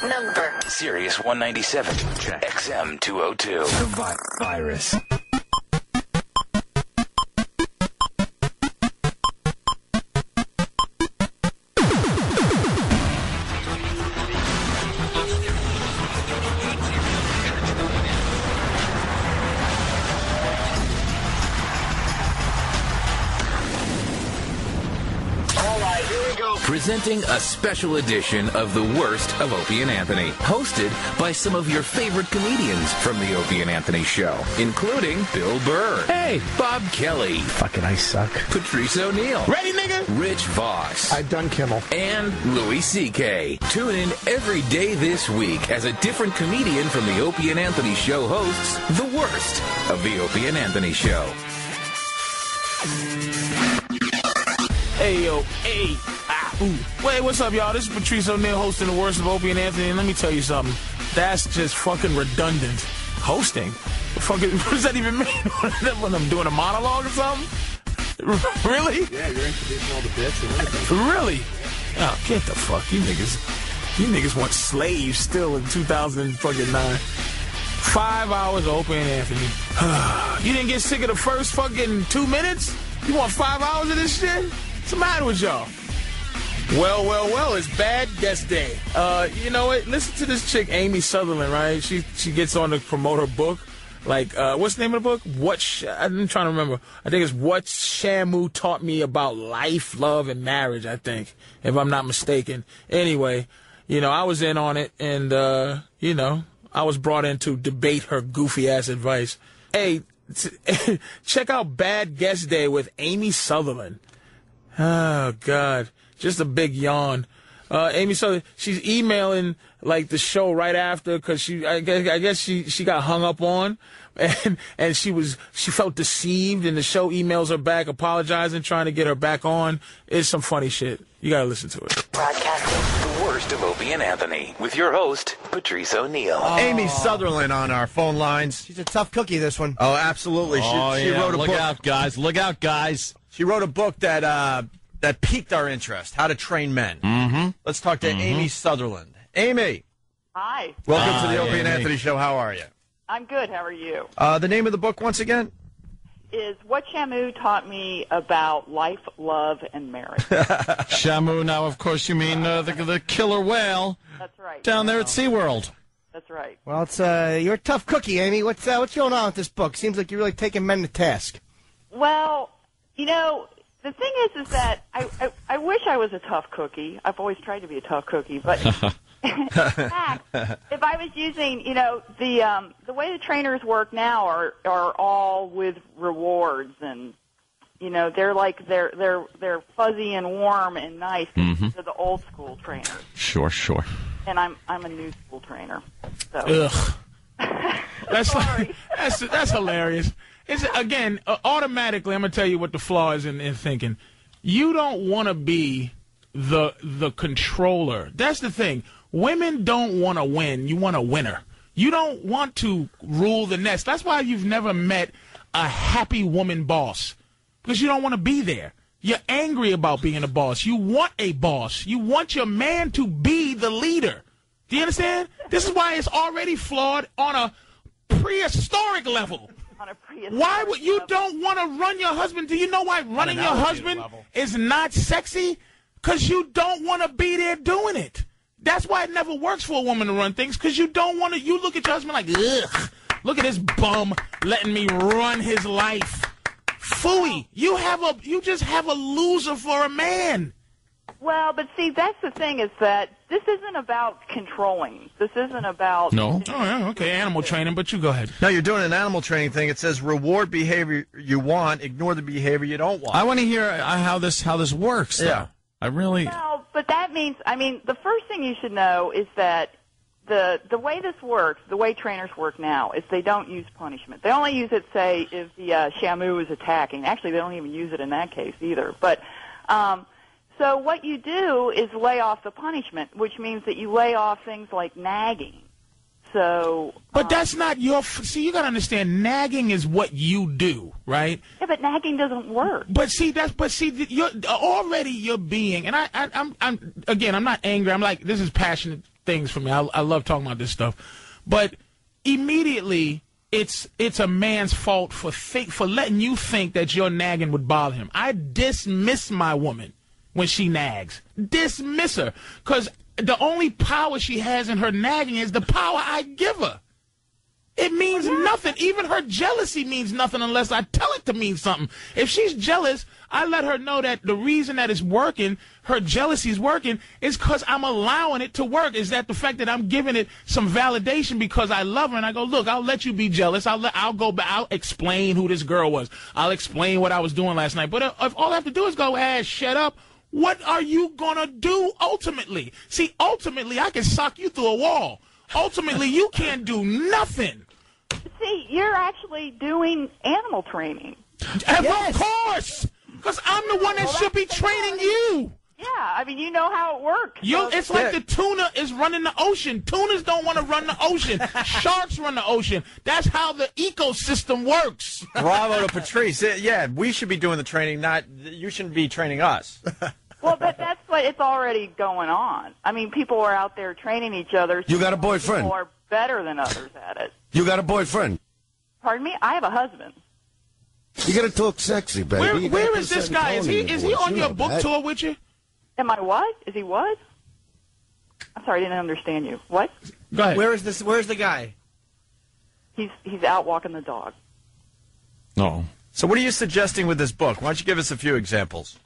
Number. Sirius 197. Check. XM 202. The virus. Presenting a special edition of The Worst of Opie and Anthony, hosted by some of your favorite comedians from The Opie and Anthony Show, including Bill Burr, hey, Bob Kelly, fucking I suck, Patrice Oneal, ready nigga, Rich Voss, I've done Kimmel, and Louis C.K. Tune in every day this week as a different comedian from The Opie and Anthony Show hosts The Worst of The Opie and Anthony Show. Hey, yo, hey, ooh. Wait, what's up, y'all? This is Patrice Oneal hosting The Worst of Opie and Anthony, and let me tell you something. That's just fucking redundant. Hosting? Fucking, what does that even mean? When I'm doing a monologue or something? Really? Yeah, you're introducing all the bits and everything. Really? Oh, get the fuck. You niggas want slaves still in 2009. 5 hours of Opie and Anthony. You didn't get sick of the first fucking 2 minutes? You want 5 hours of this shit? What's the matter with y'all? Well, it's Bad Guest Day. You know what? Listen to this chick, Amy Sutherland, right? She gets on to promote her book. Like, what's the name of the book? I'm trying to remember. I think it's What Shamu Taught Me About Life, Love, and Marriage, I think, if I'm not mistaken. Anyway, you know, I was in on it, and, you know, I was brought in to debate her goofy-ass advice. Hey, check out Bad Guest Day with Amy Sutherland. Oh, God. Just a big yawn. Amy Sutherland, she's emailing, like, the show right after because I guess she got hung up on. And she felt deceived, and the show emails her back apologizing, trying to get her back on. It's some funny shit. You got to listen to it. Broadcasting The Worst of Opie and Anthony with your host, Patrice Oneal. Amy Sutherland on our phone lines. She's a tough cookie, this one. Oh, absolutely. She wrote a book. Look out, guys. Look out, guys. She wrote a book that piqued our interest, How to Train Men. Mm-hmm. Let's talk to Amy Sutherland. Amy. Hi. Welcome to the Opie and Anthony Show. How are you? I'm good. How are you? The name of the book, once again? Is What Shamu Taught Me About Life, Love, and Marriage. Shamu, now, of course, you mean the killer whale. That's right. Down there at SeaWorld. That's right. Well, you're a tough cookie, Amy. What's going on with this book? Seems like you're really taking men to task. Well, you know, the thing is that I wish I was a tough cookie. I've always tried to be a tough cookie, but in fact, if I was using, you know, the way the trainers work now are all with rewards, and you know they're fuzzy and warm and nice. Mm-hmm. To the old school trainers. Sure. And I'm a new school trainer. So. Ugh. That's hilarious. It's, again, automatically, I'm going to tell you what the flaw is in thinking. You don't want to be the controller. That's the thing. Women don't want to win. You want a winner. You don't want to rule the nest. That's why you've never met a happy woman boss, because you don't want to be there. You're angry about being a boss. You want a boss. You want your man to be the leader. Do you understand? This is why it's already flawed on a prehistoric level. Why would you don't want to run your husband? Do you know why running your husband is not sexy? Because you don't want to be there doing it. That's why it never works for a woman to run things, because you don't want to. You look at your husband like, ugh, look at this bum letting me run his life. Phooey. You just have a loser for a man. Well, but see, that's the thing, is that this isn't about controlling. This isn't about... No. Oh, yeah, okay, animal training, but you go ahead. No, you're doing an animal training thing. It says reward behavior you want, ignore the behavior you don't want. I want to hear how this works, though. Yeah. I really... Well, but that means, I mean, the first thing you should know is that the way this works, the way trainers work now, is they don't use punishment. They only use it, say, if the Shamu is attacking. Actually, they don't even use it in that case either. But... So what you do is lay off the punishment, which means that you lay off things like nagging. So, but that's not your. See, you gotta understand. Nagging is what you do, right? Yeah, but nagging doesn't work. But see, you're already you're being, and I'm again, I'm not angry. I'm like, this is passionate things for me. I love talking about this stuff. But immediately, it's a man's fault for letting you think that your nagging would bother him. I dismiss my woman when she nags. Dismiss her. Because the only power she has in her nagging is the power I give her. It means nothing. Even her jealousy means nothing unless I tell it to mean something. If she's jealous, I let her know that the reason that it's working, her jealousy is working, is because I'm allowing it to work. Is that the fact that I'm giving it some validation because I love her, and I go, look, I'll let you be jealous. I'll go back. I'll explain who this girl was. I'll explain what I was doing last night. But if all I have to do is go, shut up, what are you going to do ultimately? See, ultimately, I can sock you through a wall. Ultimately, you can't do nothing. See, you're actually doing animal training. Yes. Of course, because I'm the one that should be training you. Yeah, I mean, you know how it works. It's like the tuna is running the ocean. Tunas don't want to run the ocean. Sharks run the ocean. That's how the ecosystem works. Bravo to Patrice. Yeah, we should be doing the training, not you shouldn't be training us. Well, but that's what it's already going on. I mean, people are out there training each other. You got a boyfriend? People are better than others at it. You got a boyfriend? Pardon me? I have a husband. You got to talk sexy, baby. Where is this guy? Is he on your book tour with you? Am I what? Is he what? I'm sorry, I didn't understand you. What? Go ahead. Where's the guy? He's out walking the dog. No. So what are you suggesting with this book? Why don't you give us a few examples?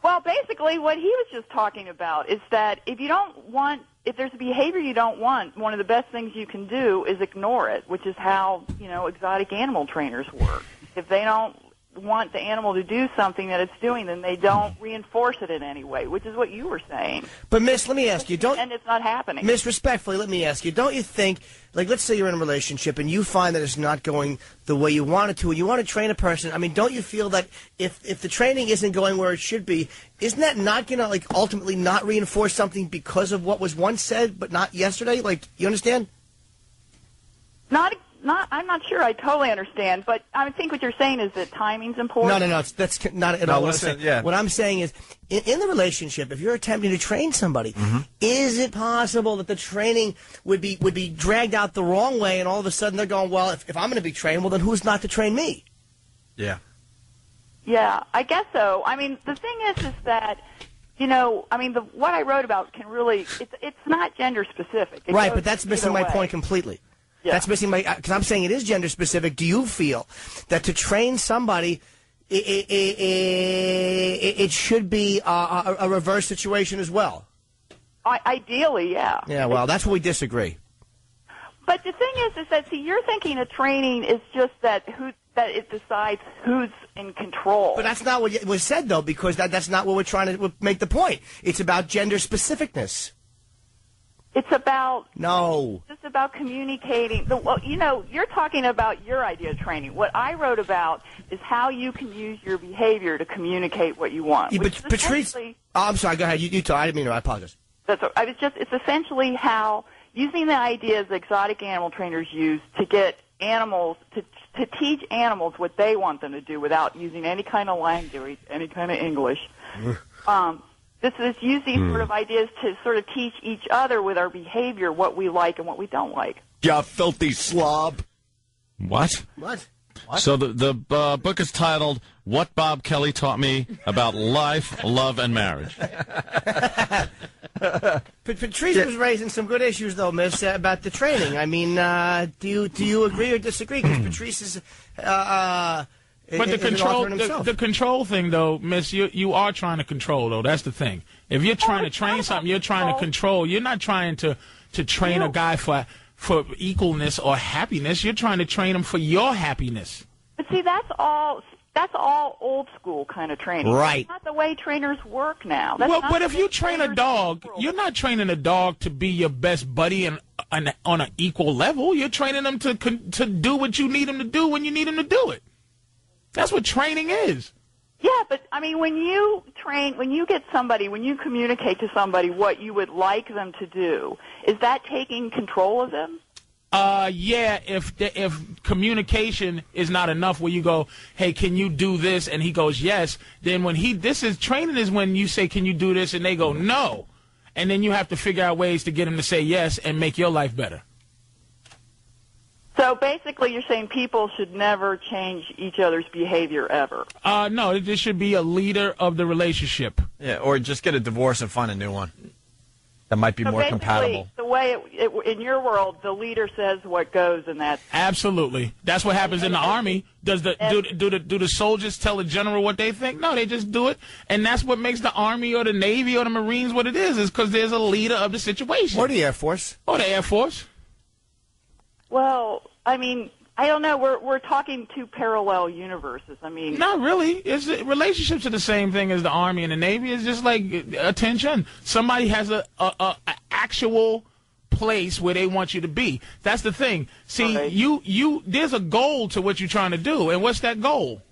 Well, basically, what he was just talking about is that if there's a behavior you don't want, one of the best things you can do is ignore it, which is how, exotic animal trainers work. If they don't want the animal to do something that it's doing, then they don't reinforce it in any way, which is what you were saying. But, Miss, let me ask you, and it's not happening. Miss, respectfully, let me ask you, don't you think, like, let's say you're in a relationship and you find that it's not going the way you want it to, and you want to train a person, I mean, don't you feel that if the training isn't going where it should be, isn't that not going to, like, ultimately not reinforce something because of what was once said but not yesterday? Like, you understand? I'm not sure I totally understand, but I think what you're saying is that timing's important. No, that's not at all what I'm saying. Yeah. What I'm saying is, in the relationship, if you're attempting to train somebody, is it possible that the training would be dragged out the wrong way, and all of a sudden they're going, well, if I'm going to be trained, well, then who's not to train me? Yeah. Yeah, I guess so. I mean, the thing is that, what I wrote about can really, it's not gender specific. Right, but that's missing my point completely. Yeah. That's missing because I'm saying it is gender specific. Do you feel that to train somebody, it should be a reverse situation as well? Ideally, yeah. Yeah, well, that's where we disagree. But the thing is that, see, you're thinking of training is just that it decides who's in control. But that's not what was said, though, because that's not what we're trying to make the point. It's about gender specificness. It's about just about communicating. You're talking about your idea of training. What I wrote about is how you can use your behavior to communicate what you want. Yeah, but Patrice, I'm sorry. Go ahead. You talk. I didn't mean to. I apologize. It's essentially how using the ideas that exotic animal trainers use to get animals to teach animals what they want them to do without using any kind of language, any kind of English. This is use these sort of ideas to sort of teach each other with our behavior what we like and what we don't like. You filthy slob. What? So the book is titled "What Bob Kelly Taught Me About Life, Love, and Marriage." Patrice was raising some good issues, though, Miss, about the training. I mean, do you agree or disagree? Because Patrice is. But the control thing, though, Miss, you are trying to control, though. That's the thing. If you're trying to train something, you're trying to control. You're not trying to train a guy for equalness or happiness. You're trying to train him for your happiness. But see, that's all old school kind of training. Right. That's not the way trainers work now. But if you train a dog, you're not training a dog to be your best buddy and on an equal level. You're training them to do what you need him to do when you need him to do it. That's what training is. Yeah, but I mean, when you communicate to somebody what you would like them to do, is that taking control of them? Yeah, if communication is not enough where you go, hey, can you do this? And he goes, yes. Then training is when you say, can you do this? And they go, no. and then you have to figure out ways to get him to say yes and make your life better. So basically you're saying people should never change each other's behavior ever. No, this should be a leader of the relationship. Yeah, or just get a divorce and find a new one that might be So more basically, compatible. the way in your world, the leader says what goes, and that's Absolutely. That's what happens in the Army. Do the soldiers tell the general what they think? No, they just do it. And that's what makes the Army or the Navy or the Marines what it is because there's a leader of the situation. Or the Air Force. Or the Air Force. Well, I mean, I don't know. We're talking two parallel universes. I mean, Not really. Relationships are the same thing as the Army and the Navy. It's just like attention. Somebody has a actual place where they want you to be. That's the thing. See, right. There's a goal to what you're trying to do, and what's that goal?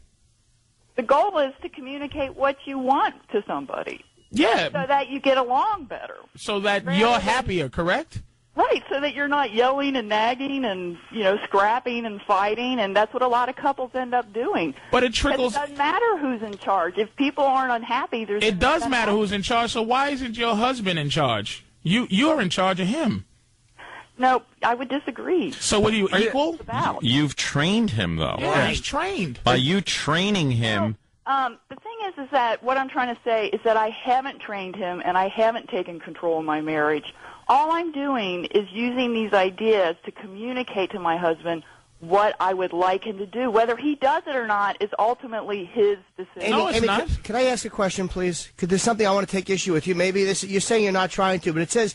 the goal is to communicate what you want to somebody. Yeah. So that you get along better. So that you're happier, correct? Right, so that you're not yelling and nagging and, scrapping and fighting, and that's what a lot of couples end up doing. But it trickles. It doesn't matter who's in charge. If people aren't unhappy, there's... It does matter who's in charge, so why isn't your husband in charge? You're in charge of him. No, I would disagree. So what are you, equal? You've trained him, though. Yeah, he's trained. By you training him... The thing is that what I'm trying to say is that I haven't trained him and I haven't taken control of my marriage. All I'm doing is using these ideas to communicate to my husband what I would like him to do. Whether he does it or not is ultimately his decision. No, it's not. Can I ask a question, please? Because there's something I want to take issue with you. Maybe you're saying you're not trying to, but it says...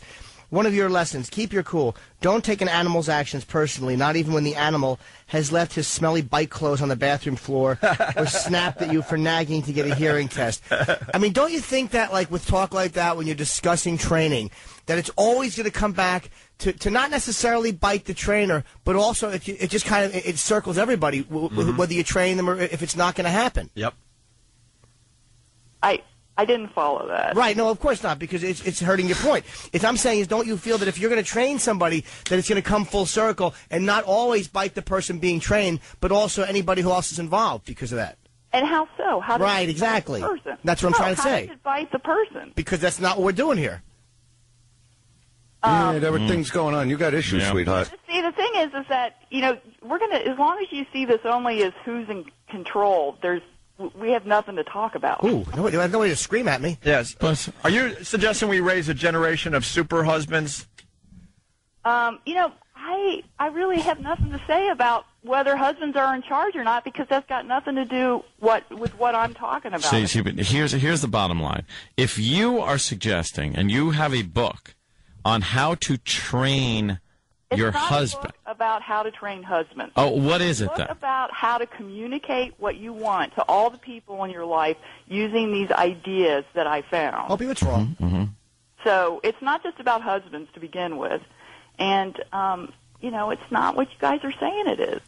One of your lessons, keep your cool. Don't take an animal's actions personally, not even when the animal has left his smelly bike clothes on the bathroom floor or snapped at you for nagging to get a hearing test. I mean, don't you think that, like, with talk like that, when you're discussing training, that it's always going to come back to not necessarily bite the trainer, but also it just kind of it circles everybody, whether you train them or if it's not going to happen. Yep. I didn't follow that. Right, no, of course not, because it's hurting your point. I'm saying is, don't you feel that if you're going to train somebody, that it's going to come full circle and not always bite the person being trained, but also anybody who else is involved because of that? And how so? How does right, exactly. The person? That's what I'm trying to say. How does it bite the person? Because that's not what we're doing here. Yeah, there were things going on. You got issues, sweetheart. See, the thing is that, we're going to, as long as you see this only as who's in control, we have nothing to talk about. Ooh, you have nobody to scream at me. Yes. But are you suggesting we raise a generation of super husbands? I really have nothing to say about whether husbands are in charge or not, because that's got nothing to do with what I'm talking about. See, but here's the bottom line. If you are suggesting, and you have a book on how to train your husband. It's not a book about how to train husbands. Oh, what is it then? It's about how to communicate what you want to all the people in your life using these ideas that I found. I'll be what's wrong. Mm-hmm. So it's not just about husbands to begin with. And, it's not what you guys are saying it is.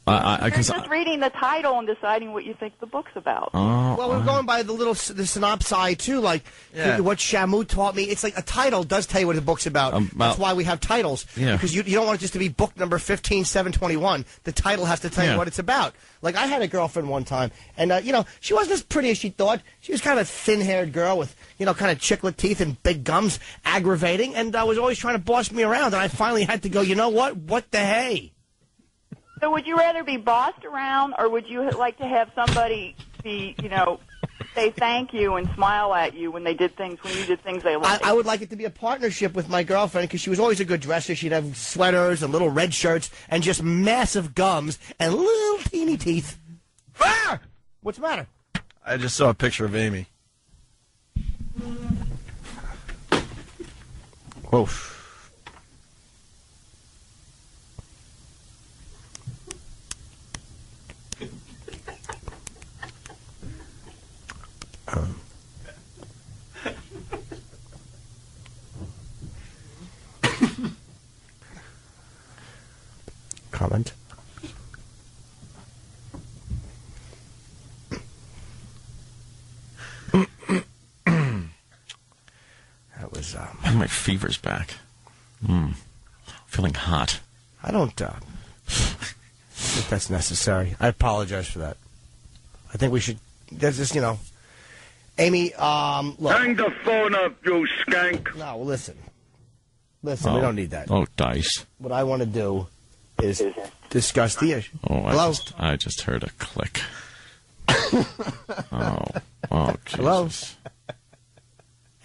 You're just reading the title and deciding what you think the book's about. Well, we're going by the synopsis, too, like what Shamu taught me. It's like a title does tell you what the book's about. That's why we have titles. Yeah. Because you don't want it just to be book number 15721. The title has to tell you what it's about. Like, I had a girlfriend one time, and, she wasn't as pretty as she thought. She was kind of a thin-haired girl with, kind of chiclet teeth and big gums, aggravating, and was always trying to boss me around. And I finally had to go, you know what? What the hey? So would you rather be bossed around, or would you like to have somebody be, say thank you and smile at you when you did things they liked? I would like it to be a partnership with my girlfriend, because she was always a good dresser. She'd have sweaters and little red shirts and just massive gums and little teeny teeth. Ah! What's the matter? I just saw a picture of Amy. Whoa. Comment. That was my fever's back. Feeling hot. I don't think that's necessary. I apologize for that. I think we should. There's this, Amy, look. Hang the phone up, you skank. No, listen. Listen, we don't need that. Oh, dice. What I want to do is discuss the issue. Oh, Hello? I just heard a click. Oh, Jesus. Hello?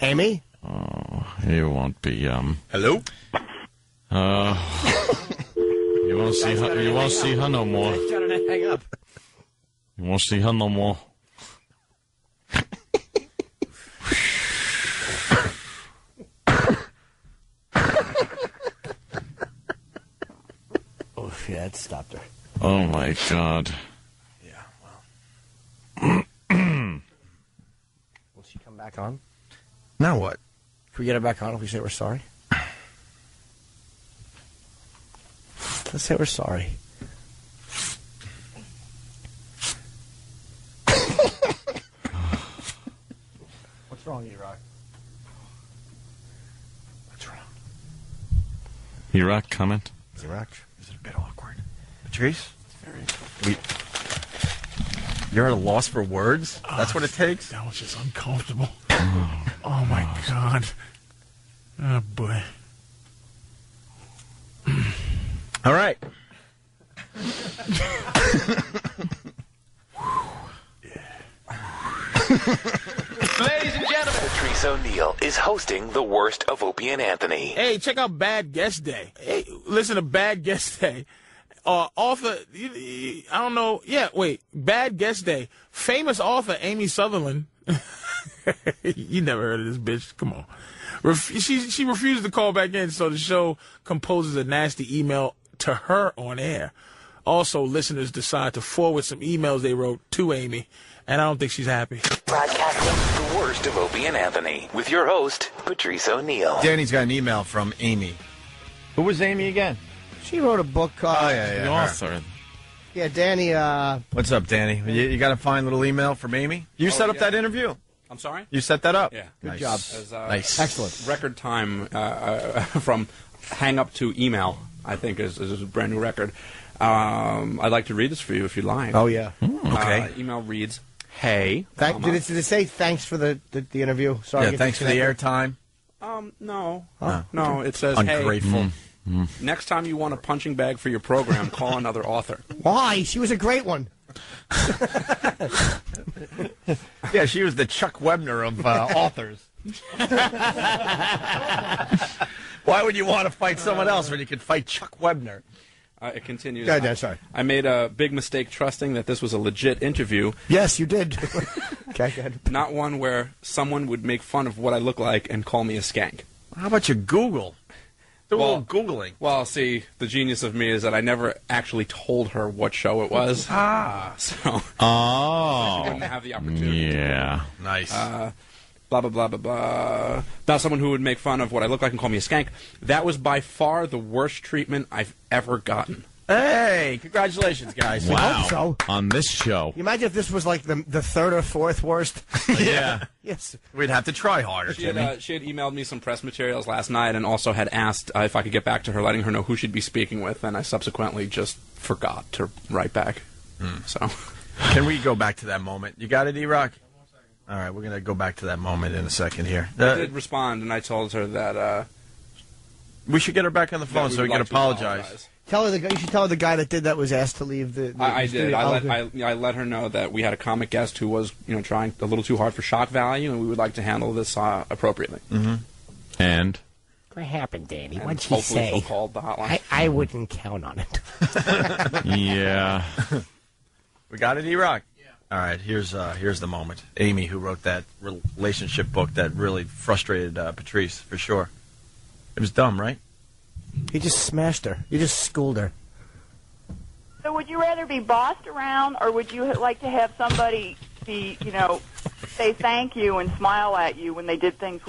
Amy? Oh, you won't be, Hello? You won't see her, you won't see her no more. Hang up. You won't see her no more. Oh, yeah, it stopped her. Oh, my God. Yeah, well. Will she come back on? Now what? Can we get her back on if we say we're sorry? Let's say we're sorry. What's wrong, E-Rock? What's wrong? E-Rock, comment? E-Rock, is it a bit awkward? Patrice? You're at a loss for words? That's what it takes? That was just uncomfortable. Oh, my God. Oh, boy. All right. Ladies and gentlemen, Patrice Oneal is hosting the worst of Opie and Anthony. Hey, check out Bad Guest Day. Hey, listen to Bad Guest Day. Author, I don't know. Yeah, wait. Bad Guest Day. Famous author Amy Sutherland. You never heard of this bitch. Come on. She refused to call back in, so the show composes a nasty email to her on air. Also, listeners decide to forward some emails they wrote to Amy, and I don't think she's happy. Broadcasting the worst of Opie and Anthony with your host, Patrice Oneal. Danny's got an email from Amy. Who was Amy again? She wrote a book called... The author. Yeah, Danny, What's up, Danny? You got a fine little email from Amy? You set up that interview? I'm sorry? You set that up? Yeah. Good job. As, Nice. Excellent. Record time from hang up to email, I think, is a brand new record. I'd like to read this for you if you'd like. Oh, yeah. Okay. Email reads, hey. Did it say thanks for the interview? Sorry. Yeah, thanks for the airtime. No. Huh? No, it says, Ungrateful. hey, next time you want a punching bag for your program, call another author. Why? She was a great one. Yeah, she was the Chuck Webner of authors. Why would you want to fight someone else when you could fight Chuck Webner? It continues. Go ahead, sorry. I made a big mistake trusting that this was a legit interview. Yes, you did. Okay, go ahead. Not one where someone would make fun of what I look like and call me a skank. How about you Google? Do a little Googling. Well, see, the genius of me is that I never actually told her what show it was. So Oh. she wouldn't have the opportunity. Yeah. Nice. Blah, blah, blah, blah, blah. Not someone who would make fun of what I look like and call me a skank. That was by far the worst treatment I've ever gotten. Hey, congratulations, guys. Wow. hope so. On this show. You imagine if this was like the third or fourth worst? Yeah. Yes. We'd have to try harder, She had Jimmy. emailed me some press materials last night and also had asked if I could get back to her, letting her know who she'd be speaking with, and I subsequently just forgot to write back. So, Can we go back to that moment? You got it, E-Rock? All right, we're going to go back to that moment in a second here. I did respond, and I told her that we should get her back on the phone so we can apologize. Tell her you should tell her the guy that did that was asked to leave the I did. studio. I let her know that we had a comic guest who was, trying a little too hard for shock value, and we would like to handle this appropriately. Mm-hmm. And? What happened, Danny? And What'd she hopefully say? she'll call the hotline. I wouldn't count on it. Yeah. We got it, E-Rock? Yeah. All right, here's the moment. Amy, who wrote that relationship book that really frustrated Patrice, for sure. It was dumb, right? You just smashed her. You just schooled her. So would you rather be bossed around, or would you like to have somebody be, say thank you and smile at you when you did things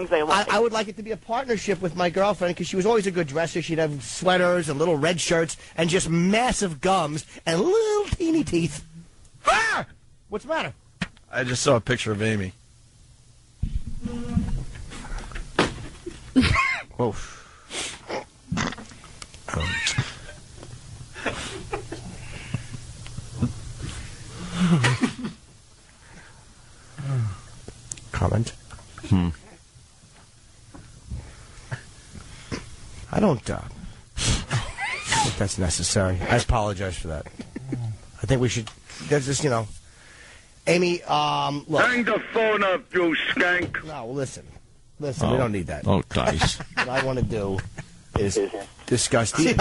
they liked? I would like it to be a partnership with my girlfriend because she was always a good dresser. She'd have sweaters and little red shirts and just massive gums and little teeny teeth. Ah! What's the matter? I just saw a picture of Amy. Whoa. I don't think that's necessary. I apologize for that. I think we should. That's just, Amy, look. Hang the phone up, you skank. No, listen. Listen, we don't need that. Oh, guys. What I want to do is discuss the...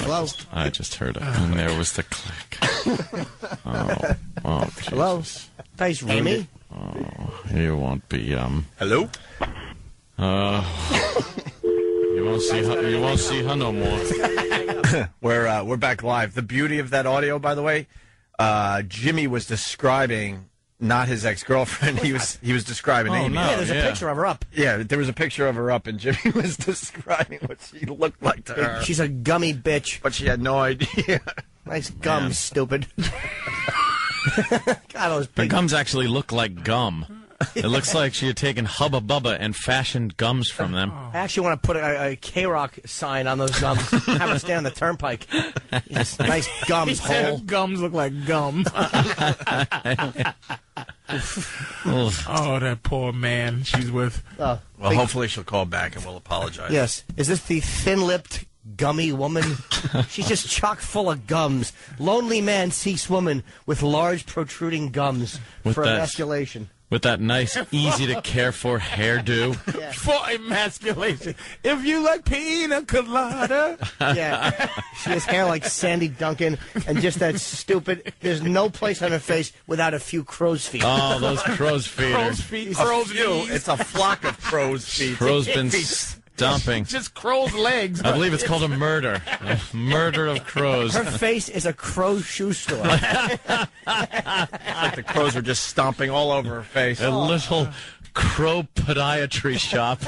Hello? I just heard it, and there was the click. Oh, Jesus. Hello? Thanks, Amy. Oh, you won't be, Hello? You won't see her no more. We're back live. The beauty of that audio, by the way, Jimmy was describing not his ex-girlfriend. He was describing Amy. No, Yeah, there's a picture of her up. Yeah, there was a picture of her up, and Jimmy was describing what she looked like to her. She's a gummy bitch. But she had no idea. Nice gums, stupid. God, those Her big... gums actually look like gum. It looks like she had taken Hubba Bubba and fashioned gums from them. I actually want to put a K-Rock sign on those gums. Have them stand on the turnpike. Yes, nice gums, hole. Gums look like gum. Oh, that poor man she's with. Well, hopefully she'll call back and we'll apologize. Yes. Is this the thin-lipped, gummy woman? She's just chock full of gums. Lonely man seeks woman with large, protruding gums With for that- emasculation. With that nice, easy-to-care-for hairdo. For emasculation. If you like pina colada. Yeah. She has hair like Sandy Duncan and just that stupid, there's no place on her face without a few crow's feet. Oh, those crow's feet. Crow's feet, crow's knees. It's a flock of crow's feet. Crow's been stomping. Just crow's legs. I believe it's called a murder. A murder of crows. Her face is a crow shoe store. Like the crows are just stomping all over her face. A little crow podiatry shop.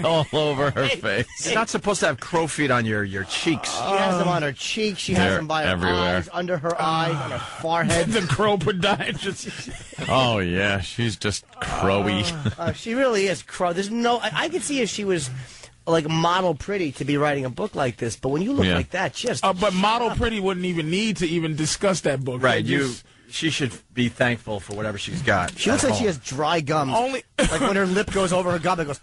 All over her face. You're not supposed to have crow feet on your cheeks. She has them on her cheeks. She has They're them by her everywhere. eyes, under her eyes, on her forehead. The crow podiatrist. Oh, yeah. She's just crowy. She really is crow. There's no... I could see if she was... like model pretty to be writing a book like this, but when you look Yeah. like that, just But Model Pretty wouldn't even need to even discuss that book. Right, They just- she should be thankful for whatever she's got. she looks like she has dry gums. Only Like when her lip goes over her gum, it goes.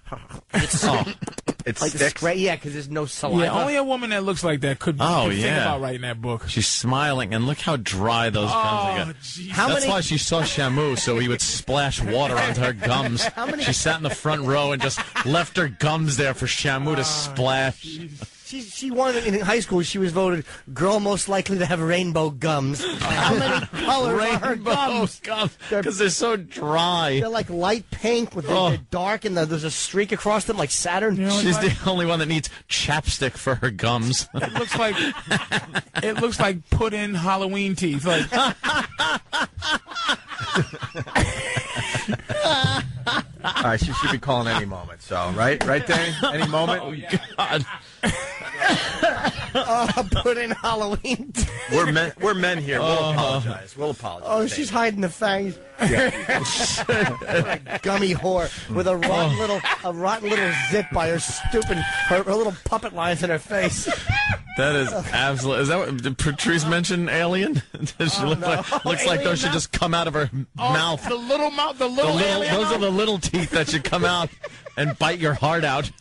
It Like the sticks. spray, yeah, because there's no saliva. yeah, only a woman that looks like that could think about writing that book. She's smiling, and look how dry those gums are. Oh, jeez. How That's many? why she saw Shamu, so he would splash water onto her gums. She sat in the front row and just left her gums there for Shamu to splash. She won in high school. She was voted girl most likely to have rainbow gums. How many colors are her gums? Because they're so dry. They're like light pink with they're dark, and there's a streak across them like Saturn. She's the only one that needs chapstick for her gums. It looks like put in Halloween teeth. Like All right, she should be calling any moment. So, right, Danny? Any moment? Oh, God. Put in Halloween. We're men here. We'll apologize. We'll apologize. Oh, she's hiding the fangs. Gummy whore with a rotten little zit by her her little puppet lines in her face. That is absolutely. Is that what did Patrice mention? Alien? Does she looks like those should just come out of her mouth. the little mouth, the little alien Those are the little teeth that should come out and bite your heart out.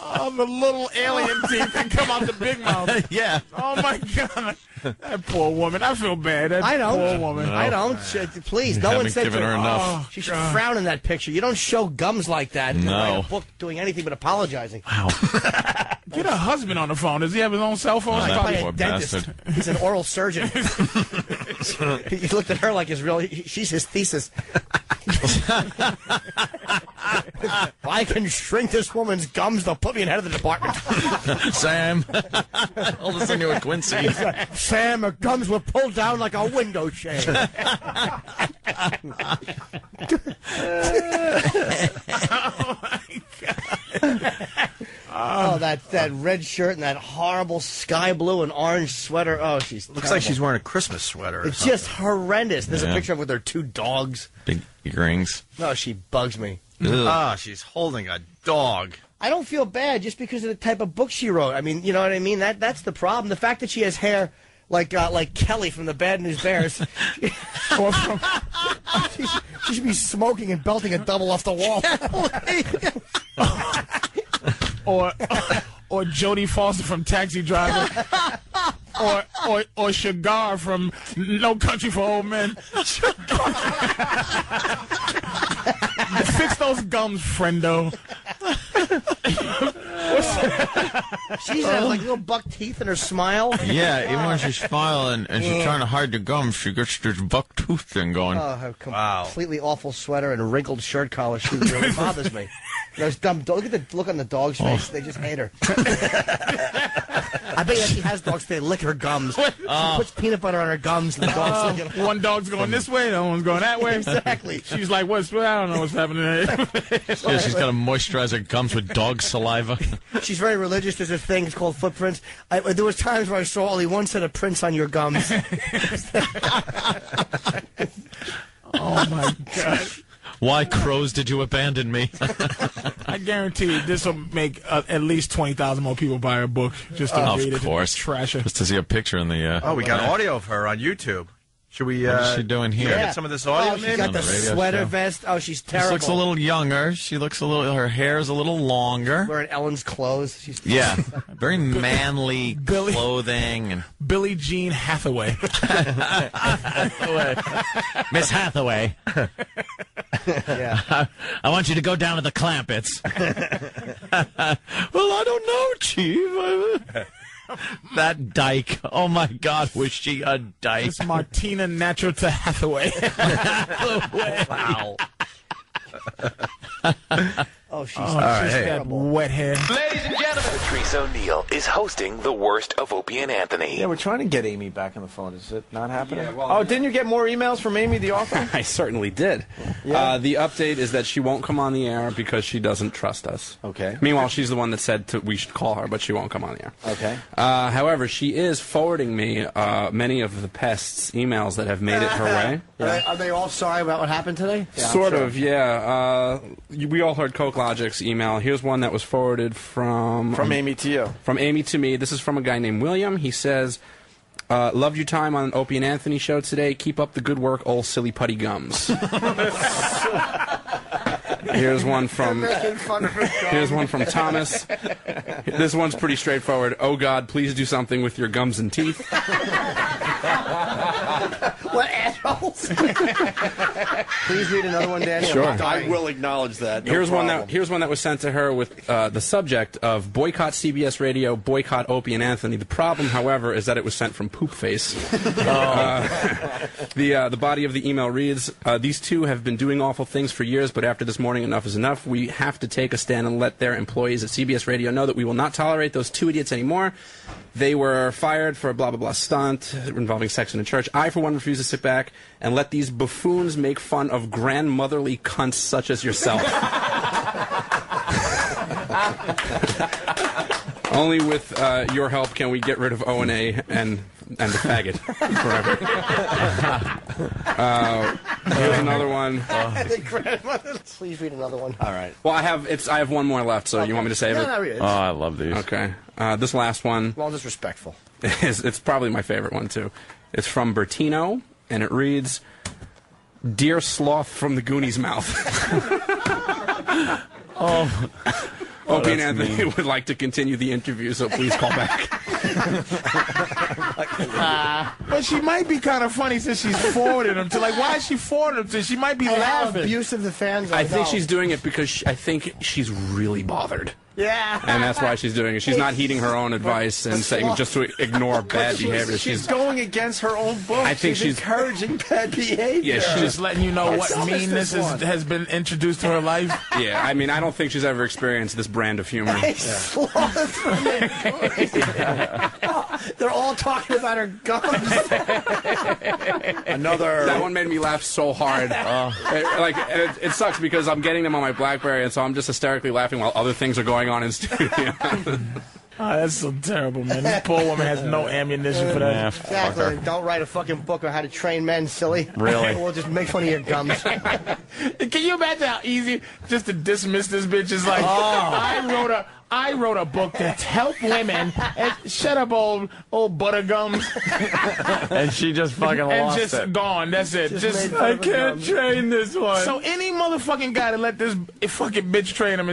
Oh, the little alien teeth that come out the big mouth. Yeah. Oh my God, that poor woman. I feel bad. That I don't. poor woman. I don't. Please, no one haven't said given to her enough. She should frown in that picture. You don't show gums like that. No. Write a book doing anything but apologizing. Wow. Get her husband on the phone. Does he have his own cell phone? Oh, that Probably poor a dentist. bastard. He's an oral surgeon. He looked at her like she's his thesis. If I can shrink this woman's gums, they'll put me in head of the department. Sam. I'll listen to a Quincy. Sam, her gums were pulled down like a window shade. Oh my God. Oh, that red shirt and that horrible sky blue and orange sweater. Oh, she's Looks like she's wearing a Christmas sweater. Or It's something. just horrendous. There's a Yeah. picture of her with her two dogs. Big earrings. No, she bugs me. Ah, she's holding a dog. I don't feel bad just because of the type of book she wrote. I mean, you know what I mean? That's the problem. The fact that she has hair like Kelly from the Bad News Bears. Or from, she should be smoking and belting a double off the wall. or Jodie Foster from Taxi Driver, or Sugar from No Country for Old Men. Fix those gums, friendo. She has like little buck teeth in her smile. Yeah, even when she's smiling and she's trying to hide the gums, she gets this buck tooth thing going. Oh, her completely awful sweater and a wrinkled shirt collar. She really bothers me. Those dumb look at the look on the dog's face. They just hate her. I bet you she has dogs. They lick her gums. She puts peanut butter on her gums. And the dogs lick it. One dog's going this way, the other one's going that way. Exactly. She's like, I don't know what's happening there. Yeah, she's got to moisturize her gums with dog saliva. She's very religious. There's a thing. It's called footprints. There was times where I saw only one set of prints on your gums. Oh my God. Why, crows, did you abandon me? I guarantee you this will make at least 20,000 more people buy her book just to read it. Of course. Trash her. Just to see a picture in the... we got audio of her on YouTube. Should we... what is she doing here? Get some of this audio, She got the sweater show. vest. Oh, she's She terrible. looks a little younger. She looks a little... Her hair's a little longer. Wearing Ellen's clothes. She's Yeah. Very manly clothing. And Billie Jean Hathaway. Miss Hathaway. Yeah. I want you to go down to the Clampets. Well, I don't know, Chief. That dyke. Oh, my God, was she a dyke? It's Martina Natural to Hathaway. Wow. Oh, she's that wet hair. Ladies and gentlemen, Patrice Oneal is hosting the worst of Opie and Anthony. Yeah, we're trying to get Amy back on the phone. Is it not happening? Yeah, didn't you get more emails from Amy, the author? I certainly did. Yeah. The update is that she won't come on the air because she doesn't trust us. Okay. Meanwhile, she's the one that said we should call her, but she won't come on the air. Okay. However, she is forwarding me many of the pests' emails that have made it her way. Are they all sorry about what happened today? Yeah, sort of, yeah. We all heard Coke Logic's email. Here's one that was forwarded from Amy to you. From Amy to me. This is from a guy named William. He says, loved your time on Opie and Anthony show today. Keep up the good work, old silly putty gums. Here's one from Thomas. This one's pretty straightforward. Oh God, please do something with your gums and teeth. What assholes? Please read another one, Danny. Sure. I will acknowledge that. Here's one that was sent to her with the subject of boycott CBS Radio, boycott Opie and Anthony. The problem, however, is that it was sent from Poop Face. The body of the email reads, these two have been doing awful things for years, but after this morning, enough is enough. We have to take a stand and let their employees at CBS Radio know that we will not tolerate those two idiots anymore. They were fired for a blah, blah, blah stunt involving sex in a church. I, for one, refuse to sit back and let these buffoons make fun of grandmotherly cunts such as yourself. Only with your help can we get rid of O&A and the faggot forever. Here's another one. Please read another one. All right. Well, I have one more left, so you want me to save it? No, read it. Oh, I love these. Okay. This last one Well, disrespectful. it's probably my favorite one, too. It's from Bertino, and it reads, Dear Sloth from the Goonies' Mouth. Opie and Anthony would like to continue the interview, so please call back. But she might be kind of funny since she's forwarding them to. Like, why is she forwarding them to? She might be How laughing. abusive the fans are. I think she's doing it because I think she's really bothered. Yeah. And that's why she's doing it. She's not heeding her own advice and saying just to ignore bad behavior. She's going against her own book. I think she's encouraging bad behavior. Yeah, She's just letting you know what meanness has been introduced to her life. Yeah, I mean, I don't think she's ever experienced this brand of humor. They're all talking about her gums. That one made me laugh so hard. It sucks because I'm getting them on my BlackBerry, and so I'm just hysterically laughing while other things are going on in studio. Oh, that's so terrible, man. This poor woman has no ammunition for that. Yeah, Exactly. Don't write a fucking book on how to train men, silly. Really? We'll just make fun of your gums. Can you imagine how easy just to dismiss this bitch is like, I I wrote a book to help women. And shut up, old buttergums. And she just fucking and lost just it. gone. That's it. Just I can't train this one. So any motherfucking guy to let this fucking bitch train him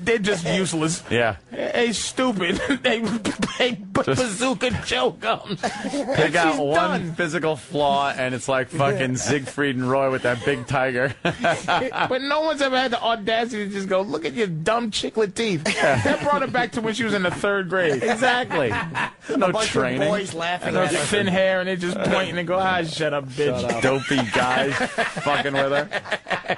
they're just useless. Yeah. Hey, stupid. Hey, bazooka choke gums. They got one physical flaw, and it's like fucking Siegfried and Roy with that big tiger. But no one's ever had the audacity to just go, look at your dumb chiclet teeth. That brought her back to when she was in the 3rd grade. Exactly. No a bunch training. Of boys laughing And her at her. thin hair, and they just pointing and go, shut up, bitch. Dopey guys fucking with her.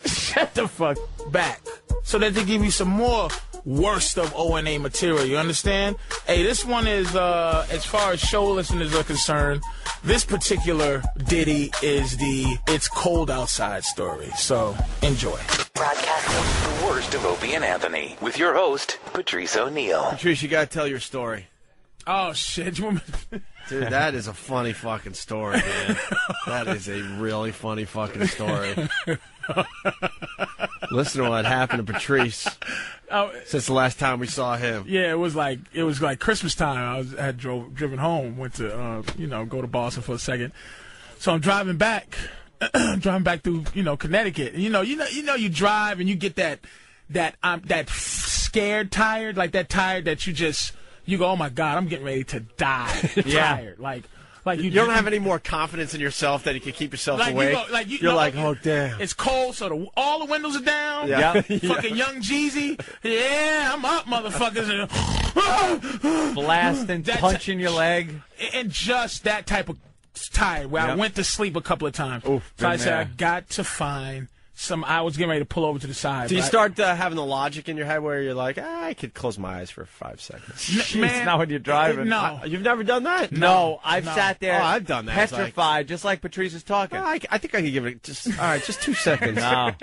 Shut the fuck back. So that they give you some more worst of O&A material, you understand? Hey, this one is, as far as show listeners are concerned, this particular ditty is the It's Cold Outside story. So, enjoy. Broadcasting the worst of Opie and Anthony with your host, Patrice Oneal. Patrice, you gotta tell your story. Oh, shit. You want me- Dude, that is a funny fucking story, man. That is a really funny fucking story. Listen to what happened to Patrice since the last time we saw him. Yeah, it was like Christmas time. I had driven home, went to go to Boston for a second. So I'm driving back through Connecticut. And, you drive and you get that scared tired, like that tired that you go, oh my God, I'm getting ready to die. Tired, like you don't have any more confidence in yourself that you can keep yourself awake. You're like, oh damn, it's cold, so all the windows are down. Yeah. Fucking Young Jeezy. Yeah, I'm up, motherfuckers. Blasting, punching your leg. And just that type of tired where I went to sleep a couple of times. Oof, so I said, there. I got to find I was getting ready to pull over to the side. Do you start having the logic in your head where you're like, I could close my eyes for 5 seconds? Man, It's not when you're driving. No. You've never done that? No, I've sat there. Oh, I've done that. It's Petrified, just like Patrice is talking. I think I could give it just 2 seconds. No.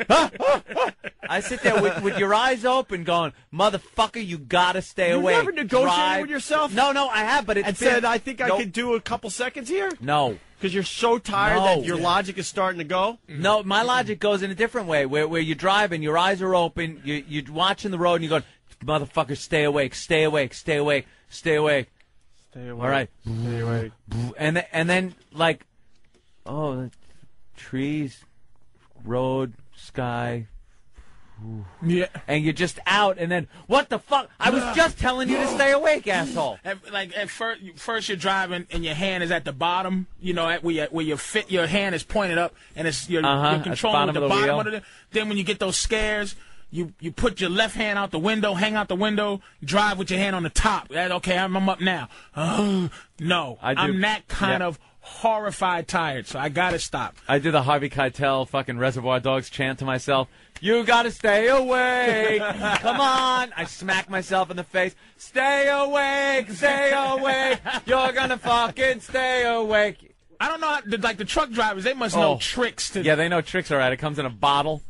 I sit there with your eyes open going, motherfucker, you gotta stay You awake. never negotiated Drive. with yourself? No, I have, but it's And been- said, I think I Nope. could do a couple seconds here? No. Because you're so tired No. that your logic is starting to go? No, my logic goes in a different way, where you're driving, your eyes are open, you're watching the road, and you're going, motherfucker, stay awake, stay awake, stay awake, stay awake. Stay awake. All right. Stay awake. And then like, oh, trees, road, sky. Yeah. And you're just out, and then, what the fuck? I was just telling you to stay awake, asshole. At first you're driving and your hand is at the bottom, where your hand is pointed up and you're controlling at the with the bottom bottom of the of it. Then when you get those scares, you put your left hand out the window, hang out the window, drive with your hand on the top. Okay, I'm up now. No, I'm that kind of horrified tired, so I gotta stop. I do the Harvey Keitel fucking Reservoir Dogs chant to myself. You gotta stay awake. Come on. I smack myself in the face. Stay awake. Stay awake. You're gonna fucking stay awake. I don't know how, like the truck drivers, they must know tricks to. Yeah, they know tricks are right. It comes in a bottle.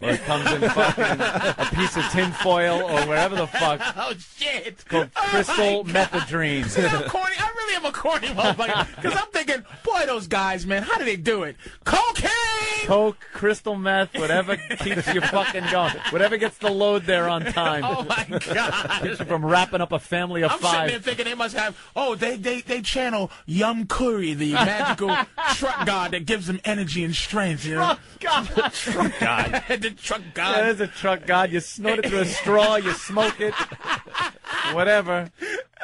Or it comes in fucking a piece of tin foil or whatever the fuck. Oh, shit. It's called crystal methadrine. See how corny? I really am a corny motherfucker. Because I'm thinking, boy, those guys, man, how do they do it? Cocaine! Coke, crystal meth, whatever keeps you fucking going. Whatever gets the load there on time. Oh, my God. Keeps you from wrapping up a family of I'm sitting there 5. thinking they must have, they channel Yum Curry, the magical truck god that gives them energy and strength. You know? Truck god. The truck god. Yeah, there's a truck god. You snort it through a straw, you smoke it. Whatever.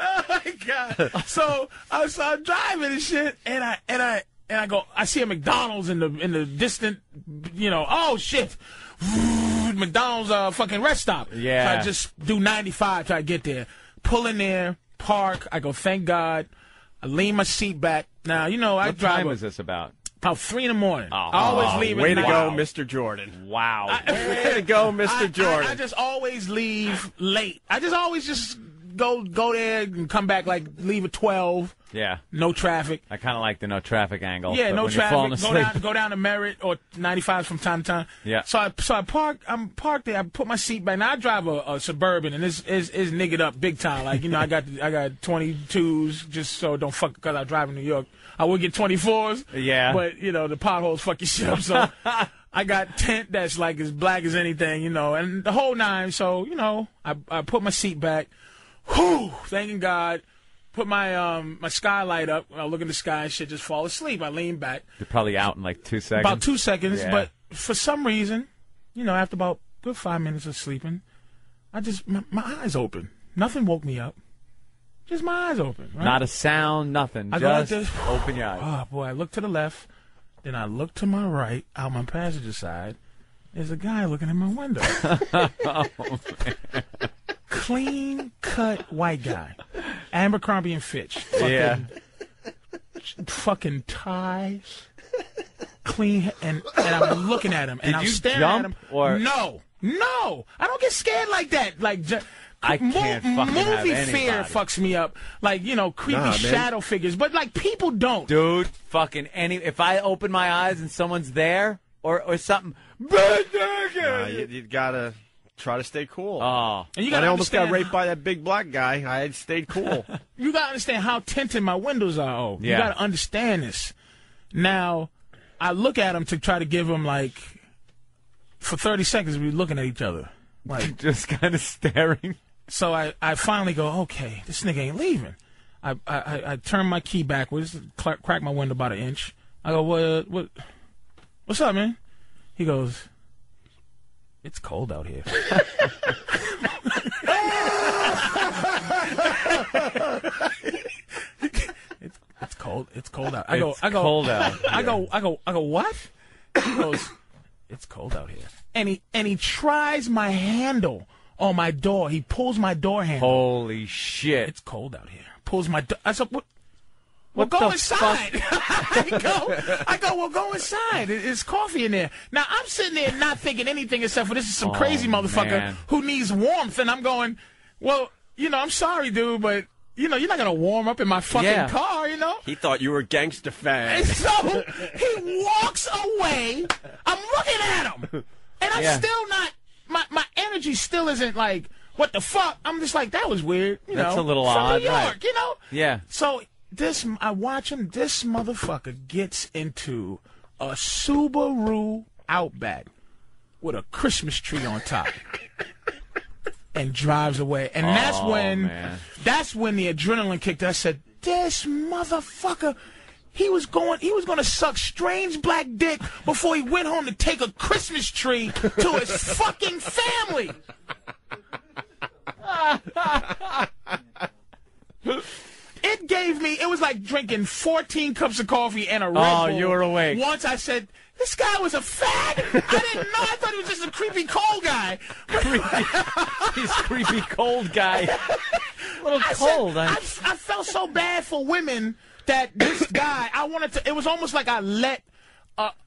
Oh, my God. So I'm driving and shit, and I go, I see a McDonald's in the distant, oh, shit. McDonald's fucking rest stop. Yeah. So I just do 95 till I get there. Pull in there, park. I go, thank God. I lean my seat back. Now, I What drive. time was this about? About 3 in the morning. Oh. I always leave at Way to night. go, Mr. Jordan. Wow. Way to go, Mr. Jordan. I just always leave late. I just always go there and come back, leave at 12. Yeah. No traffic. I kind of like the no traffic angle. Yeah, but no when you're falling traffic. asleep- Go down to Merritt or 95 from time to time. Yeah. So I park. I'm parked there. I put my seat back. Now I drive a Suburban, and it's niggered up big time. Like I got 22s just so don't fuck because I drive in New York. I would get 24s. Yeah. But the potholes fuck your shit up. So I got tent that's like as black as anything, you know, and the whole nine. So, you know, I put my seat back. Whew, thanking God. Put my my skylight up. I look in the sky and shit, just fall asleep. I lean back. You're probably out in like 2 seconds. About 2 seconds, Yeah. but for some reason, you know, after about good 5 minutes of sleeping, I just, my eyes open. Nothing woke me up. Just my eyes open. Right? Not a sound, nothing. I go like Just this. open your eyes. Oh, boy, I look to the left, then I look to my right, out my passenger side. There's a guy looking in my window. Clean-cut white guy. Abercrombie and Fitch. Fucking ties. Clean, and I'm looking at him, and I'm you staring jump, at him. or- No, I don't get scared like that. Like, I can't fucking have movie anybody. fear fucks me up. Like, you know, creepy Nah, man. shadow figures, but like people don't. Dude, fucking if I open my eyes and someone's there or something, You gotta try to stay cool. oh, And you When gotta I almost got understand- raped by that big black guy, I had stayed cool. You gotta understand how tinted my windows are. Oh, you Yeah. gotta understand this. Now, I look at him to try to give him like, for 30 seconds we're looking at each other, like just kind of staring. So I finally go, okay, this nigga ain't leaving. I turn my key backwards, crack my window about an inch. I go, what's up, man? He goes, it's cold out here. It's cold. It's cold out. I go. cold out I go. What? He goes, it's cold out here. And he tries my handle on my door. He pulls my door handle. Holy shit! It's cold out here. Pulls my door. I said, what? What Well, go the inside. I go, well, go inside. It's coffee in there. Now, I'm sitting there not thinking anything except for this is some crazy motherfucker man. who needs warmth. And I'm going, well, you know, I'm sorry, dude, but, you know, you're not going to warm up in my fucking car, you know? He thought you were a gangster fan. And so he walks away. I'm looking at him. And I'm still not, my energy still isn't like, what the fuck? I'm just like, that was weird. You That's know, a little from odd, New York, right. you know? Yeah. So I watch him. This motherfucker gets into a Subaru Outback with a Christmas tree on top and drives away. And that's when the adrenaline kicked. I said, "This motherfucker." He was going to suck strange black dick before he went home to take a Christmas tree to his fucking family. It was like drinking 14 cups of coffee and a Red Bull. Oh, you were awake. Once I said, this guy was a fag. I didn't know. I thought he was just a creepy cold guy. He's creepy cold guy. A little cold. I felt so bad for women that this guy, it was almost like I let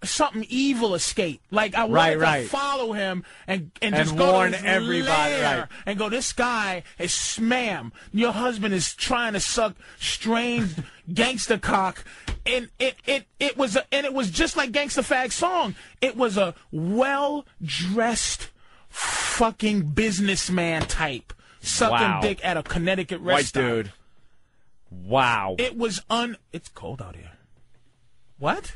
something evil escape. Like I wanted to follow him and just go warn to his everybody, lair and go, this guy is ma'am, your husband is trying to suck strange gangster cock. And it was just like Gangsta Fag song. It was a well-dressed fucking businessman type sucking dick at a Connecticut rest stop. White dude. Wow. It was it's cold out here. What?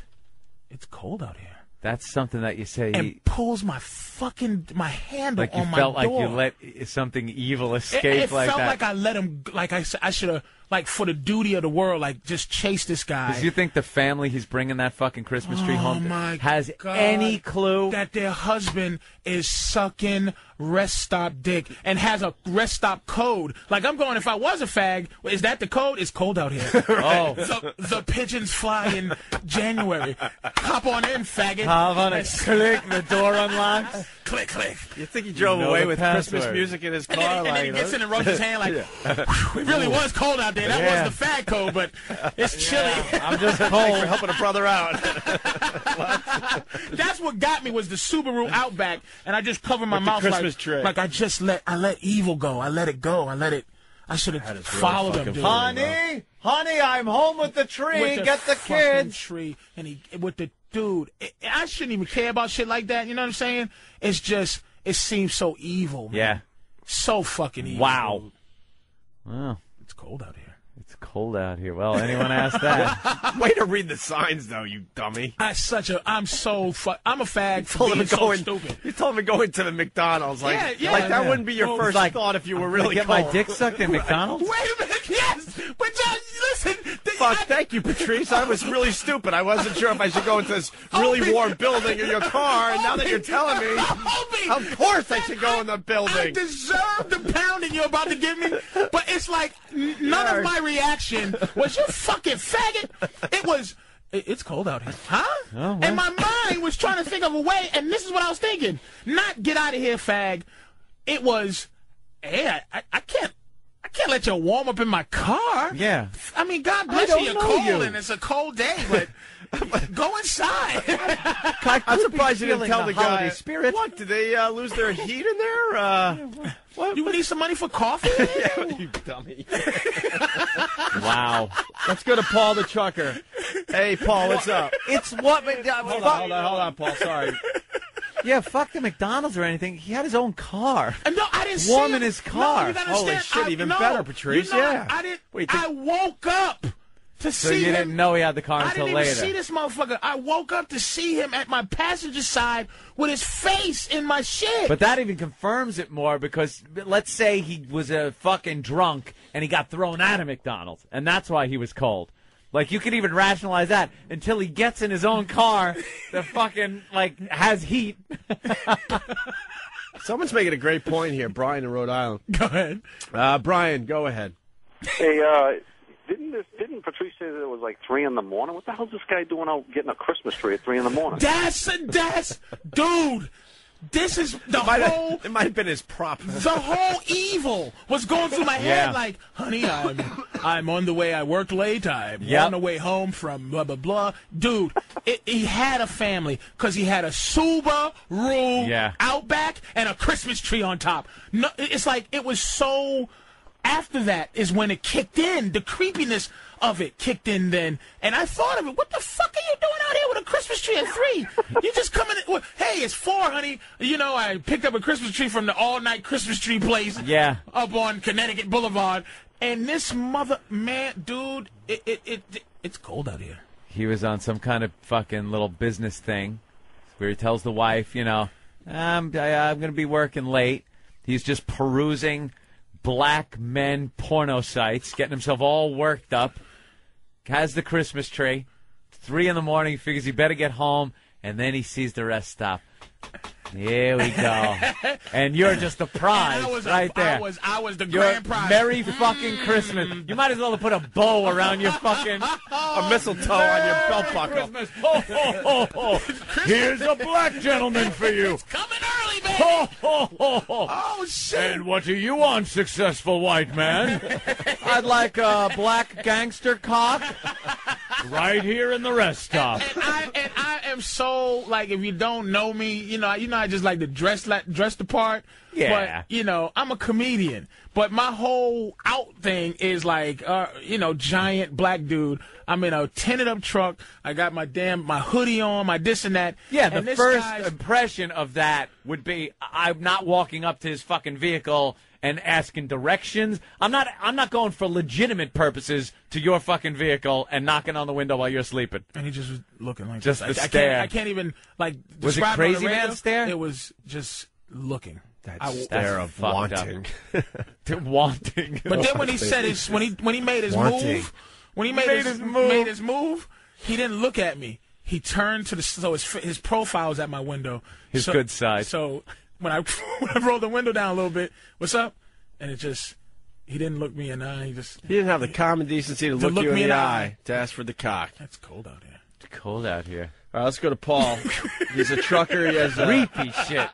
It's cold out here. That's something that you say. And pulls my handle like you on my felt door. like you let something evil escape it like felt that. like I let him. Like I should have. Like for the duty of the world, like just chase this guy. Does you think the family he's bringing that fucking Christmas tree home has God, any clue that their husband is sucking rest stop dick and has a rest stop code? Like I'm going, if I was a fag, is that the code? It's cold out here. Oh. The pigeons fly in January. Hop on in, faggot. Hop on it. Click, the door unlocks. Click, click. You think he drove away with Christmas music in his car? And then he gets in and rubs his hand like, it really was cold out there. That was the fag code, but it's chilly. I'm just cold. Thanks for helping a brother out. That's what got me was the Subaru Outback, and I just covered my With the mouth Christmas like, tree. like I let evil go. I let it go. I should have followed him. Dude. Honey, I'm home with the tree. With Get the fucking kids. tree, and with the dude. I shouldn't even care about shit like that. You know what I'm saying? It's just it seems so evil. Man. Yeah. So fucking evil. Wow. Dude. Wow. It's cold out here. It's cold out here. Well, anyone ask that? Way to read the signs, though, you dummy. I'm a fag for told him being to go so in, stupid. You told him to go into the McDonald's. Like, Yeah, like that yeah. wouldn't be your first thought if you were really get cold. my dick sucked in McDonald's? Wait a minute, yes! But John, listen. Fuck, thank you, Patrice. I was really stupid. I wasn't sure if I should go into this really warm building in your car, and now that you're telling me, of course I should go in the building. I deserve the pounding you're about to give me, but it's like none of my reaction was, you fucking faggot. It was, it's cold out here. Huh? Oh, and my mind was trying to think of a way, and this is what I was thinking. Not get out of here, fag. It was, hey, I can't let you warm up in my car. Yeah. I mean, God bless you, you're cold, and it's a cold day, but go inside. I'm surprised you didn't tell the guy. Spirit. What, did they lose their heat in there? What? You need some money for coffee? Yeah, you dummy. Wow. Let's go to Paul the trucker. Hey, Paul, what's up? It's what? Hold on, Paul. Sorry. Yeah, fuck the McDonald's or anything. He had his own car. No, I didn't see warm him. in his car. No, you gotta Holy understand. shit, even better, Patrice. Yeah. I didn't. Wait, I woke up to So see you him. didn't know he had the car I until didn't later. even see this motherfucker. I woke up to see him at my passenger side with his face in my shit. But that even confirms it more, because let's say he was a fucking drunk and he got thrown out of McDonald's, and that's why he was cold. Like, you could even rationalize that until he gets in his own car that fucking, like, has heat. Someone's making a great point here. Brian in Rhode Island. Go ahead. Brian, go ahead. Hey, didn't Patrice say that it was like 3 in the morning? What the hell's this guy doing out getting a Christmas tree at 3 in the morning? That's, dude. This is the whole. It might have been his prop. The whole evil was going through my head. Yeah. Like, honey, I'm on the way. I worked late. I'm on the way home from blah blah blah. Dude, he had a family because he had a Subaru Outback and a Christmas tree on top. No, it's like it was so. After that is when it kicked in. The creepiness of it kicked in then. And I thought of it. What the fuck are you doing out here with a Christmas tree at 3? You just coming in. Well, hey, it's 4, honey. You know, I picked up a Christmas tree from the all-night Christmas tree place. Yeah. Up on Connecticut Boulevard. And this dude, it's cold out here. He was on some kind of fucking little business thing where he tells the wife, you know, I'm going to be working late. He's just perusing black men porno sites, getting himself all worked up, has the Christmas tree. 3 in the morning, he figures he better get home, and then he sees the rest stop. Here we go. And you're just the prize right there. I was the grand prize. Merry fucking Christmas. You might as well have put a bow around your fucking... a mistletoe on your belt buckle. Christmas. Ho, ho, ho, ho. Here's a black gentleman for you. It's coming early, baby. Ho, ho, ho, ho. Oh, shit. And what do you want, successful white man? I'd like a black gangster cock right here in the rest stop. And I am so, like, if you don't know me, you know, I just like to dress the part. Yeah. But, you know, I'm a comedian. But my whole out thing is like, you know, giant black dude. I'm in a tinted up truck. I got my hoodie on, my this and that. Yeah, and the first impression of that would be I'm not walking up to his fucking vehicle and asking directions. I'm not going for legitimate purposes to your fucking vehicle and knocking on the window while you're sleeping. And he just was looking like just this. the stare. I can't even, like, was it describe crazy on the radio. man stare? It was just looking. That stare of wanting. Wanting. But then when he said when he made his move, made his move, he didn't look at me. He turned to his profile was at my window. His good side. So when I rolled the window down a little bit, what's up? And he didn't look me in the eye. He didn't have the common decency to look you in the eye to ask for the cock. That's cold out here. It's cold out here. All right, let's go to Paul. He's a trucker. He has creepy shit.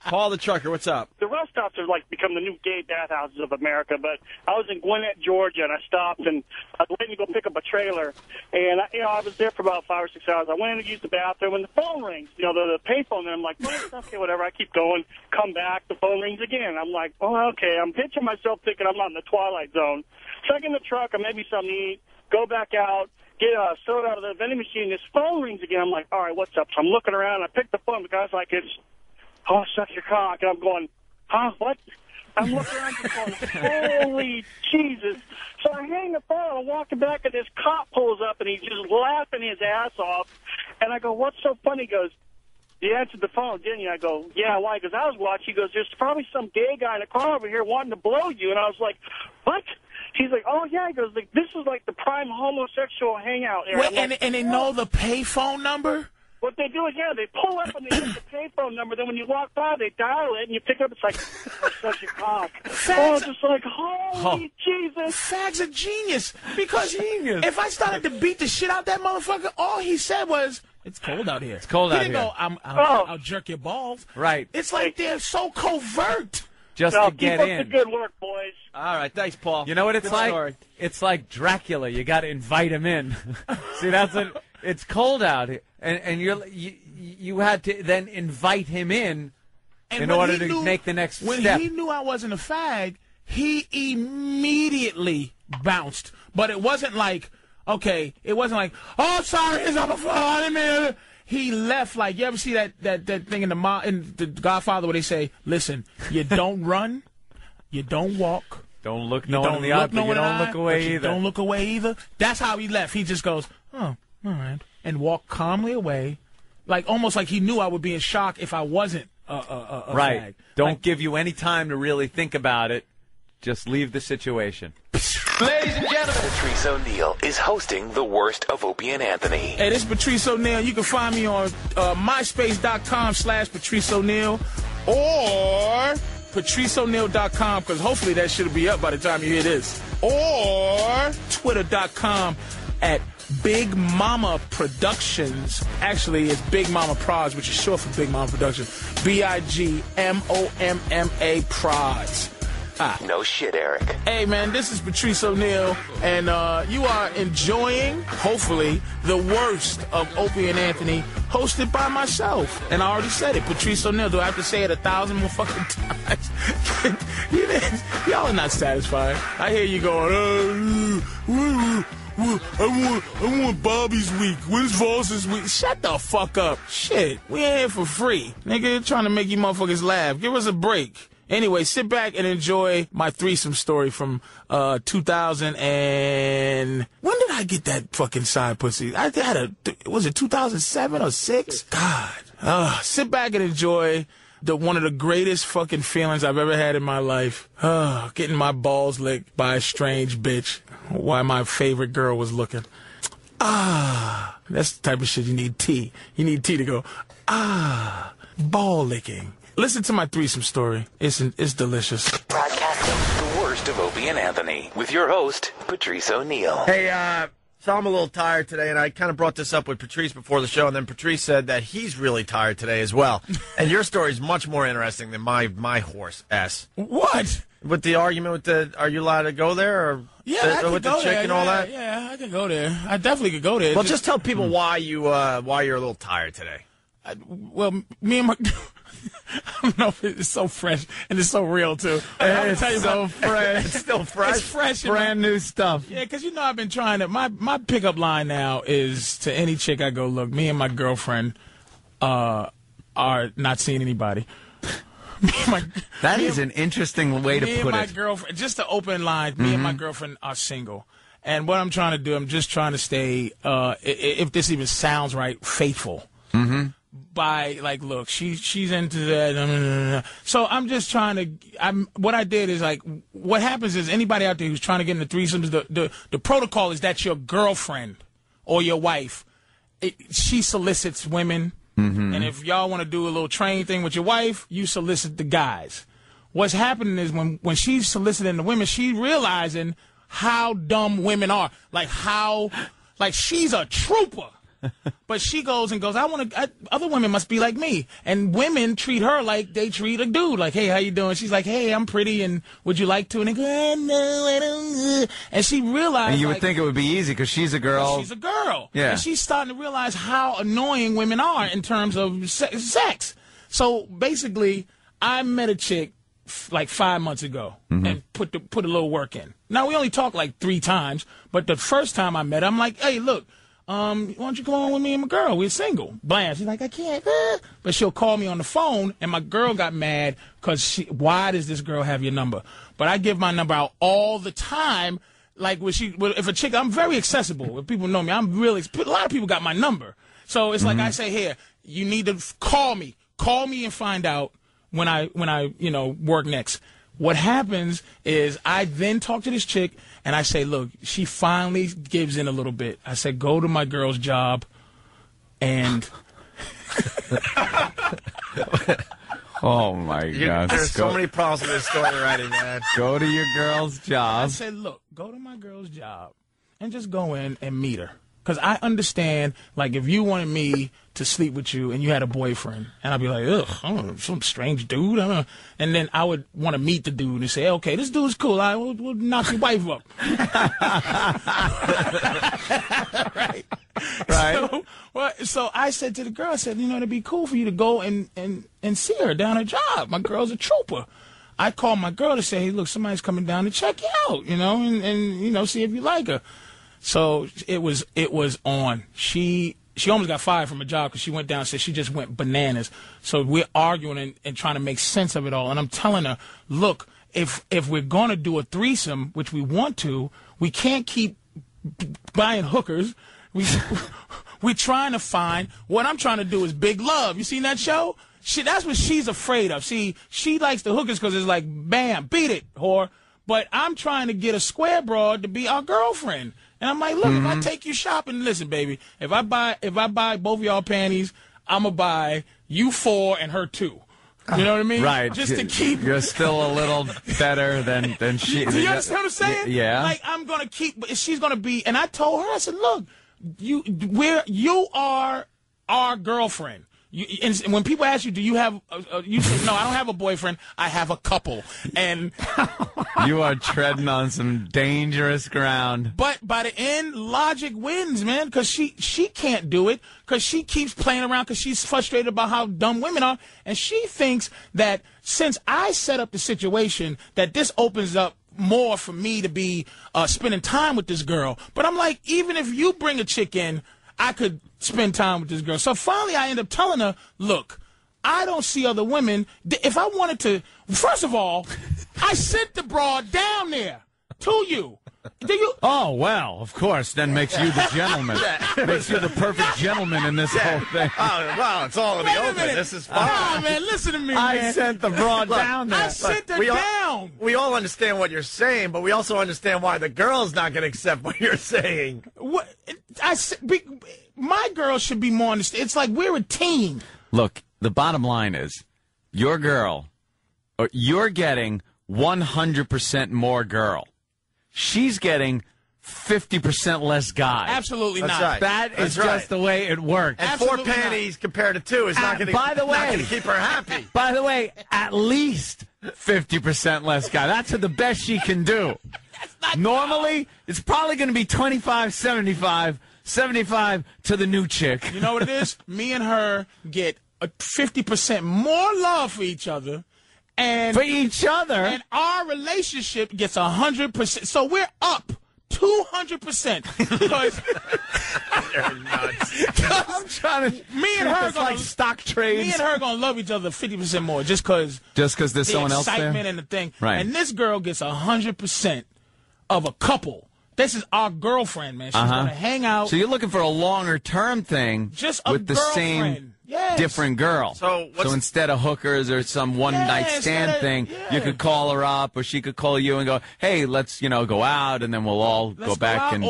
Paul the trucker, what's up? The rest stops have like become the new gay bathhouses of America. But I was in Gwinnett, Georgia, and I stopped and I was waiting to go pick up a trailer. And I was there for about 5 or 6 hours. I went in to use the bathroom, and the phone rings. You know, the payphone. And I'm like, well, okay, whatever. I keep going. Come back. The phone rings again. I'm like, oh, okay. I'm pitching myself, thinking I'm not in the Twilight Zone. Check in the truck, or maybe something to eat. Go back out. Get a soda out of the vending machine. This phone rings again. I'm like, all right, what's up? So I'm looking around. I pick the phone. The guy's like, oh, suck your cock. And I'm going, huh, what? I'm looking around and going, holy Jesus. So I walking back, and this cop pulls up, and he's just laughing his ass off. And I go, what's so funny? He goes, you answered the phone, didn't you? I go, yeah, why? Because I was watching. He goes, there's probably some gay guy in a car over here wanting to blow you. And I was like, what? He's like, oh, yeah. He goes, like, this is like the prime homosexual hangout area. Wait, and they know the payphone number? What they do is, yeah, they pull up and they get the payphone number. Then when you walk by, they dial it, and you pick up. It's like, oh, such a cock. Oh, just like, holy Jesus. Fag's a genius. Because if I started to beat the shit out that motherfucker, all he said was, it's cold out here. It's cold out here. He didn't go, I'll jerk your balls. Right. It's like they're so covert. Just to get keep in. Up the good work, boys. All right, thanks, Paul. You know what it's Good like? story. It's like Dracula. You got to invite him in. See, that's what. It's cold out here, and you had to then invite him in order to make the next when step. When he knew I wasn't a fag, he immediately bounced. But it wasn't like, okay, it wasn't like, oh, sorry, I'm a fag. He left like, you ever see that thing in the Godfather where they say, listen, you don't run, you don't walk. Don't look no one in the eye, but you don't look away either. Don't look away either. That's how he left. He just goes, oh, all right, and walked calmly away, like almost like he knew I would be in shock if I wasn't a right. fag. Don't give you any time to really think about it. Just leave the situation. Ladies and gentlemen, Patrice Oneal is hosting the worst of Opie and Anthony. Hey, this is Patrice Oneal. You can find me on myspace.com/Patrice Oneal or patriceoneal.com, because hopefully that should be up by the time you hear this. Or twitter.com at Big Mama Productions. Actually, it's Big Mama Prods, which is short for Big Mama Productions. BIGMOMMA Prods. No shit, Eric. Hey, man, this is Patrice Oneal, and you are enjoying, hopefully, the worst of Opie and Anthony, hosted by myself. And I already said it, Patrice Oneal. Do I have to say it 1,000 more fucking times? Y'all are not satisfied. I hear you going, I want Bobby's week. When's Voss's week? Shut the fuck up. Shit, we ain't here for free. Nigga, trying to make you motherfuckers laugh. Give us a break. Anyway, sit back and enjoy my threesome story from 2000 and... When did I get that fucking side pussy? I had was it 2007 or 6? God. Sit back and enjoy one of the greatest fucking feelings I've ever had in my life. Getting my balls licked by a strange bitch while my favorite girl was looking. That's the type of shit you need tea. You need tea to go, ball licking. Listen to my threesome story. It's delicious. Broadcasting the worst of Opie and Anthony with your host, Patrice Oneal. Hey, so I'm a little tired today, and I kind of brought this up with Patrice before the show, and then Patrice said that he's really tired today as well. And your story is much more interesting than my horse ass. What? With the argument with are you allowed to go there? Or yeah, with the chick and all that? Yeah, I could go there. I definitely could go there. Well, just tell people why you're a little tired today. Me and my... I don't know if it's so fresh and it's so real, too. It's so fresh. It's still fresh. It's fresh. Brand new stuff. Yeah, because, I've been trying to... My pickup line now is to any chick I go, look, me and my girlfriend are not seeing anybody. That is an interesting way to put it. Me and my girlfriend... Just to open line, me and my girlfriend are single. And what I'm trying to do, I'm just trying to stay, if this even sounds right, faithful. Mm-hmm. By look, she's into that. So I'm just trying to. What I did is what happens is anybody out there who's trying to get into threesomes, the protocol is that your girlfriend or your wife, she solicits women, and if y'all want to do a little train thing with your wife, you solicit the guys. What's happening is when she's soliciting the women, she's realizing how dumb women are. She's a trooper. But she goes, other women must be like me. And women treat her like they treat a dude. Like, hey, how you doing? She's like, hey, I'm pretty, and would you like to? And they go, no, I don't. And she realized. And you would think it would be easy because she's a girl. She's a girl. Yeah. And she's starting to realize how annoying women are in terms of sex. So basically, I met a chick 5 months ago and put a little work in. Now, we only talked 3 times, but the first time I met her, I'm like, hey, look. Why don't you come on with me and my girl? We're single. Blam. She's like, I can't. But she'll call me on the phone, and my girl got mad because why does this girl have your number? But I give my number out all the time if a chick, I'm very accessible. If people know me, I'm really, a lot of people got my number. So it's like I say, here, you need to call me and find out when I work next. What happens is I then talk to this chick and I say, look, she finally gives in a little bit. I said, go to my girl's job and. Oh, my God. There's so many problems with this story already, man. Go to your girl's job. I said, look, go to my girl's job and just go in and meet her. Because I understand, like, if you wanted me to sleep with you and you had a boyfriend, and I'd be like, ugh, I don't know, some strange dude. I don't know. And then I would want to meet the dude and say, okay, this dude's cool. We'll knock your wife up. Right. So I said to the girl, I said, it'd be cool for you to go and see her down her job. My girl's a trooper. I called my girl to say, hey, look, somebody's coming down to check you out, and see if you like her. So it was on. She almost got fired from a job because she went down and said she just went bananas. So we're arguing and trying to make sense of it all. And I'm telling her, look, if we're going to do a threesome, which we want to, we can't keep buying hookers. We're trying to find, what I'm trying to do is big love. You seen that show? That's what she's afraid of. See, she likes the hookers because it's like, bam, beat it, whore. But I'm trying to get a square broad to be our girlfriend. And I'm like, look, if I take you shopping, listen, baby, if I buy both of y'all panties, I'm going to buy you 4 and her 2. You know what I mean? Right. Just to keep. You're still a little better than she. Do you understand what I'm saying? Yeah. Like, I'm going to keep, she's going to be, and I told her, I said, look, you are our girlfriend. And when people ask you, do you have, you say, no, I don't have a boyfriend. I have a couple. And you are treading on some dangerous ground. But by the end, logic wins, man, because she can't do it because she keeps playing around because she's frustrated about how dumb women are. And she thinks that since I set up the situation, that this opens up more for me to be spending time with this girl. But I'm like, even if you bring a chick in, I could spend time with this girl. So finally I end up telling her, look, I don't see other women. If I wanted to, first of all, I sent the broad down there to you. Do you? Oh, well, of course. Then makes you the gentleman. Makes you the perfect gentleman in this whole thing. Oh, well, it's all in the open. This is fine. Oh, man, listen to me, man. I sent the broad down there. I sent her down. We all understand what you're saying, but we also understand why the girl's not going to accept what you're saying. My girl should be more understanding. It's like we're a team. Look, the bottom line is, your girl, or you're getting 100% more girl. She's getting 50% less guy. Absolutely That's not. Right. That is just the way it works. And Absolutely 4 panties compared to 2 is not going to keep her happy. By the way, at least 50% less guy. That's the best she can do. Normally, it's probably going to be 25, 75 to the new chick. You know what it is? Me and her get 50% more love for each other. And for each other. And our relationship gets 100%. So we're up 200%. Because You're nuts. I'm trying to. Me and her it's like stock trades. Me and her gonna love each other 50% more just because there's someone else there. The excitement and the thing. Right. And this girl gets 100% of a couple. This is our girlfriend, man. She's gonna hang out. So you're looking for a longer term thing, just with the same different girl. So instead of hookers or some one night stand thing, you could call her up, or she could call you and go, "Hey, let's go out, and then we'll all go back and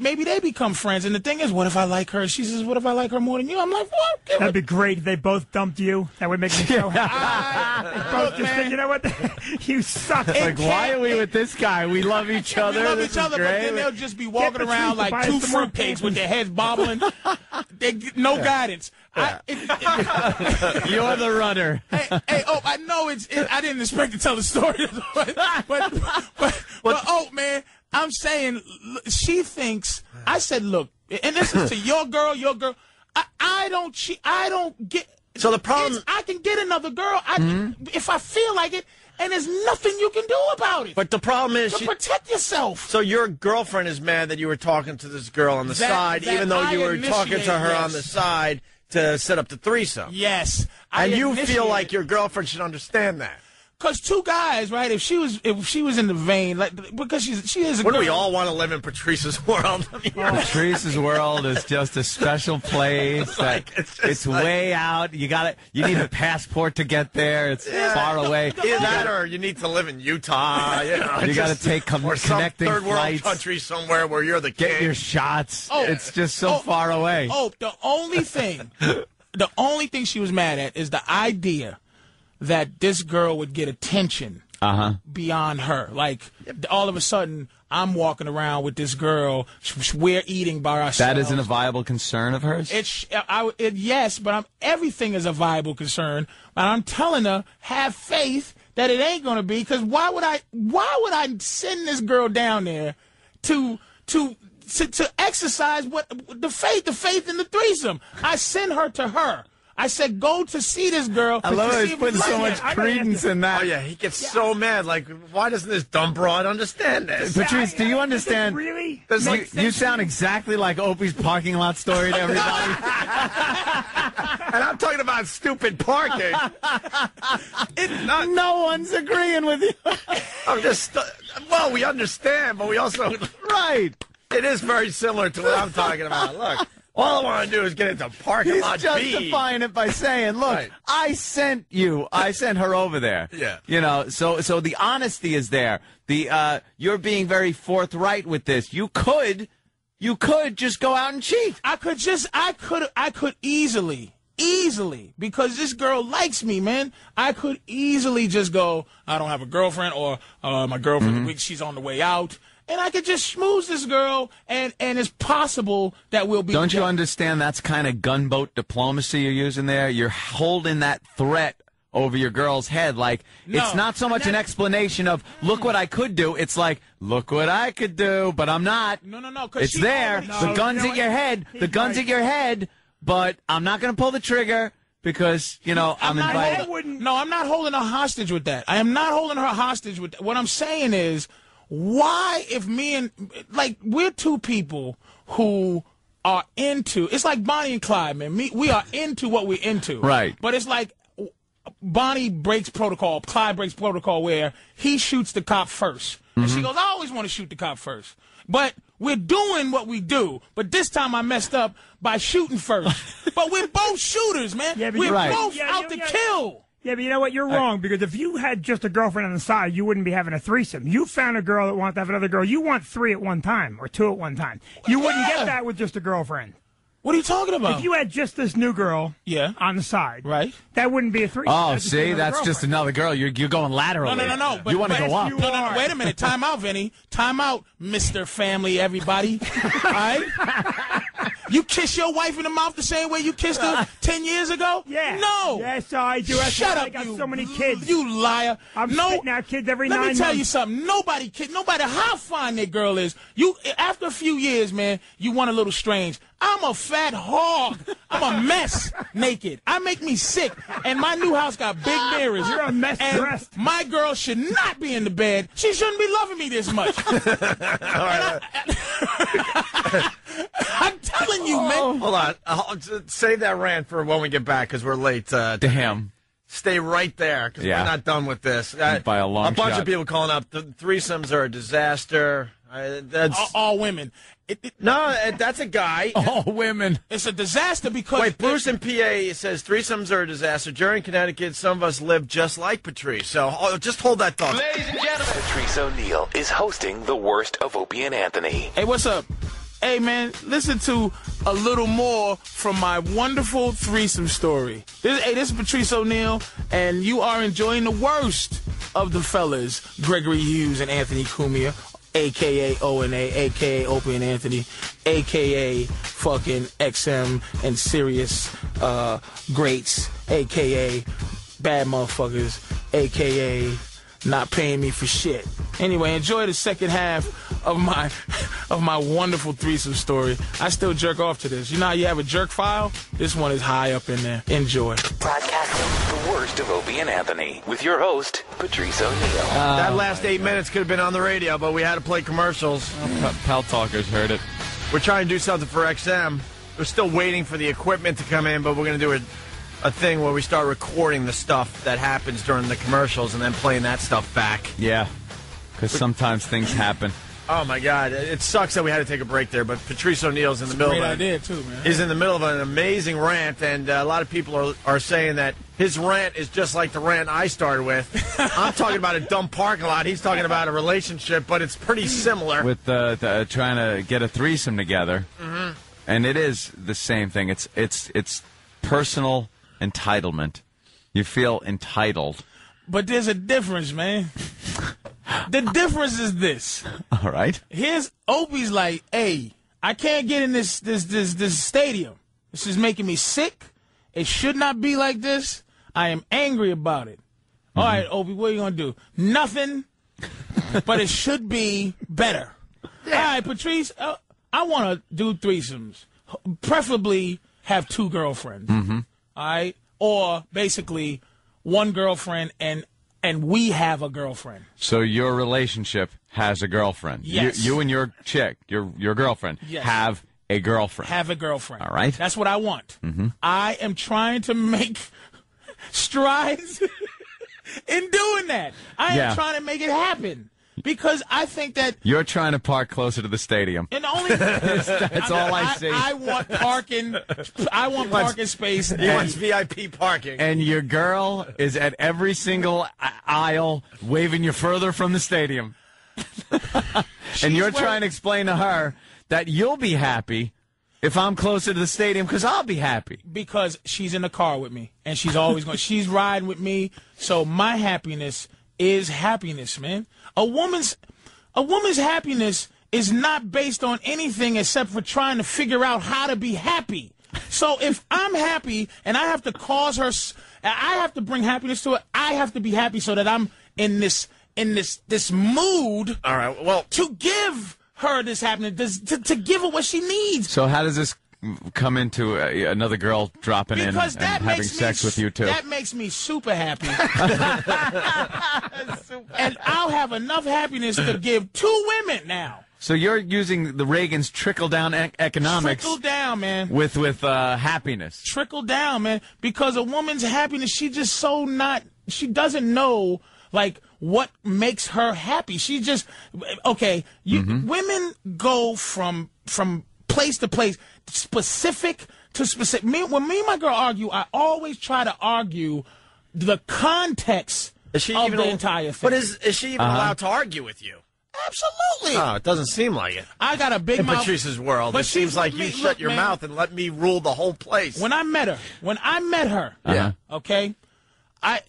maybe they become friends." And the thing is, what if I like her? She says, "What if I like her more than you?" I'm like, "What?" That'd be great if they both dumped you. That would make me so happy. They both just think, you know what? You suck. Like, why are we with this guy? We love each other. We love each other, but then they'll just be walking around like 2 fruitcakes with their heads bobbling. No guidance. You're the rudder. I know I didn't expect to tell the story, but man, I'm saying she thinks. I said, look, and this is to your girl. I don't get. So the problem, I can get another girl if I feel like it. And there's nothing you can do about it. But the problem is, protect yourself. So your girlfriend is mad that you were talking to this girl on the side, even though you were talking to her on the side to set up the threesome. Yes. And you feel like your girlfriend should understand that. Because two guys, right? If she was in the vein, like because she is. Wouldn't we all want to live in Patrice's world? Patrice's world is just a special place. It's way out. You need a passport to get there. It's far away. Either that, or you need to live in Utah. You got to take or some connecting third world flights. country somewhere where you're the king. Get your shots. It's just so far away. The only thing she was mad at is the idea that this girl would get attention beyond her. Like, all of a sudden, I'm walking around with this girl. We're eating by ourselves. That isn't a viable concern of hers? Yes, but everything is a viable concern. But I'm telling her, have faith that it ain't going to be, because why would I send this girl down there to exercise the faith in the threesome? I send her to her. I said, go to see this girl. I love it. He's putting so much credence in that. Oh, yeah, he gets so mad. Like, why doesn't this dumb broad understand this? Patrice, do you understand? Really? You sound exactly like Opie's parking lot story to everybody. And I'm talking about stupid parking. No one's agreeing with you. I'm just, we understand, but we also... Right. It is very similar to what I'm talking about. Look. All I want to do is get into parking lot B. He's justifying it by saying, look, right. I sent her over there. Yeah. You know, so the honesty is there. You're being very forthright with this. You could just go out and cheat. I could easily, because this girl likes me, man. I could easily just go, I don't have a girlfriend, or my girlfriend, she's on the way out. And I could just schmooze this girl, and it's possible that we'll be... Don't you understand that's kind of gunboat diplomacy you're using there? You're holding that threat over your girl's head. Like, it's not so much an explanation of, look what I could do. It's like, look what I could do, but I'm not. No. It's there. The gun's at your head. The gun's at your head, but I'm not going to pull the trigger because, I'm invited. I'm not holding her hostage with that. I am not holding her hostage with that. What I'm saying is... Why, if we're two people who are into, it's like Bonnie and Clyde, man. We are into what we're into. Right. But it's like Bonnie breaks protocol, Clyde breaks protocol where he shoots the cop first. And she goes, I always want to shoot the cop first. But we're doing what we do. But this time I messed up by shooting first. But we're both shooters, man. Yeah, we're both out to kill. Yeah, but you know what? You're wrong, because if you had just a girlfriend on the side, you wouldn't be having a threesome. You found a girl that wants to have another girl. You want 3 at one time, or 2 at one time. You wouldn't get that with just a girlfriend. What are you talking about? If you had just this new girl on the side, right, that wouldn't be a threesome. Oh, see, that's just another girl. You're going laterally. No. You want to go up. No. Wait a minute. Time out, Vinny. Time out, Mr. Family, everybody. All right? You kiss your wife in the mouth the same way you kissed her 10 years ago? Yeah. No. Yes, I do. Shut up, I got so many kids. You liar. I'm spitting out kids every 9 months. Let me tell you something. No matter how fine that girl is, after a few years, man, you want a little strange. I'm a fat hog. I'm a mess naked. I make me sick. And my new house got big mirrors. You're a mess dressed. My girl should not be in the bed. She shouldn't be loving me this much. I'm telling you, man. Hold on. I'll save that rant for when we get back, because we're late. Damn. Stay right there, because we're not done with this. By a long bunch shot. of people calling up. The threesomes are a disaster. That's all women. That's a guy. All women. It's a disaster because... Wait, Bruce in PA says threesomes are a disaster. Jerry in Connecticut, some of us live just like Patrice. So just hold that thought. Ladies and gentlemen, Patrice Oneal is hosting the worst of Opie and Anthony. Hey, what's up? Hey, man, listen to a little more from my wonderful threesome story. This is Patrice Oneal, and you are enjoying the worst of the fellas, Gregory Hughes and Anthony Cumia, a.k.a. O&A, a.k.a. Opie and Anthony, a.k.a. fucking XM and Sirius greats, a.k.a. bad motherfuckers, a.k.a. not paying me for shit. Anyway, enjoy the second half of my wonderful threesome story. I still jerk off to this. You know how you have a jerk file? This one is high up in there. Enjoy. Broadcasting the worst of Opie and Anthony with your host, Patrice Oneal. That last 8 minutes could have been on the radio, but we had to play commercials. Pal Talkers heard it. We're trying to do something for XM. We're still waiting for the equipment to come in, but we're going to do a thing where we start recording the stuff that happens during the commercials and then playing that stuff back. Yeah, because sometimes things happen. Oh my God! It sucks that we had to take a break there, but Patrice Oneal's in the middle. Great of idea too, man. Is in the middle of an amazing rant, and a lot of people are saying that his rant is just like the rant I started with. I'm talking about a dumb parking lot. He's talking about a relationship, but it's pretty similar. With trying to get a threesome together, and it is the same thing. It's personal entitlement. You feel entitled. But there's a difference, man. The difference is this. All right. Here's Opie's like, hey, I can't get in this stadium. This is making me sick. It should not be like this. I am angry about it. All right, Opie, what are you going to do? Nothing, but it should be better. Yeah. All right, Patrice, I want to do threesomes. Preferably have 2 girlfriends. All right? Or basically one girlfriend and we have a girlfriend. So your relationship has a girlfriend. Yes. You and your chick, your girlfriend, have a girlfriend. Have a girlfriend. All right. That's what I want. I am trying to make strides in doing that. I am trying to make it happen. Because I think that... You're trying to park closer to the stadium. And only that's all I see. I want parking. I want parking space. He wants VIP parking. And your girl is at every single aisle waving you further from the stadium. And you're trying to explain to her that you'll be happy if I'm closer to the stadium because I'll be happy. Because she's in the car with me. And she's always going. She's riding with me. So my happiness is happiness, man. A woman's happiness is not based on anything except for trying to figure out how to be happy. So if I'm happy and I have to cause her, I have to bring happiness to her. I have to be happy so that I'm in this mood. All right. Well, to give her this happiness, to give her what she needs. So how does this come into another girl dropping in and having sex with you too? That makes me super happy. And I'll have enough happiness to give 2 women now. So you're using the Reagan's trickle-down economics. Trickle down, man. With happiness. Trickle down, man. Because a woman's happiness, she doesn't know, like, what makes her happy. She just, okay, women go from place to place, specific to specific. When me and my girl argue, I always try to argue the context of the entire thing. But is she even allowed to argue with you? Absolutely. Oh, it doesn't seem like it. I got a big in mouth. Patrice's world, it seems like you shut your mouth and let me rule the whole place. When I met her, okay, I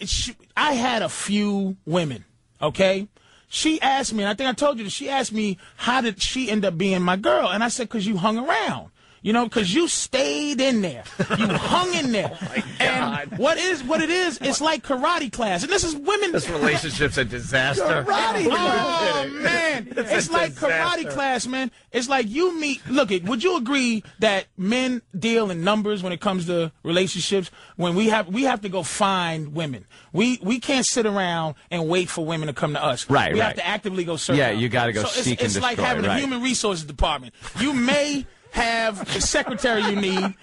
had a few women, okay? She asked me, and I think I told you this, she asked me, how did she end up being my girl? And I said, because you hung around. You know, because you stayed in there. You hung in there. Oh my God. And what it is, it's like karate class. And this is women. This relationship's a disaster. Karate class. Oh, man. It's like karate class, man. It's like you meet. Look, would you agree that men deal in numbers when it comes to relationships? When we have to go find women. We can't sit around and wait for women to come to us. Right, We have to actively go search. Yeah, you got to go seek and destroy. It's like having a human resources department. You may have the secretary you need,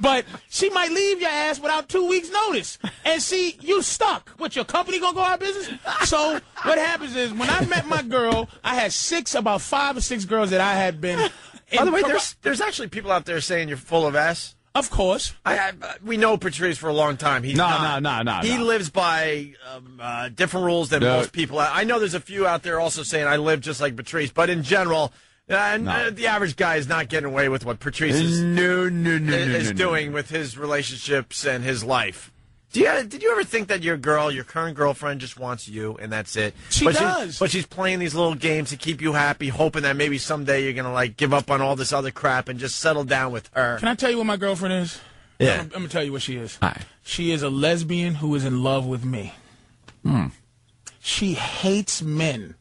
but she might leave your ass without 2 weeks' notice. And see, you stuck. What, your company gonna go out of business? So what happens is, when I met my girl, I had about 5 or 6 girls that I had been. By the way, there's actually people out there saying you're full of S. Of course. We know Patrice for a long time. He's not. He lives by different rules than most people. I know there's a few out there also saying I live just like Patrice, but in general, the average guy is not getting away with what Patrice is doing with his relationships and his life. Did you ever think that your current girlfriend, just wants you and that's it? She does. But she's playing these little games to keep you happy, hoping that maybe someday you're going to give up on all this other crap and just settle down with her. Can I tell you what my girlfriend is? Yeah. I'm going to tell you what she is. Hi. She is a lesbian who is in love with me. She hates men,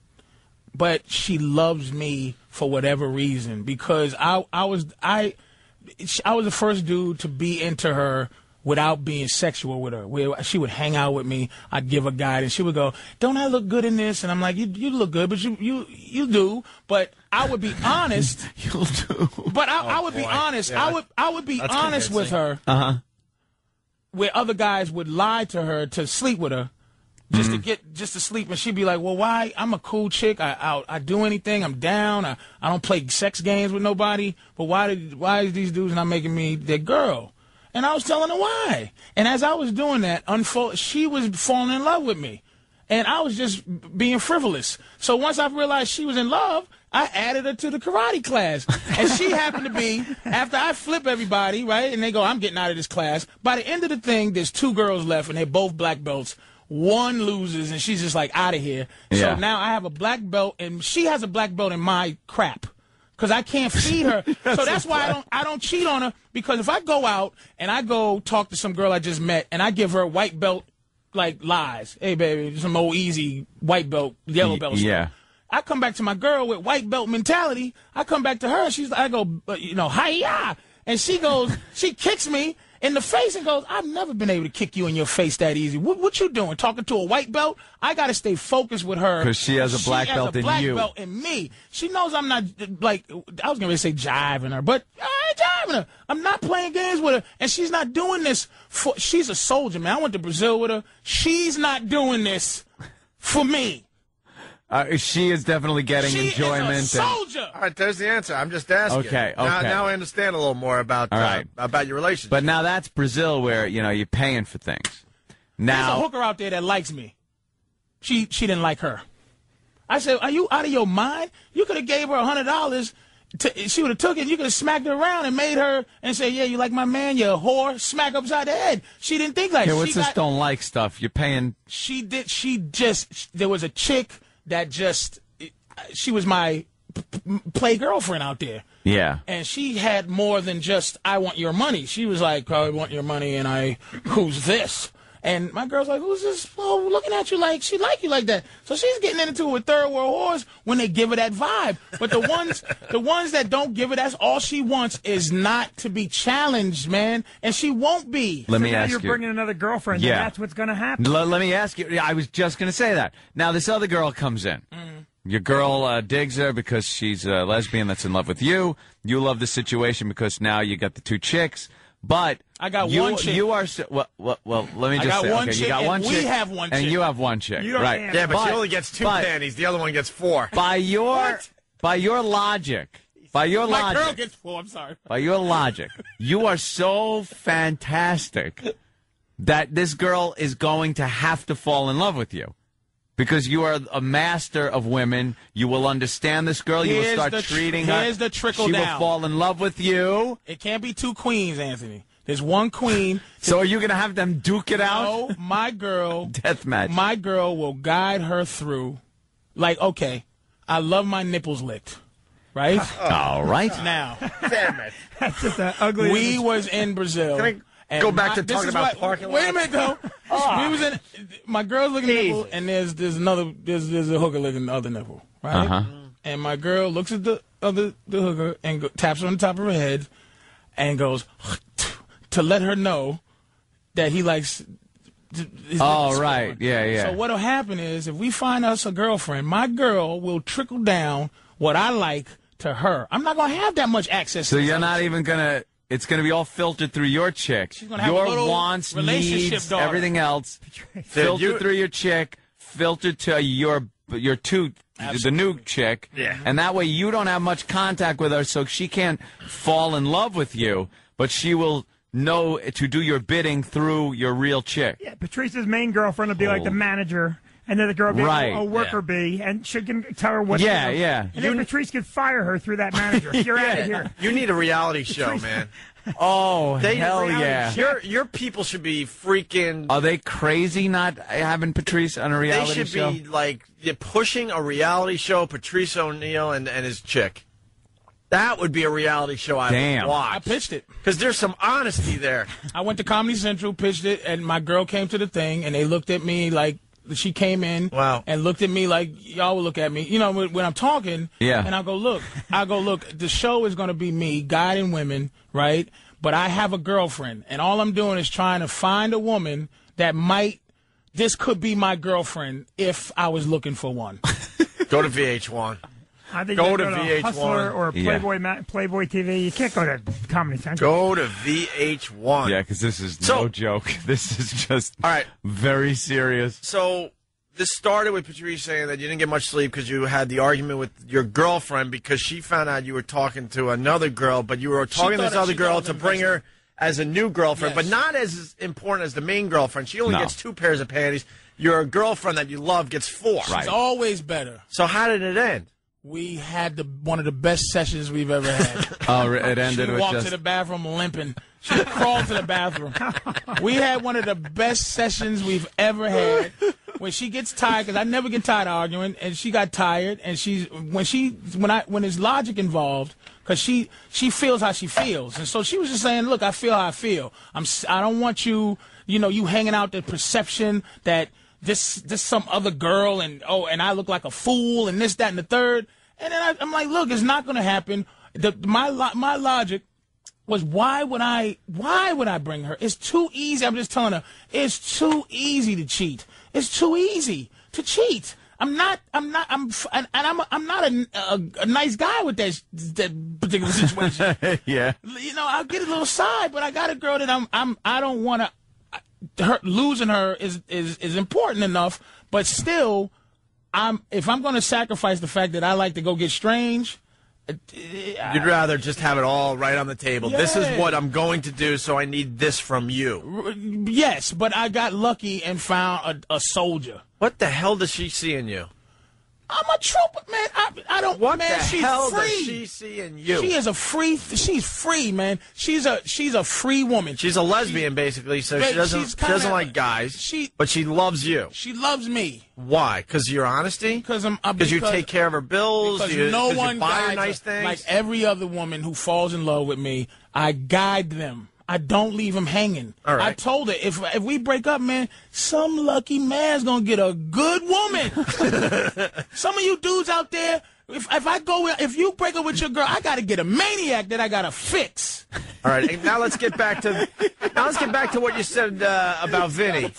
but she loves me for whatever reason, because I was the first dude to be into her without being sexual with her. Where she would hang out with me, I'd give her guide, and she would go, "Don't I look good in this?" And I'm like, "You look good, but you do." But I would be honest. You'll do. But I would be honest. Yeah. I would be honest with her. where other guys would lie to her to sleep with her, just to sleep, and she'd be like, well, why? I'm a cool chick. I do anything. I'm down. I don't play sex games with nobody. But why is these dudes not making me their girl? And I was telling her why. And as I was doing that, she was falling in love with me. And I was just being frivolous. So once I realized she was in love, I added her to the karate class. And she happened to be, after I flip everybody, right, and they go, I'm getting out of this class. By the end of the thing, there's 2 girls left, and they're both black belts. One loses, and she's just like, out of here. Yeah. So now I have a black belt, and she has a black belt in my crap. Because I can't feed her. So that's why I don't cheat on her. Because if I go out and I go talk to some girl I just met, and I give her white belt, like, lies. Hey, baby, some old easy white belt, yellow belt stuff. Yeah. I come back to my girl with white belt mentality. I come back to her. I go, hi-ya. And she goes, she kicks me in the face and goes, I've never been able to kick you in your face that easy. What you doing? Talking to a white belt? I got to stay focused with her. Because she has a black belt in you. She has a black belt in me. She knows I'm not, like, I was going to say jiving her, but I ain't jiving her. I'm not playing games with her. And she's not doing this she's a soldier, man. I went to Brazil with her. She's not doing this for me. She is definitely getting enjoyment. She is a soldier. All right, there's the answer. I'm just asking. Okay. Now I understand a little more about your relationship. But now that's Brazil, where you're paying for things. Now there's a hooker out there that likes me. She didn't like her. I said, "Are you out of your mind? You could have gave her $100. She would have took it. You could have smacked her around and made her and say, yeah, you like my man, you a whore. Smack upside the head. She didn't think like. Yeah, what's this don't like stuff? You're paying. There was a chick that she was my play girlfriend out there. Yeah. And she had more than just, I want your money. She was like, I want your money, and who's this? And my girl's like, who's this? Oh, looking at you like, she like you like that. So she's getting into it with third world whores when they give her that vibe. But the ones that don't give her, that's all she wants is not to be challenged, man. And she won't be. Let me ask you. You're bringing another girlfriend, and that's what's going to happen. Let me ask you. I was just going to say that. Now, this other girl comes in. Your girl digs her because she's a lesbian that's in love with you. You love the situation because now you got the 2 chicks. But I got one chick. You are well. Let me just say, one chick, you got one chick. We have one chick, and you have one chick, right? Yeah, but she only gets 2 panties. The other one gets 4. By your logic, my girl gets 4. I'm sorry. By your logic, you are so fantastic that this girl is going to have to fall in love with you. Because you are a master of women. You will understand this girl. You will start treating her. Here's the trickle down. She will fall in love with you. It can't be 2 queens, Anthony. There's one queen. So are you going to have them duke it out? No, my girl. Death match. My girl will guide her through. Like, okay, I love my nipples licked. Right? All right. Now. Damn it. That's just an ugly. We was in Brazil. Can I go back to talking about parking lot? Wait a minute, though. We was in. My girl's looking nipple, and there's a hooker licking the other nipple, right? Uh-huh. And my girl looks at the hooker and taps her on the top of her head, and goes to let her know that he likes. Oh, right. Yeah. So what'll happen is if we find us a girlfriend, my girl will trickle down what I like to her. I'm not gonna have that much access. So to you're not even gonna. It's going to be all filtered through your chick. She's gonna have your a little wants, relationship needs, daughter. everything else. Filtered through your chick, filtered to your the new chick. Yeah. And that way you don't have much contact with her, so she can't fall in love with you, but she will know to do your bidding through your real chick. Yeah, Patrice's main girlfriend will be like the manager. And then the girl will be a worker bee, and she can tell her what to do. Yeah. And then Patrice could fire her through that manager. You're out of here. You need a reality show, man. Oh, hell yeah. Your people should be freaking... Are they crazy not having Patrice on a reality show? They should be, like, pushing a reality show, Patrice Oneal and his chick. That would be a reality show I would watch. I pitched it. Because there's some honesty there. I went to Comedy Central, pitched it, and my girl came to the thing, and they looked at me like... She came in and looked at me like y'all would look at me. You know, when I'm talking, and I go, look, the show is going to be me guiding women, right? But I have a girlfriend, and all I'm doing is trying to find a woman that this could be my girlfriend if I was looking for one. Go to VH1. I think go you to go to VH1 Hustler or Playboy TV. You can't go to Comedy Central. Go to VH1. Yeah, because this is no joke. This is just very serious. So this started with Patrice saying that you didn't get much sleep because you had the argument with your girlfriend because she found out you were talking to another girl, but you were talking to this other girl to bring her as a new girlfriend, but not as important as the main girlfriend. She only gets 2 pairs of panties. Your girlfriend that you love gets 4. It's always better. So how did it end? We had one of the best sessions we've ever had. It ended with She walked to the bathroom limping. She crawled to the bathroom. We had one of the best sessions we've ever had. When she gets tired, because I never get tired of arguing, and she got tired, and when there's logic involved, because she feels how she feels, and so she was just saying, look, I feel how I feel. I don't want you hanging out the perception that this some other girl and I look like a fool and this, that, and the third. And then I'm like, look, it's not going to happen. My logic was why would I bring her? It's too easy. I'm just telling her it's too easy to cheat. It's too easy to cheat. I'm not a nice guy with that particular situation. Yeah. I'll get a little side, but I got a girl that I don't want to. Losing her is important enough, but still, if I'm going to sacrifice the fact that I like to go get strange, you'd rather just have it all right on the table. Yeah. This is what I'm going to do, so I need this from you. Yes, but I got lucky and found a soldier. What the hell does she see in you? I'm a trooper, man. I don't. What man, the she's hell free. does she see in you? She is she's free, man. She's a free woman. She's a lesbian, basically. So she doesn't like guys. But she loves you. She loves me. Why? Because of your honesty? Because you take care of her bills. Because no one you buy her guides nice things. Like every other woman who falls in love with me, I guide them. I don't leave them hanging. All right. I told her, if we break up, man, some lucky man's going to get a good woman. Some of you dudes out there, if you break up with your girl, I got to get a maniac that I got to fix. All right. Now let's get back to what you said about Vinny.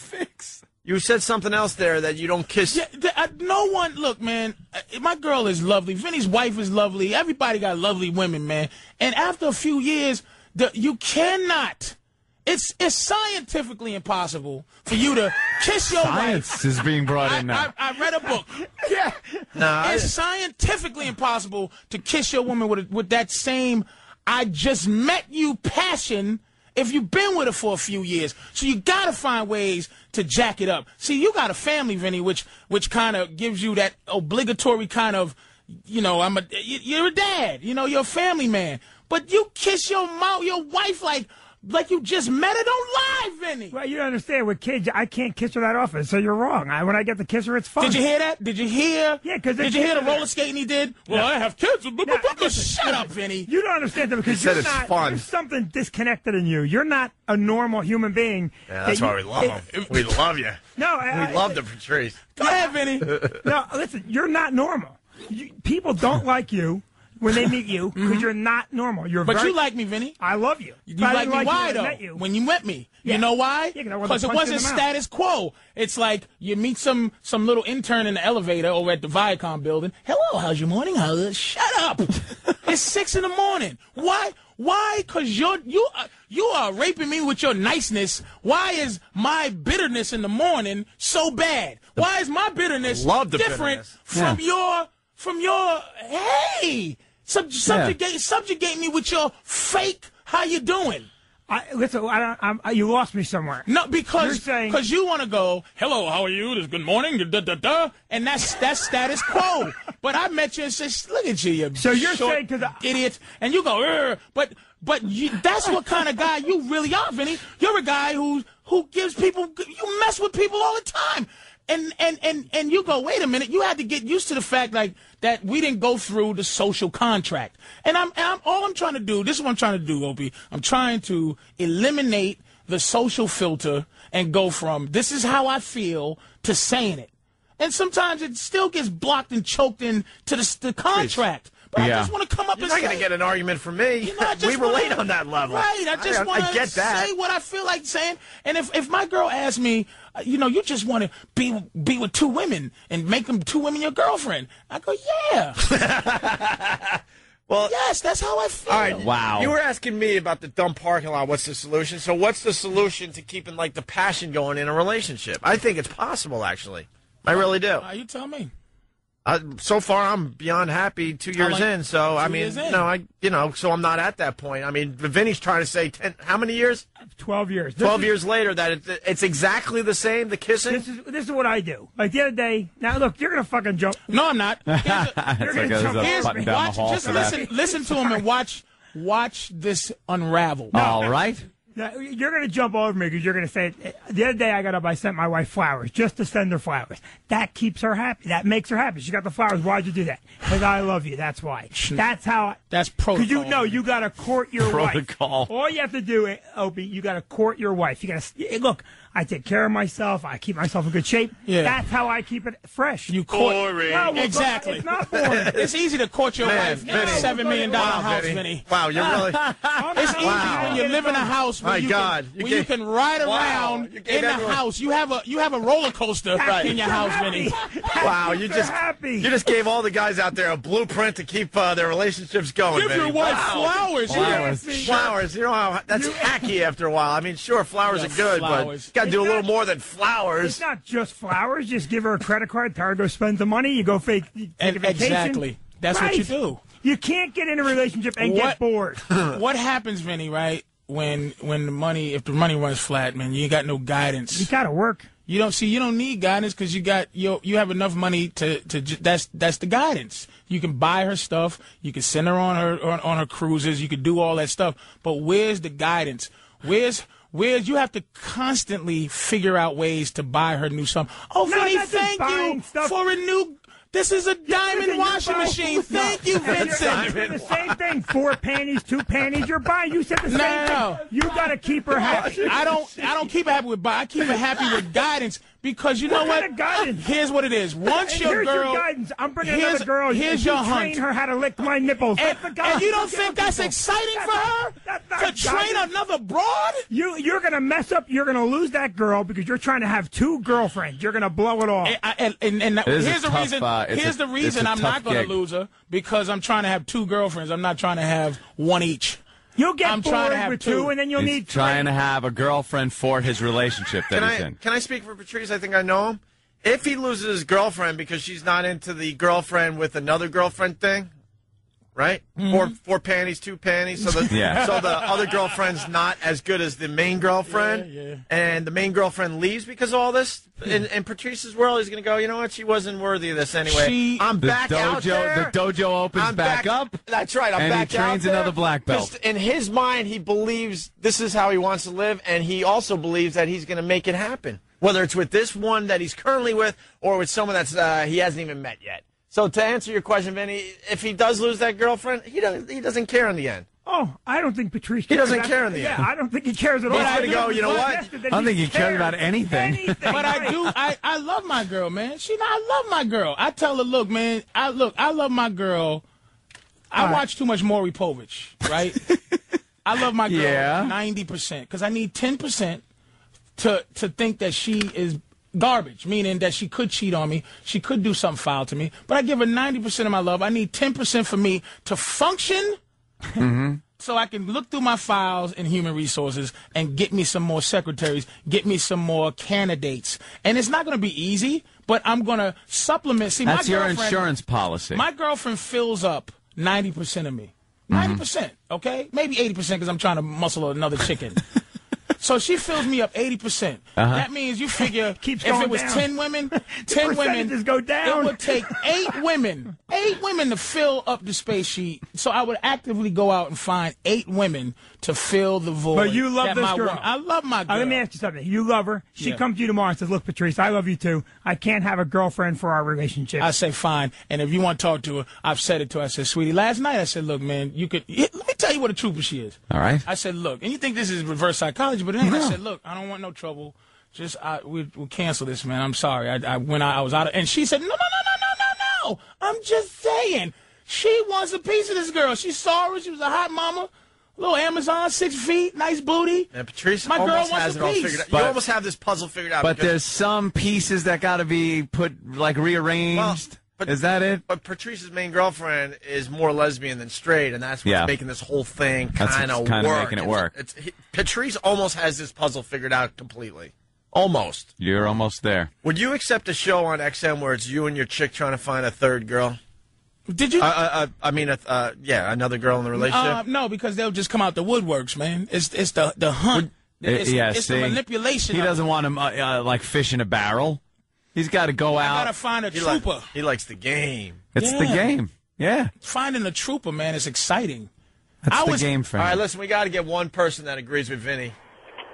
You said something else there that you don't kiss. Yeah, no one. Look, man, my girl is lovely. Vinny's wife is lovely. Everybody got lovely women, man. And after a few years, you cannot. It's scientifically impossible for you to kiss your wife. Science is being brought in now. I read a book. Yeah. It's scientifically impossible to kiss your woman with that same I just met you passion if you've been with her for a few years. So you got to find ways to jack it up. See, you got a family, Vinny, which kind of gives you that obligatory kind of, you're a dad. You're a family man. But you kiss your wife like you just met her. Don't lie, Vinny. Well, you don't understand. With kids, I can't kiss her that often, so you're wrong. When I get to kiss her, it's fun. Did you hear that? Did you hear? Yeah, because did you hear the roller skating he did? Well, I have kids. Shut up, Vinny. You don't understand that because it's fun. There's something disconnected in you. You're not a normal human being. Yeah, that's why we love him. We love you. No, we love the Patrice. Go ahead, Vinny. No, listen. You're not normal. People don't like you when they meet you because you're not normal. You like me, Vinny. I love you. You like me why, though? When you met me. Yeah. You know why? Because it wasn't status quo. It's like you meet some little intern in the elevator over at the Viacom building. Hello, how's your morning? Shut up. It's 6 in the morning. Why? Because you are raping me with your niceness. Why is my bitterness in the morning so bad? Why is my bitterness different from your hey? Subjugate me with your fake. How you doing? Listen, you lost me somewhere. No, because you want to go. Hello, how are you? This good morning. And that's status quo. But I met you and said, look at you. So you're saying idiot, and you go. But that's what kind of guy you really are, Vinny. You're a guy who gives people. You mess with people all the time. And you go, wait a minute, you had to get used to the fact that we didn't go through the social contract. And all I'm trying to do, this is what I'm trying to do, Opie. I'm trying to eliminate the social filter and go from this is how I feel to saying it. And sometimes it still gets blocked and choked into the contract. But I just want to come up and say... You're not going to get an argument from me. We relate on that level. Right. I just want to say what I feel like saying. And if my girl asks me, you just want to be with 2 women and make them 2 women your girlfriend, I go, yeah. That's how I feel. All right. Wow. You were asking me about the dumb parking lot. What's the solution? So what's the solution to keeping, like, the passion going in a relationship? I think it's possible, actually. I really do. You tell me. So far, I'm beyond happy 2 years in. So, I mean, so I'm not at that point. I mean, Vinny's trying to say 10, how many years? 12 years. 12 years later, that it's exactly the same, the kissing? This is what I do. Like the other day, now look, you're going to fucking jump. No, I'm not. It's like a button down the hall for that. Listen to him and watch this unravel. All right. Now, you're going to jump over me because you're going to say, the other day I got up, I sent my wife flowers just to send her flowers. That keeps her happy. That makes her happy. She got the flowers. Why'd you do that? Because I love you. That's why. That's how. That's protocol. Because you got to court your protocol. wife. All you have to do, Opie, you got to court your wife. You got to look. I take care of myself. I keep myself in good shape. Yeah. That's how I keep it fresh. You court. Boring. No, Exactly. It's not boring. It's easy to court your wife in a $7 million house, Vinny. Wow, you're really... It's easy when you live in a house where you can ride around in the house. You have a roller coaster in your house, Vinny. Wow, you just gave all the guys out there a blueprint to keep their relationships going. Give your wife flowers. Flowers. You know how that's hacky after a while. I mean, sure, flowers are good, but you got to do a little more than flowers. It's not just flowers. Just give her a credit card. Tell her to go spend the money. You go take a vacation. Exactly. That's what you do. You can't get in a relationship and get bored. What happens, Vinny, right, when the money, if the money runs flat, man, you ain't got no guidance. You got to work. You don't need guidance because you have enough money to that's the guidance. You can buy her stuff. You can send her on her cruises. You can do all that stuff. But where's the guidance? Where's you have to constantly figure out ways to buy her new stuff. Oh, Vinny, thank you for a new. This is a diamond washing machine. Thank you, Vincent. You're the same thing. 4 panties, 2 panties. You're buying. You said the same thing. You got to keep her happy. I don't keep her happy with buy. I keep her happy with guidance. Because you know what? Kind of guidance? Here's what it is. Once your guidance. I'm bringing another girl. Here's your hunt. Train her how to lick my nipples. And you don't think that's exciting for her? To train another broad? You're going to mess up. You're going to lose that girl because you're trying to have 2 girlfriends. You're going to blow it off. Here's the reason I'm not going to lose her. Because I'm trying to have 2 girlfriends. I'm not trying to have 1 each. You'll get bored with 2, and then you'll need 3. Trying to have a girlfriend for his relationship that he's in. Can I speak for Patrice? I think I know him. If he loses his girlfriend because she's not into the girlfriend with another girlfriend thing, right? Mm-hmm. 4 panties, 2 panties. So the other girlfriend's not as good as the main girlfriend. Yeah. And the main girlfriend leaves because of all this. In Patrice's world, he's going to go, you know what? She wasn't worthy of this anyway. I'm back out there. The dojo opens back up. That's right. I'm and back out there. And he trains another black belt. In his mind, he believes this is how he wants to live, and he also believes that he's going to make it happen. Whether it's with this one that he's currently with or with someone that's he hasn't even met yet. So to answer your question, Vinny, if he does lose that girlfriend, he doesn't care in the end. Oh, I don't think Patrice cares. He doesn't care in the end. Yeah, I don't think he cares at all. He's going to go, you know what? I don't think he cares about anything. But I do. I love my girl, man. I love my girl. I tell her, look, man, I love my girl. I watch too much Maury Povich, right? I love my girl 90% because I need 10% to think that she is garbage, meaning that she could cheat on me, she could do something foul to me, but I give her 90% of my love. I need 10% for me to function so I can look through my files in human resources and get me some more secretaries, get me some more candidates. And it's not going to be easy, but I'm going to supplement. See, that's your insurance policy. My girlfriend fills up 90% of me. 90%, okay? Maybe 80% because I'm trying to muscle another chicken. So she fills me up 80%. That means you figure if it was 10 women, 10 women, just go down. It would take 8 women to fill up the space sheet. So I would actively go out and find 8 women to fill the void. But you love this girl. I love my girl. Let me ask you something. You love her. She comes to you tomorrow and says, look, Patrice, I love you too. I can't have a girlfriend for our relationship. I say, fine. And if you want to talk to her, I've said it to her. I said, sweetie, last night I said, look, man, let me tell you what a trooper she is. All right. I said, look, and you think this is reverse psychology, but it ain't. I said, look, I don't want no trouble. Just we'll cancel this, man. I'm sorry. I was out of, and she said, no. I'm just saying. She wants a piece of this girl. She saw her. She was a hot mama. Little Amazon, 6 feet, nice booty. And Patrice my girl almost wants has a it all piece. figured out. You almost have this puzzle figured out. But there's some pieces that got to be put, like, rearranged. Is that it? But Patrice's main girlfriend is more lesbian than straight, and that's what's making this whole thing kind of work. Making it work. Patrice almost has this puzzle figured out completely. Almost. You're almost there. Would you accept a show on XM where it's you and your chick trying to find a third girl? Did you? Another girl in the relationship. No, because they'll just come out the woodworks, man. It's the hunt. It's the manipulation. He doesn't want him like fish in a barrel. He's got to go out. I gotta find a trooper. He likes the game. It's the game. Yeah. Finding a trooper, man, is exciting. That's the game for him. All right, listen, we got to get one person that agrees with Vinny.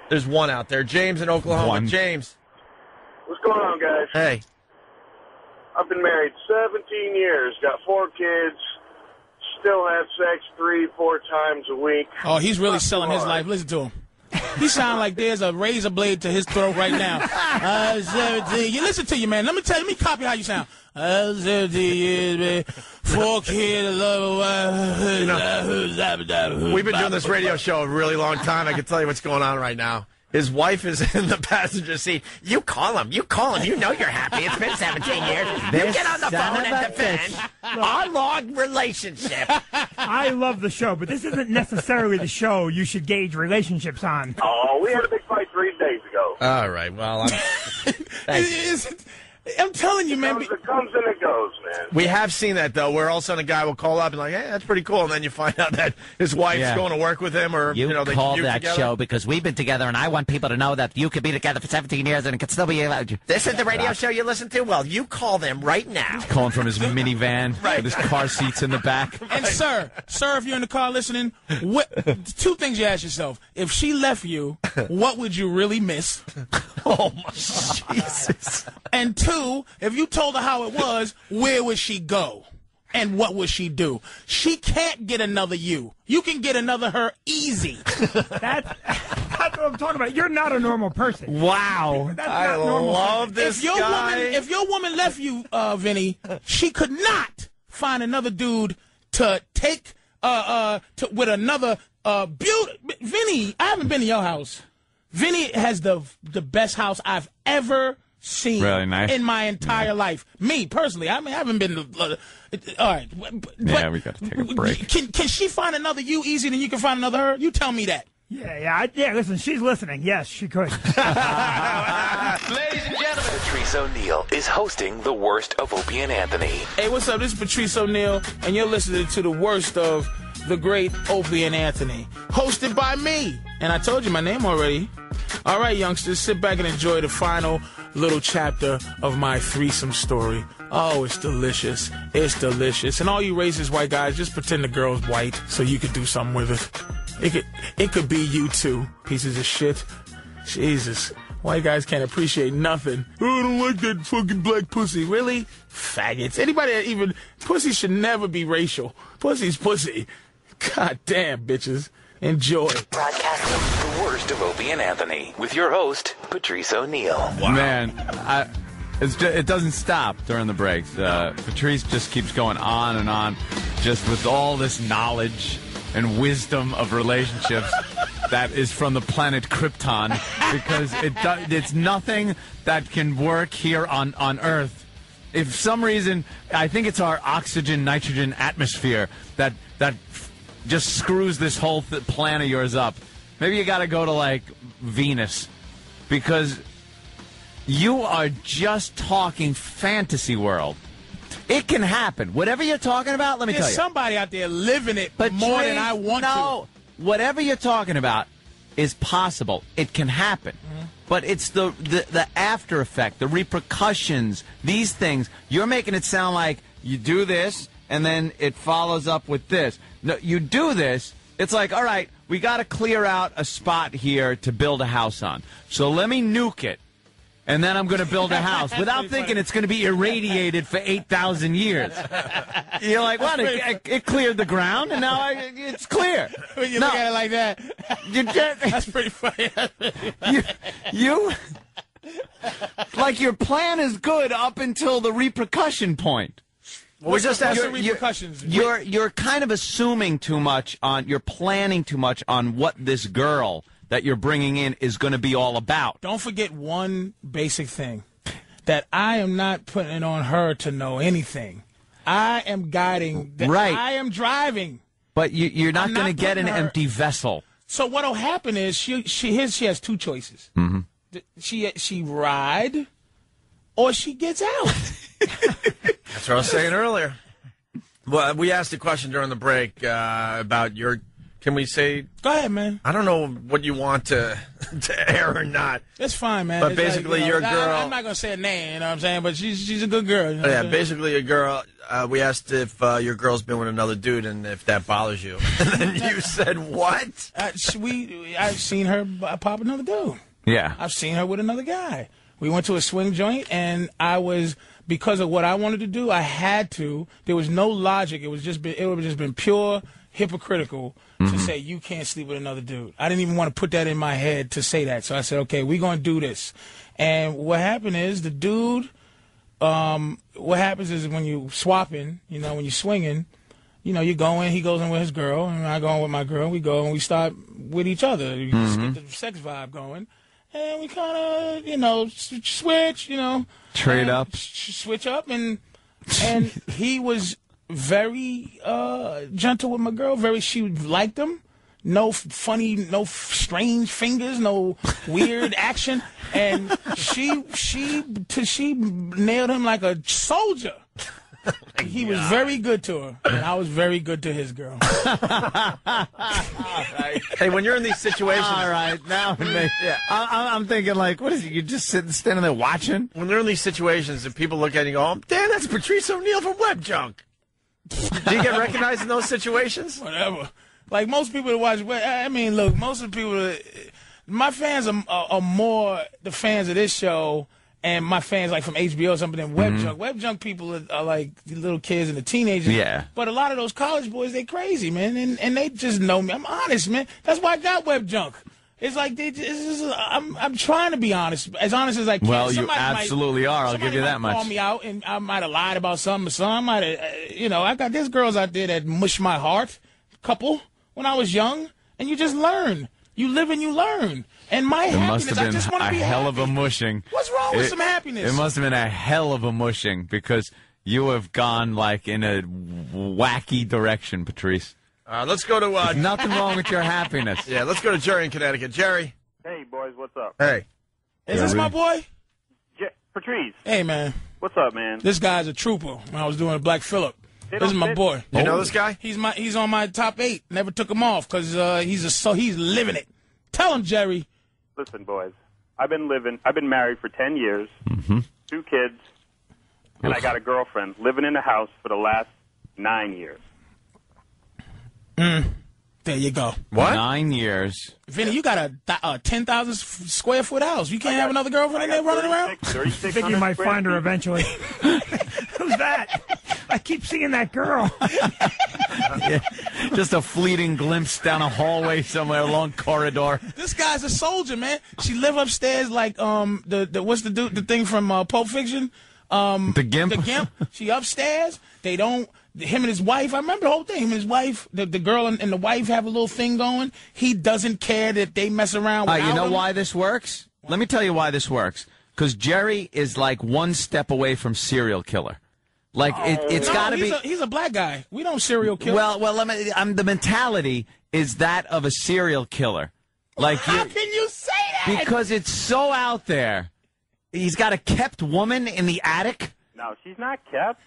There's one out there. James in Oklahoma. James. What's going on, guys? Hey. I've been married 17 years, got 4 kids, still have sex 3-4 times a week. Oh, he's really selling his life. Listen to him. He sounds like there's a razor blade to his throat right now. You listen to you, man. Let me copy how you sound. 17 years, man. 4 kids, we've been doing this radio show a really long time. I can tell you what's going on right now. His wife is in the passenger seat. You call him. You know you're happy. It's been 17 years. You get on the phone and defend our long relationship. I love the show, but this isn't necessarily the show you should gauge relationships on. Oh, we had a big fight 3 days ago. All right. Well, I'm telling you, man. It comes and it goes, man. We have seen that, though, where all of a sudden a guy will call up and like, hey, that's pretty cool. And then you find out that his wife's going to work with him or, they called that together. show because we've been together, and I want people to know that you could be together for 17 years and it could still be allowed. This is the radio show you listen to? Well, you call them right now. He's calling from his minivan with his car seats in the back. And, sir, if you're in the car listening, 2 things you ask yourself. If she left you, what would you really miss? Oh, my Jesus. And 2, if you told her how it was, where would she go? And what would she do? She can't get another you. You can get another her easy. That's what I'm talking about. You're not a normal person. Wow. I love this guy. If your woman left you, Vinny, she could not find another dude to take with another Vinny, I haven't been to your house. Vinny has the best house I've ever seen in my entire life. Me, personally, I haven't been to... all right. Yeah, we got to take a break. Can she find another you easier than you can find another her? You tell me that. Yeah, listen, she's listening. Yes, she could. Ladies and gentlemen, Patrice Oneal is hosting the worst of Opie and Anthony. Hey, what's up? This is Patrice Oneal, and you're listening to the worst of the great Opie and Anthony, hosted by me. And I told you my name already. All right, youngsters, sit back and enjoy the final little chapter of my threesome story. Oh, it's delicious. It's delicious. And all you racist white guys, just pretend the girl's white so you could do something with it. It could be you too, pieces of shit. Jesus. White guys can't appreciate nothing. Oh, I don't like that fucking black pussy. Really? Faggots. Anybody that even... Pussy should never be racial. Pussy's pussy. God damn, bitches. Enjoy. Broadcasting the worst of Opie and Anthony with your host, Patrice Oneal. Wow. Man, it doesn't stop during the breaks. Patrice just keeps going on and on, just with all this knowledge and wisdom of relationships that is from the planet Krypton, because it's nothing that can work here on Earth. If for some reason, I think it's our oxygen, nitrogen atmosphere that just screws this whole plan of yours up. Maybe you got to go to, like, Venus, because you are just talking fantasy world. It can happen. Whatever you're talking about, let me tell you. There's somebody out there living it more than I want to. No, whatever you're talking about is possible. It can happen. Mm-hmm. But it's the after effect, the repercussions, these things. You're making it sound like you do this, and then it follows up with this. No, you do this, it's like, all right, we got to clear out a spot here to build a house on. So let me nuke it, and then I'm going to build a house without thinking it's going to be irradiated for 8,000 years. You're like, what? It cleared the ground, and now it's clear. When you look at it like that, that's pretty funny. you like, your plan is good up until the repercussion point. Well, we just asked repercussions. You're kind of assuming too much you're planning too much on what this girl that you're bringing in is going to be all about. Don't forget one basic thing. that I am not putting it on her to know anything. I am guiding. Right. I am driving. But you're not going to get an empty vessel. So what'll happen is she has two choices. Mm-hmm. She ride, or she gets out. That's what I was saying earlier. Well, we asked a question during the break about your. Can we say? Go ahead, man. I don't know what you want to air or not. It's fine, man. But It's basically, like, your girl. I'm not gonna say a name, you know what I'm saying? But she's a good girl. You know Basically a girl. We asked if your girl's been with another dude and if that bothers you. And then you said what? I've seen her pop another dude. Yeah. I've seen her with another guy. We went to a swing joint, and because of what I wanted to do, I had to. There was no logic. It would have just been pure hypocritical to say you can't sleep with another dude. I didn't even want to put that in my head to say that. So I said, okay, we're going to do this. And what happened is the dude, what happens is when you swapping, when you're swinging, you go in, he goes in with his girl, and I go in with my girl. We go and we start with each other. You just get the sex vibe going. And we kind of, switch, Trade up. Switch up. And he was very gentle with my girl. She liked him. No funny, no strange fingers, no weird action. And she nailed him like a soldier. He was very good to her, and I was very good to his girl. Hey, when you're in these situations... All right, now I'm thinking, like, what is it? You're just standing there watching? When they're in these situations and people look at you and go, damn, that's Patrice Oneal from Web Junk. Do you get recognized in those situations? Whatever. Like, most people that watch... I mean, look, most of the people... My fans are more the fans of this show... And my fans, like, from HBO or something, than Web Junk. Web Junk people are like the little kids and the teenagers. Yeah. But a lot of those college boys, they crazy, man. And they just know me. I'm honest, man. That's why I got Web Junk. It's like, I'm trying to be honest as I can. Well, you absolutely are. I'll give you that much. Call me out, and I might have lied about something. So I might have, I got there's girls out there that mush my heart, couple, when I was young. And you just learn. You live and you learn. And my happiness, I just want to be happy. It must have been a hell of a mushing. What's wrong with some happiness? It must have been a hell of a mushing because you have gone, like, in a wacky direction, Patrice. Let's go to... There's nothing wrong with your happiness. Yeah, let's go to Jerry in Connecticut. Jerry. Hey, boys, what's up? Hey. Is this my boy? Patrice. Hey, man. What's up, man? This guy's a trooper when I was doing Black Phillip. This is my boy. You know this guy? He's on my top 8. Never took him off because he's living it. Tell him, Jerry. Listen, boys. I've been married for 10 years, 2 kids, and I got a girlfriend living in the house for the last 9 years. There you go. What? 9 years. Vinny, you got a 10,000 square foot house. You can't have another girlfriend in there running around? I think you might find her eventually. Who's that? I keep seeing that girl. Yeah, just a fleeting glimpse down a hallway somewhere, a long corridor. This guy's a soldier, man. She live upstairs like what's the thing from Pulp Fiction? The Gimp. The Gimp. She upstairs. Him and his wife. I remember the whole thing. Him and his wife, the girl and the wife have a little thing going. He doesn't care that they mess around with You know why this works? Let me tell you why this works. Because Jerry is like one step away from serial killer. Like it's got to be. He's a black guy. We don't serial kill. Well, the mentality is that of a serial killer. Like, how can you say that? Because it's so out there. He's got a kept woman in the attic. No, she's not kept.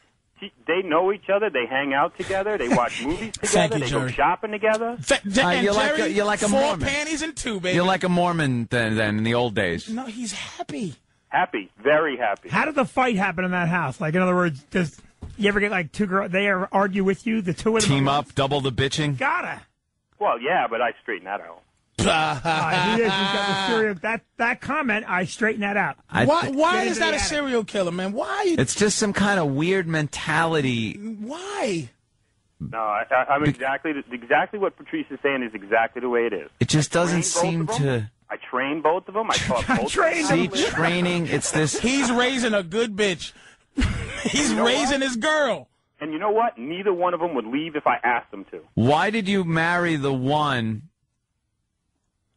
They know each other. They hang out together. They watch movies together. They go shopping together. You're like a Mormon. 4 panties and 2, baby. You're like a Mormon then in the old days. No, he's happy. Happy, very happy. How did the fight happen in that house? Like, in other words, does you ever get like 2 girls? They ever argue with you, the 2 of them? Team up, double the bitching. Gotta. Well, yeah, but I straighten that out. He's got the serial. That comment, I straighten that out. Why is that a serial killer, man? Why? It's just some kind of weird mentality. Why? No, I'm exactly what Patrice is saying is exactly the way it is. It just doesn't seem to. I train both of them. I taught both of them. See, training, it's this. He's raising a good bitch. He's raising his girl. And you know what? Neither one of them would leave if I asked them to. Why did you marry the one?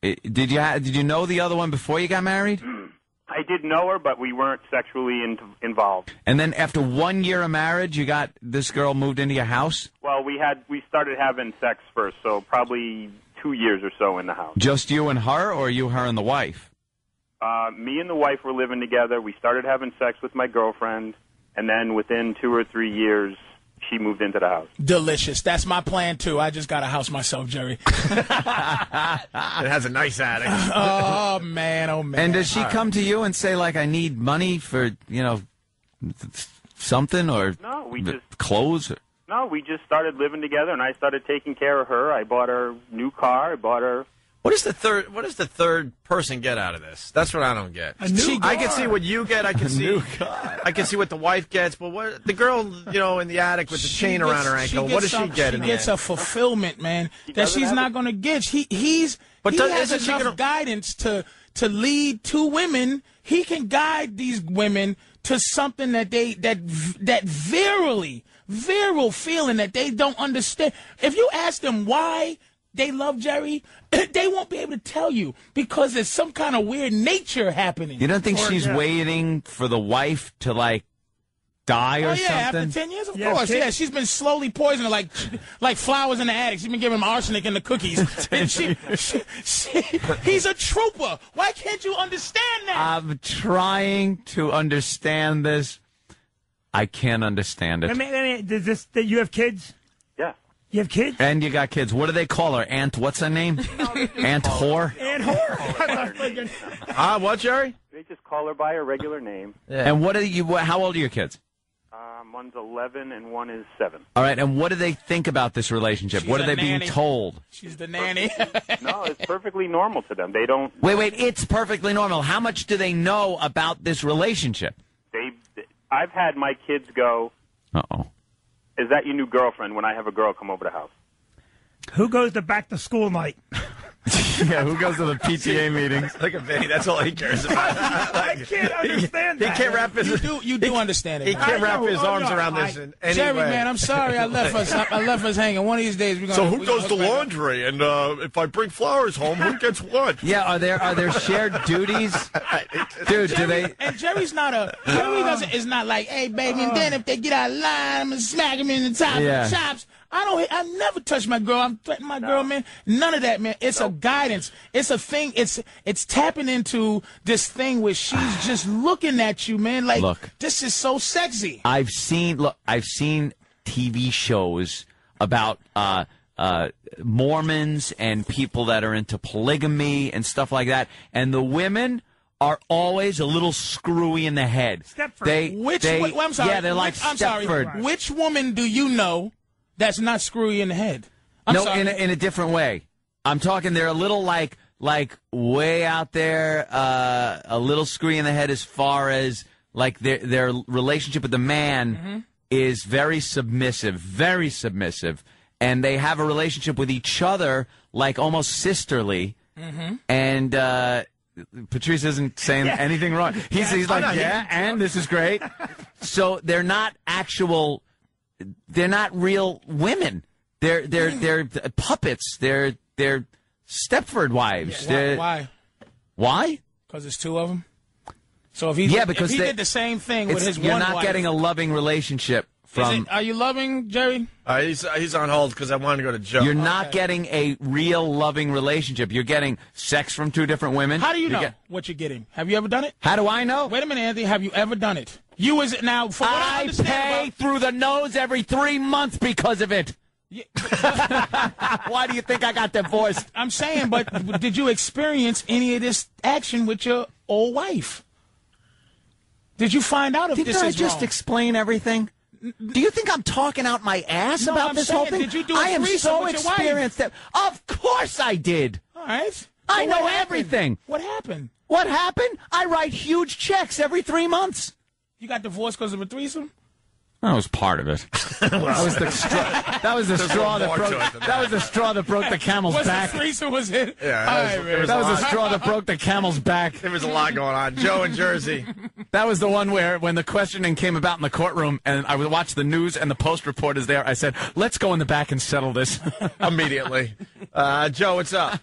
Did you know the other one before you got married? I did know her, but we weren't sexually involved. And then after 1 year of marriage, you got this girl moved into your house? Well, we started having sex first, so probably 2 years or so in the house. Just you and her, or you, her, and the wife? Me and the wife were living together. We started having sex with my girlfriend, and then within 2 or 3 years, she moved into the house. Delicious. That's my plan, too. I just got a house myself, Jerry. It has a nice attic. Oh, man. Oh, man. And does she come to you and say, like, I need money for, something, or no, we just clothes? No, we just started living together, and I started taking care of her. I bought her a new car. I bought her... What does the third person get out of this? That's what I don't get. A new car. I can see what you get. I can see what the wife gets. But what the girl, in the attic with the chain around her ankle, what does she get? She gets a fulfillment, man, that she's not going to get. He has enough guidance to lead two women. He can guide these women to something that virile feeling that they don't understand. If you ask them why they love Jerry, they won't be able to tell you because there's some kind of weird nature happening. You don't think she's waiting for the wife to, die or something? After 10 years, of course. Yeah, she's been slowly poisoning like flowers in the attic. She's been giving him arsenic in the cookies. And he's a trooper. Why can't you understand that? I'm trying to understand this. I can't understand it. You have kids? Yeah. You have kids? And you got kids. What do they call her? Aunt, what's her name? Aunt Whore? Aunt Whore. What, Jerry? They just call her by her regular name. Yeah. And how old are your kids? One's 11 and one is 7. All right, and what do they think about this relationship? What are they being told? She's the nanny. No, it's perfectly normal to them. They don't... Wait, it's perfectly normal. How much do they know about this relationship? I've had my kids go, uh-oh, is that your new girlfriend when I have a girl come over the house? Who goes to back-to-school night? Yeah, who goes to the PTA meetings? Look at Vinny. That's all he cares about. I can't understand that. He can't wrap his... You do understand it. He can't wrap his arms around this in any Jerry, way. man, I'm sorry I left us hanging. One of these days we're going to... So who does the laundry? And if I bring flowers home, who gets what? Yeah, are there shared duties? Dude, Jerry, do they... And Jerry's not is not like, hey, baby, and then if they get out of line, I'm going to smack him in the top of the chops. I never touch my girl. I'm threatening my girl, man. None of that, man. It's a guidance. It's a thing. It's tapping into this thing where she's just looking at you, man. Like, look, this is so sexy. I've seen TV shows about Mormons and people that are into polygamy and stuff like that, and the women are always a little screwy in the head. Stepford. I'm sorry. Yeah, they're like Stepford. Sorry. Which woman do you know that's not screwy in the head? In a different way. I'm talking they're a little like way out there, a little screwy in the head as far as like their relationship with the man is very submissive, and they have a relationship with each other like almost sisterly. And Patrice isn't saying anything wrong. He's like, and this is great. So they're not real women. They're puppets. They're Stepford wives. Yeah, Why? Because it's two of them. So if he did the same thing with his one wife, you're not getting a loving relationship from. Are you loving, Jerry? He's on hold because I wanted to go to Joe. You're not getting a real loving relationship. You're getting sex from two different women. How do you know what you're getting? Have you ever done it? How do I know? Wait a minute, Anthony. Have you ever done it? You is now for what I pay through the nose every 3 months because of it. Why do you think I got divorced? I'm saying, but did you experience any of this action with your old wife? Did you find out if this is wrong? Didn't I just explain everything? Do you think I'm talking out my ass about this whole thing? Did you do I am so with your wife? experienced that. Of course I did. All right. I know everything. What happened? What happened? I write huge checks every 3 months. You got divorced because of a threesome? That was part of it. That was the straw that broke the camel's back. The threesome was it? Yeah, that was the straw that broke the camel's back. There was a lot going on. Joe in Jersey. That was the one where when the questioning came about in the courtroom and I would watch the news and the Post report is there, I said, let's go in the back and settle this. Immediately. Joe, what's up?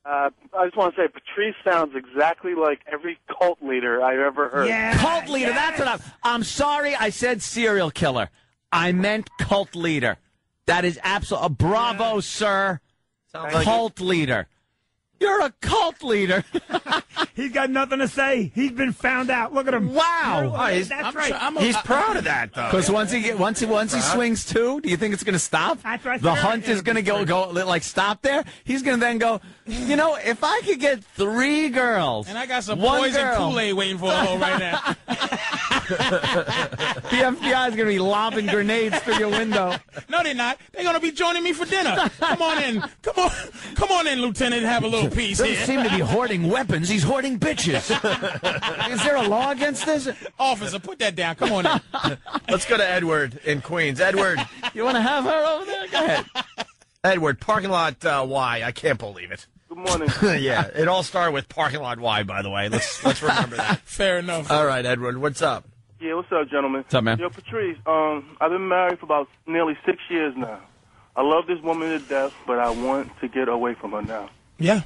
I just want to say Patrice sounds exactly like every cult leader I've ever heard. Yeah, cult leader, that's what I'm sorry I said serial killer. I meant cult leader. That is absolute. Bravo, sir. Cult leader. You're a cult leader. He's got nothing to say. He's been found out. Look at him. Wow. That's right. He's proud of that, though. Because once he swings two, do you think it's going to stop? That's right. The hunt is going to go like stop there. He's going to then go. You know, if I could get 3 girls, and I got some one poison girl. Kool-Aid waiting for a hole right now. The FBI is going to be lobbing grenades through your window. No, they're not. They're going to be joining me for dinner. Come on in. Come on in, Lieutenant. Have a little piece Doesn't here. seem to be hoarding weapons. He's hoarding bitches. Is there a law against this? Officer, put that down. Come on in. Let's go to Edward in Queens. Edward. You want to have her over there? Go ahead. Edward, parking lot Y. I can't believe it. Good morning. Yeah, it all started with parking lot Y, by the way. Let's remember that. Fair enough. All right, Edward, what's up? Yeah, what's up, gentlemen? What's up, man? Yo, Patrice, I've been married for about nearly 6 years now. I love this woman to death, but I want to get away from her now. Yeah.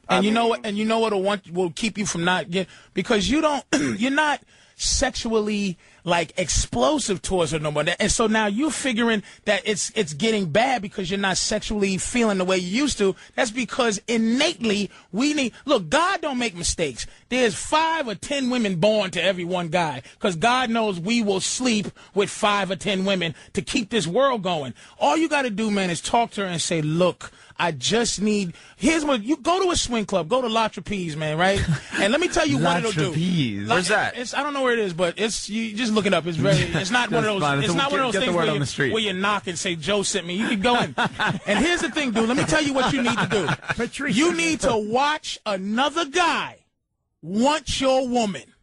And you know what? And you know what will keep you from not get, because you don't. You're not sexually like explosive towards her no more. And so now you're figuring that it's getting bad because you're not sexually feeling the way you used to. That's because innately we need. Look, God don't make mistakes. There's 5 or 10 women born to every one guy because God knows we will sleep with 5 or 10 women to keep this world going. All you got to do, man, is talk to her and say, look, I just need. Here's what you go to a swing club, go to La Trapeze, man, right? And let me tell you what it'll do. Where's that? I don't know where it is, but it's you just look it up. It's very. It's not one of those. It's not one of those things where you knock and say Joe sent me. You can go in. And here's the thing, dude. Let me tell you what you need to do. Patrice, you need to watch another guy want your woman,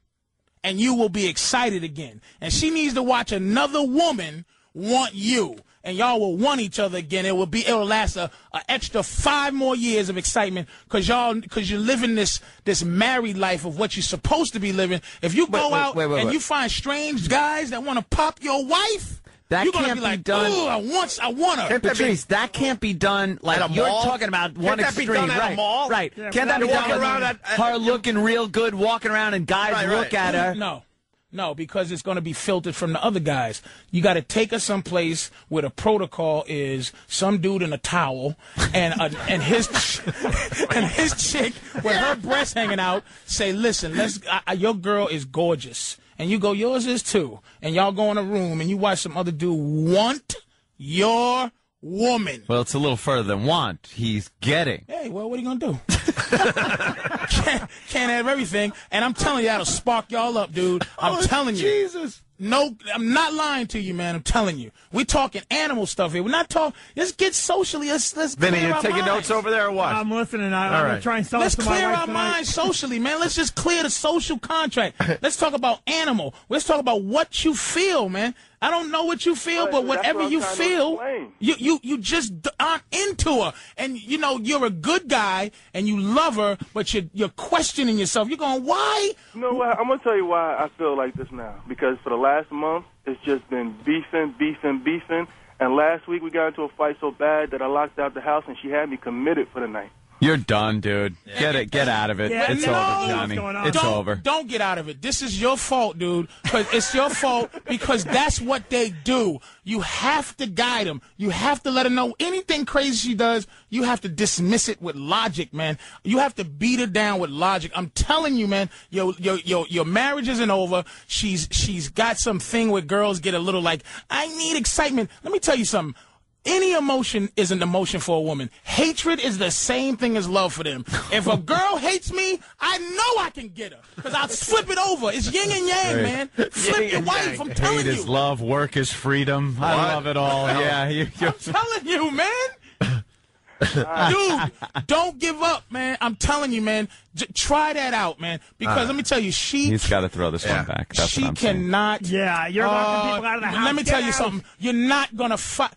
and you will be excited again. And she needs to watch another woman want you. And y'all will want each other again. It'll last a extra 5 more years of excitement because you're living this married life of what you're supposed to be living. If you go out and you find strange guys that want to pop your wife, you're gonna be like, "Oh, I want her." Patrice, that can't be done like you're talking about one extreme, be done at right? a mall? Right? Yeah, can't that be done around her looking real good, walking around, and guys look at her? No, because it's going to be filtered from the other guys. You got to take her someplace where the protocol is some dude in a towel and his chick with her breasts hanging out. Say, listen, your girl is gorgeous, and you go, yours is too. And y'all go in a room and you watch some other dude want your woman. Well, it's a little further than want. He's getting. Hey, well, what are you going to do? Can't have everything. And I'm telling you, that'll spark y'all up, dude. I'm telling you. Jesus. No, I'm not lying to you, man. I'm telling you. We're talking animal stuff here. We're not talking. Let's get socially. Let's Vinny, clear you our taking minds. notes over there or what? I'm listening. I'm going to try and sell it to my wife Let's clear our tonight. minds socially, man. Let's just clear the social contract. Let's talk about animal. Let's talk about what you feel, man. I don't know what you feel, but whatever you feel, you just aren't into her. And, you know, you're a good guy, and you love her, but you're questioning yourself. You're going, why? You know what? I'm going to tell you why I feel like this now. Because for the last month, it's just been beefing. And last week we got into a fight so bad that I locked out the house, and she had me committed for the night. You're done, dude. Get out of it. Yeah, it's over, Johnny. It's over. Don't get out of it. This is your fault, dude. Because it's your fault because that's what they do. You have to guide them. You have to let her know anything crazy she does. You have to dismiss it with logic, man. You have to beat her down with logic. I'm telling you, man. Your marriage isn't over. She's got some thing where girls get a little like, I need excitement. Let me tell you something. Any emotion is an emotion for a woman. Hatred is the same thing as love for them. If a girl hates me, I know I can get her because I'll flip it over. It's yin and yang, man. Flip your wife. I'm telling you. Hate is love. Work is freedom. I love it all. Yeah, I'm telling you, man. Dude, don't give up, man. I'm telling you, man. Try that out, man. Because let me tell you, he's got to throw this one back. That's she what I'm saying. cannot. Yeah, you're locking people out of the house. Let me tell you something. You're not gonna fight.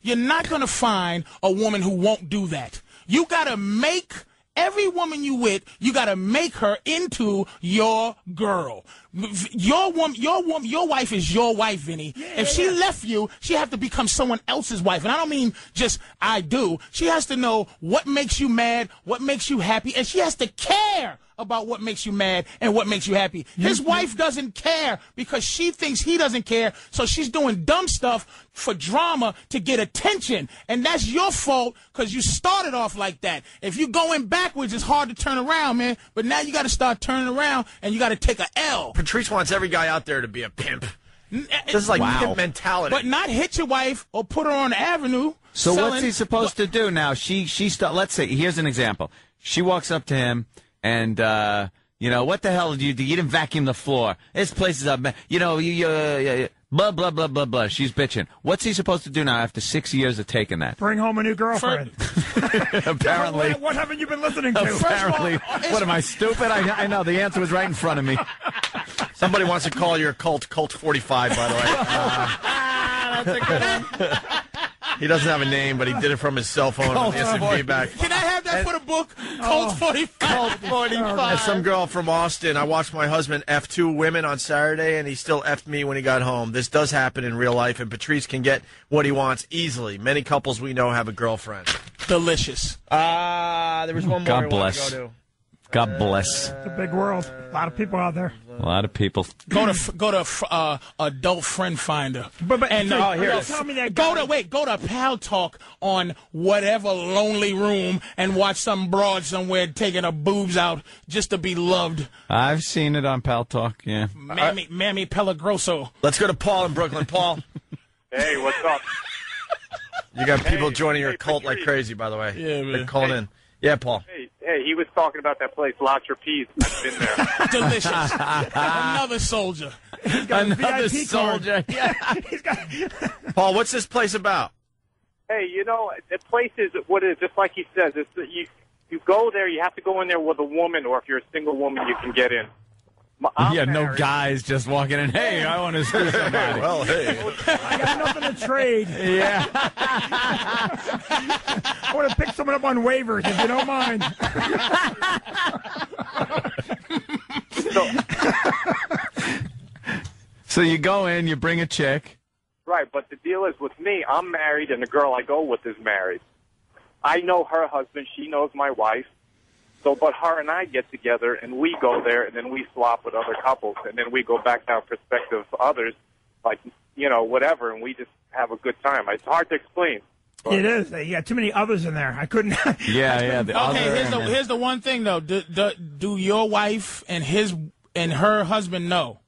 You're not going to find a woman who won't do that. You got to make every woman you with, you got to make her into your girl. Your wife is your wife, Vinny. If she left you, she have to become someone else's wife. And I don't mean just I do. She has to know what makes you mad, what makes you happy, and she has to care about what makes you mad and what makes you happy. His wife doesn't care because she thinks he doesn't care, so she's doing dumb stuff for drama to get attention. And that's your fault because you started off like that. If you're going backwards, it's hard to turn around, man. But now you got to start turning around, and you got to take a L. Patrice wants every guy out there to be a pimp. This is like pimp mentality. But not hit your wife or put her on the avenue. So what's he supposed to do now? Let's say, here's an example. She walks up to him and, what the hell did you do? You didn't vacuum the floor. This place is up. Blah, blah, blah, blah, blah. She's bitching. What's he supposed to do now after 6 years of taking that? Bring home a new girlfriend. Apparently. What haven't you been listening to? Apparently. What, am I stupid? I know. The answer was right in front of me. Somebody wants to call your cult 45, by the way. That's a good one. He doesn't have a name, but he did it from his cell phone on the S&P back. Can I have that for the book? Cult 45. Cult 45. As some girl from Austin, I watched my husband F 2 women on Saturday, and he still F'd me when he got home. This does happen in real life, and Patrice can get what he wants easily. Many couples we know have a girlfriend. Delicious. There was one more God I bless. wanted to go to. God bless. It's a big world. A lot of people out there. A lot of people. Go to Adult Friend Finder. Here tell me that guy. Go to Pal Talk on whatever lonely room and watch some broad somewhere taking her boobs out just to be loved. I've seen it on Pal Talk, yeah. Mammy Pellegroso. Let's go to Paul in Brooklyn. Paul. Hey, what's up? You got people joining your cult like crazy, by the way. Yeah, man. They're calling in. Yeah, Paul. Hey, he was talking about that place, La Trapeze. I've been there. Delicious. Another soldier. Another soldier. Yeah. Paul, what's this place about? Hey, the place is what it is, just like he says. It's you go there, you have to go in there with a woman, or if you're a single woman, you can get in. No guys just walking in. Hey, I want to screw somebody. Well, hey. I got nothing to trade. Yeah. I want to pick someone up on waivers, if you don't mind. So you go in, you bring a chick. Right, but the deal is with me, I'm married, and the girl I go with is married. I know her husband. She knows my wife. So, but her and I get together, and we go there, and then we swap with other couples, and then we go back down prospective others, like, whatever, and we just have a good time. It's hard to explain. But it is. You got too many others in there. I couldn't. Yeah. Here's the one thing, though. Do your wife and her husband know?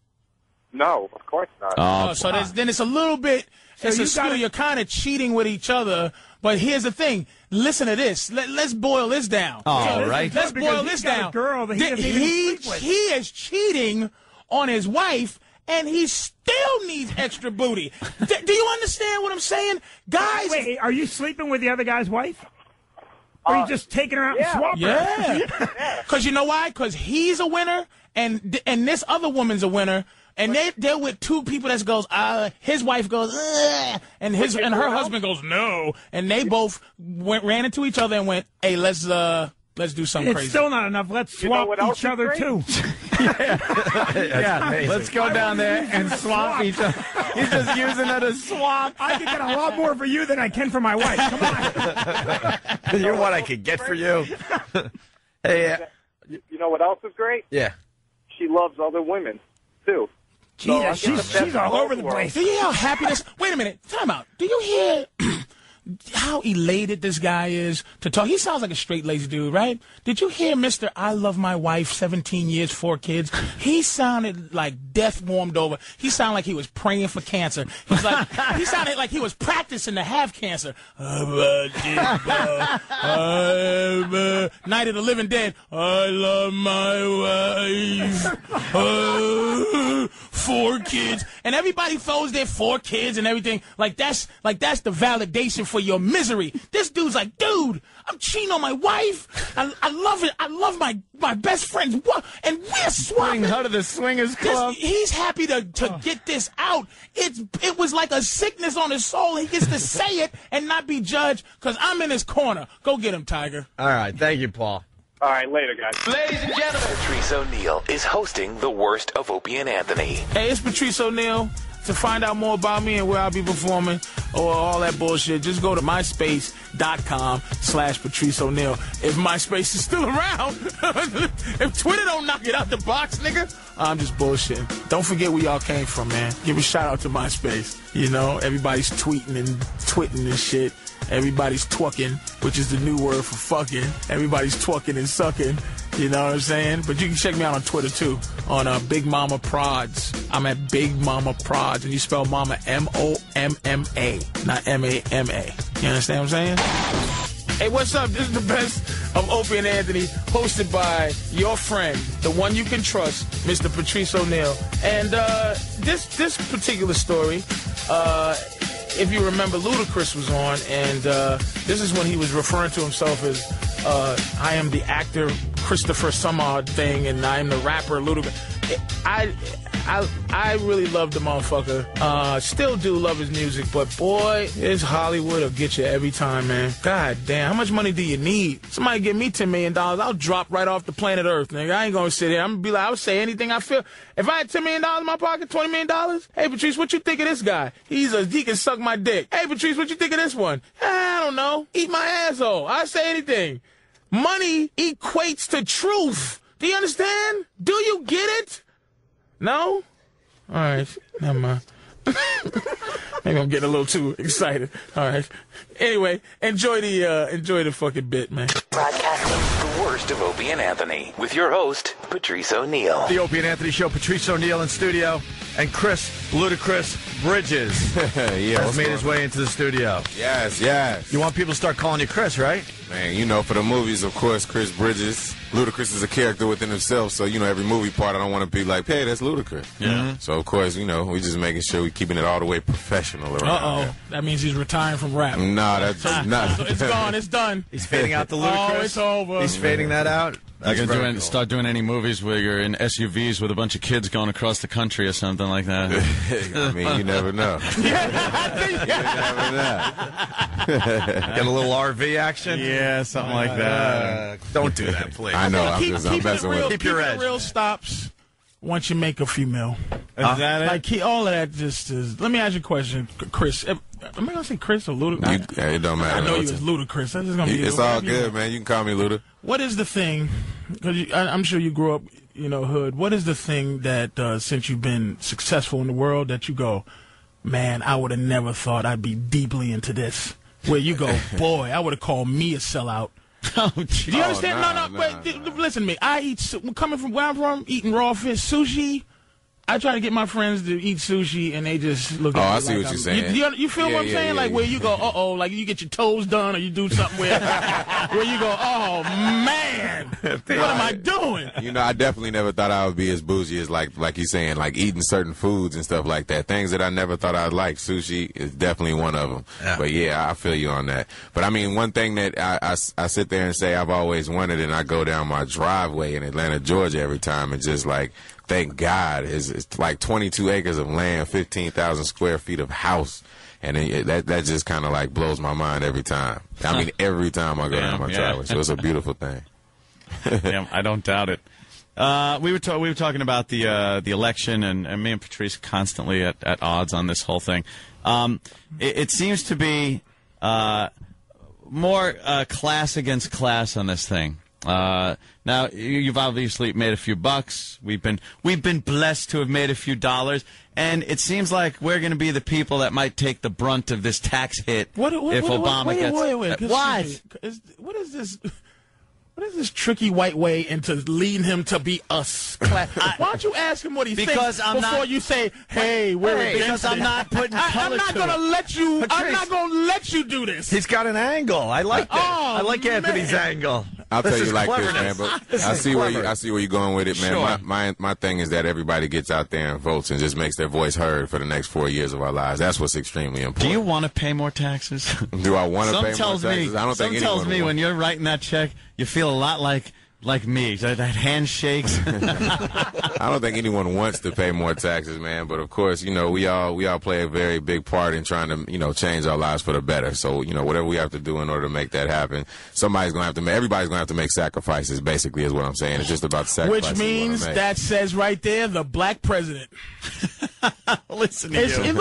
No, of course not. Oh, so then it's a little bit. You're kind of cheating with each other. But here's the thing. Listen to this. Let's boil this down. Right. Let's boil this down. He is cheating on his wife, and he still needs extra booty. Do you understand what I'm saying, guys? Wait, are you sleeping with the other guy's wife? Or are you just taking her out and swapping her? Yeah. Because you know why? Because he's a winner, and this other woman's a winner. And they're with two people that goes, his wife goes, and her husband goes, no. And they both ran into each other and went, hey, let's do something crazy. It's still not enough. Let's swap each other, too. Yeah, let's go down there and swap each other. He's just using it as swap. I could get a lot more for you than I can for my wife. Come on. You're what I could get for you. Hey, you know what else is great? Yeah. She loves other women, too. Jesus, she's all over the place. Do you hear how happy this? Wait a minute. Time out. Do you hear how elated this guy is to talk? He sounds like a straight-laced dude, right? Did you hear Mr. I love my wife, 17 years, 4 kids? He sounded like death warmed over. He sounded like he was praying for cancer. He sounded like he was practicing to have cancer. Night of the Living Dead. I love my wife. 4 kids. And everybody throws their 4 kids and everything. Like that's the validation for your misery. This dude's like, dude, I'm cheating on my wife. I love it. I love my best friends. And we're swapping. Bring her to the swingers club. He's happy to get this out. It was like a sickness on his soul. He gets to say it and not be judged because I'm in his corner. Go get him, Tiger. All right. Thank you, Paul. All right, later, guys. Ladies and gentlemen, Patrice Oneal is hosting the worst of Opie and Anthony. Hey, it's Patrice Oneal. To find out more about me and where I'll be performing or all that bullshit, just go to myspace.com/Patrice Oneal. If MySpace is still around. If Twitter don't knock it out the box, nigga, I'm just bullshitting. Don't forget where y'all came from, man. Give a shout out to MySpace. You know, everybody's tweeting and twitting and shit. Everybody's twerking, which is the new word for fucking. Everybody's twerking and sucking. You know what I'm saying? But you can check me out on Twitter, too, on Big Mama Prods. I'm at Big Mama Prods, and you spell Mama M-O-M-M-A, not M-A-M-A. You understand what I'm saying? Hey, what's up? This is the best of Opie and Anthony, hosted by your friend, the one you can trust, Mr. Patrice Oneal. And this particular story, if you remember, Ludacris was on, and this is when he was referring to himself as, I am the actor Christopher Sumard thing, and I am the rapper Ludacris. I really love the motherfucker. Still do love his music, but boy, his Hollywood will get you every time, man. God damn, how much money do you need? Somebody give me $10 million, I'll drop right off the planet Earth, nigga. I ain't gonna sit here. I'm gonna be like, I'll say anything I feel. If I had $10 million in my pocket, $20 million, hey, Patrice, what you think of this guy? He can suck my dick. Hey, Patrice, what you think of this one? I don't know. Eat my asshole. I'll say anything. Money equates to truth. Do you understand? Do you get it? No? All right. Never mind. Maybe I'm getting a little too excited. All right. Anyway, enjoy the fucking bit, man. Broadcasting the worst of Opie and Anthony with your host, Patrice Oneal. The Opie and Anthony Show, Patrice Oneal in studio, and Chris Ludacris Bridges has made his way into the studio. Yes, yes. You want people to start calling you Chris, right? Man, you know, for the movies, of course, Chris Bridges. Ludacris is a character within himself, so, you know, every movie part, I don't want to be like, hey, that's Ludacris. Yeah. So, of course, you know, we just making sure we're keeping it all the way professional around. Uh-oh. That means he's retiring from rap. Nah, that's not. It's gone. It's done. He's fading out the Ludacris. Oh, it's over. He's fading that out. Start doing any movies where you're in SUVs with a bunch of kids going across the country or something like that. I mean, you never know. You never know. Get a little RV action? Yeah, something like that. Don't do that, please. I know. I'm messing with it. Keep your edge. Real stops once you make a few mil. Is that it? Like, all of that just is... Let me ask you a question, Chris. Am I going to say Chris or Ludacris? It don't matter. I know you as Ludacris. That's just gonna be it's all good, man. You can call me Luda. What is the thing... Because I'm sure you grew up, you know, hood. What is the thing that, since you've been successful in the world, that you go, man, I would have never thought I'd be deeply into this? Where you go, boy, I would have called me a sellout. Oh, do you understand? Nah. Wait, listen to me. I eat, coming from where I'm from, eating raw fish, sushi. I try to get my friends to eat sushi, and they just look at me I like see what you're saying. You feel what I'm saying? Like, where you go, uh-oh, like you get your toes done, or you do something where you go, oh, man, what am I doing? You know, I definitely never thought I would be as bougie as, like you're saying, like eating certain foods and stuff like that. Things that I never thought I'd like. Sushi is definitely one of them. Yeah. But, yeah, I feel you on that. But, I mean, one thing that I sit there and say I've always wanted, and I go down my driveway in Atlanta, Georgia every time, and just, like, thank God, it's like 22 acres of land, 15,000 square feet of house. And that just kind of like blows my mind every time. I mean, every time I go down my driveway. So it's a beautiful thing. Yeah, I don't doubt it. We were talking about the election, and me and Patrice constantly at odds on this whole thing. It seems to be more class against class on this thing. Now you've obviously made a few bucks. We've been blessed to have made a few dollars, and it seems like we're going to be the people that might take the brunt of this tax hit if Obama gets. What is this? What is this tricky white way into leading him to be us? Why don't you ask him what he thinks before you say, "Hey, we're because I'm not putting color I'm not going to let you. I'm not going to let you do this." He's got an angle. I like that. I like Anthony's angle. I'll tell you like this, man. But I see where you're going with it, man. Sure. My thing is that everybody gets out there and votes and just makes their voice heard for the next 4 years of our lives. That's what's extremely important. Do you want to pay more taxes? Do I want to pay more taxes? I don't think anyone tells me when you're writing that check, you feel a lot like Like me, that handshakes. I don't think anyone wants to pay more taxes, man. But of course, we all play a very big part in trying to, change our lives for the better. So, whatever we have to do in order to make that happen, everybody's going to have to make sacrifices, basically, is what I'm saying. It's just about the sacrifices. Which means that says right there, the black president. Listen to you.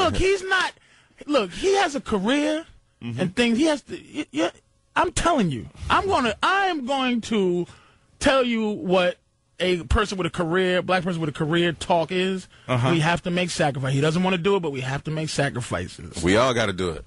Look, he has a career and things. He has to. I'm telling you, I am going to tell you what a person with a career, black person with a career talk is. We have to make sacrifices. He doesn't want to do it, but we have to make sacrifices. We all got to do it.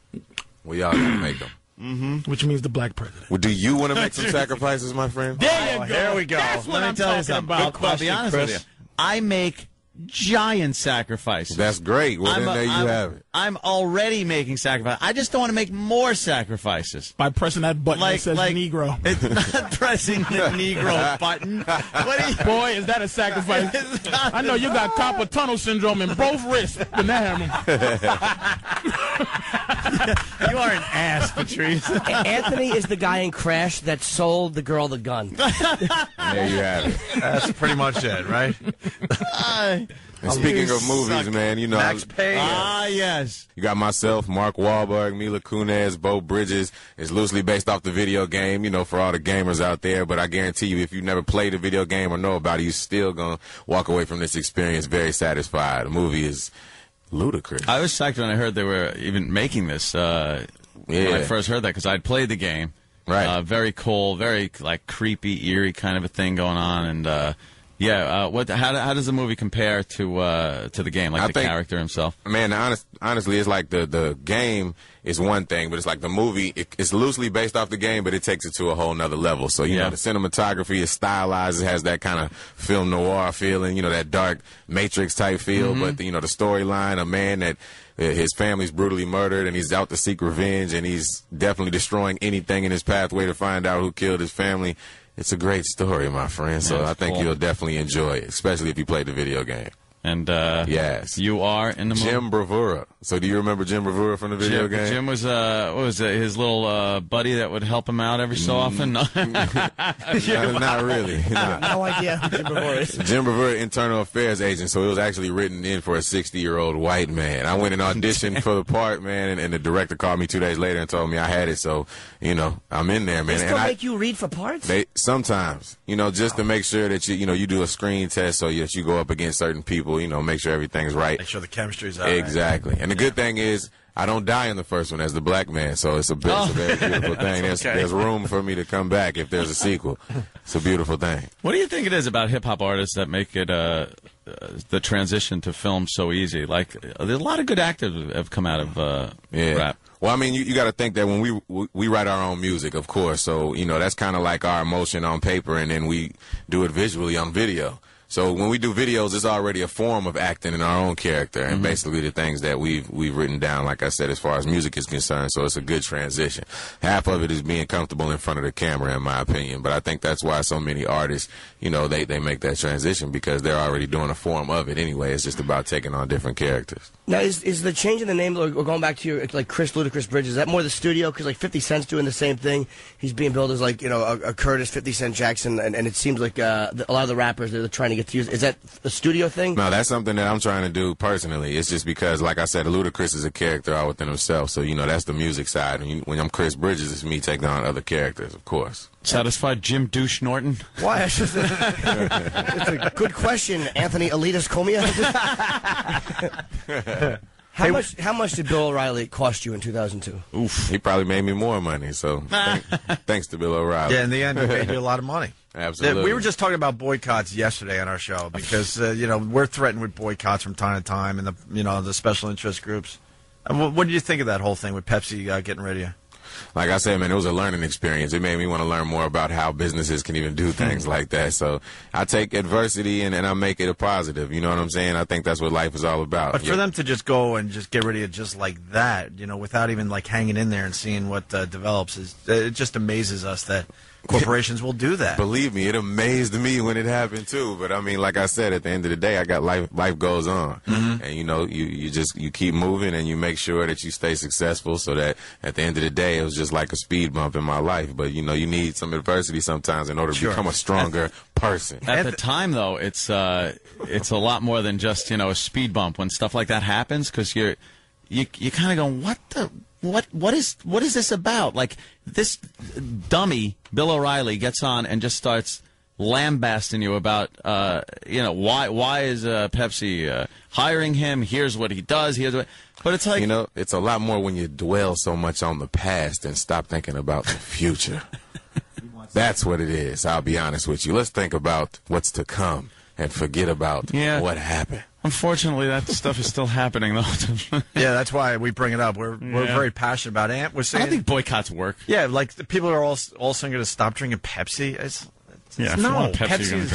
We all got to make them. Which means the black president. Well, do you want to make some sacrifices, my friend? There you go. Here we go. That's what Let me tell you something. about. I'll be honest with you. I make giant sacrifices. That's great. Well, then there you have it. I'm already making sacrifices. I just don't want to make more sacrifices. By pressing that button that says Negro. It's not pressing the Negro button. Boy, is that a sacrifice. I know you got carpal tunnel syndrome in both wrists when that happened. You are an ass, Patrice. Anthony is the guy in Crash that sold the girl the gun. There you have it. That's pretty much it, right? And speaking of movies, man, Max Payne. Yes. You got myself, Mark Wahlberg, Mila Kunis, Bo Bridges. It's loosely based off the video game, for all the gamers out there. But I guarantee you, if you never played a video game or know about it, you're still going to walk away from this experience very satisfied. The movie is ludicrous. I was psyched when I heard they were even making this. When I first heard that, because I'd played the game. Right. Very cool, very creepy, eerie kind of a thing going on, and. How does the movie compare to the game, the character himself? Man, honestly, it's like the game is one thing, but it's like the movie, it's loosely based off the game, but it takes it to a whole nother level. So, the cinematography is stylized. It has that kind of film noir feeling, that dark Matrix type feel. But, the storyline, a man that his family's brutally murdered and he's out to seek revenge and he's definitely destroying anything in his pathway to find out who killed his family. It's a great story, my friend, so I think you'll definitely enjoy it, especially if you play the video game. And yes, you are in the movie? Jim Bravura. So do you remember Jim Bravura from the video game? Jim was what was it, his little buddy that would help him out every so often? Not really. No idea who Jim Bravura is. Jim Bravura, internal affairs agent, so it was actually written in for a 60-year-old white man. I went and auditioned for the part, man, and the director called me 2 days later and told me I had it. So, I'm in there, man. They still make you read for parts? Sometimes, just to make sure that you do a screen test so that you go up against certain people. Make sure everything's right. Make sure the chemistry's out. Exactly. And the good thing is, I don't die in the first one as the black man, so it's a very beautiful thing. There's room for me to come back if there's a sequel. It's a beautiful thing. What do you think it is about hip-hop artists that make it the transition to film so easy? There's a lot of good actors have come out of rap. Well, I mean, you got to think that when we write our own music, of course, so, that's kind of like our emotion on paper, and then we do it visually on video. So when we do videos, it's already a form of acting in our own character, and basically the things that we've written down, like I said, as far as music is concerned. So it's a good transition. Half of it is being comfortable in front of the camera, in my opinion. But I think that's why so many artists, they make that transition because they're already doing a form of it anyway. It's just about taking on different characters. Now, is the change in the name, or going back to your Chris Ludacris Bridges, is that more the studio? Because 50 Cent's doing the same thing. He's being billed as a Curtis 50 Cent Jackson, and it seems like a lot of the rappers they're trying to get to use. Is that a studio thing? No, that's something that I'm trying to do personally. It's just because, like I said, Ludacris is a character all within himself. So that's the music side. When I'm Chris Bridges, it's me taking on other characters, of course. Satisfied, Jim Douche Norton? Why? It's a good question, Anthony Elitas Comia. How much did Bill O'Reilly cost you in 2002? Oof. He probably made me more money, so thanks to Bill O'Reilly. Yeah, in the end, he made you a lot of money. Absolutely. We were just talking about boycotts yesterday on our show because, we're threatened with boycotts from time to time and the special interest groups. And what did you think of that whole thing with Pepsi getting rid of you? Like I said, man, it was a learning experience. It made me want to learn more about how businesses can even do things like that. So I take adversity and I make it a positive. You know what I'm saying? I think that's what life is all about. But for them to just go and just get rid of you just like that, without even hanging in there and seeing what develops, it just amazes us that corporations will do that. Believe me, it amazed me when it happened too. But I mean, like I said, at the end of the day, I got life goes on, and you know, you keep moving and you make sure that you stay successful. So that at the end of the day, it was just like a speed bump in my life. But you know, you need some adversity sometimes in order to become a stronger person. At the time, though, it's a lot more than just a speed bump when stuff like that happens, because you kind of go, what is this about? Like, this dummy Bill O'Reilly gets on and just starts lambasting you about why is Pepsi hiring him? Here's what he does. But it's like, it's a lot more when you dwell so much on the past and stop thinking about the future. That's what it is. I'll be honest with you. Let's think about what's to come and forget about what happened. Unfortunately, that stuff is still happening, though. Yeah, that's why we bring it up. We're very passionate about it. We're saying, I don't think boycotts work. Yeah, like the people are all sudden going to stop drinking Pepsi. No, Pepsi's,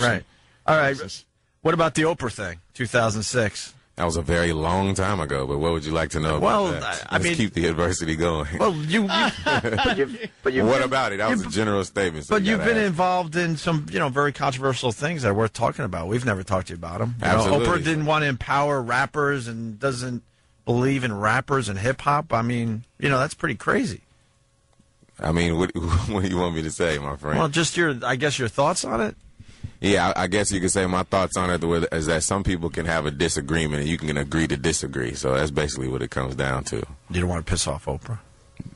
right. All right. What about the Oprah thing, 2006? That was a very long time ago, but what would you like to know about that? Let's keep the adversity going. Well, what about it? That was a general statement. So but you've been involved in some, very controversial things that are worth talking about. We've never talked to you about them. Absolutely. Oprah didn't want to empower rappers and doesn't believe in rappers and hip-hop. I mean, that's pretty crazy. I mean, what do you want me to say, my friend? Well, just your thoughts on it. Yeah, I guess you could say my thoughts on it is that some people can have a disagreement and you can agree to disagree. So that's basically what it comes down to. You don't want to piss off Oprah?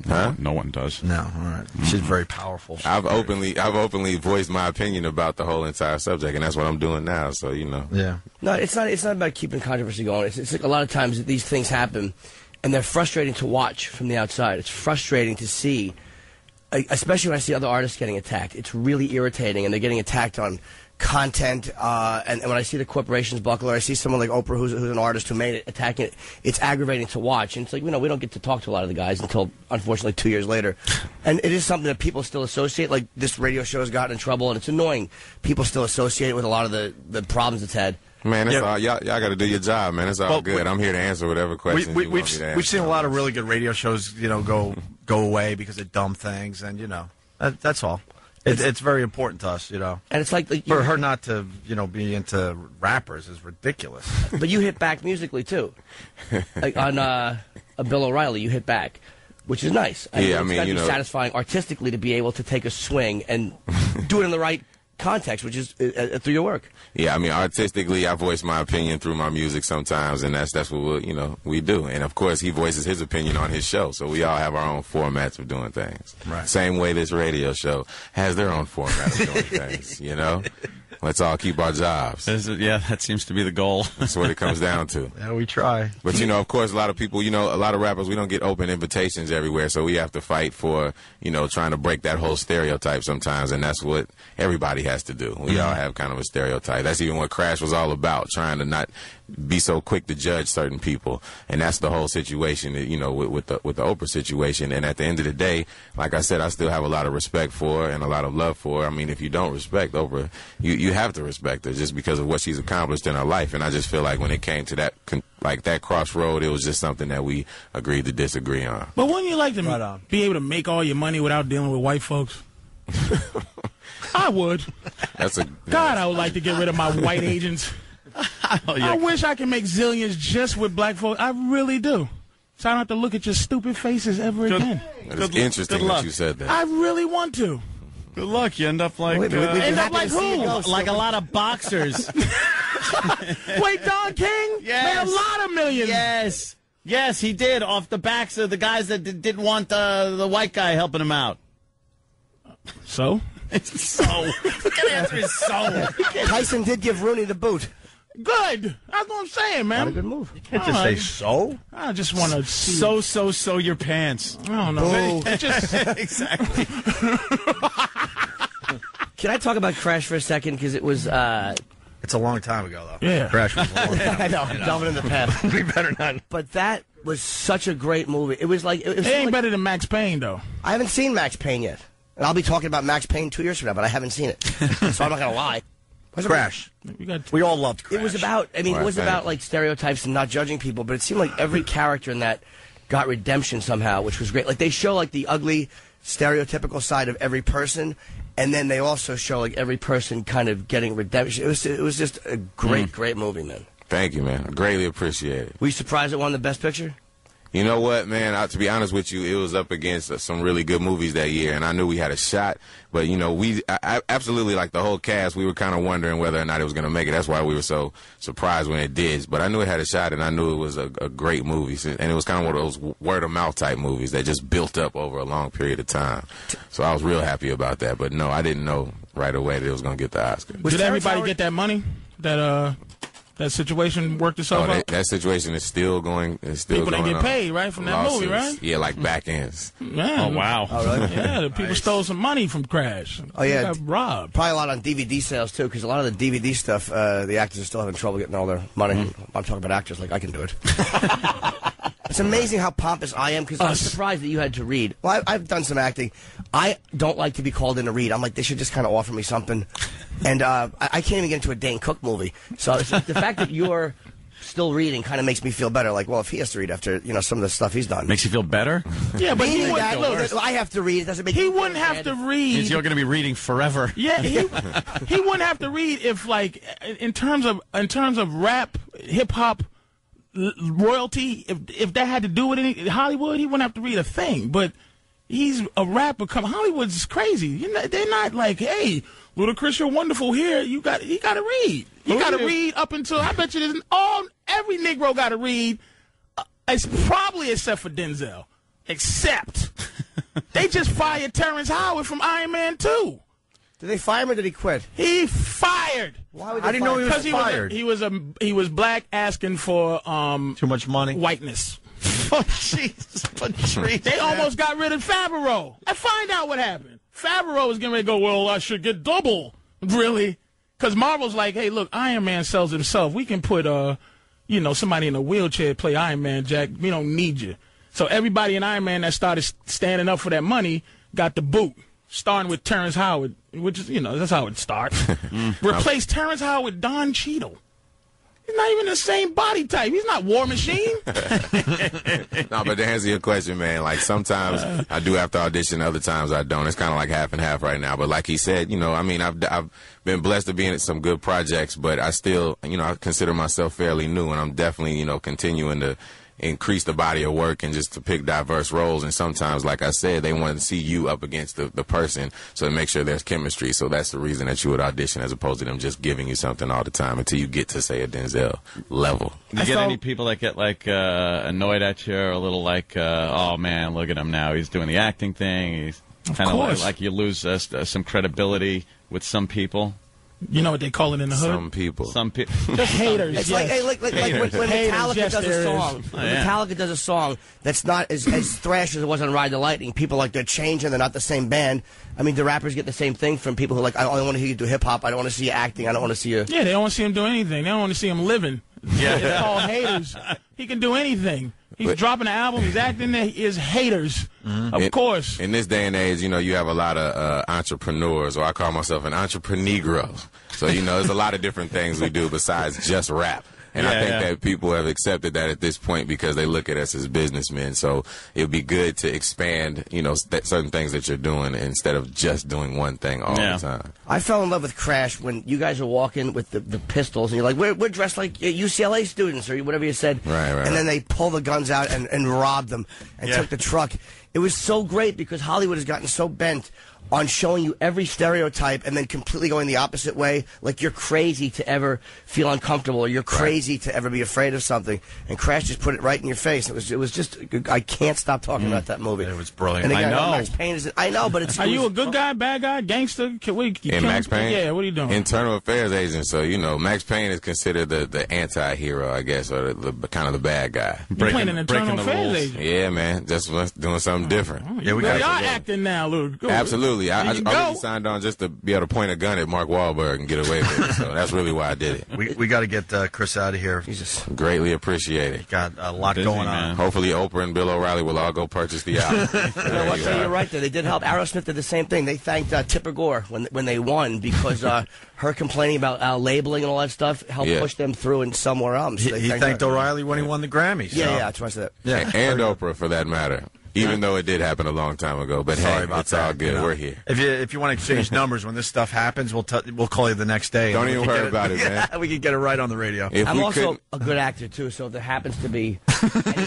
Huh? No one does. No, all right. She's very powerful. I've openly voiced my opinion about the whole entire subject, and that's what I'm doing now. So Yeah. No, it's not about keeping controversy going. It's like a lot of times these things happen, and they're frustrating to watch from the outside. It's frustrating to see, especially when I see other artists getting attacked. It's really irritating, and they're getting attacked on content, and when I see the corporations buckle, or I see someone like Oprah, who's an artist who made it, attacking it, it's aggravating to watch. And it's like, we don't get to talk to a lot of the guys until, unfortunately, 2 years later. And it is something that people still associate. Like, this radio show has gotten in trouble, and it's annoying. People still associate it with a lot of the problems it's had. Man, it's all, y'all got to do your job, man. It's all good. I'm here to answer whatever questions you want me to answer. We've seen a lot of really good radio shows, go away because of dumb things, and, that's all. It's very important to us, And it's like for her not to, be into rappers is ridiculous. But you hit back musically too, like on a Bill O'Reilly, you hit back, which is nice. It's got to be satisfying artistically to be able to take a swing and do it in the right context, which is through your work. Yeah, I mean, artistically, I voice my opinion through my music sometimes, and that's what we do. And of course, he voices his opinion on his show, so we all have our own formats of doing things. Right. Same way this radio show has their own format of doing things. Let's all keep our jobs. Yeah, that seems to be the goal. That's what it comes down to. Yeah, we try. But, of course, a lot of people, a lot of rappers, we don't get open invitations everywhere, so we have to fight for, trying to break that whole stereotype sometimes, and that's what everybody has to do. We all have kind of a stereotype. That's even what Crash was all about, trying to not be so quick to judge certain people. And that's the whole situation, with the Oprah situation. And at the end of the day, like I said, I still have a lot of respect for her and a lot of love for her. I mean, if you don't respect Oprah, you have to respect her just because of what she's accomplished in her life. And I just feel like when it came to that crossroad, it was just something that we agreed to disagree on. But wouldn't you like to be able to make all your money without dealing with white folks? I would. God, I would like to get rid of my white agents. I wish I could make zillions just with black folks. I really do. So I don't have to look at your stupid faces ever again. It's interesting that you said that. I really want to. Good luck. You end up like... end up like who? Like a lot of boxers. Wait, Don King? Yes. Made a lot of millions. Yes, he did. Off the backs of the guys that didn't want the white guy helping him out. So? The answer is so. Tyson did give Rooney the boot. Good. That's what I'm saying, man. Not a good move. You can't just say so. I just want to see. So your pants. I don't know. Exactly. Can I talk about Crash for a second? Because it was... It's a long time ago, though. Yeah. Crash was a long time ago. I know. Delving in the past. We better not. But that was such a great movie. It was like... It ain't better than Max Payne, though. I haven't seen Max Payne yet. And I'll be talking about Max Payne 2 years from now, but I haven't seen it. So I'm not going to lie. Crash. We all loved Crash. It was about, it was about like stereotypes and not judging people, but it seemed like every character in that got redemption somehow, which was great. Like they show like the ugly stereotypical side of every person, and then they also show like every person kind of getting redemption. It was just a great movie, man. Thank you, man. I greatly appreciate it. Were you surprised it won the Best Picture? You know what, man? To be honest with you, it was up against some really good movies that year, and I knew we had a shot. But, you know, I absolutely, like the whole cast, we were kind of wondering whether or not it was going to make it. That's why we were so surprised when it did. But I knew it had a shot, and I knew it was a great movie. And it was kind of one of those word-of-mouth type movies that just built up over a long period of time. So I was real happy about that. But, no, I didn't know right away that it was going to get the Oscar. Did everybody get that money? That situation worked itself out? That situation is still going. People didn't get paid, right, from that lawsuits. movie, right? Yeah, like back ends. Man. Oh, wow. Oh, really? Yeah, the people stole some money from Crash. Oh, yeah. Got robbed. Probably a lot on DVD sales, too, because a lot of the DVD stuff, the actors are still having trouble getting all their money. I'm talking about actors like I can do it. It's amazing how pompous I am, because I'm surprised that you had to read. Well, I've done some acting. I don't like to be called in to read. I'm like, they should just kind of offer me something. And I can't even get into a Dane Cook movie. So the fact that you're still reading kind of makes me feel better. Like, well, if he has to read after, you know, some of the stuff he's done. Makes you feel better? Yeah, but he wouldn't. I have to read. It doesn't make he wouldn't have to read. Means you're going to be reading forever. Yeah, he wouldn't have to read if, like, in terms of rap, hip hop, royalty, if that had to do with any Hollywood, he wouldn't have to read a thing. But he's a rapper. Hollywood's crazy. You know, they're not like, hey, Ludacris, you're wonderful here. You got to read. You got to read up until, I bet you there's every Negro got to read. It's probably except for Denzel. Except they just fired Terrence Howard from Iron Man 2. Did they fire him or did he quit? He fired. Why would I didn't know he was fired. He was black asking for too much money. Whiteness. Oh, Jesus, Patrice. They almost got rid of Favreau. And find out what happened. Favreau was getting ready to go, well, I should get double. Really? Because Marvel's like, hey, look, Iron Man sells himself. We can put, somebody in a wheelchair play Iron Man, Jack. We don't need you. So everybody in Iron Man that started standing up for that money got the boot. Starting with Terrence Howard, which is, that's how it starts. Replace Terrence Howard with Don Cheadle. He's not even the same body type. He's not War Machine. No, but to answer your question, man, like sometimes I do have to audition, other times I don't. It's kind of like half and half right now. But like he said, I've been blessed to be in some good projects, but I still, I consider myself fairly new, and I'm definitely, continuing to increase the body of work and just to pick diverse roles. And sometimes, like I said, they want to see you up against the person, so to make sure there's chemistry. So that's the reason that you would audition, as opposed to them just giving you something all the time until you get to, say, a Denzel level. You get any people that get annoyed at you, or a little oh man, look at him now, he's doing the acting thing, he's kind of like you lose some credibility with some people? You know what they call it in the hood? Some people. Just haters. It's like when Metallica does a song. Metallica does a song that's not as thrash as it was on Ride the Lightning. People they're changing. They're not the same band. I mean, the rappers get the same thing from people who I only want to hear you do hip hop. I don't want to see you acting. I don't want to see you. Yeah, they don't want to see him do anything. They don't want to see him living. Yeah, it's called haters. He can do anything. He's dropping an album. He's acting there. He is haters. Of course. In this day and age, you have a lot of entrepreneurs, or I call myself an entreprenegro. So, there's a lot of different things we do besides just rap. And I think that people have accepted that at this point because they look at us as businessmen. So it would be good to expand, certain things that you're doing instead of just doing one thing all the time. I fell in love with Crash when you guys were walking with the pistols, and you're like, we're dressed like UCLA students, or whatever you said. Right. And then they pull the guns out and robbed them and took the truck. It was so great because Hollywood has gotten so bent on showing you every stereotype and then completely going the opposite way. Like you're crazy to ever feel uncomfortable, or you're crazy to ever be afraid of something. And Crash just put it right in your face. It was just, I can't stop talking about that movie. It was brilliant. And again, I know. Max Payne is, I know, but it's. Are you a good guy, bad guy, gangster? In Max Payne? Yeah, what are you doing? Internal affairs agent. So, Max Payne is considered the anti-hero, I guess, or the kind of the bad guy. You're playing an internal affairs agent. Yeah, man. Just doing something different. Yeah, we are acting now, Luke. Absolutely. I already signed on just to be able to point a gun at Mark Wahlberg and get away with it. So that's really why I did it. We got to get Chris out of here. Jesus. Greatly appreciate it. Got a lot going on. Hopefully Oprah and Bill O'Reilly will all go purchase the album. You're right there. They did help. Aerosmith did the same thing. They thanked Tipper Gore when they won because her complaining about labeling and all that stuff helped push them through and somewhere else. He thanked O'Reilly when he won the Grammys. Yeah, that's what I said. Yeah, and Oprah for that matter. Even though it did happen a long time ago. But Sorry hey, about it's all that, good. you know. We're here. If you want to exchange numbers when this stuff happens, we'll call you the next day. Don't even worry about it, man. We can get it right on the radio. I'm also a good actor, too, so if there happens to be...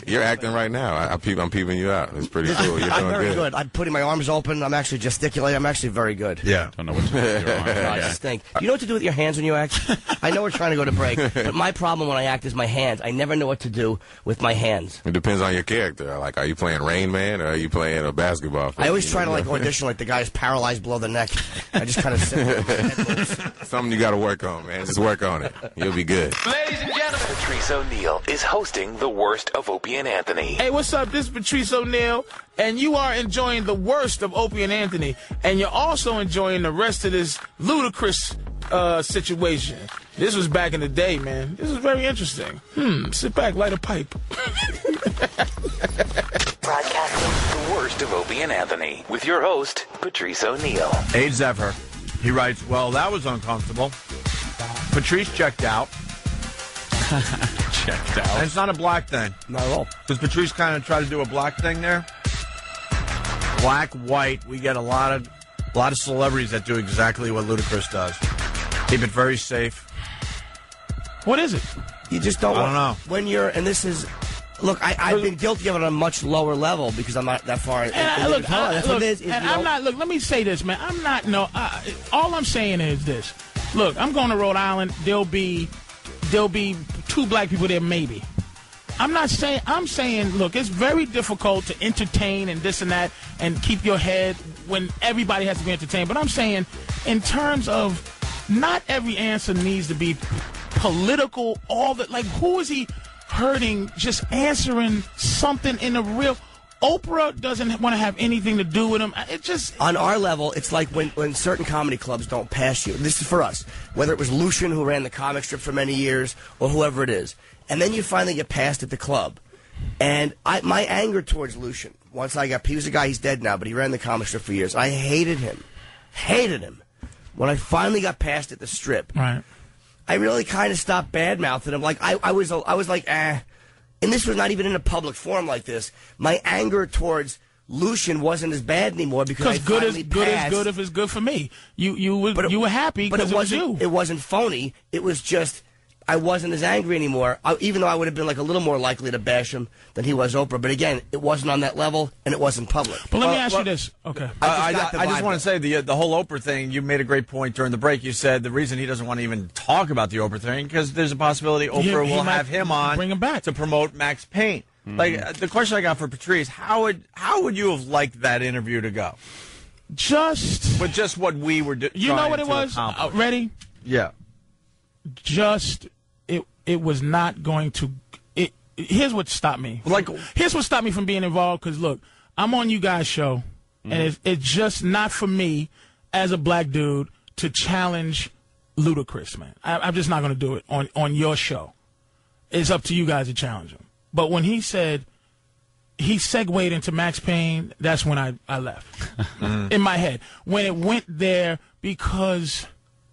You're acting right now. I'm peeping you out. It's pretty cool. You're I'm doing very good. I'm putting my arms open. I'm actually gesticulating. I'm actually very good. Yeah. Don't know what to do with your arms. I just think. You know what to do with your hands when you act? I know we're trying to go to break, but my problem when I act is my hands. I never know what to do with my hands. It depends on your character. Like, are you playing Rain Man or are you playing a basketball player? I always try to like audition like the guy who's paralyzed below the neck. I just kind of sit there with my head moves. Something you got to work on, man. Just work on it. You'll be good. Ladies and gentlemen, Patrice Oneal is hosting the worst of Opie and Anthony. Hey, what's up? This is Patrice Oneal, and you are enjoying the worst of Opie and Anthony, and you're also enjoying the rest of this ludicrous situation. This was back in the day, man. This is very interesting. Sit back, light a pipe. Broadcasting the worst of Opie and Anthony with your host, Patrice Oneal. Hey, Zephyr. He writes, well, that was uncomfortable. Patrice checked out. Checked out. And it's not a black thing. Not at all. Because Patrice kind of tried to do a black thing there. Black, white, we get a lot of celebrities that do exactly what Ludacris does. Keep it very safe. What is it? You just don't. I don't know. When you're, and this is. Look, I've been guilty of it on a much lower level because I'm not that far. Look, let me say this, man. I'm not, all I'm saying is this. Look, I'm going to Rhode Island. There'll be 2 black people there, maybe. I'm saying, look, it's very difficult to entertain and this and that and keep your head when everybody has to be entertained. But I'm saying, in terms of not every answer needs to be political, who is he hurting just answering something in a real... Oprah doesn't want to have anything to do with him. It just... On our level, it's like when certain comedy clubs don't pass you. This is for us. Whether it was Lucian, who ran the comic strip for many years, or whoever it is. And then you finally get passed at the club. And my anger towards Lucian, he was a guy, he's dead now, but he ran the comic strip for years. I hated him. Hated him. When I finally got passed at the strip, right. I really kind of stopped bad-mouthing him. Like, I was like, And this was not even in a public forum like this. My anger towards Lucian wasn't as bad anymore because good is good if it's good for me. You were happy because it was you. It wasn't phony. It was just I wasn't as angry anymore. Even though I would have been like a little more likely to bash him than he was Oprah. But again, it wasn't on that level and it wasn't public. But let me ask you this. Okay. I just want to say the whole Oprah thing. You made a great point during the break. You said the reason he doesn't want to even talk about the Oprah thing because there's a possibility Oprah will have him on, bring him back to promote Max Payne. Mm-hmm. Like the question I got for Patrice, how would you have liked that interview to go? Just what we were doing. You know what it was? Ready? Yeah. It was not going to. Here's what stopped me. Here's what stopped me from being involved. Because look, I'm on you guys' show, and it's just not for me as a black dude to challenge Ludacris, man. I'm just not going to do it on your show. It's up to you guys to challenge him. But when he said he segued into Max Payne, that's when I left in my head. When it went there because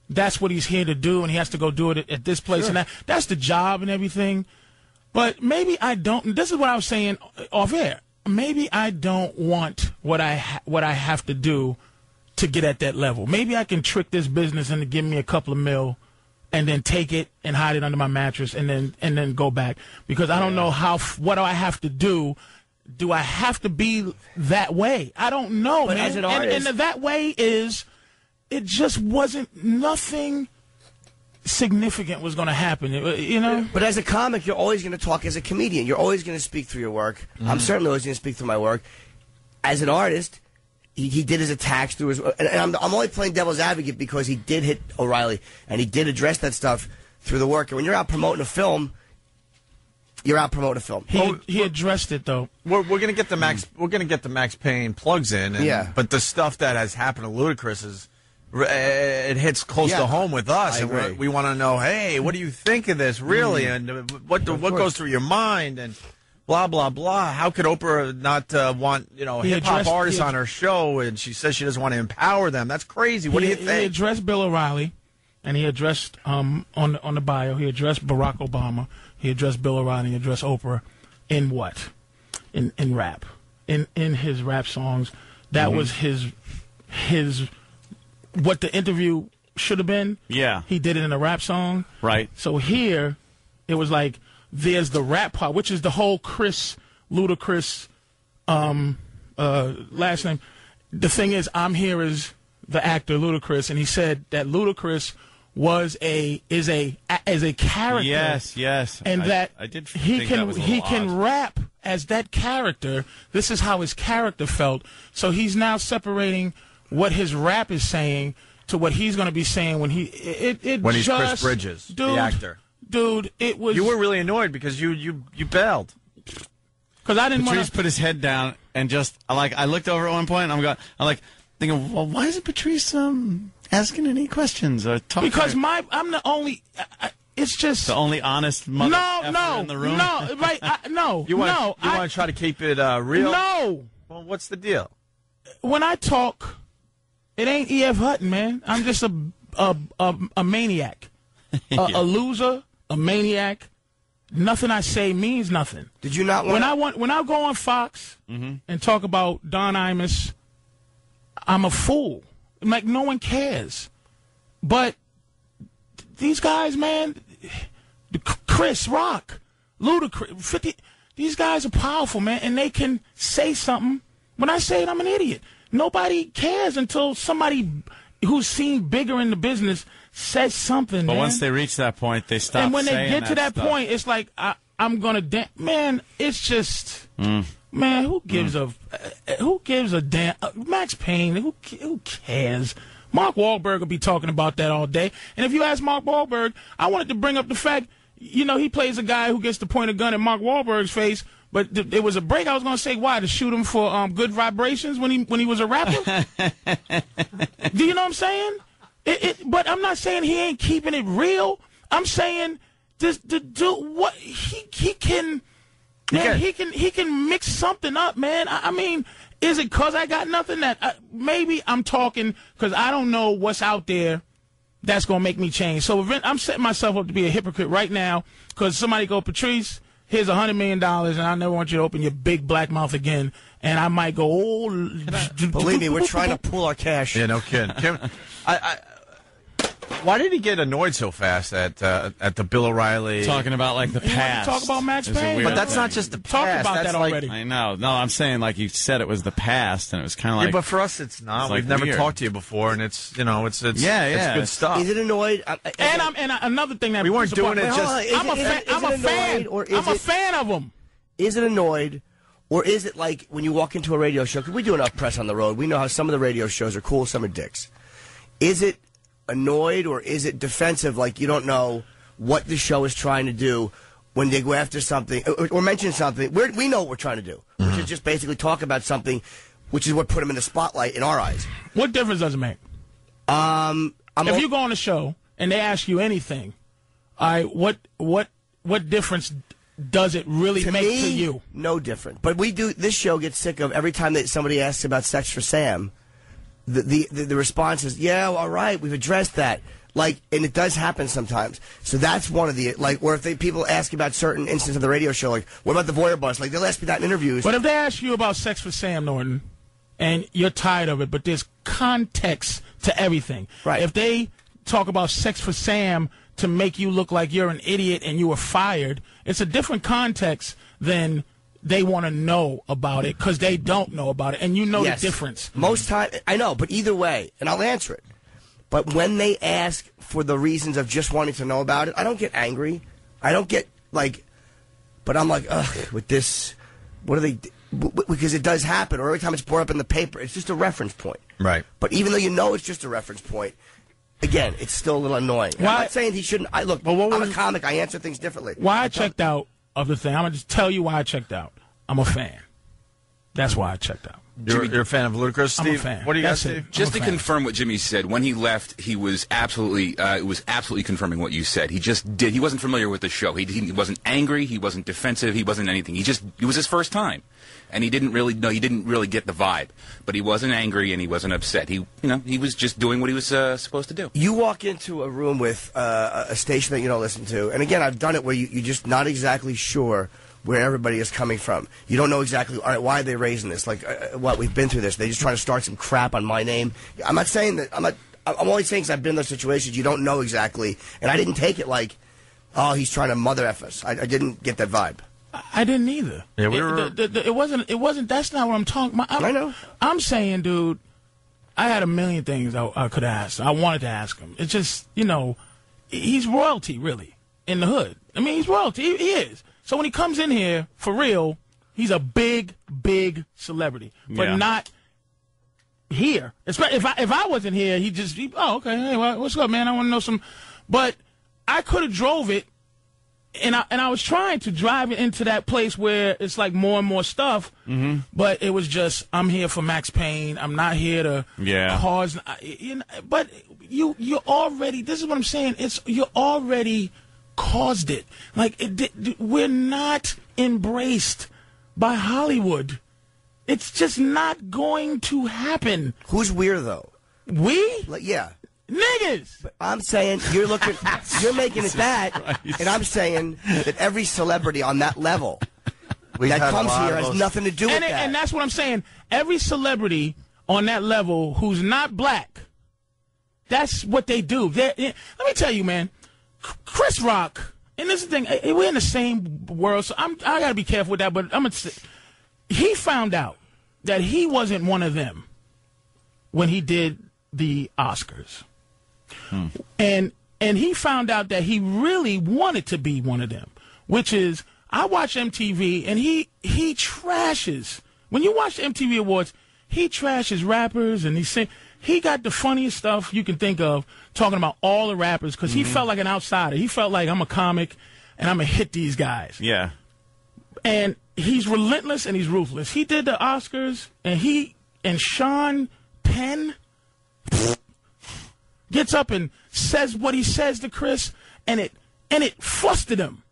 that's what he's here to do, and he has to go do it at this place and that. That's the job and everything. But maybe I don't. This is what I was saying off air. Maybe I don't want what I have to do to get at that level. Maybe I can trick this business into giving me a couple of mil, and then take it and hide it under my mattress, and then go back because I don't know what do I have to do. Do I have to be that way? I don't know, man. As an artist, and that way is. It just wasn't nothing significant was going to happen, you know? But as a comic, you're always going to talk as a comedian. You're always going to speak through your work. I'm certainly always going to speak through my work. As an artist, he did his attacks through his... And I'm only playing devil's advocate because he did hit O'Reilly, and he did address that stuff through the work. And when you're out promoting a film... You're out promoting a film. He addressed it though. We're gonna get the Max Payne plugs in. But the stuff that has happened to Ludacris is it hits close to home with us, and we want to know, hey, what do you think of this, really, and what goes through your mind, and blah blah blah. How could Oprah not want hip hop artists on her show, and she says she doesn't want to empower them? That's crazy. What do you think? He addressed Bill O'Reilly, and he addressed on the bio. He addressed Barack Obama. He addressed Bill O'Reilly. He addressed Oprah in what? In rap. in his rap songs. That was his what the interview should have been. Yeah. He did it in a rap song. Right. So here, it was like, there's the rap part, which is the whole Ludacris last name. The thing is, I'm here as the actor Ludacris, and he said that Ludacris is a character. Yes. And I did he think can that was a little odd. rap as that character. This is how his character felt. So he's now separating what his rap is saying to what he's going to be saying when he's Chris Bridges, dude, the actor. Dude, it was. You were really annoyed because you bailed. Because I didn't want Patrice to put his head down and just I looked over at one point and I'm thinking, well, why isn't Patrice asking any questions or talking? Because I'm the only. It's just the only honest mother in the room. No, right? No, You want to try to keep it real? No. Well, what's the deal? When I talk, it ain't E.F. Hutton, man. I'm just a maniac, a loser, a maniac. Nothing I say means nothing. Did you not when I go on Fox and talk about Don Imus, I'm a fool. Like, no one cares. But these guys, man, Chris Rock, Ludacris, 50, these guys are powerful, man, and they can say something. When I say it, I'm an idiot. Nobody cares until somebody who's seen bigger in the business says something, But man. once they reach that point, they stop. And when they saying get to that stuff. point, it's like, I'm going to man, it's just, man, who gives a damn? Max Payne, who cares? Mark Wahlberg will be talking about that all day. And if you ask Mark Wahlberg, I wanted to bring up the fact, he plays a guy who gets to point a gun at Mark Wahlberg's face, but it was a break. I was going to say, why? To shoot him for good vibrations when he was a rapper? Do you know what I'm saying? But I'm not saying he ain't keeping it real. I'm saying the dude, what he can, man, he can mix something up, man. I mean, is it because I got nothing that maybe I'm talking because I don't know what's out there that's going to make me change. So I'm setting myself up to be a hypocrite right now because somebody go, Patrice, here's $100 million, and I never want you to open your big black mouth again. And I might go, believe me, we're trying to pull our cash. Yeah, no kidding. Why did he get annoyed so fast at the Bill O'Reilly? Talking about like the past. Talk about Max Payne, but that's not just the past. Talk about that's that already. I know. No, I'm saying like you said it was the past, and it was kind of like. Yeah, but for us, it's not. We've like never weird. talked to you before, and it's it's yeah, good stuff. Is it annoyed? And another thing that we weren't doing it just. I'm a fan. I'm a fan of him. Is it annoyed? Or is it like when you walk into a radio show, because we do enough press on the road, we know how some of the radio shows are cool, some are dicks. Is it annoyed or is it defensive, like you don't know what the show is trying to do when they go after something or mention something? We know what we're trying to do, which is just basically talk about something, which is what put them in the spotlight in our eyes. What difference does it make? If you go on a show and they ask you anything, what difference does it really make to you? No different. But this show gets sick of every time that somebody asks about Sex for Sam, the response is, yeah, all right, we've addressed that. Like, and it does happen sometimes. So that's one of the, like, where if people ask about certain instances of the radio show, like, what about the voyeur bus? Like, they'll ask me that in interviews. But if they ask you about Sex for Sam, Norton, and you're tired of it, but there's context to everything. Right. If they talk about Sex for Sam to make you look like you're an idiot and you were fired, it's a different context than they want to know about it because they don't know about it, and you know the difference. Most time, I know, but either way, and I'll answer it. But when they ask for the reasons of just wanting to know about it, I don't get angry. I don't get, like, but I'm like, ugh, with this, what are they, because it does happen, or every time it's brought up in the paper, it's just a reference point. Right. But even though you know it's just a reference point, again, it's still a little annoying. I'm not saying he shouldn't. I'm a comic. I answer things differently. Why I checked out of the thing, I'm going to just tell you why I checked out. I'm a fan. That's why I checked out. You're a fan of Ludacris, Steve? I'm a fan. What do you got, Steve? Just to confirm what Jimmy said, when he left, he was absolutely confirming what you said. He wasn't familiar with the show. He wasn't angry. He wasn't defensive. He wasn't anything. It was his first time, and he didn't really get the vibe. But he wasn't angry and he wasn't upset. He was just doing what he was supposed to do. You walk into a room with a station that you don't listen to, and again, I've done it where you're just not exactly sure where everybody is coming from. You don't know exactly, all right, why are they raising this? Like, what, we've been through this. They're just trying to start some crap on my name. I'm not saying that, I'm only saying because I've been in those situations, you don't know exactly. And I didn't take it like, oh, he's trying to mother F us. I didn't get that vibe. I didn't either. Yeah, we were... It wasn't, that's not what I'm talking about. I know. I'm saying, dude, I had a million things I could ask. I wanted to ask him. It's just, you know, he's royalty, really, in the hood. I mean, he's royalty. He is. So when he comes in here, for real, he's a big, big celebrity. But not here. If I wasn't here, he'd just be, oh, okay, hey, what's up, man? I want to know some. But I could have drove it, and I was trying to drive it into that place where it's like more and more stuff. Mm-hmm. But it was just, I'm here for Max Payne. I'm not here to cause. You know, but you already. This is what I'm saying. You already caused it. Like we're not embraced by Hollywood. It's just not going to happen. Who's weird though? We? Like, yeah. Niggas! But I'm saying, you're making it that, and I'm saying that every celebrity on that level that comes here has nothing to do with that. And that's what I'm saying. Every celebrity on that level who's not black, that's what they do. Let me tell you, man, Chris Rock, and this is the thing, we're in the same world, so I got to be careful with that, but I'm going to say, he found out that he wasn't one of them when he did the Oscars. And he found out that he really wanted to be one of them, which is, I watch MTV, and he trashes. When you watch the MTV Awards, he trashes rappers, and he got the funniest stuff you can think of, talking about all the rappers, because he felt like an outsider. He felt like, I'm a comic, and I'm going to hit these guys. Yeah. And he's relentless, and he's ruthless. He did the Oscars, and Sean Penn gets up and says what he says to Chris, and it flustered him,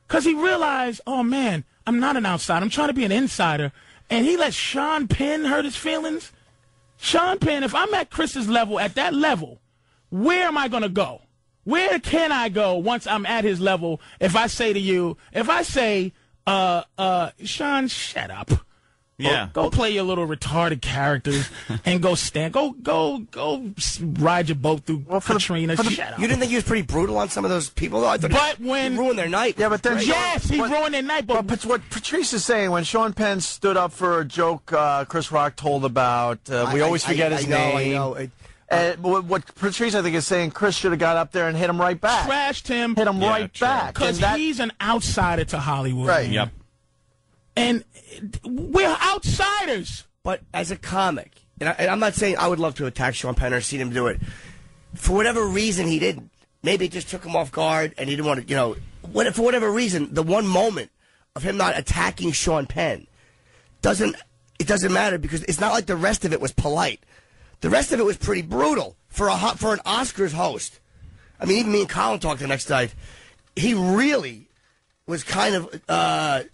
because he realized, oh man, I'm not an outsider. I'm trying to be an insider, and he let Sean Penn hurt his feelings. Sean Penn, if I'm at Chris's level, at that level, where am I going to go? Where can I go once I'm at his level? If I say to you, Sean, shut up. Yeah. Go play your little retarded characters and go ride your boat through Katrina. Shut up. You didn't think he was pretty brutal on some of those people? I thought but he ruined their night. Yeah, but then he ruined their night. But what Patrice is saying, when Sean Penn stood up for a joke Chris Rock told about, we always forget his name. I know. What Patrice, I think, is saying, Chris should have got up there and hit him right back. Trashed him. Hit him right back. Because he's an outsider to Hollywood. Right. Man. Yep. And we're outsiders. But as a comic, and I'm not saying I would love to attack Sean Penn or seen him do it. For whatever reason, he didn't. Maybe it just took him off guard, and he didn't want to, for whatever reason, the one moment of him not attacking Sean Penn doesn't matter, because it's not like the rest of it was polite. The rest of it was pretty brutal for an Oscars host. I mean, even me and Colin talked the next night. He really was kind of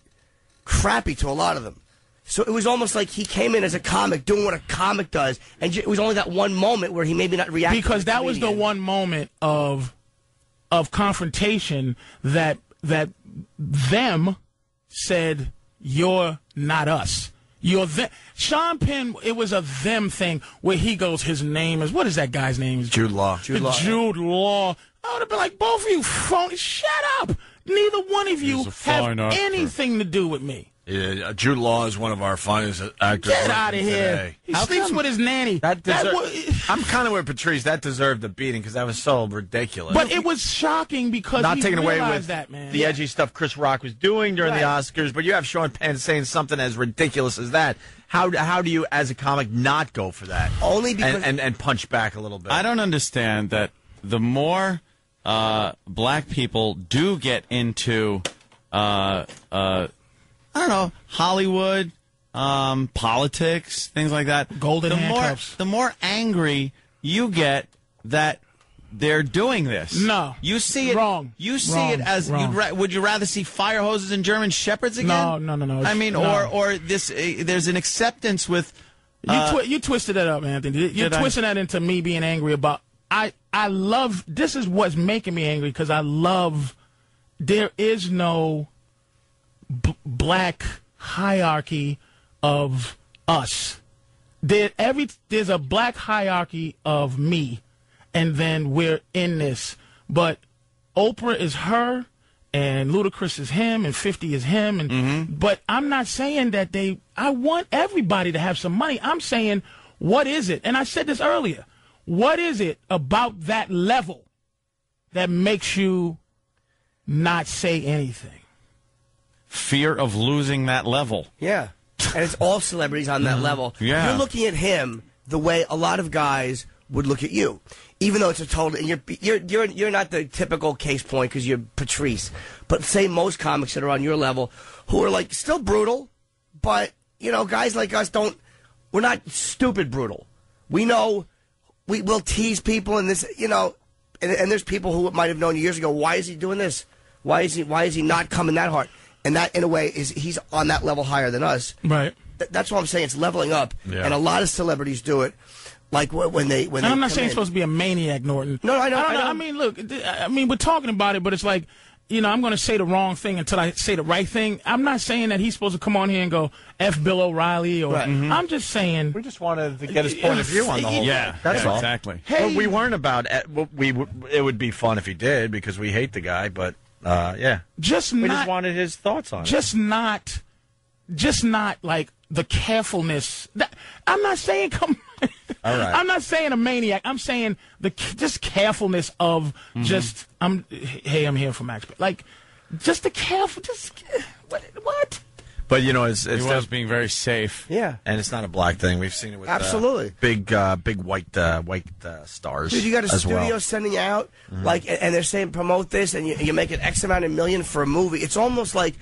crappy to a lot of them. So it was almost like he came in as a comic, doing what a comic does, and it was only that one moment where he maybe not reacted. Because that was the one moment of confrontation that them said, "You're not us. You're them." Sean Penn, it was a them thing where he goes, his name is, what is that guy's name? Jude Law. Jude Law. I would have been like, both of you phony, shut up. Neither one of you have anything to do with me. Yeah, Jude Law is one of our finest actors. Get out of here. Today. He sleeps with his nanny. I'm kind of with Patrice. That deserved a beating, because that was so ridiculous. But it was shocking because not he taking away with that, man. the edgy stuff Chris Rock was doing during the Oscars, but you have Sean Penn saying something as ridiculous as that. How do you, as a comic, not go for that? Only because and punch back a little bit. I don't understand that the more black people do get into I don't know, Hollywood, politics, things like that. Golden handcuffs. The more angry you get that they're doing this. No. You see it wrong. You see it as would you rather see fire hoses and German shepherds again? No. I mean, or this there's an acceptance with you twisted that up, Anthony. You're twisting that into me being angry about I love, this is what's making me angry, because I love, there is no black hierarchy of us. There's a black hierarchy of me, and then we're in this. But Oprah is her, and Ludacris is him, and 50 is him. And but I'm not saying that I want everybody to have some money. I'm saying, what is it? And I said this earlier. What is it about that level that makes you not say anything? Fear of losing that level. Yeah. And it's all celebrities on that level. Yeah. You're looking at him the way a lot of guys would look at you, even though it's a total. You're not the typical case point because you're Patrice, but say most comics that are on your level who are like still brutal, but guys like us we're not stupid brutal. We know we'll tease people and this, and there's people who might have known you years ago. Why is he doing this? Why is he not coming that hard? And that, in a way, he's on that level higher than us. Right. That's what I'm saying. It's leveling up, and a lot of celebrities do it. Like when they. And I'm not saying you're supposed to be a maniac, Norton. No, I know. I mean, look. We're talking about it, but it's like, I'm going to say the wrong thing until I say the right thing. I'm not saying that he's supposed to come on here and go F Bill O'Reilly, or I'm just saying we just wanted to get his point of view on the whole thing. That's all. Exactly. Hey, we weren't about. It would be fun if he did because we hate the guy, but. We just wanted his thoughts on it. Just not like the carefulness. I'm not saying All right. I'm not saying a maniac. I'm saying just carefulness of I'm here for Max. Like just the careful. Just what? But it's he was being very safe. Yeah, and it's not a black thing. We've seen it with absolutely big white stars. Dude, you got a studio sending you out and they're saying promote this, and you make an X amount of million for a movie. It's almost like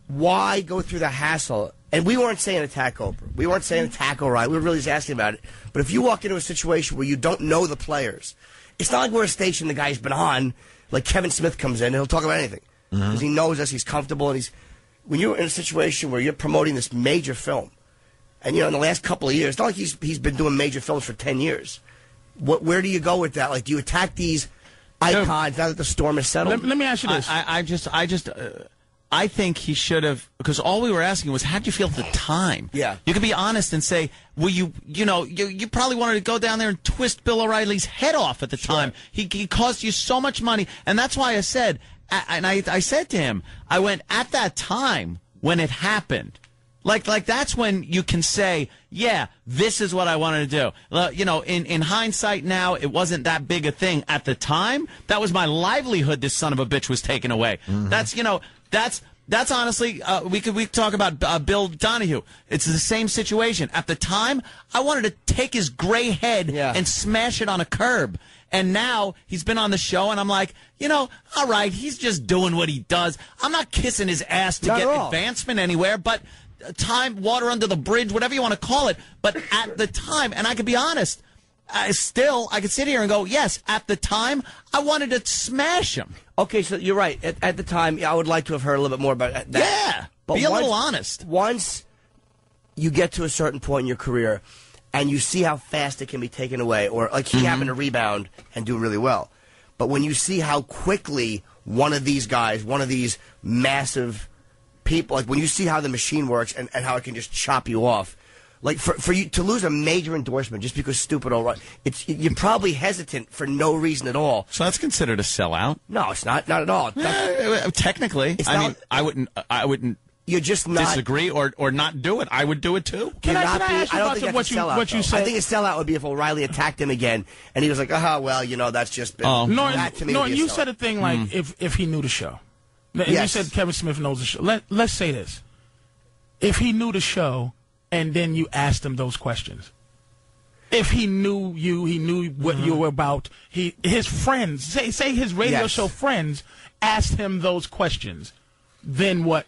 why go through the hassle? And we weren't saying attack Oprah. We weren't saying attack O'Reilly. We were really just asking about it. But if you walk into a situation where you don't know the players, it's not like we're a station the guy's been on. Like Kevin Smith comes in and he'll talk about anything because he knows us. He's comfortable and he's. When you're in a situation where you're promoting this major film, and in the last couple of years, it's not like he's been doing major films for 10 years. Where do you go with that? Like, do you attack these icons now that the storm is settled? Let me ask you this. I think he should have, because all we were asking was, how did you feel at the time? Yeah. You could be honest and say, well, you probably wanted to go down there and twist Bill O'Reilly's head off at the time. He cost you so much money, and that's why I said. And I said to him, I went, at that time when it happened, like that's when you can say, yeah, this is what I wanted to do. In hindsight now, it wasn't that big a thing. At the time, that was my livelihood this son of a bitch was taken away. That's honestly, we could talk about Bill Donahue. It's the same situation. At the time, I wanted to take his gray head and smash it on a curb. And now he's been on the show, and I'm like, all right, he's just doing what he does. I'm not kissing his ass to get advancement anywhere, but water under the bridge, whatever you want to call it. But at the time, and I can be honest, I could sit here and go, yes, at the time, I wanted to smash him. Okay, so you're right. At the time, I would like to have heard a little bit more about that. Yeah, but be a little honest. Once you get to a certain point in your career, and you see how fast it can be taken away, or like he happened to rebound and do really well. But when you see how quickly one of these guys, one of these massive people, like when you see how the machine works and how it can just chop you off, like for you to lose a major endorsement just because stupid O'Reilly, you're probably hesitant for no reason at all. So that's considered a sellout. No, it's not at all. Technically, I wouldn't. You're just not disagree or not do it. I would do it too. Can I ask you about what you said? I think a sellout would be if O'Reilly attacked him again, and he was like, that's just been. Norton, you said a thing like if he knew the show. And you said Kevin Smith knows the show. Let's say this: if he knew the show, and then you asked him those questions. If he knew you, he knew what you were about. His friends, say his radio show friends, asked him those questions. Then what?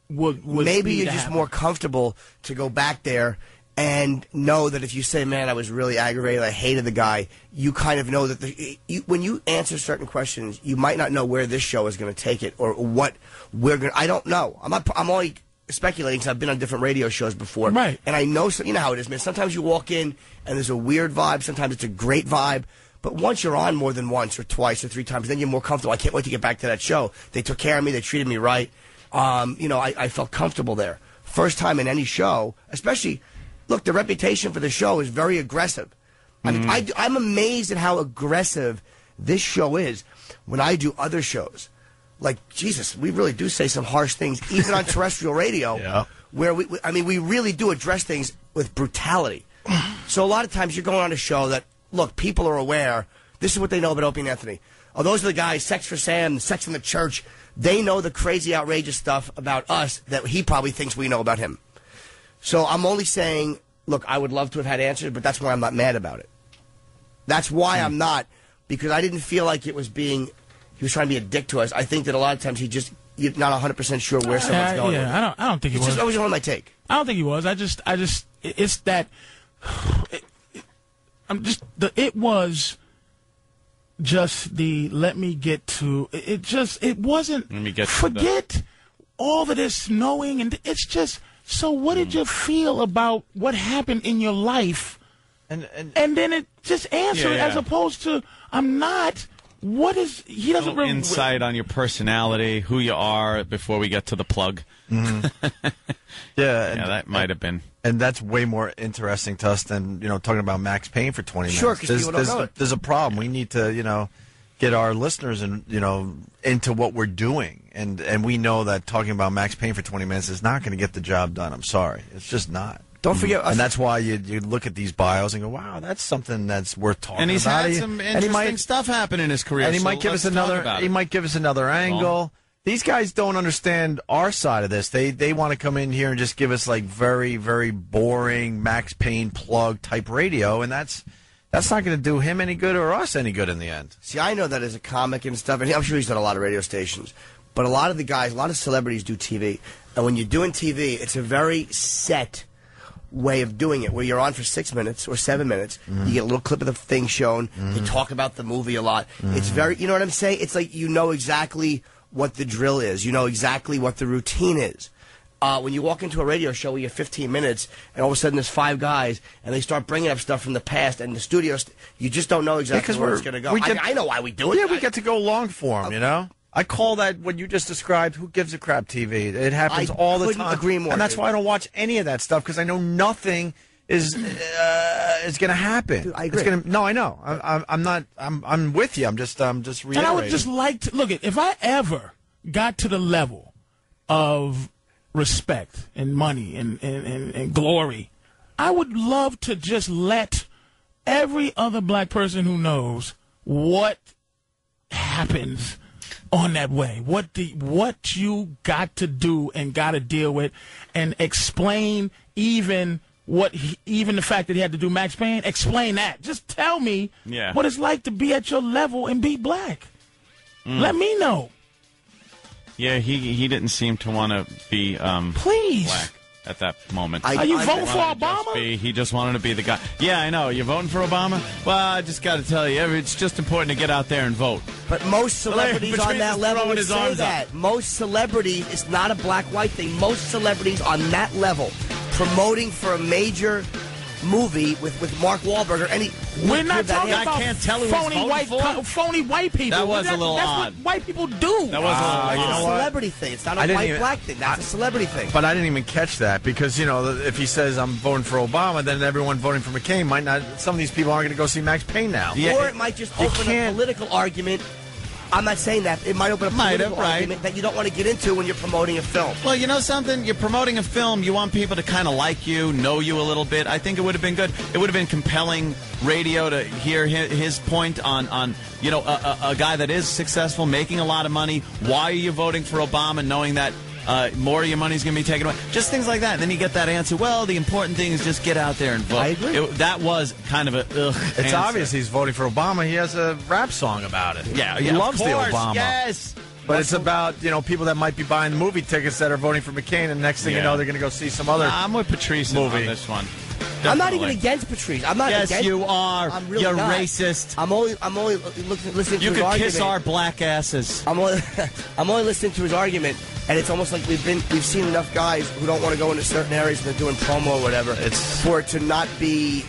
Maybe you're just more comfortable to go back there and know that if you say, man, I was really aggravated, I hated the guy, you kind of know that when you answer certain questions, you might not know where this show is going to take it or what we're going to. I don't know. I'm only speculating because I've been on different radio shows before. Right. And I know, you know how it is, man. Sometimes you walk in and there's a weird vibe. Sometimes it's a great vibe. But once you're on more than once or twice or three times, then you're more comfortable. I can't wait to get back to that show. They took care of me. They treated me right. I felt comfortable there. First time in any show, especially, look, the reputation for the show is very aggressive. I mean, I'm amazed at how aggressive this show is when I do other shows. Like, Jesus, we really do say some harsh things, even on terrestrial radio, where we really do address things with brutality. So a lot of times you're going on a show that, look, people are aware. This is what they know about Opie and Anthony. Oh, those are the guys, Sex for Sam, Sex in the Church. They know the crazy, outrageous stuff about us that he probably thinks we know about him. So I'm only saying, look, I would love to have had answers, but that's why I'm not mad about it. That's why I'm not, because I didn't feel like he was trying to be a dick to us. I think that a lot of times you're not 100% sure where someone's going. Yeah, I don't think he was. Just always on my take. I don't think he was. It's that. It was just the let me get to. It wasn't. Let me get. Forget all of this knowing, and it's just. So, what did you feel about what happened in your life? And then it just answer it as opposed to I'm not. What is he doesn't really insight on your personality, who you are before we get to the plug. That might have been, and that's way more interesting to us than talking about Max Payne for 20 minutes. Sure, because people don't know it. There's a problem. We need to get our listeners into what we're doing, and we know that talking about Max Payne for 20 minutes is not going to get the job done. I'm sorry, it's just not. Don't forget, and that's why you look at these bios and go, "Wow, that's something that's worth talking about." And he's had some interesting stuff happen in his career. And he might give us another. He might give us another angle. Well, these guys don't understand our side of this. They want to come in here and just give us like very, very boring Max Payne plug type radio, and that's not going to do him any good or us any good in the end. See, I know that as a comic and stuff, and I'm sure he's done a lot of radio stations. But a lot of the guys, a lot of celebrities do TV, and when you're doing TV, it's a very set way of doing it, where you're on for 6 minutes or 7 minutes. You get a little clip of the thing shown. They talk about the movie a lot. It's very, you know what I'm saying? It's like you know exactly what the drill is. You know exactly what the routine is. When you walk into a radio show where you have 15 minutes, and all of a sudden there's 5 guys, and they start bringing up stuff from the past, and the studios, you just don't know exactly where it's going to go. I know why we do it. Yeah, we get to go long form, I call that what you just described, who gives a crap TV. It happens all the time. I couldn't agree more. And that's why I don't watch any of that stuff, because I know nothing is going to happen. Dude, I agree. No, I know. I'm with you. I'm just reiterating. And I would just like to, look, if I ever got to the level of respect and money and glory, I would love to just let every other black person who knows what happens on that way, what you got to do and got to deal with, and explain even the fact that he had to do Max Payne. Explain that. Just tell me what it's like to be at your level and be black. Let me know. Yeah, he didn't seem to want to be black at that moment. Are you voting for Obama? He just wanted to be the guy. Yeah, I know. You voting for Obama? Well, I just got to tell you, it's just important to get out there and vote. But most celebrities on that level would say that. Most celebrities, it's not a black-white thing. Most celebrities on that level, promoting for a major movie with Mark Wahlberg or any. We're not talking about I can't tell phony white people. That was a little odd. That's what white people do. That was a little odd. It's a celebrity thing. It's not a white-black thing. That's a celebrity thing. But I didn't even catch that because, if he says I'm voting for Obama, then everyone voting for McCain might not. Some of these people aren't going to go see Max Payne now. Yeah, or it might just open a political argument. I'm not saying that. It might open a political argument that you don't want to get into when you're promoting a film. Well, you know something? You're promoting a film. You want people to kind of like you, know you a little bit. I think it would have been good. It would have been compelling radio to hear his point on a guy that is successful, making a lot of money. Why are you voting for Obama knowing that more of your money's going to be taken away? Just things like that. And then you get that answer, well, the important thing is just get out there and vote. I agree. That was kind of a It's answer. obvious he's voting for Obama. He has a rap song about it. Yeah, he loves the Obama. Yes. But it's about, people that might be buying the movie tickets that are voting for McCain, and next thing you know, they're going to go see some other I'm with Patrice movie. on this one. Definitely. I'm not even against Patrice. I'm not yes, against. you are. I'm really You're not. racist. I'm only listening to you his argument. could kiss our black asses. I'm only listening to his argument, and it's almost like we've seen enough guys who don't want to go into certain areas and they're doing promo or whatever. For it to not be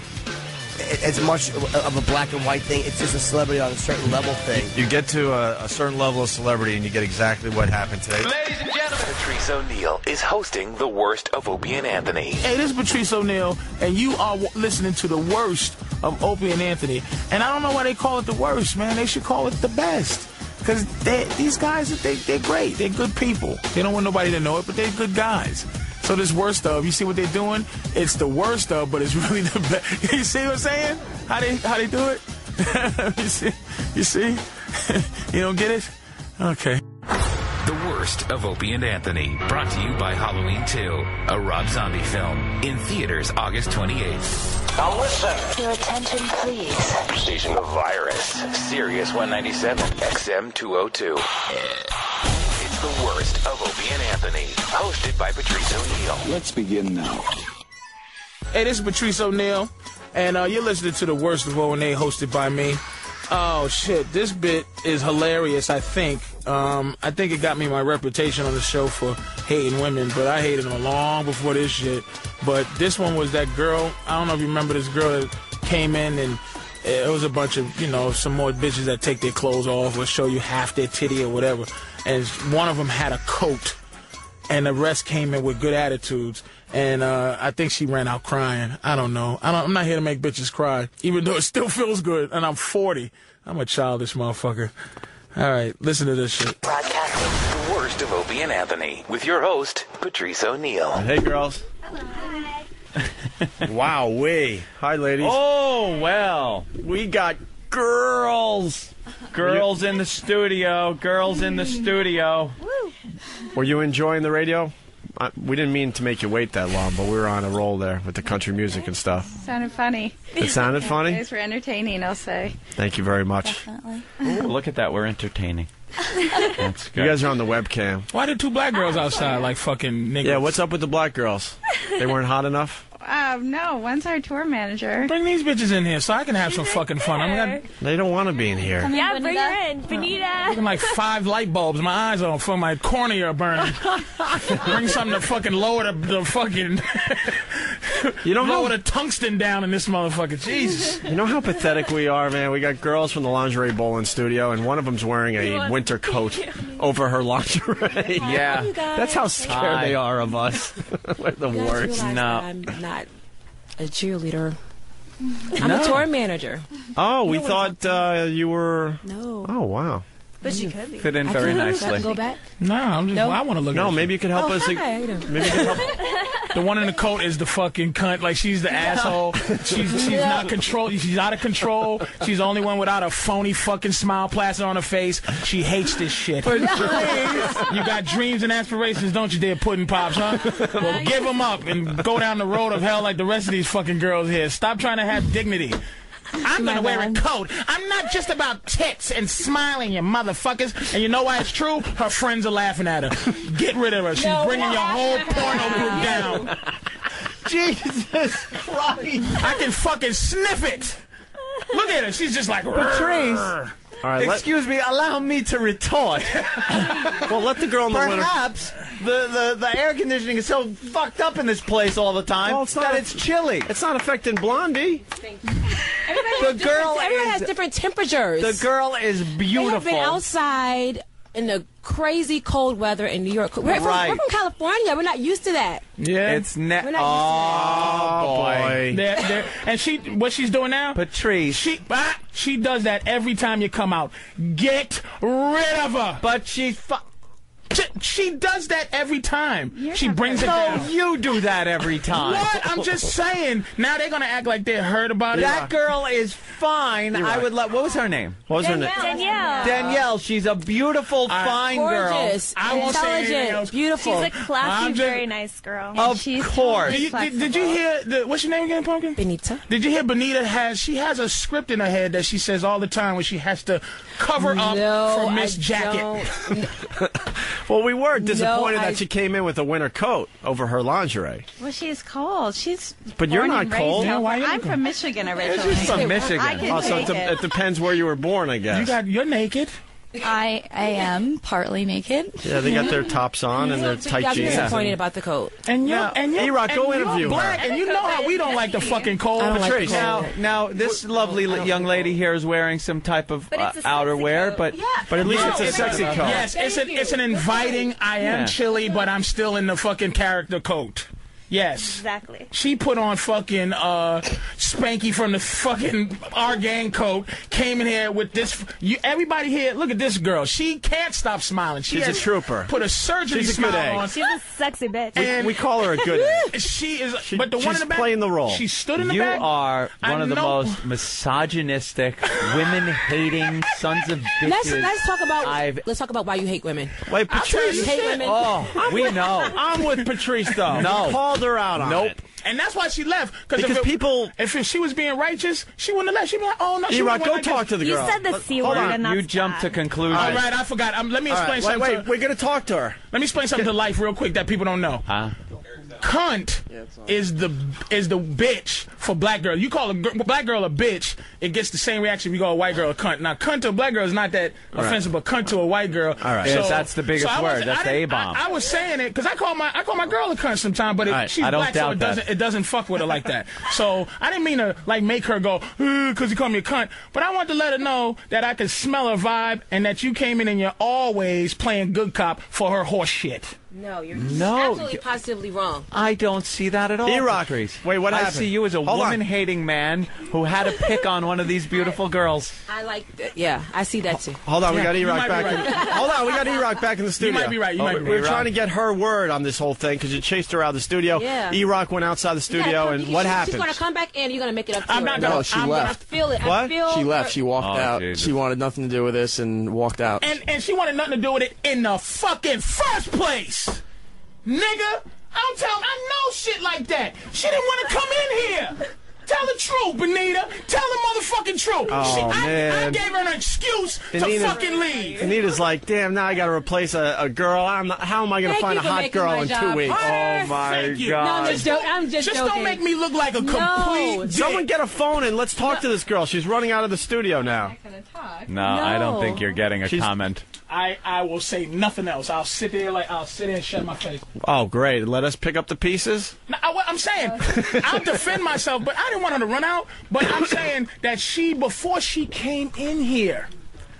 as much of a black and white thing. It's just a celebrity on a certain level thing. You get to a certain level of celebrity, and you get exactly what happened today. Ladies and gentlemen, Patrice Oneal is hosting the worst of Opie and Anthony. Hey, this is Patrice Oneal, and you are listening to the worst of Opie and Anthony. And I don't know why they call it the worst, man. They should call it the best. Because these guys, they're great. They're good people. They don't want nobody to know it, but they're good guys. So this worst of, you see what they're doing? It's the worst of, but it's really the best. You see what I'm saying? How they do it? You see? You don't get it? Okay. The worst of Opie and Anthony, brought to you by Halloween 2, a Rob Zombie film, in theaters August 28th. Now listen. Your attention, please. Station of Virus, Sirius 197, XM 202. It's the worst of Opie and Anthony, hosted by Patrice Oneal. Let's begin now. Hey, this is Patrice Oneal, and you're listening to the worst of O&A, hosted by me. Oh, shit, this bit is hilarious, I think. I think it got me my reputation on the show for hating women, but I hated them long before this shit. But this one was that girl, I don't know if you remember this girl that came in, and it was a bunch of, some more bitches that take their clothes off or show you half their titty or whatever. And one of them had a coat, and the rest came in with good attitudes. And I think she ran out crying. I don't know. I'm not here to make bitches cry, even though it still feels good. And I'm 40. I'm a childish motherfucker. All right, listen to this shit. Broadcasting the worst of Opie and Anthony with your host, Patrice Oneal. Hey, girls. Wow-wee. Hi, ladies. Oh, well. We got girls. Girls in the studio. Girls in the studio. Woo. Were you enjoying the radio? We didn't mean to make you wait that long, but we were on a roll there with the country music and stuff. Sounded funny. It sounded funny? You guys were entertaining, I'll say. Thank you very much. Definitely. Ooh, look at that. We're entertaining. That's good. You guys are on the webcam. Why did two black girls outside like fucking niggas? Yeah, what's up with the black girls? They weren't hot enough? No, one's our tour manager. Bring these bitches in here so I can have some fucking fun. They don't want to be in here. Yeah, bring her in. Benita. Looking like 5 light bulbs. My eyes are for my cornea are burning. Bring something to fucking lower the fucking... lower the tungsten down in this motherfucker. Jesus. You know how pathetic we are, man? We got girls from the lingerie bowling studio, and one of them's wearing a winter coat over her lingerie. Yeah. That's how scared they are of us. We're the worst. No. I'm not a cheerleader. I'm a tour manager. Oh, we thought you were... No. Oh, wow. But you could be. Fit in very nicely. Go back? No, I'm just... No? Well, I want to look at No, it. maybe you could help us... Hi. Maybe you could help... The one in the coat is the fucking cunt. Like, she's the asshole. She's not control. She's out of control. She's the only one without a phony fucking smile plastered on her face. She hates this shit. You got dreams and aspirations, don't you, dear pudding pops, huh? Well, give them up and go down the road of hell like the rest of these fucking girls here. Stop trying to have dignity. I'm going to wear a coat. I'm not just about tits and smiling, you motherfuckers. And you know why it's true? Her friends are laughing at her. Get rid of her. She's bringing your whole porno group down. Jesus Christ. I can fucking sniff it. Look at her. She's just like... Patrice. All right, excuse me, allow me to retort. Well, let the girl in the winter... Perhaps the air conditioning is so fucked up in this place all the time that it's chilly. It's not affecting Blondie. Everybody has different temperatures. The girl is beautiful. They have been outside in the crazy cold weather in New York. We're from California. We're not used to that. Yeah. It's We're not boy. And what she's doing now? Patrice. She does that every time you come out. Get rid of her. But she's... She does that every time. She brings it down. No, you do that every time. What? I'm just saying. Now they're going to act like they heard about it. That girl is fine. I would let... What was her name? What was her name? Danielle. Danielle. She's a beautiful, fine girl. Gorgeous. I won't say anything else. Beautiful. She's a classy, very nice girl. Of course. Did you hear... What's your name again, Pumpkin? Benita. Did you hear Benita has a script in her head that she says all the time when she has to cover up for Miss Jacket? Well, we were disappointed that she came in with a winter coat over her lingerie. Well, she's cold. She's But you're not born and raised cold. over- I'm from Michigan originally. She's from Michigan. I can So take it. it depends where you were born, I guess. You're naked. I am partly naked. Yeah, they got their tops on and their tight jeans. Disappointed about the coat. E-Rock, go interview black, her. and you know how we don't like the fucking cold. Patrice. Now, this lovely young lady here is wearing some type of outerwear, but at least it's a sexy coat. Yes, it's an inviting. I am chilly, but I'm still in the fucking character coat. Yes. Exactly. She put on fucking Spanky from the fucking Our Gang coat, came in here with this. Everybody here, look at this girl. She can't stop smiling. She's a trooper. Put a surgery smile on. She's a sexy bitch. And we call her a good egg. She is, but the one in the back, playing the role. She stood in the you back. You are one of the most misogynistic, women-hating sons of bitches. Let's talk about why you hate women. Wait, Patrice, you hate women. Oh, we know. I'm with Patrice though. No. Called her out on it. And that's why she left. Because people... If she was being righteous, she wouldn't have left. She'd be like, oh, no. E-Rock, go talk to the girl. You said the C word and that's You jumped to conclusions. All right, I forgot. Let me explain something. Wait, we're going to talk to her. Let me explain something to life real quick that people don't know. Cunt is the bitch for black girl. You call a black girl a bitch, it gets the same reaction if you call a white girl a cunt. Now, cunt to a black girl is not that offensive, but cunt to a white girl. All right. Yes, that's the biggest word. That's the A-bomb. I was saying it because I call my girl a cunt sometimes, but she's black, so it doesn't fuck with her like that. So I didn't mean to make her go because you call me a cunt, but I wanted to let her know that I could smell her vibe and that you came in and you're always playing good cop for her horse shit. No, you're absolutely positively wrong. I don't see that at all. E-Rock, wait, what happened? I see you as a woman-hating man who had to pick on one of these beautiful girls. I like that. Yeah, I see that too. Hold on, we got E-Rock back. Hold on, we got E-Rock back in the studio. You might be right. We're trying to get her word on this whole thing because you chased her out of the studio. Yeah. E-Rock went outside the studio, and what happened? She's going to come back and you're going to make it up to I'm her. not going to. She left. I feel it. What? She left. She walked out. Jesus. She wanted nothing to do with this and walked out. And she wanted nothing to do with it in the fucking first place. Nigga, I know shit like that. She didn't want to come in here. Tell the truth, Benita. Tell the motherfucking truth. Oh, man. I gave her an excuse to fucking leave. Anita's like, damn, now I got to replace a girl. How am I going to find a hot girl in 2 weeks? Oh, my God. No, I'm just joking. Don't make me look like a complete dick. Someone get a phone and let's talk to this girl. She's running out of the studio now. No, I don't think you're getting a comment. I will say nothing else. I'll sit there and shut my face. Oh, great. Let us pick up the pieces? Now, I'm saying, I'll defend myself, but I didn't want her to run out. But I'm saying that before she came in here,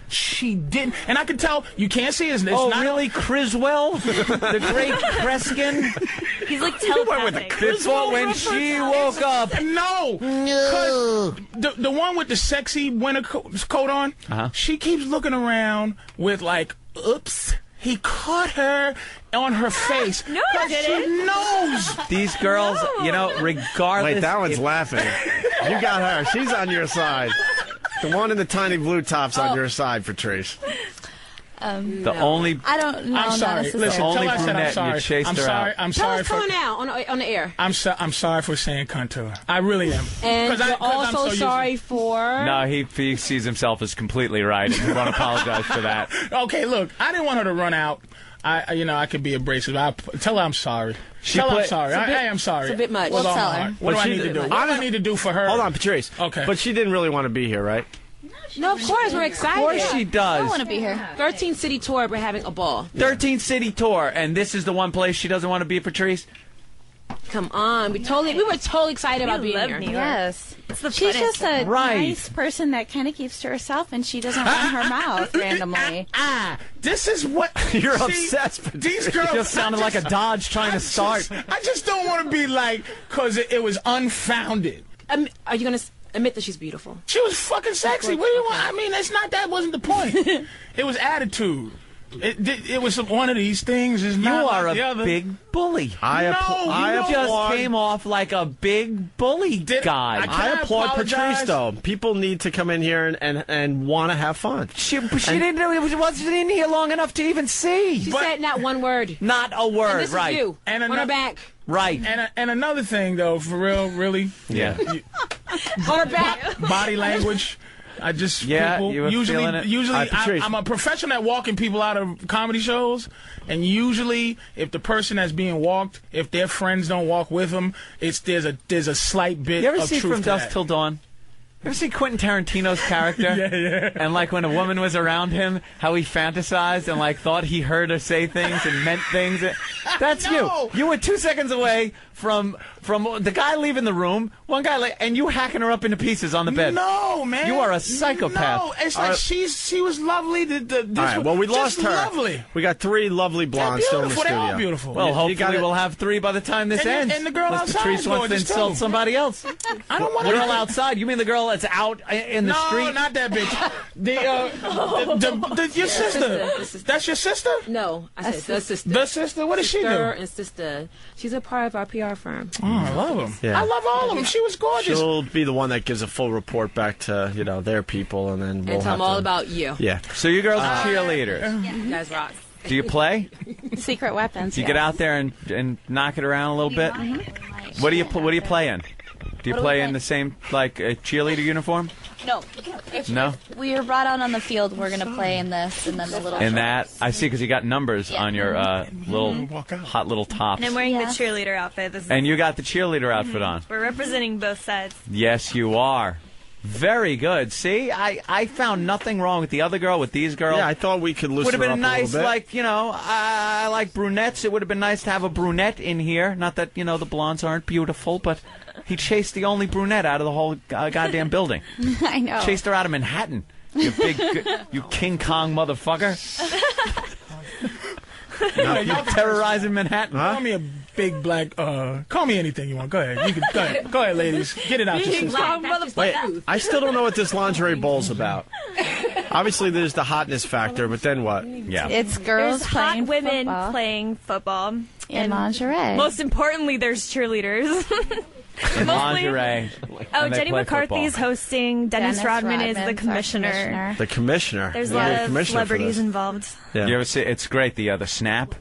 she didn't. And I can tell, you can't see his name. Really? Criswell? The great Kreskin? He's like telepathic. Before when she woke up. No. Because the one with the sexy winter coat on, she keeps looking around with like, oops. He caught her on her face. No, he didn't. She knows. These girls, regardless. Wait, that one's laughing. You got her. She's on your side. The one in the tiny blue top's on your side, Patrice. The only. I don't know. I'm sorry. Listen, tell her I said I'm sorry. You chased her out. I'm Tell sorry us coming out on the air. I'm sorry for saying cunt to her. I really am. And you're also I'm so sorry for. No, he sees himself as completely right. He won't apologize for that. Okay, look, I didn't want her to run out. I could be abrasive. Tell her I'm sorry. Tell her I'm sorry. I am sorry. It's a bit much. With all tell my her. heart. What do I need to do? What do I need to do for her? Hold on, Patrice. Okay. But she didn't really want to be here, right? No, of course, we're excited. Of course she does. I want to be here. 13 city tour, we're having a ball. 13 city tour, and this is the one place she doesn't want to be, Patrice? Come on, we were totally excited about being here. Yes. She's just a Right. nice person that kind of keeps to herself, and she doesn't run her mouth randomly. This is what you're obsessed with. These girls it just sounded like a Dodge trying to start. I just don't want to be like, because it was unfounded. Are you going to admit that she's beautiful? She was fucking sexy. What do you want? I mean, that wasn't the point. It was attitude. It was one of these things. Is not you are like the a other. big bully. I just came off like a big bully guy. I applaud Patrice, though. People need to come in here and want to have fun. She wasn't in here long enough to even see. She said not one word. Not a word, and this right. Is you. And on her back. Right. And another thing, though, for real, really. Yeah. On her back. Body language. I just you were feeling it. Usually I'm a professional at walking people out of comedy shows, and usually if the person that's being walked, if their friends don't walk with them, there's a slight bit. You ever of see truth From to Dusk that. Till Dawn? ever see Quentin Tarantino's character? Yeah. And like when a woman was around him, how he fantasized and like thought he heard her say things and meant things. That's you. You were 2 seconds away from the guy leaving the room, one guy, and you hacking her up into pieces on the bed. No, man. You are a psychopath. No, it's like she was lovely. All right, well, we lost her. Lovely. We got 3 lovely blondes still in the studio. They're all beautiful. Well, hopefully we'll have 3 by the time this ends. And the girl outside. Patrice wants to insult somebody else. I don't want to. Girl outside? You mean the girl that's out in the street? No, not that bitch. Your sister. That's your sister? No, I said the sister. The sister? What does she do? Sister and sister. She's a part of our PR firm. Oh, I love them. Yeah. I love all of them. She was gorgeous. She'll be the one that gives a full report back to their people, and then we'll and tell them all about you. Yeah. So you girls are cheerleaders. You guys rock. Do you play? Secret weapons. Do you get out there and knock it around a little bit? Mm-hmm. What do you play in? Do you play in the same like a cheerleader uniform? No. No. We were brought out on the field. We're gonna play in this, and then the little. In that, I see, because you got numbers on your little hot little tops. And I'm wearing the cheerleader outfit. And you got the cheerleader outfit on. We're representing both sides. Yes, you are. Very good. See, I found nothing wrong with the other girl, with these girls. Yeah, I thought we could loosen Would have her been up a nice, little bit. like, I like brunettes. It would have been nice to have a brunette in here. Not that, the blondes aren't beautiful, but he chased the only brunette out of the whole goddamn building. I know. Chased her out of Manhattan. You you King Kong motherfucker. You terrorizing Manhattan. Call me a big black. Call me anything you want. Go ahead. You can go ahead, ladies. Get it out your system. Wait, I still don't know what this lingerie bowl's about. Obviously, there's the hotness factor, but then what? Yeah. It's girls There's playing hot women football. playing football. In lingerie. Most importantly, there's cheerleaders. In lingerie. Oh, And they Jenny play McCarthy's football. hosting. Dennis Rodman is the Rodman's our commissioner. The commissioner. There's a Yeah, lot the of commissioner for celebrities this. involved. Yeah. You ever see? It's great. The snap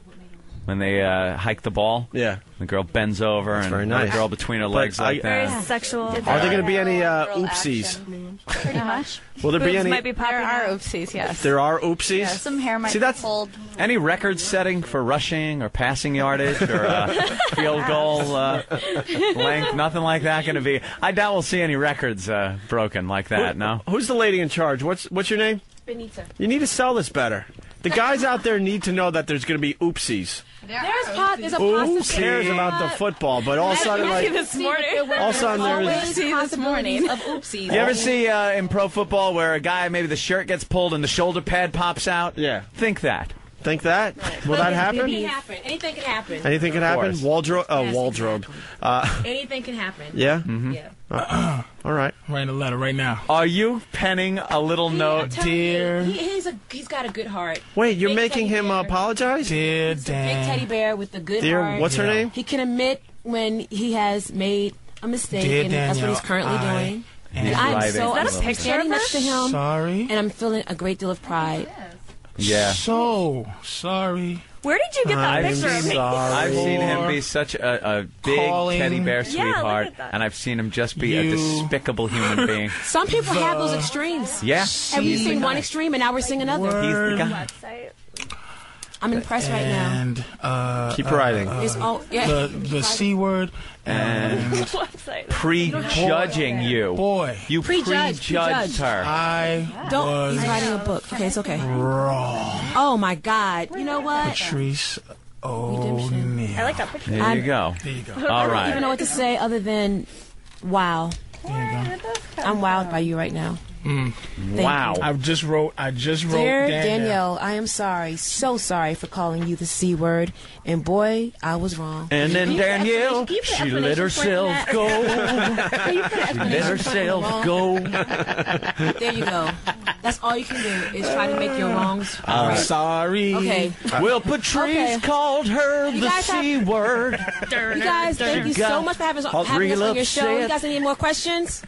when they hike the ball. Yeah. The girl bends over and very the nice. girl between her legs like Very that. sexual. Are there going to be any oopsies? Pretty much. Will there be Boobs any? might be popping There are out. oopsies, yes. There are oopsies? Yeah, some hair might See, be that's pulled. any record setting for rushing or passing yardage or field goal length, nothing like that going to be. I doubt we'll see any records broken like that. No. Who's the lady in charge? What's your name? Benita. You need to sell this better. The guys out there need to know that there's going to be oopsies. There's a Who possibility. cares about the football? But all of a sudden, like, this morning. all of a sudden there's. This morning of oopsies. You ever see in pro football where a guy, maybe the shirt gets pulled and the shoulder pad pops out? Yeah. Think that. Think that? Will that happen? Anything can happen. Anything can happen? course. Wardrobe? Oh, Yes, wardrobe. Anything can happen. Yeah? Mm-hmm. Yeah. All right. Writing a letter right now. Are you penning a little note? Dear. He's got a good heart. Wait, you're Big making teddy him bear. apologize? Dear Big Dan. teddy bear with a good Dear, heart. what's her name? He can admit when he has made a mistake, Dear and that's what he's currently Danielle, doing. He's I'm writhing. so Is that a I'm picture standing of next to him, Sorry. and I'm feeling a great deal of pride. Yeah. So sorry. Where did you get that picture of me? I've seen him be such a big Calling. teddy bear Yeah, look sweetheart, at that. and I've seen him just be a You- despicable human being. Some people have those extremes. Yeah. And we've seen one extreme, and now we're seeing another. He's the guy. I'm impressed right now. And Keep writing. It's all, yeah. the C word And Website. prejudging you. Boy. You Prejudge, prejudged her. I Don't. was He's writing a book. Okay, it's okay. wrong. Oh my God! You know what? Patrice I Oneal. like that picture. There you go. There you go. All I don't even know right. what to say other than, wow. I'm wowed by you right now. Thank Wow. you. I just wrote Dear Danielle. Danielle, I am sorry, so sorry for calling you the C word, and boy, I was wrong. And then Danielle, Can you put she let explanation herself point in go. Can you put an Let explanation point in herself wrong? go. There you go. That's all you can do is try to make your wrongs I'm right. sorry. Okay. Well, Patrice Okay. called her You the guys have- C word. You guys, thank you so much for having us on your show. You guys any more questions?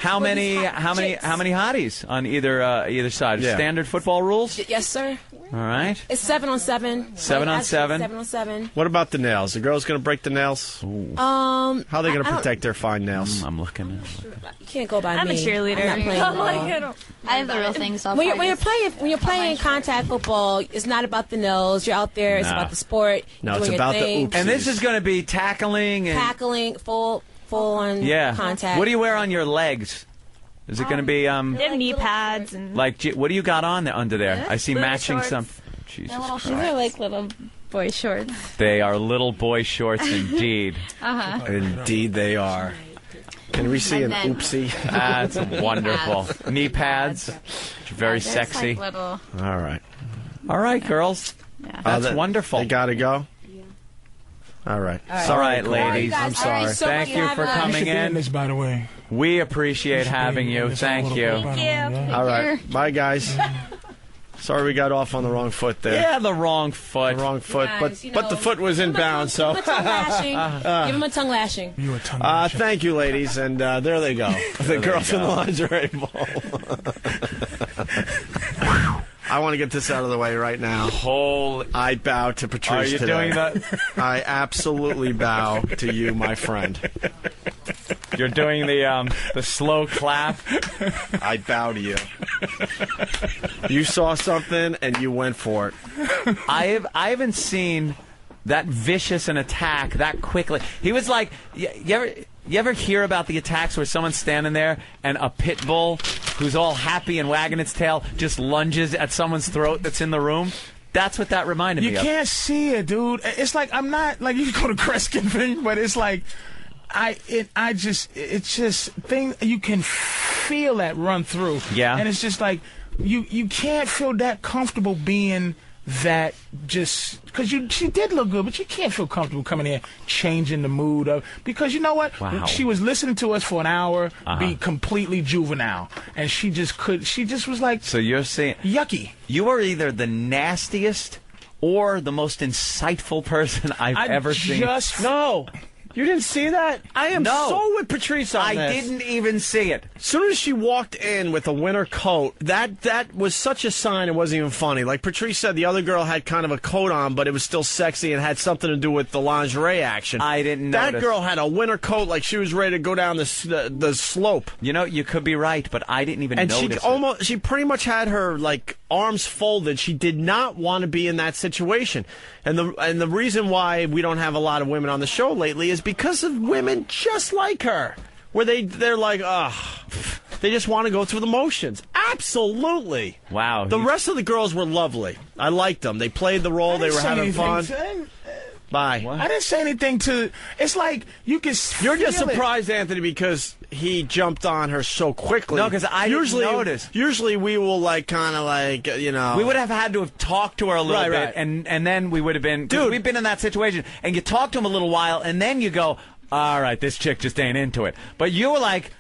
How many hotties on either side? Yeah. Standard football rules? Yes, sir. All right. It's 7 on 7. 7 on 7. 7 on 7. What about the nails? The girl's going to break the nails? How are they going to protect their fine nails? I'm looking. You can't go by I'm me. a cheerleader. I'm not playing I'm like, ball. I have the real thing, so I'll When probably you're just- playing contact football, it's not about the nose. You're out there. It's No. about the sport. No, doing it's your about the thing, oops. And this is going to be tackling and tackling, full. full-on contact. What do you wear on your legs? Is it going to be They have knee pads and like what do you got on under there? I see booty matching shorts. some. Jesus Christ. These are like little boy shorts. They are little boy shorts indeed. Indeed they are. Can we see an oopsie? That's wonderful. Knee pads. Very There's sexy. like little. All right. All right, girls. That's wonderful. They got to go? All right. All right, ladies. I'm sorry. Thank you for coming in. This, by the way. We appreciate having you. Thank you. All right. Bye, guys. Sorry we got off on the wrong foot there. Yeah, the wrong foot. The wrong foot. Guys, but the foot was inbound, so. Give him a tongue lashing. Give him a tongue lashing. You a tongue lashing. Thank you, ladies. And there they go. The girls in the lingerie bowl. I want to get this out of the way right now. I bow to Patrice Are you today. doing that? I absolutely bow to you, my friend. You're doing the slow clap. I bow to you. You saw something and you went for it. I haven't seen that vicious an attack that quickly. He was like, you ever hear about the attacks where someone's standing there and a pit bull who's all happy and wagging its tail just lunges at someone's throat that's in the room? That's what that reminded me of. You can't see it, dude. It's like I'm not like you go to Kreskin thing, but it's like it's just thing you can feel that run through. Yeah. And it's just like you can't feel that comfortable being that just because she did look good, but you can't feel comfortable coming in changing the mood of because you know what? Wow. She was listening to us for an hour, be completely juvenile, and she just was like. So you're saying yucky. You are either the nastiest or the most insightful person I've ever seen. No. You didn't see that? I am so with Patrice on this. I didn't even see it. As soon as she walked in with a winter coat, that was such a sign it wasn't even funny. Like Patrice said, the other girl had kind of a coat on, but it was still sexy and had something to do with the lingerie action. I didn't That notice. girl had a winter coat like she was ready to go down the slope. You know, you could be right, but I didn't even notice And she pretty much had her like arms folded. She did not want to be in that situation. And the reason why we don't have a lot of women on the show lately is because of women just like her, where they're like, they just want to go through the motions. Absolutely. Wow. The rest of the girls were lovely. I liked them. They played the role. They were having fun. Bye. I didn't say anything to. It's like you can. You're just surprised, Anthony, because he jumped on her so quickly. No, because I didn't notice. Usually we will kind of you know. We would have had to have talked to her a little bit, Right. and then we would have been. Dude, we've been in that situation, and you talk to him a little while, and then you go, all right, this chick just ain't into it. But you were like.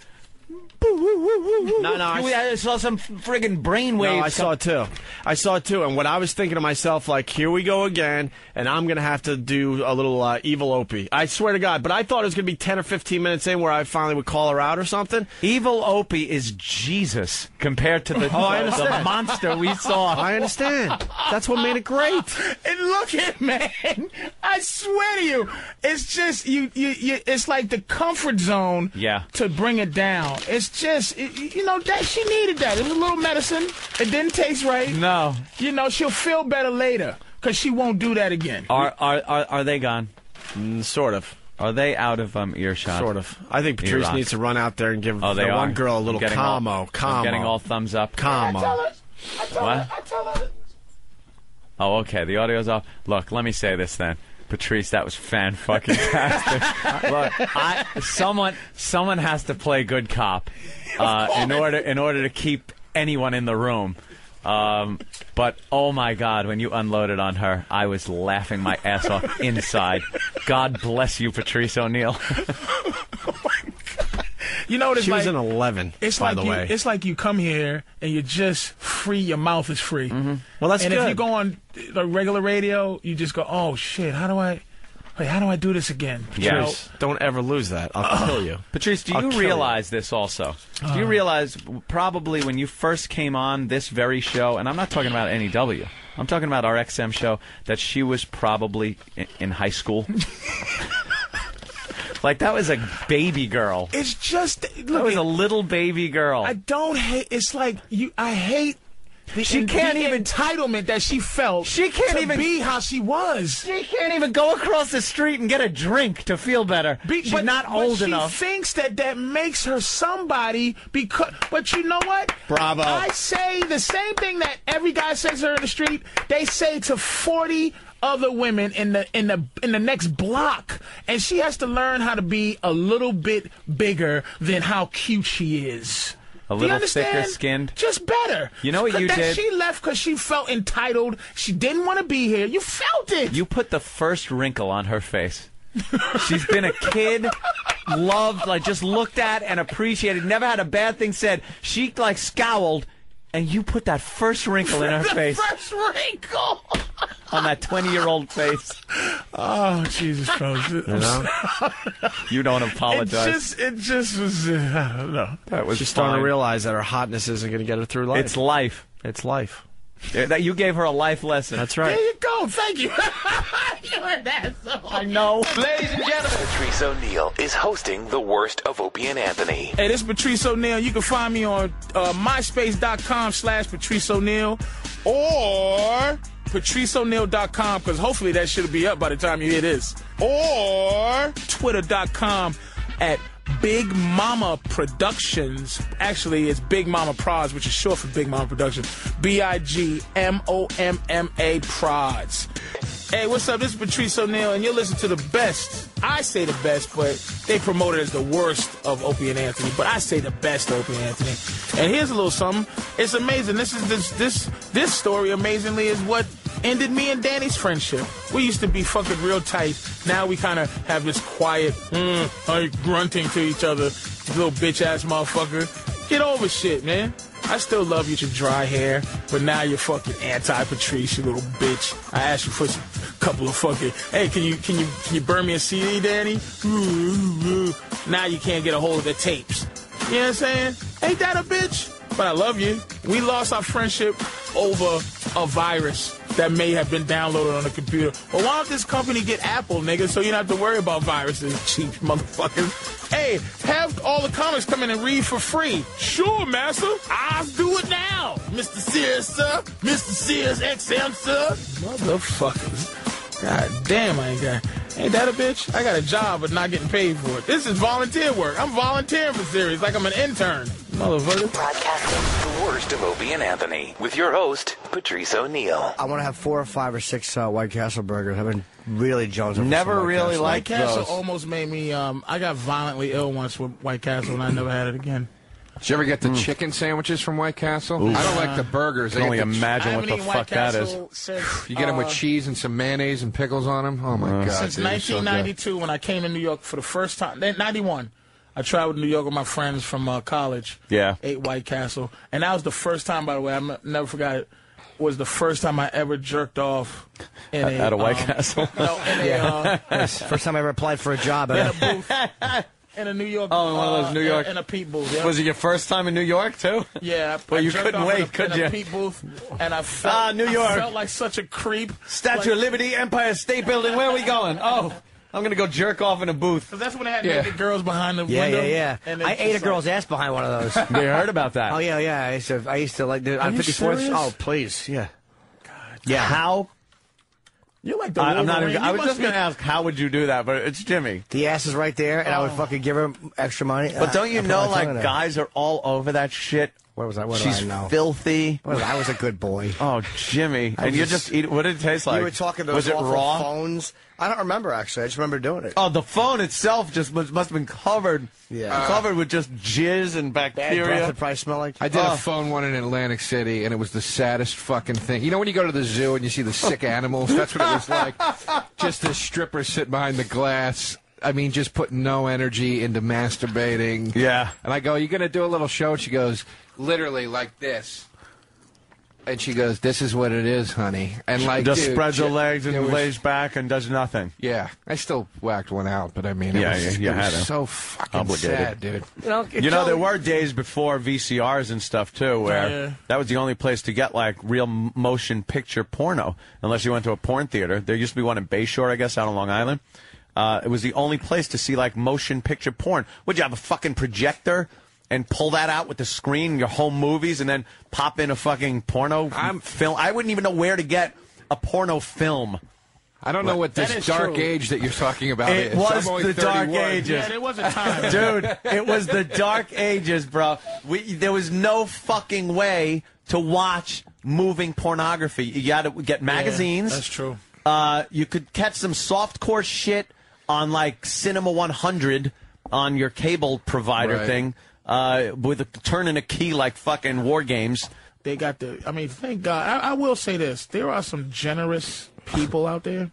No, I saw some friggin' brainwaves. No, I saw it too. And what I was thinking to myself, like, here we go again, and I'm going to have to do a little evil Opie. I swear to God. But I thought it was going to be 10 or 15 minutes in where I finally would call her out or something. Evil Opie is Jesus compared to the monster we saw. I understand. That's what made it great. And look at man, I swear to you, it's just you. It's like the comfort zone. Yeah. To bring it down, it's just that she needed that. It was a little medicine. It didn't taste right. No. She'll feel better later because she won't do that again. Are they gone? Sort of. Are they out of earshot? Sort of. I think Patrice needs to run out there and give the one girl a little calmo. I'm getting all thumbs up. Calmo. I tell her. Oh, okay. The audio's off. Look, let me say this then. Patrice, that was fan-fucking-tastic. Look, someone has to play good cop in order to keep anyone in the room. But oh my God, when you unloaded on her, I was laughing my ass off inside. God bless you, Patrice Oneal. You know what it's she like? was an 11, by the way. It's like you come here and you're just free. Your mouth is free. Mm-hmm. Well, that's good. And if you go on regular radio, you just go, oh, shit, how do I do this again? Yes. Don't ever lose that. I'll kill you. Patrice, do you realize this also? Do you realize probably when you first came on this very show, and I'm not talking about NEW, I'm talking about our XM show, that she was probably in high school? Like, that was a baby girl. It's just... Look, that was a little baby girl. I don't hate... It's like, I hate She can't even entitlement that she felt. She can't to even be how she was. She can't even go across the street and get a drink to feel better. She's not old enough. She thinks that makes her somebody because. But you know what? Bravo. I say the same thing that every guy says to her in the street. They say to 40 other women in the next block, and she has to learn how to be a little bit bigger than how cute she is. A little thicker skinned. Just better. You know what you did? She left because she felt entitled. She didn't want to be here. You felt it. You put the first wrinkle on her face. She's been a kid, loved, like just looked at and appreciated, never had a bad thing said. She like scowled, and you put that first wrinkle in her face. First wrinkle. On that 20-year-old face. Oh, Jesus Christ. You know? You don't apologize. It just was, I don't know. That was She's starting to realize that her hotness isn't going to get her through life. It's life. It's life. That you gave her a life lesson. That's right. There you go. Thank you. You're an asshole. I know. Ladies and gentlemen, Patrice Oneal is hosting the worst of Opie and Anthony. Hey, this is Patrice Oneal. You can find me on myspace.com/Patrice Oneal or PatriceOneal.com, because hopefully that should be up by the time you hear this. Or Twitter.com at Big Mama Productions. Actually, it's Big Mama Prods, which is short for Big Mama Productions. BIGMOMMA Prods. Hey, what's up? This is Patrice Oneal, and you're listening to the best. I say the best, but they promote it as the worst of Opie and Anthony. But I say the best of Opie and Anthony. And here's a little something. It's amazing. This story, amazingly, is what ended me and Danny's friendship. We used to be fucking real tight. Now we kind of have this quiet, grunting to each other. Little bitch-ass motherfucker. Get over shit, man. I still love you with your dry hair, but now you're fucking anti-Patrice, you little bitch. I asked you for a couple of fucking, hey, can you burn me a CD, Danny? Now you can't get a hold of the tapes. You know what I'm saying? Ain't that a bitch? But I love you. We lost our friendship over a virus that may have been downloaded on the computer. Well, why don't this company get Apple, nigga, so you don't have to worry about viruses, cheap motherfuckers? Hey, have all the comics come in and read for free. Sure, master. I'll do it now. Mr. Sears, sir. Mr. Sears XM, sir. Motherfuckers. God damn, ain't that a bitch? I got a job, but not getting paid for it. This is volunteer work. I'm volunteering for Sirius like I'm an intern. Motherfucker. Broadcasting the worst of Opie and Anthony with your host, Patrice Oneal. I want to have 4 or 5 or 6 White Castle burgers. I've been really jonesing. Never really liked White Castle those. almost made me. I got violently ill once with White Castle, and I never had it again. Did you ever get the chicken sandwiches from White Castle? Ooh. I don't like the burgers. I can only imagine what the fuck that is. You get them with cheese and some mayonnaise and pickles on them? Oh, my God. Since 1992, when I came to New York for the first time, 91, I traveled to New York with my friends from college. Yeah. Ate White Castle. And that was the first time, by the way, I never forgot it, was the first time I ever jerked off at a White Castle? No, first time I ever applied for a job. In a booth. In a New York. Oh, in one of those New York. In a Pete booth. Yep. Was it your first time in New York too? Yeah. Well, you couldn't wait, could you? In a Pete booth, and I felt. New York. I felt like such a creep. Statue of Liberty, Empire State Building. Where are we going? Oh, I'm gonna go jerk off in a booth. Because that's when they had naked girls behind the window. Yeah. And I ate a girl's ass behind one of those. You heard about that? Oh yeah. I used to like on 54th. Oh please, yeah. God. Yeah. How? You're like the I'm not Wolverine. even, I was just going to ask, how would you do that? But it's Jimmy. The ass is right there, and I would fucking give her extra money. But don't you know, like, guys are all over that shit? Where was I? What She's did I know? Filthy. I was a good boy. Oh, Jimmy. And you just eat it. What did it taste like? You were talking those was it awful raw? phones. I don't remember, actually. I just remember doing it. Oh, the phone itself just must have been covered. Yeah. Covered with just jizz and bacteria. Bad breath would probably smell like. I did a phone one in Atlantic City, and it was the saddest fucking thing. You know when you go to the zoo and you see the sick animals? That's what it was like. Just this stripper sitting behind the glass. I mean, just putting no energy into masturbating. Yeah. And I go, you going to do a little show? And she goes, literally like this. And she goes, this is what it is, honey. And like, just dude, spreads her legs and lays back and does nothing. Yeah. I still whacked one out, but I mean, it was so fucking sad, dude. You know, there were days before VCRs and stuff, too, where that was the only place to get, like, real motion picture porno, unless you went to a porn theater. There used to be one in Bayshore, I guess, out on Long Island. It was the only place to see, like, motion picture porn. Would you have a fucking projector and pull that out with the screen, your home movies, and then pop in a fucking porno film. I wouldn't even know where to get a porno film. I don't know what this dark age that you're talking about is. It was the dark ages. Yeah, there was a time. Dude, it was the dark ages, bro. There was no fucking way to watch moving pornography. You got to get magazines. Yeah, that's true. You could catch some softcore shit on, like, Cinema 100 on your cable provider thing with turning a key like fucking War Games. They got the... I mean, thank God. I will say this. There are some generous people out there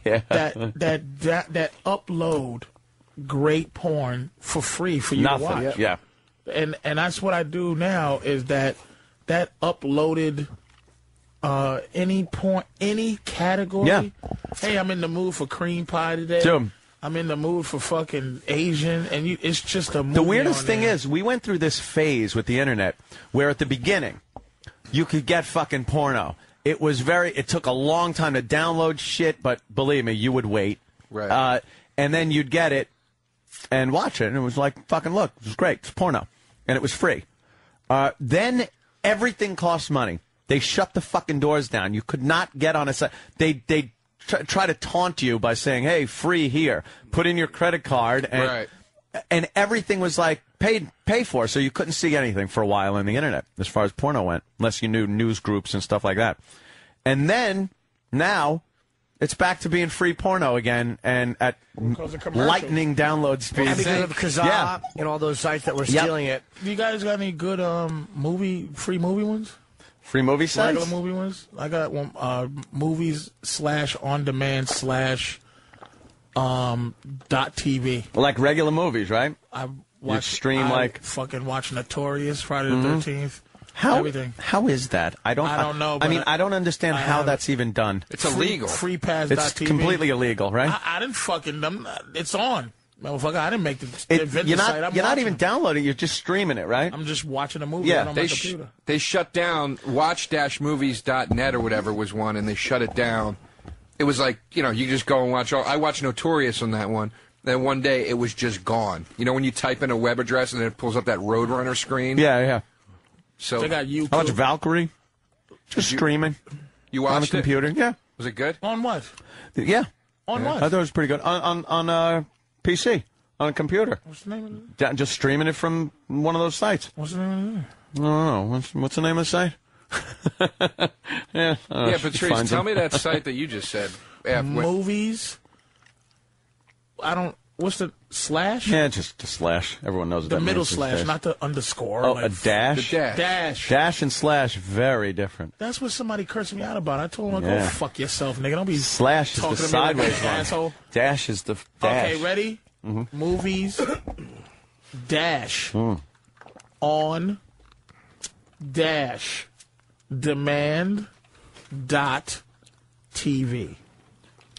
that upload great porn for free for you to watch. Yeah. And that's what I do now is that uploaded any porn, any category. Yeah. Hey, I'm in the mood for cream pie today. Dude. I'm in the mood for fucking Asian, and it's just a movie. The weirdest thing is, we went through this phase with the internet where at the beginning, you could get fucking porno. It took a long time to download shit, but believe me, you would wait. Right. And then you'd get it and watch it, and it was like, fucking look, it was great. It's porno. And it was free. Then everything cost money. They shut the fucking doors down. You could not get on a site. They try to taunt you by saying, hey, free here. Put in your credit card. And everything was like pay for, so you couldn't see anything for a while on the internet as far as porno went, unless you knew news groups and stuff like that. And then, now, it's back to being free porno again, and at lightning download speeds. Because of Kazaa and all those sites that were stealing it. Do you guys got any good free movie ones? Free movie sites? Regular movie ones? I got one, movies/on-demand/ .tv. Like regular movies, right? I fucking watch Notorious, Friday the 13th. Everything. How is that? I don't know. I mean, I don't understand how that's even done. It's illegal. Freepass.tv. It's completely illegal, right? I didn't fucking... it's on. Motherfucker, I didn't make the site. You're not even downloading. You're just streaming it, right? I'm just watching a movie on my computer. They shut down watch-movies.net or whatever was one, and they shut it down. It was like, you just go and watch I watched Notorious on that one. Then one day, it was just gone. You know when you type in a web address and then it pulls up that Roadrunner screen? Yeah. So they got YouTube. I watched Valkyrie. Just streaming. You watched on the computer? Yeah. Was it good? On what? Yeah. On what? I thought it was pretty good. On PC. On a computer. What's the name of it? Just streaming it from one of those sites. What's the name of it? I don't know. What's the name of the site? Patrice, tell me that site that you just said. Movies. What's the slash? Yeah, just the slash. Everyone knows what the that middle means. slash, not the underscore. Oh, a dash? The dash. Dash and slash, very different. That's what somebody cursed me out about. I told him, go fuck yourself, nigga. Don't be slash talking is the to me like sideways an one. asshole. Dash is the dash. Okay, ready? Mm-hmm. Movies dash on dash demand .tv.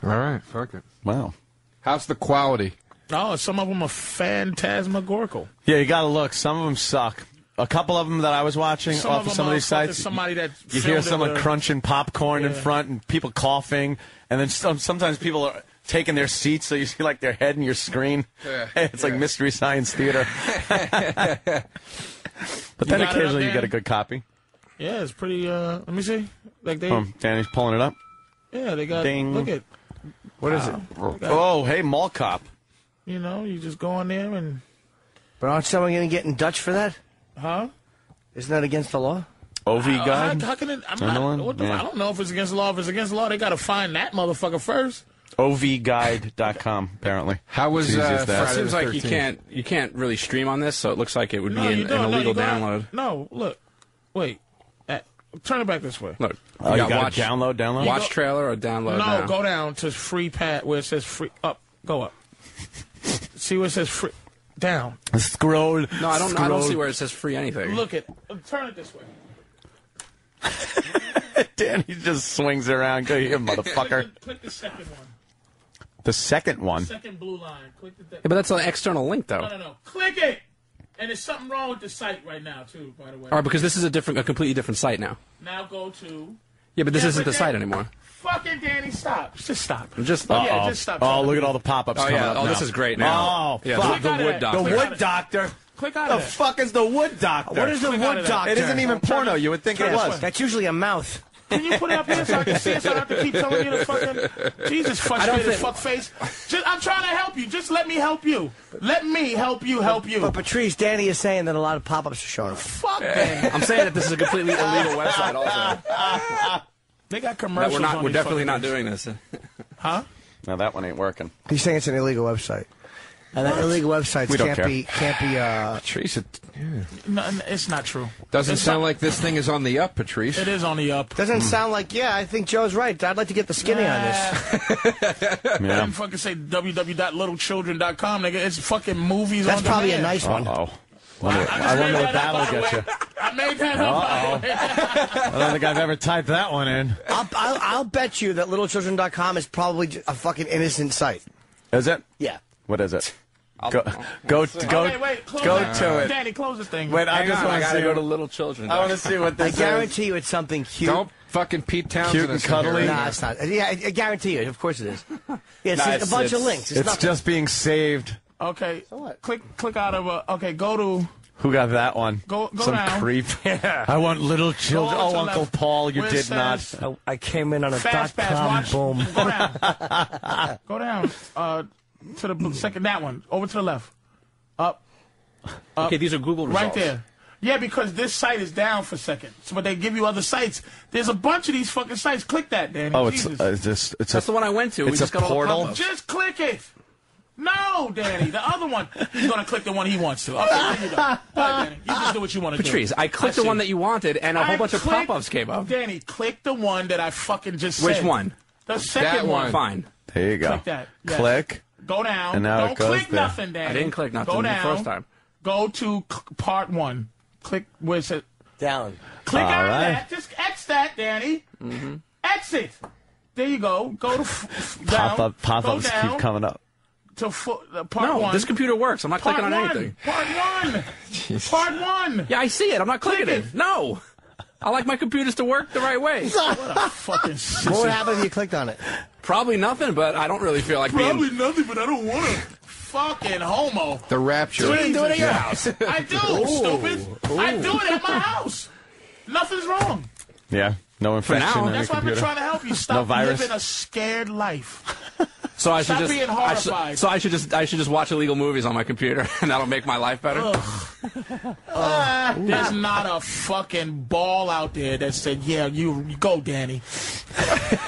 All right, fuck it. Wow. How's the quality? Oh, some of them are phantasmagorical. Yeah, you got to look. Some of them suck. A couple of them that I was watching off of some of these sites, somebody that you hear someone crunching popcorn in front and people coughing, and then sometimes people are taking their seats, so you see like their head in your screen. It's like Mystery Science Theater. But then occasionally you get a good copy. Yeah, it's pretty. Let me see. Like Danny's pulling it up. Yeah, they got. Ding. Look at. What is it? Oh, hey, Mall Cop. You just go in there and. But aren't someone going to get in Dutch for that? Huh? Isn't that against the law? OV guide? How can it? I don't know if it's against the law. If it's against the law, they got to find that motherfucker first. OVguide.com, apparently. How was that? It seems like you can't really stream on this, so it looks like it would be an illegal download. No, look. Wait. Turn it back this way. Look. You got watch, download? Watch trailer or download? No, go down to free pad where it says free. Up. Go up. See where it says free. Down. Scroll. No, I don't see where it says free anything. Look at. Turn it this way. Danny just swings around. Go here, motherfucker. Click the second one. The second one? Second blue line. Click the. Yeah, but that's an external link, though. No. Click it. And there's something wrong with the site right now, too, by the way. All right, because this is a completely different site now. Now go to... Yeah, but this isn't the site anymore. Fucking Danny, stop. Just stop. Just stop. Oh, look at all the pop-ups coming up now. This is great now. Oh, fuck. The Wood Doctor. The Wood Doctor. Click out of The that. fuck is the wood doctor? What is the wood doctor? It isn't even porno. You would think it was. That's usually a mouth. Can you put it up here so I can see it so I don't have to keep telling you to fucking... Jesus, frustrated fuckface. I'm trying to help you. Just let me help you. Let me help you help you. But Patrice, Danny is saying that a lot of pop-ups are showing up. Fuck Danny. I'm saying that this is a completely illegal website also. They got commercials We're definitely not doing this. Huh? No, that one ain't working. He's saying it's an illegal website. And that illegal websites can't be Patrice, No, it's not true. doesn't sound like this thing is on the up, Patrice. It is on the up. Doesn't sound like, I think Joe's right. I'd like to get the skinny on this. I didn't fucking say www.littlechildren.com, nigga. It's fucking movies That's on probably demand. a nice one. Uh-oh. I wonder what that'll get you. I made that up, by the way. I don't think I've ever typed that one in. I'll bet you that littlechildren.com is probably a fucking innocent site. Is it? Yeah. What is it? Go Okay, wait, close go that. to it. Danny, close this thing. Wait, I just want to gotta see. go to Little Children. I want to see what this I guarantee you it's something cute. Don't fucking Pete Townsend. Cute and us in here. cuddly. Nah, it's not. Yeah, I guarantee you. Of course it is. Yeah, it's just a bunch of links. It's nothing. just being saved. Okay, so what? Click out of okay, go to... Who got that one? Go Some down. creep. Yeah. I want little children. Go to Oh, Uncle left. Paul, you Where it did says- not. I came in on a Fast pass, .com. watch. Boom. Go down. Go down. To the second, that one. Over to the left. Up. Okay, these are Google results. Right there. Yeah, because this site is down for a second. So, but they give you other sites. There's a bunch of these fucking sites. Click that, Danny. Oh, Jesus. That's the one I went to. It's We just a got all the portal. pop-ups. Just click it. No, Danny, the other one. He's going to click the one he wants to. Okay, there you go. All right, Danny, you just do what you want to do. Patrice, I clicked the one that you wanted, and a whole bunch of pop-ups came up. Danny, click the one that I fucking just said. Which one? The second one. Fine. There you go. Click that. Yes. Click. Go down. And now Don't it goes click there. nothing, Danny. I didn't click nothing Go the down. first time. Go to part one. Click where it says... Down. Click All out right. of that. Just X that, Danny. Mm-hmm. Exit. There you go. Go to down. Pop-ups Go down keep coming up. to part No, one. this computer works. I'm not Part clicking on one. anything. Part one. Part one. Yeah, I see it. I'm not clicking Click it. No. I like my computers to work the right way. What a fucking sissy. What would happen if you clicked on it? Probably nothing, but I don't really feel like Probably being... nothing, but I don't want to. Fucking homo. The rapture. Do it at your house. I do, stupid. I do it at my house. Nothing's wrong. Yeah. No infection now. in That's the why I've been computer. trying to help you. Stop No virus. living a scared life. So I should Stop just being horrified. So I should just watch illegal movies on my computer, and that'll make my life better. There's not a fucking ball out there that said, "Yeah, you go, Danny."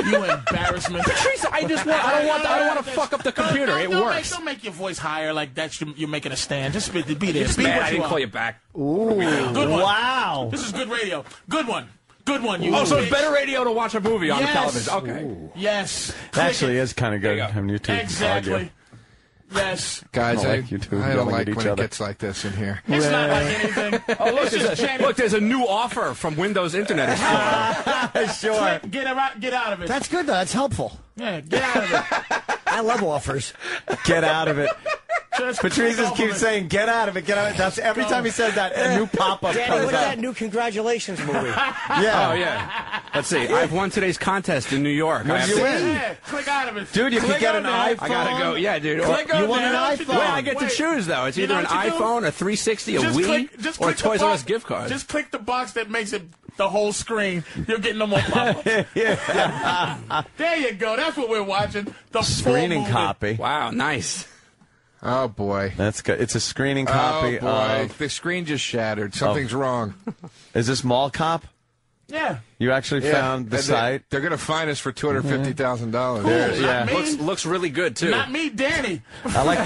You embarrassment. Patrice, I don't want to fuck up the computer. It works. Don't make your voice higher like that. You're making a stand. Just be there. Just Be mad what I you didn't are. call you back. Ooh. Good one. Wow. This is good radio. Good one. Good one. You. Oh, so bitch. it's better radio to watch a movie on the Yes. television. Okay. Ooh. Yes. It Click actually it. is kind of good having you two Exactly. argue. Yes. Guys, I don't like you two I don't yelling like at each when it other. gets like this in here. It's not like anything. Oh, look, It's just Janet. look, there's a new offer from Windows Internet Explorer. Sure. Get out of it. That's good, though. That's helpful. Yeah, get out of it. I love offers. Get out of it. Just Patrice click off keeps of it. saying, get out of it, get out of it. That's, every time he says that, a new pop-up Danny, comes look up. at that new Congratulations movie. Yeah. Oh, yeah. Let's see. I've won today's contest in New York. What I did have you to- win? Yeah, click out of it. Dude, you Click could get on an there. iPhone. I gotta go. Yeah, dude. Click You on want there. an You know what you iPhone? do? Well, I get to Wait. choose, though. It's You either know an what you do? iPhone, a 360, a Wii, just or a click the Toys R Us box- gift card. Just click the box that makes it the whole screen. You're getting no more pop-ups. There you go. That's what we're watching. The full Screening movie. copy. Wow, nice. Oh, boy. That's good. It's a screening copy Oh, boy. of... The screen just shattered. Something's wrong. Is this Mall Cop? Yeah. You actually found the site? They're going to fine us for $250,000. There, yeah. Me? Looks really good, too. Not me, Danny. I like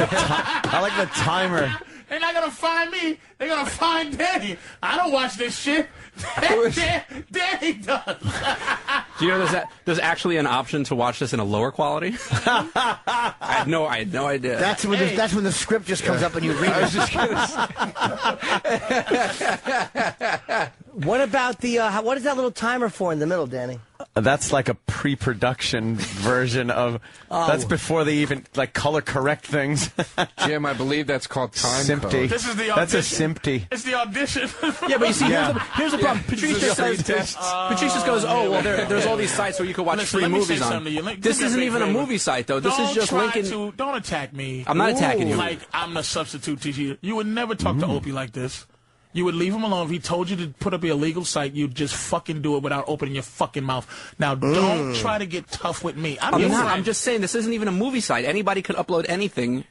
the timer. They're not gonna find me. They're gonna find Danny. I don't watch this shit. Danny does. Do you know there's actually an option to watch this in a lower quality? I had no idea. That's when the script just comes up and you read it. What about the what is that little timer for in the middle, Danny? That's like a pre-production version of. That's before they even color correct things. Jim, I believe that's called time Simpty. code. This is the audition. That's a Simpty. It's the audition. Yeah, but you see, here's the problem. Patrice just says, Patrice just goes, oh, well, there's all these sites where you can watch free movies on. This isn't even a movie site, though. This is just linking. Don't attack me. I'm not attacking you. Like I'm the substitute teacher. You would never talk to Opie like this. You would leave him alone. If he told you to put up your illegal site, you'd just fucking do it without opening your fucking mouth. Now, don't try to get tough with me. I'm just saying, this isn't even a movie site. Anybody could upload anything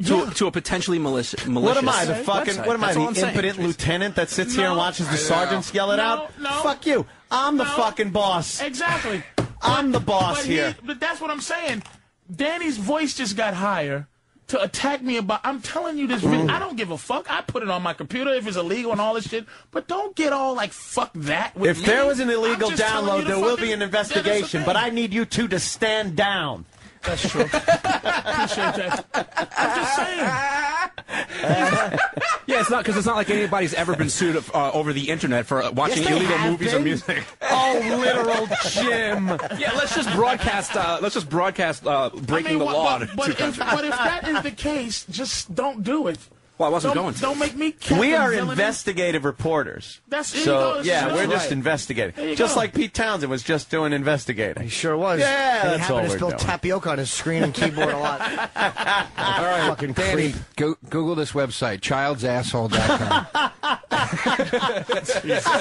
to a potentially malicious What am I, the website. what am I, the impotent lieutenant that sits here and watches the sergeants yell it out? No. Fuck you. I'm the fucking boss. Exactly. I'm the boss here. But that's what I'm saying. Danny's voice just got higher to attack me about. I'm telling you this. I don't give a fuck. I put it on my computer if it's illegal and all this shit. But don't get all like fuck that with me. If there was an illegal download, there will be an investigation. But I need you two to stand down. That's true. Appreciate that. I'm just saying. Yeah, it's not like anybody's ever been sued over the internet for watching illegal movies or music. Oh, literal Jim. Yeah, let's just broadcast breaking the law. But if that is the case, just don't do it. Well, I wasn't going to. Don't make me. We are investigative reporters. So yeah, we're just investigating. Just like Pete Townsend was just doing investigating. He sure was. Yeah, and that's he all happened to we're spill doing. tapioca on his screen and keyboard a lot. All right, fucking Danny, Google this website, childsasshole.com.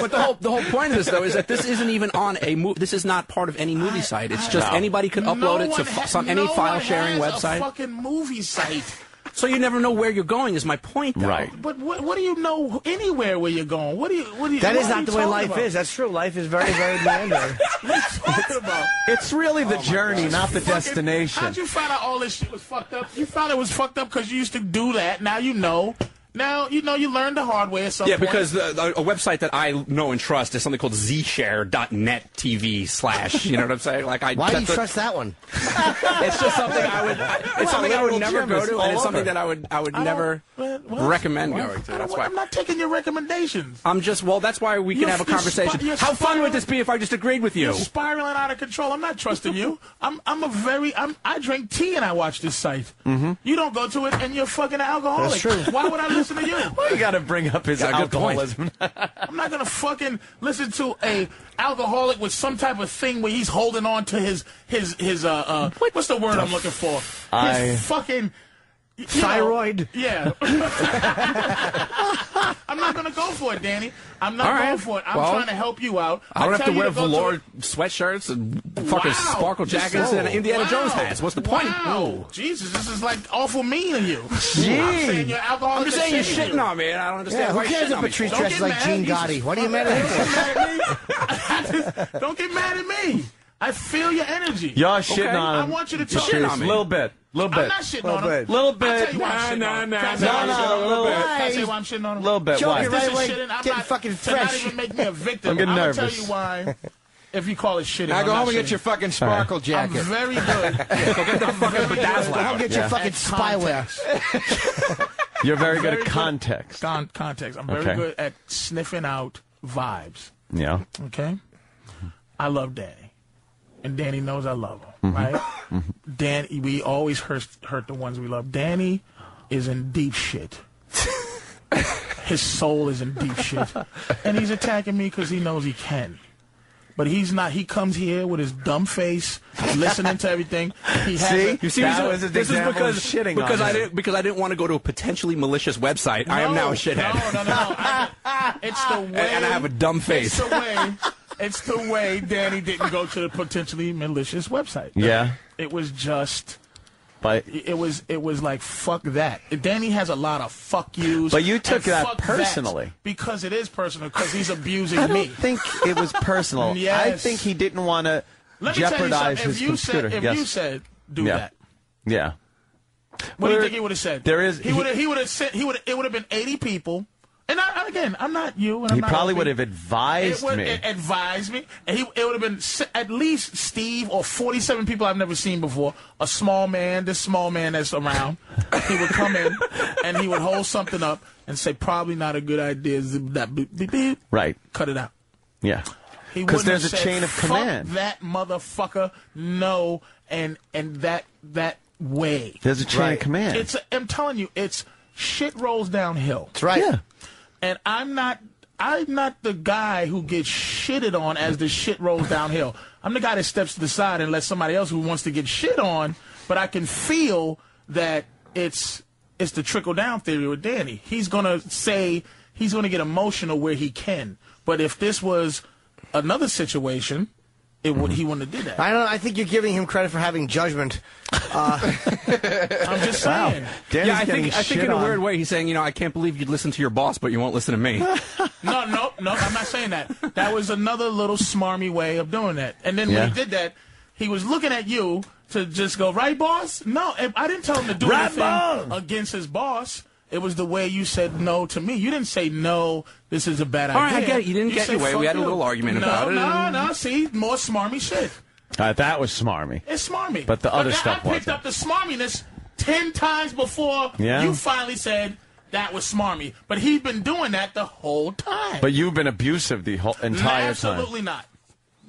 But the whole point of this, though, is that this isn't even on a movie. This is not part of any movie site. It's just anybody can upload it to any file sharing website. A fucking movie site. So you never know where you're going. Is my point, though. Right. But what do you know anywhere where you're going? What do you? That is not the way life is. That's true. Life is very, very meandering. What are you talking about? It's really the journey, not the destination. How'd you find out all this shit was fucked up? You found it was fucked up because you used to do that. Now you know. Now, you learned the hard way at some point. Yeah, because a website that I know and trust is something called zshare.net TV / you know what I'm saying? Why do you trust that one? It's just something I would never go to, and it's something that I would never recommend going to. That's why I'm not taking your recommendations. I'm just, that's why we can have a conversation. How fun would this be if I just agreed with you? You're spiraling out of control. I'm not trusting you. I drink tea and I watch this site. You don't go to it and you're fucking alcoholic. That's true. Why would I listen to you? Why you got to bring up his alcoholism? I'm not going to fucking listen to a alcoholic with some type of thing where he's holding on to his what's the word I'm looking for? His fucking thyroid. Yeah. I'm not going to go for it, Danny. I'm not going for it. I'm trying to help you out. I don't have to wear velour sweatshirts and fucking sparkle jackets and Indiana Jones hats. What's the point? Wow. Jesus, this is like awful mean of you. Gee. I'm saying you're alcoholic. I'm just saying you're shitting on me, and I don't understand why who cares if Patrice dresses like Gene Gotti? What are you mad at him for? Don't get mad at me. I feel your energy. Y'all shitting on him. I want you to talk on me. A little bit. I'm not shitting on him. Little bit. I'll tell you why I'm shitting on him. Can I say why I'm shitting on him? Little bit. Joke Why? it right away. Getting fucking fresh. To not even make me a victim. I'm getting nervous. I'll tell you why. If you call it shitting, Now go home and shitting. get your fucking sparkle jacket. I'm very good. Go get the fucking bedazzler. Go home and get your fucking spyware. You're very good at context. Context. I'm very good at sniffing out vibes. Yeah. Okay? I love Danny. And Danny knows I love him, right? Danny, we always hurt the ones we love. Danny is in deep shit. His soul is in deep shit. And he's attacking me because he knows he can. But he's not. He comes here with his dumb face, listening to everything. He has this is because I didn't want to go to a potentially malicious website. I am now a shithead. No. It's the way. And I have a dumb face. It's the way Danny didn't go to the potentially malicious website. Yeah. It was just. But it was like fuck that. Danny has a lot of fuck yous. But you took that fuck personally. That because it is personal. Because he's abusing I me. don't think it was personal. Yes. I think he didn't want to jeopardize his computer. If you said do that. Yeah. What do you think he would have said? He would have said it would have been 80 people. And I'm not you. And I'm he not probably Opie. would have advised me. Advised me. And it would have been at least Steve or 47 people I've never seen before. A small man, this small man that's around. He would come in and he would hold something up and say, probably not a good idea. That beep, beep, beep. Right. Cut it out. Yeah. Because there's a chain of Fuck command. that motherfucker, no, and that way. There's a chain of command. I'm telling you, it's shit rolls downhill. That's right. Yeah. And I'm not the guy who gets shitted on as the shit rolls downhill. I'm the guy that steps to the side and lets somebody else who wants to get shit on, but I can feel that it's the trickle down theory with Danny. He's gonna get emotional where he can. But if this was another situation, he wouldn't have did that. I don't know. I think you're giving him credit for having judgment. I'm just saying. Yeah, I think in a weird way he's saying, I can't believe you'd listen to your boss, but you won't listen to me. No, I'm not saying that. That was another little smarmy way of doing that. And then when he did that, he was looking at you to just go, right, boss? No, I didn't tell him to do anything against his boss. It was the way you said no to me. You didn't say, no, this is a bad idea. All right, I get it. You didn't get your way. We had a little argument about it. No, see, more smarmy shit. That was smarmy. It's smarmy. But the other stuff I picked up the smarminess 10 times before you finally said that was smarmy. But he's been doing that the whole time. But you've been abusive the whole entire time. Absolutely not.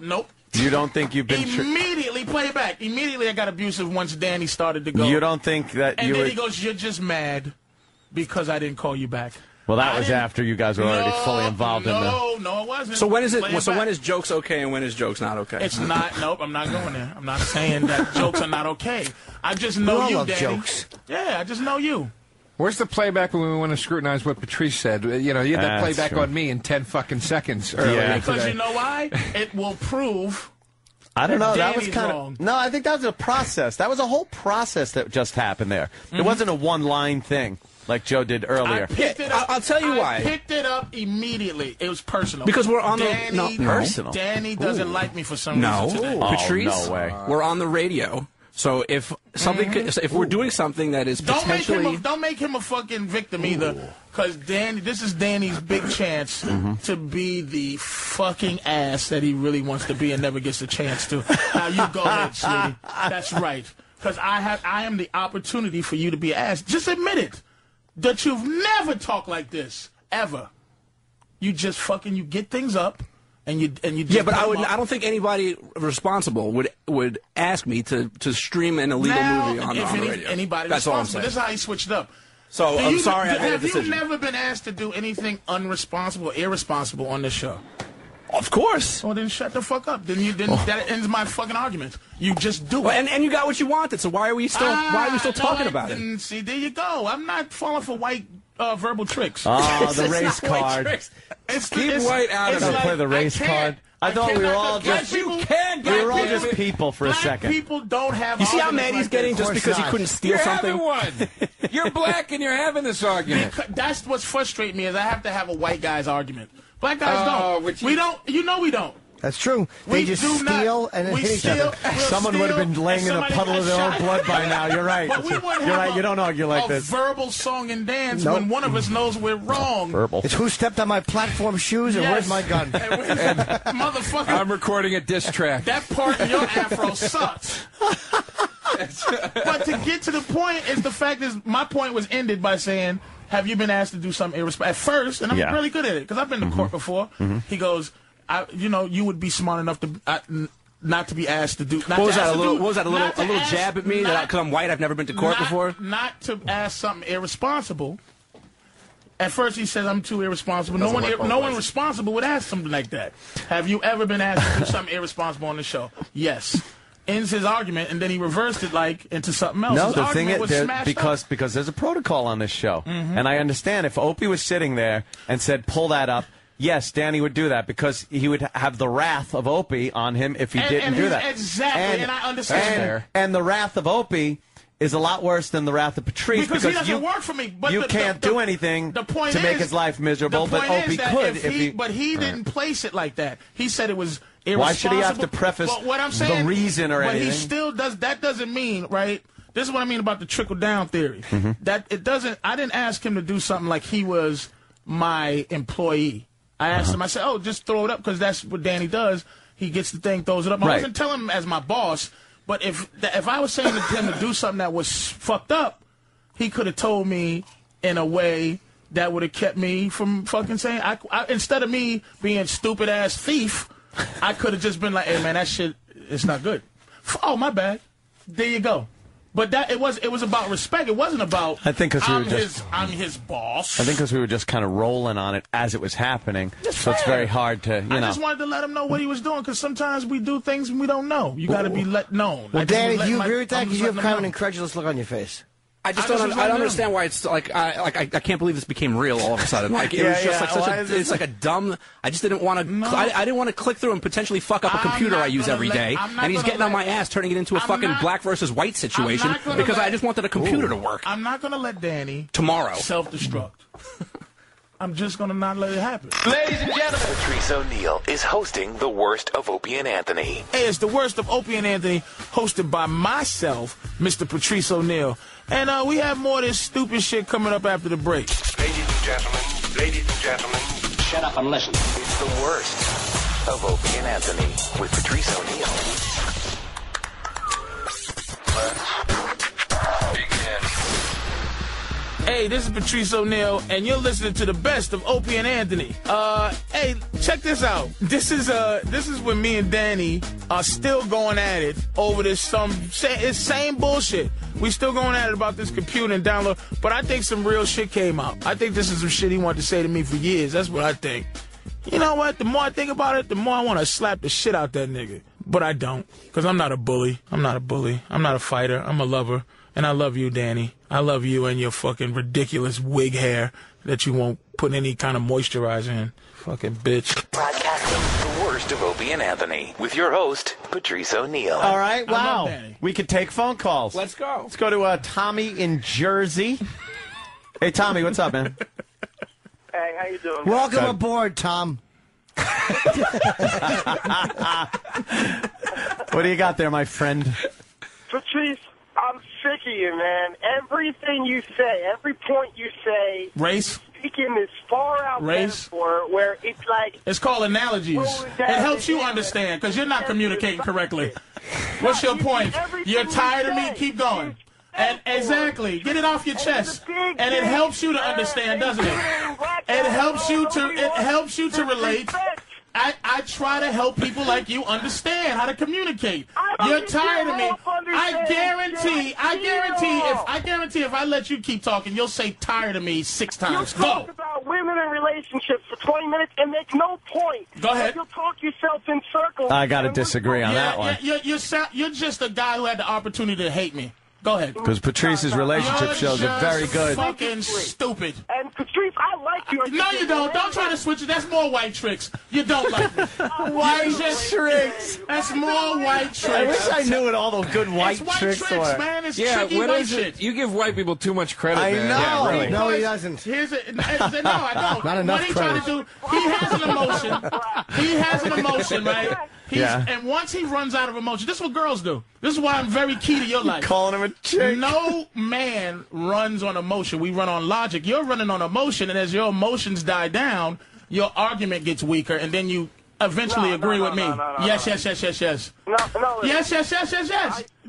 Nope. You don't think you've been... Immediately, play it back. Immediately I got abusive once Danny started to go. You don't think that and then he goes, you're just mad because I didn't call you back. Well, that was after you guys were already fully involved in the... No, it wasn't. So when is it? So when is jokes okay and when is jokes not okay? It's not. Nope, I'm not going there. I'm not saying that jokes are not okay. I just know you, Danny. Jokes. Yeah, I just know you. Where's the playback when we want to scrutinize what Patrice said? You had that playback true. on me in 10 fucking seconds earlier Because today. you know why? It will prove... I don't know. That was Danny's kind wrong. of... No, I think that was a process. That was a whole process that just happened there. It wasn't a one-line thing like Joe did earlier. I'll tell you why. I picked it up immediately. It was personal. Because we're on personal. Danny doesn't like me for some reason today. Patrice, no way. We're on the radio. So if something, if we're doing something that is potentially... Don't make him a fucking victim either. Because this is Danny's big chance to be the fucking ass that he really wants to be and never gets a chance to. Now you go ahead, sweetie. That's right. Because I am the opportunity for you to be an ass. Just admit it. That you've never talked like this. Ever. You just you get things up. And you just but I don't think anybody responsible would ask me to stream an illegal movie on the radio. Anybody That's all I'm responsible. saying. This is how he switched up. So I'm sorry I made a Have you decision. never been asked to do anything unresponsible or irresponsible on this show? Of course. Well, then shut the fuck up. That ends my fucking argument. You just do it. And you got what you wanted. So why are we still talking about it? See, there you go. I'm not falling for white verbal tricks. Oh, the race card. Keep white out of it. Play the race card. I thought we were all just people for a second. People don't have. You see how mad he's getting just because he couldn't steal something? You're black and you're having this argument. That's what's frustrating me is I have to have a white guy's argument. Black guys don't. We don't. You know we don't. That's true. They just steal and then hit each other. Someone would have been laying in a puddle of their own blood by now. You're right. You're right. You don't argue like this. Verbal song and dance when one of us knows we're wrong. Verbal. It's who stepped on my platform shoes and where's my gun? Motherfucker. I'm recording a diss track. That part of your afro sucks. But to get to the point is the fact is my point was ended by saying, have you been asked to do something irresponsible? At first, and I'm really good at it because I've been to court before. He goes, you would be smart enough to not to be asked to do. What was that? A little jab at me? Because I'm white, I've never been to court before. Not to ask something irresponsible. At first, he says I'm too irresponsible. No one responsible would ask something like that. Have you ever been asked to do something irresponsible on the show? Yes. Ends his argument, and then he reversed it into something else. No, the thing is, because there's a protocol on this show, and I understand if Opie was sitting there and said, "Pull that up." Yes, Danny would do that because he would have the wrath of Opie on him if he didn't do that. Exactly, and I understand. And the wrath of Opie is a lot worse than the wrath of Patrice because he doesn't work for me. But you can't do anything to make his life miserable, but Opie could. But he didn't place it like that. He said it was irresponsible. Why should he have to preface the reason or anything? But he still does. That doesn't mean, right? This is what I mean about the trickle-down theory. That it doesn't. I didn't ask him to do something like he was my employee. I asked him, I said, oh, just throw it up, because that's what Danny does. He gets the thing, throws it up. I wasn't telling him as my boss, but if I was saying to him to do something that was fucked up, he could have told me in a way that would have kept me from fucking saying, instead of me being stupid-ass thief, I could have just been like, hey, man, that shit, it's not good. Oh, my bad. There you go. But it was about respect. It wasn't about I think because I'm his boss. I think because we were just kind of rolling on it as it was happening. So it's very hard to, I just wanted to let him know what he was doing because sometimes we do things and we don't know. You got to be let known. Well, Danny, do you agree with that? Because you have kind of an incredulous look on your face. I don't understand why it's like I can't believe this became real all of a sudden. Like it was just like it's like a dumb. I just didn't want to. I didn't want to click through and potentially fuck up a computer I use every day. And he's getting on my ass, turning it into a fucking black versus white situation because I just wanted a computer to work. I'm not going to let Danny tomorrow self-destruct. I'm just going to not let it happen. Ladies and gentlemen, Patrice Oneal is hosting The Worst of Opie and Anthony. Hey, it's The Worst of Opie and Anthony, hosted by myself, Mr. Patrice Oneal. And we have more of this stupid shit coming up after the break. Ladies and gentlemen, shut up and listen. It's The Worst of Opie and Anthony with Patrice Oneal. Hey, this is Patrice Oneal, and you're listening to the best of Opie and Anthony. Hey, check this out. This is when me and Danny are still going at it over this same bullshit. We still going at it about this computer and download, but I think some real shit came out. I think this is some shit he wanted to say to me for years. That's what I think. You know what? The more I think about it, the more I want to slap the shit out that nigga. But I don't, because I'm not a bully. I'm not a fighter. I'm a lover. And I love you, Danny. I love you and your fucking ridiculous wig hair that you won't put any kind of moisturizer in. Fucking bitch. Broadcasting The Worst of Opie and Anthony with your host, Patrice Oneal. All right, wow. We could take phone calls. Let's go. Let's go to Tommy in Jersey. Hey, Tommy, what's up, man? Hey, how you doing? Welcome aboard, Tom. What do you got there, my friend? Patrice, I'm sick of you, man. Everything you say, every point you say, race, speaking this far out metaphor where it's like it's called analogies. It helps you understand because you're not communicating correctly. What's your point? You're tired of me? Keep going. And exactly, get it off your chest, and it helps you to understand, doesn't it? It helps you to relate. I try to help people like you understand how to communicate. You're tired of me. I guarantee if I let you keep talking, you'll say tired of me 6 times. You talk about women and relationships for 20 minutes and make no point. Go ahead. You'll talk yourself in circles. I got to disagree on that one. You're just a guy who had the opportunity to hate me. Go ahead. Because Patrice's relationship shows are very good. Fucking stupid. And Patrice, I like you. No, you don't. Don't try to switch it. That's more white tricks. You don't like me. White tricks. That's more white tricks. I wish I knew what all those good white tricks were. Man. It's tricky white shit. You give white people too much credit, I man. know. Yeah, really. No, he doesn't. No, I don't. Not enough what he trying to do, he has an emotion. He has an emotion, right? And once he runs out of emotion, this is what girls do. This is why I'm very key to your life. Calling him a chick. No man runs on emotion. We run on logic. You're running on emotion, and as your emotions die down, your argument gets weaker, and then you eventually agree with me. Yes. Yes.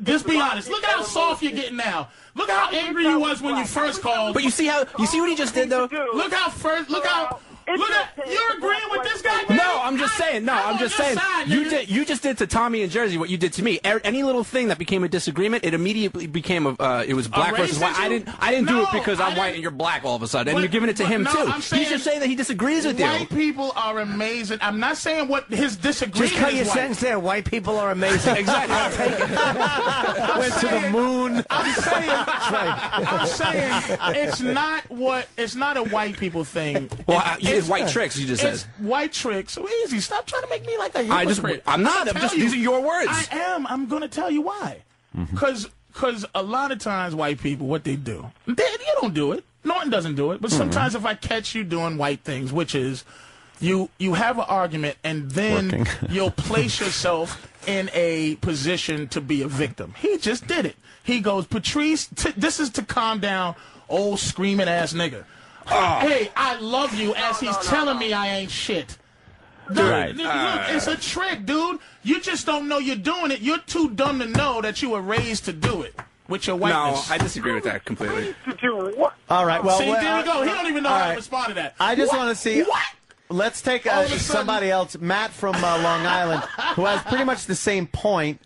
Just be honest. Look at how soft you're getting now. Look how angry you was when you first called. But you see what he just did though? Look at you're agreeing with this guy. No, I'm just saying. You just did to Tommy in Jersey what you did to me. Any little thing that became a disagreement, it immediately became it was black versus white. I didn't do it because I'm white and you're black all of a sudden. And you're giving it to him too. He's just saying that he disagrees with you. White people are amazing. I'm not saying what his disagreement is. Just cut your sentence there. White people are amazing. Exactly. I'll take it. Went to the moon. I'm saying it's not a white people thing. Well, it's white tricks. You just said white tricks. So easy. Stop trying to make me like a hypocrite. I'm not. These are your words. I am. I'm going to tell you why. Because a lot of times white people, what they do, you don't do it. Norton doesn't do it. But sometimes if I catch you doing white things, which is you have an argument and then you'll place yourself in a position to be a victim. He just did it. He goes, Patrice, this is to calm down old screaming ass nigga. Hey, I love you as he's telling me I ain't shit. Look, it's a trick, dude. You just don't know you're doing it. You're too dumb to know that you were raised to do it with your whiteness. No, I disagree with that completely. To do what? All right, well, see, there we go. He don't even know how to respond to that. I just want to see. What? let's take somebody else, Matt from Long Island, who has pretty much the same point,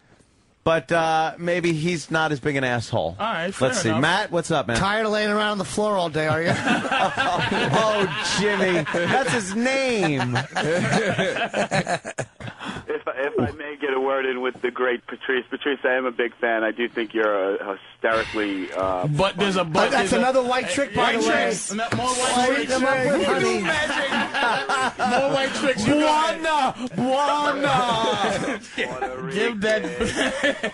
but maybe he's not as big an asshole. All right, fair Let's see. enough. Matt, what's up, man? Tired of laying around on the floor all day, are you? Oh, Jimmy. That's his name. If I may get a word in with the great Patrice. Patrice, I am a big fan. I do think you're hysterically... but there's a but. That's another white trick, by the way. More white tricks. More white tricks. Buona. Give that...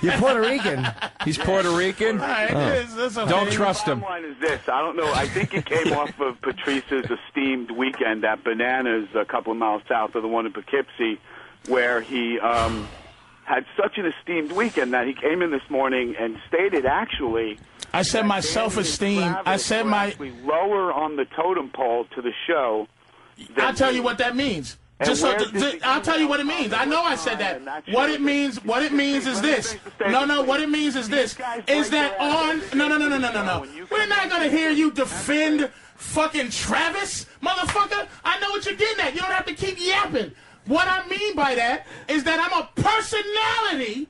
You're Puerto Rican. He's Puerto Rican? All right, that's okay. Don't trust him. The bottom line is this. I don't know. I think it came off of Patrice's esteemed weekend at Bananas a couple of miles south of the one in Poughkeepsie, where he had such an esteemed weekend that he came in this morning and stated, actually... I said my self-esteem. I said my... lower on the totem pole to the show. I'll tell you what that means. I'll tell you what it means. I know I said that. What it means is this. No, what it means is this. Is that on... No. We're not going to hear you defend fucking Travis, motherfucker. I know what you're getting at. You don't have to keep yapping. What I mean by that is that I'm a personality,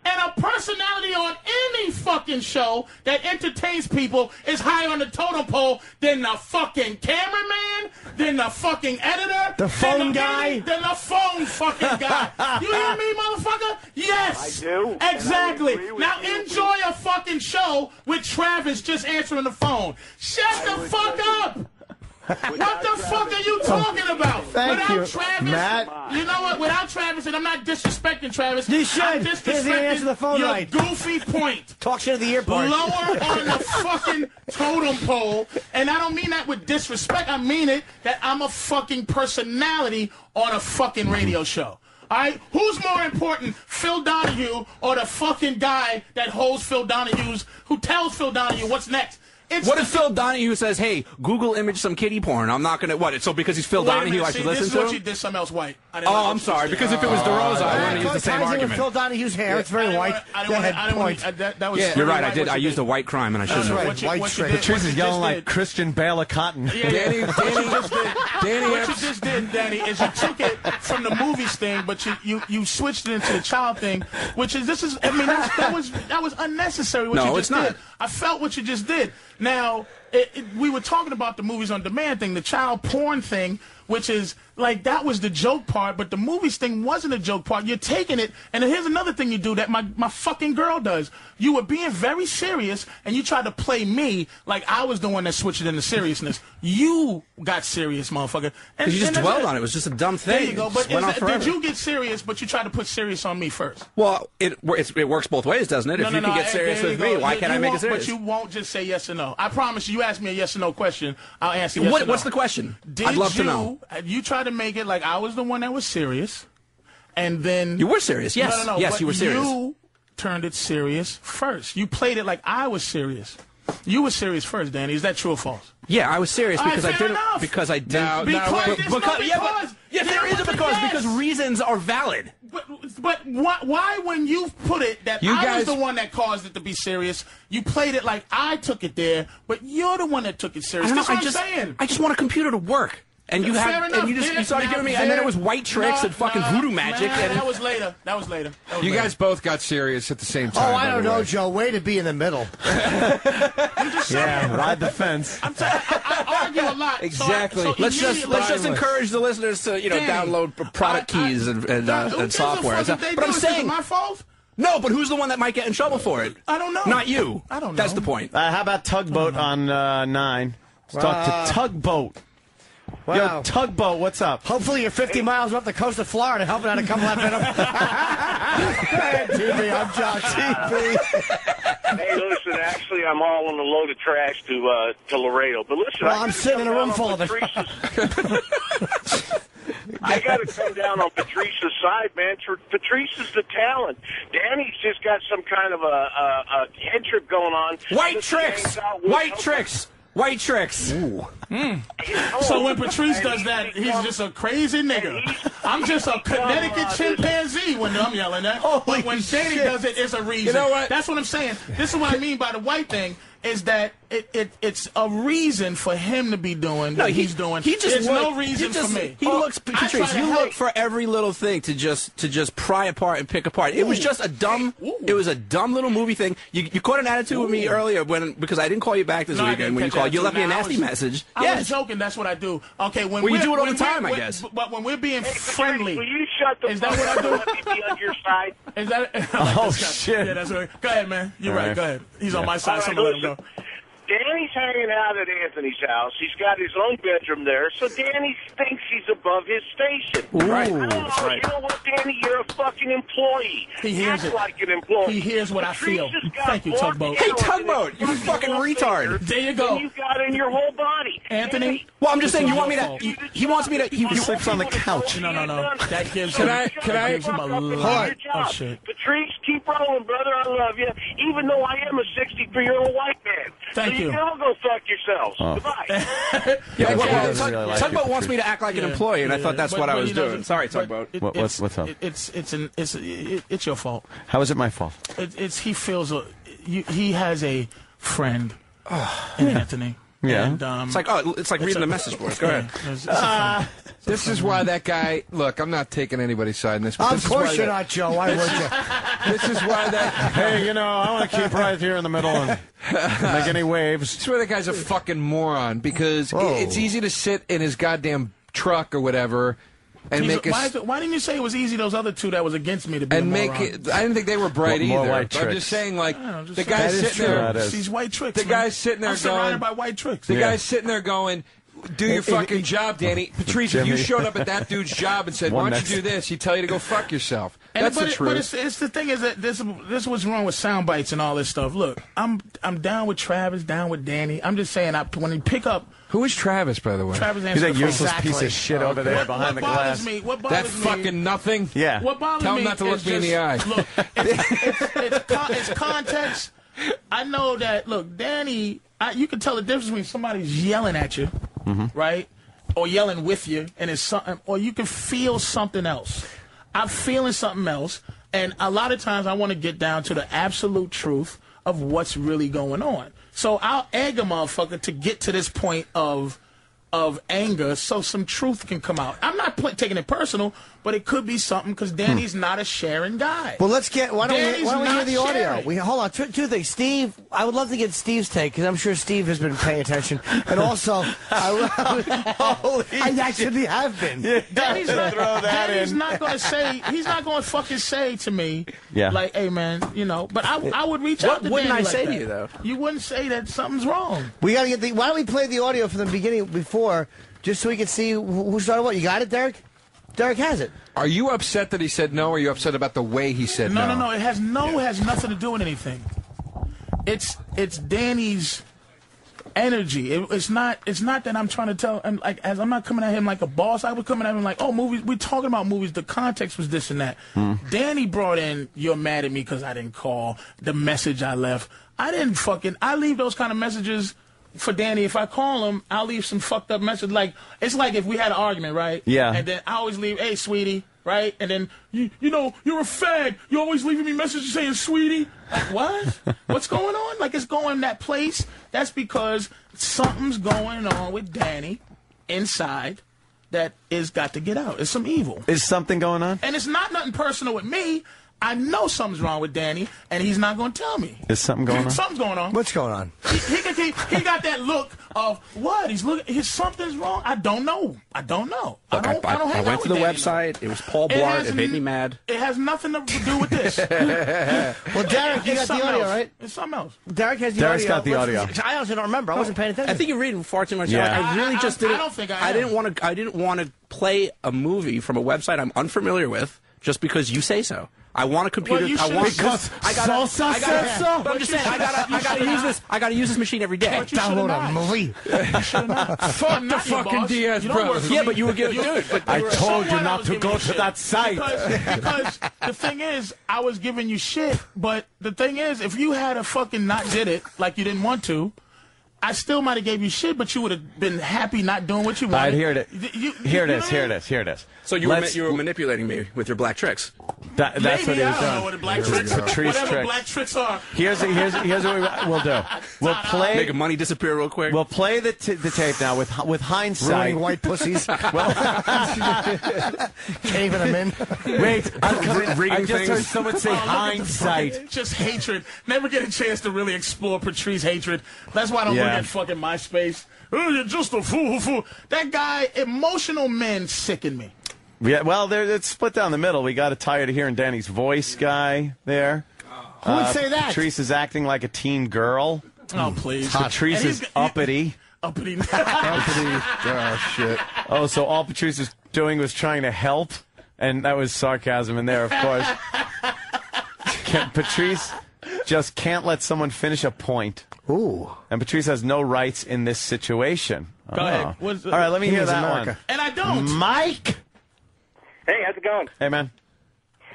and a personality on any fucking show that entertains people is higher on the totem pole than the fucking cameraman, than the fucking editor, the phone guy, than the phone fucking guy. You hear me, motherfucker? Yes. I do. Exactly. Now enjoy a fucking show with Travis just answering the phone. Shut the fuck up. What the fuck are you talking about? Thank you, Travis, Matt. You know what? Without Travis, and I'm not disrespecting Travis. You should. I'm Here's the answer to the phone your right. goofy point. Talk shit to the earport. Lower on the fucking totem pole, and I don't mean that with disrespect. I mean it that I'm a fucking personality on a fucking radio show. All right? Who's more important, Phil Donahue or the fucking guy that holds Phil Donahue's, who tells Phil Donahue what's next? What if Phil Donahue says, hey, Google image some kitty porn? I'm not going to... What? So because he's Phil Donahue, I should listen to him? This is what you did something else white. Oh, I'm sorry. Because if it was DeRosa, I wouldn't use the same argument. Phil Donahue's hair, it's very white. You're right. I used a white crime, and I shouldn't have. White trick. Patrice is yelling like Christian Bale of Cotton. Danny, what you just did, Danny, is you took it from the movies thing, but you switched it into the child thing, which is that was unnecessary. What you just did. I felt what you just did. Now, we were talking about the movies on demand thing, the child porn thing, which is like that was the joke part, but the movies thing wasn't a joke part. You're taking it, and here's another thing you do that my fucking girl does. You were being very serious, and you tried to play me like I was the one that switched it into seriousness. You got serious, motherfucker. And you just dwelled on it. It was just a dumb thing. There you go. But did you get serious, but you tried to put serious on me first? Well, it works both ways, doesn't it? If you can get serious with me, why can't I make it serious? But you won't just say yes or no. I promise you ask me a yes or no question, I'll answer yes or no. What's the question? I'd love to know. You tried to make it like I was the one that was serious, and then... You were serious, yes. No, yes, you were serious. You turned it serious first. You played it like I was serious. You were serious first, Danny. Is that true or false? Yeah, I was serious because I didn't. Enough. Because I didn't. There is a because. Because reasons are valid. But why when you put it that I was the one that caused it to be serious, you played it like I took it there, but you're the one that took it serious. That's what I'm saying. I just want a computer to work. And you started giving me, and then it was white tricks and fucking voodoo magic. That was later. You guys both got serious at the same time. Oh, I don't know, Joe. Way to be in the middle. Yeah, ride the fence. I argue a lot. Exactly. Let's just encourage the listeners to download product keys and software. But I'm saying, my fault. No, but who's the one that might get in trouble for it? I don't know. Not you. I don't know. That's the point. How about Tugboat on 9? Let's talk to Tugboat. Wow. Yo, Tugboat, what's up? Hopefully you're 50 miles off the coast of Florida helping out a couple of them. TV, I'm John TV. Hey, listen, actually, I'm all on a load of trash to Laredo. But listen, I'm sitting in a room full of it. I got to come down on Patrice's side, man. Patrice is the talent. Danny's just got some kind of a head trip going on. White tricks! White tricks! White tricks. Ooh. So when Patrice does that, he's just a crazy nigga. I'm just a Connecticut chimpanzee when I'm yelling that. But when Danny does it, it's a reason. You know what? That's what I'm saying. This is what I mean by the white thing. is that it's a reason for him to be doing what he's doing. There's no reason for me. He looks, Patrice, you look for every little thing to just pry apart and pick apart. It was just a dumb, little movie thing. You caught an attitude with me earlier because I didn't call you back this weekend when you called. You left me a nasty message. I was joking. That's what I do. Okay, well, you do it all the time, I guess. But when we're being friendly, will you shut the fuck up and let me be on your side? Is that? Oh shit! Yeah, that's right. Go ahead, man. You're right. Go ahead. He's on my side. Right, Someone let him go. Danny's hanging out at Anthony's house. He's got his own bedroom there, so Danny thinks he's above his station. Right. I don't know. Right. You know what, Danny? You're a fucking employee. He hears Act it. like an employee. He hears what I feel. Thank you, Tugboat. Hey, Tugboat, you fucking retard. There you go. You got in your whole body, Anthony. Well, I'm just saying, you want me to? He wants me to. He sleeps on the couch. No. That gives Can him. I? That gives him a lot of shit. Patrice, keep rolling, brother. I love you, even though I am a 63-year-old white man. Thank so you. You can all go fuck yourselves. Goodbye. Tugboat wants me to act like an employee, and I thought that's what I was doing. Sorry, Tugboat. What's up? It's your fault. How is it my fault? He feels he has a friend in Anthony. Yeah. And, it's like reading the message boards. Go ahead. This is why that guy. Look, I'm not taking anybody's side in this. But Of course you're not, Joe. Why would you? This is why that. Hey, I want to keep right here in the middle and make any waves. This is why that guy's a fucking moron because it's easy to sit in his goddamn truck or whatever. And why didn't you say it was easy? Those other two that was against me to be and a make moron? it. I didn't think they were bright More either. white tricks. I'm just saying, like just the guy's saying. sitting there. These white tricks. The guy's sitting there I'm surrounded by white tricks. The guy's sitting there going, "Do your fucking job, Danny." Patrice, if you showed up at that dude's job and said, "Why don't you do this?" He'd tell you to go fuck yourself. That's the truth. But it's the thing is that this was wrong with sound bites and all this stuff. Look, I'm down with Travis, down with Danny. I'm just saying, when you pick up. Who is Travis, by the way? Travis He's that useless piece of shit over there behind the glass. What bothers that fucking nothing? Yeah. What bothers Tell me him not to look me in the eye. Look, it's context. I know that, look, Danny, you can tell the difference between somebody's yelling at you, right, or yelling with you, and it's something, or you can feel something else. I'm feeling something else, and a lot of times I want to get down to the absolute truth of what's really going on. So I'll egg a motherfucker to get to this point of anger so some truth can come out. I'm not taking it personal, but it could be something because Danny's not a sharing guy. Well, let's get. Why don't we hear the audio? Sharing. Hold on. Two things. Steve, I would love to get Steve's take because I'm sure Steve has been paying attention, and also I actually have been. Danny's not going to say. He's not going to fucking say to me, like, "Hey, man, But I would reach out to Danny. What wouldn't I say like to you though? You wouldn't say that something's wrong. We got to get why don't we play the audio from the beginning before, just so we can see who started what? You got it, Derek? Derek has it. Are you upset that he said no, or are you upset about the way he said no? No. It has nothing to do with anything. It's Danny's energy. It's not that I'm trying to tell him, like, as I'm not coming at him like a boss. I was coming at him like, oh, movies. We're talking about movies. The context was this and that. Danny brought in, you're mad at me because I didn't call, the message I left. I leave those kind of messages for Danny. If I call him, I'll leave some fucked up message. Like, it's like if we had an argument, right? Yeah. And then I always leave, hey, sweetie, right? And then, you're a fag. You're always leaving me messages saying, sweetie. Like, what? What's going on? Like, it's going that place. That's because something's going on with Danny inside that is got to get out. It's some evil. Is something going on? And it's not nothing personal with me. I know something's wrong with Danny, and he's not going to tell me. Is something going on? Something's going on. What's going on? He got that look of what? He's looking. Something's wrong. I don't know. I don't Look, I went to the website. It was Paul Blart. It made me mad. It has nothing to do with this. Well, Derek, you got the audio, right? It's something else. Derek has the Derek's audio. got the audio. I also don't remember. I wasn't paying attention. I think you're reading far too much. Yeah. I really just didn't. I don't think I didn't want to play a movie from a website I'm unfamiliar with just because you say so. I want a computer. Well, I want because Salsa said so. But I'm just saying, I gotta use this. I gotta use this machine every day. Download a movie. Fuck the fucking Diaz brothers. Yeah, but you were giving. Dude, I told you not to go to that site. Because the thing is, I was giving you shit. But the thing is, if you had a fucking not did it like you didn't want to, I still might have gave you shit, but you would have been happy not doing what you wanted. All right, here it is. So you were manipulating me with your black tricks. That's Maybe, what he was I don't know doing. what the black tricks are. Whatever black tricks are. Here's what we'll do. We'll play. Make money disappear real quick. We'll play the tape now with hindsight. Ruining white pussies. Caving them in. Wait, I just heard someone say Oh, look at the hindsight. fucking- Just hatred. Never get a chance to really explore Patrice hatred. That's why I don't look at fucking MySpace. Oh, you're just a fool. That guy, emotional men sicken me. Yeah, well, it's split down the middle. We got tired of hearing Danny's voice guy there. Who would say that? Patrice is acting like a teen girl. Oh, please. Patrice is uppity. Uppity. Oh, shit. Oh, so all Patrice was doing was trying to help? And that was sarcasm in there, of course. Patrice just can't let someone finish a point. Ooh. And Patrice has no rights in this situation. Go ahead. All right, let me hear that America. one. And I don't. Mike! Hey, how's it going? Hey, man.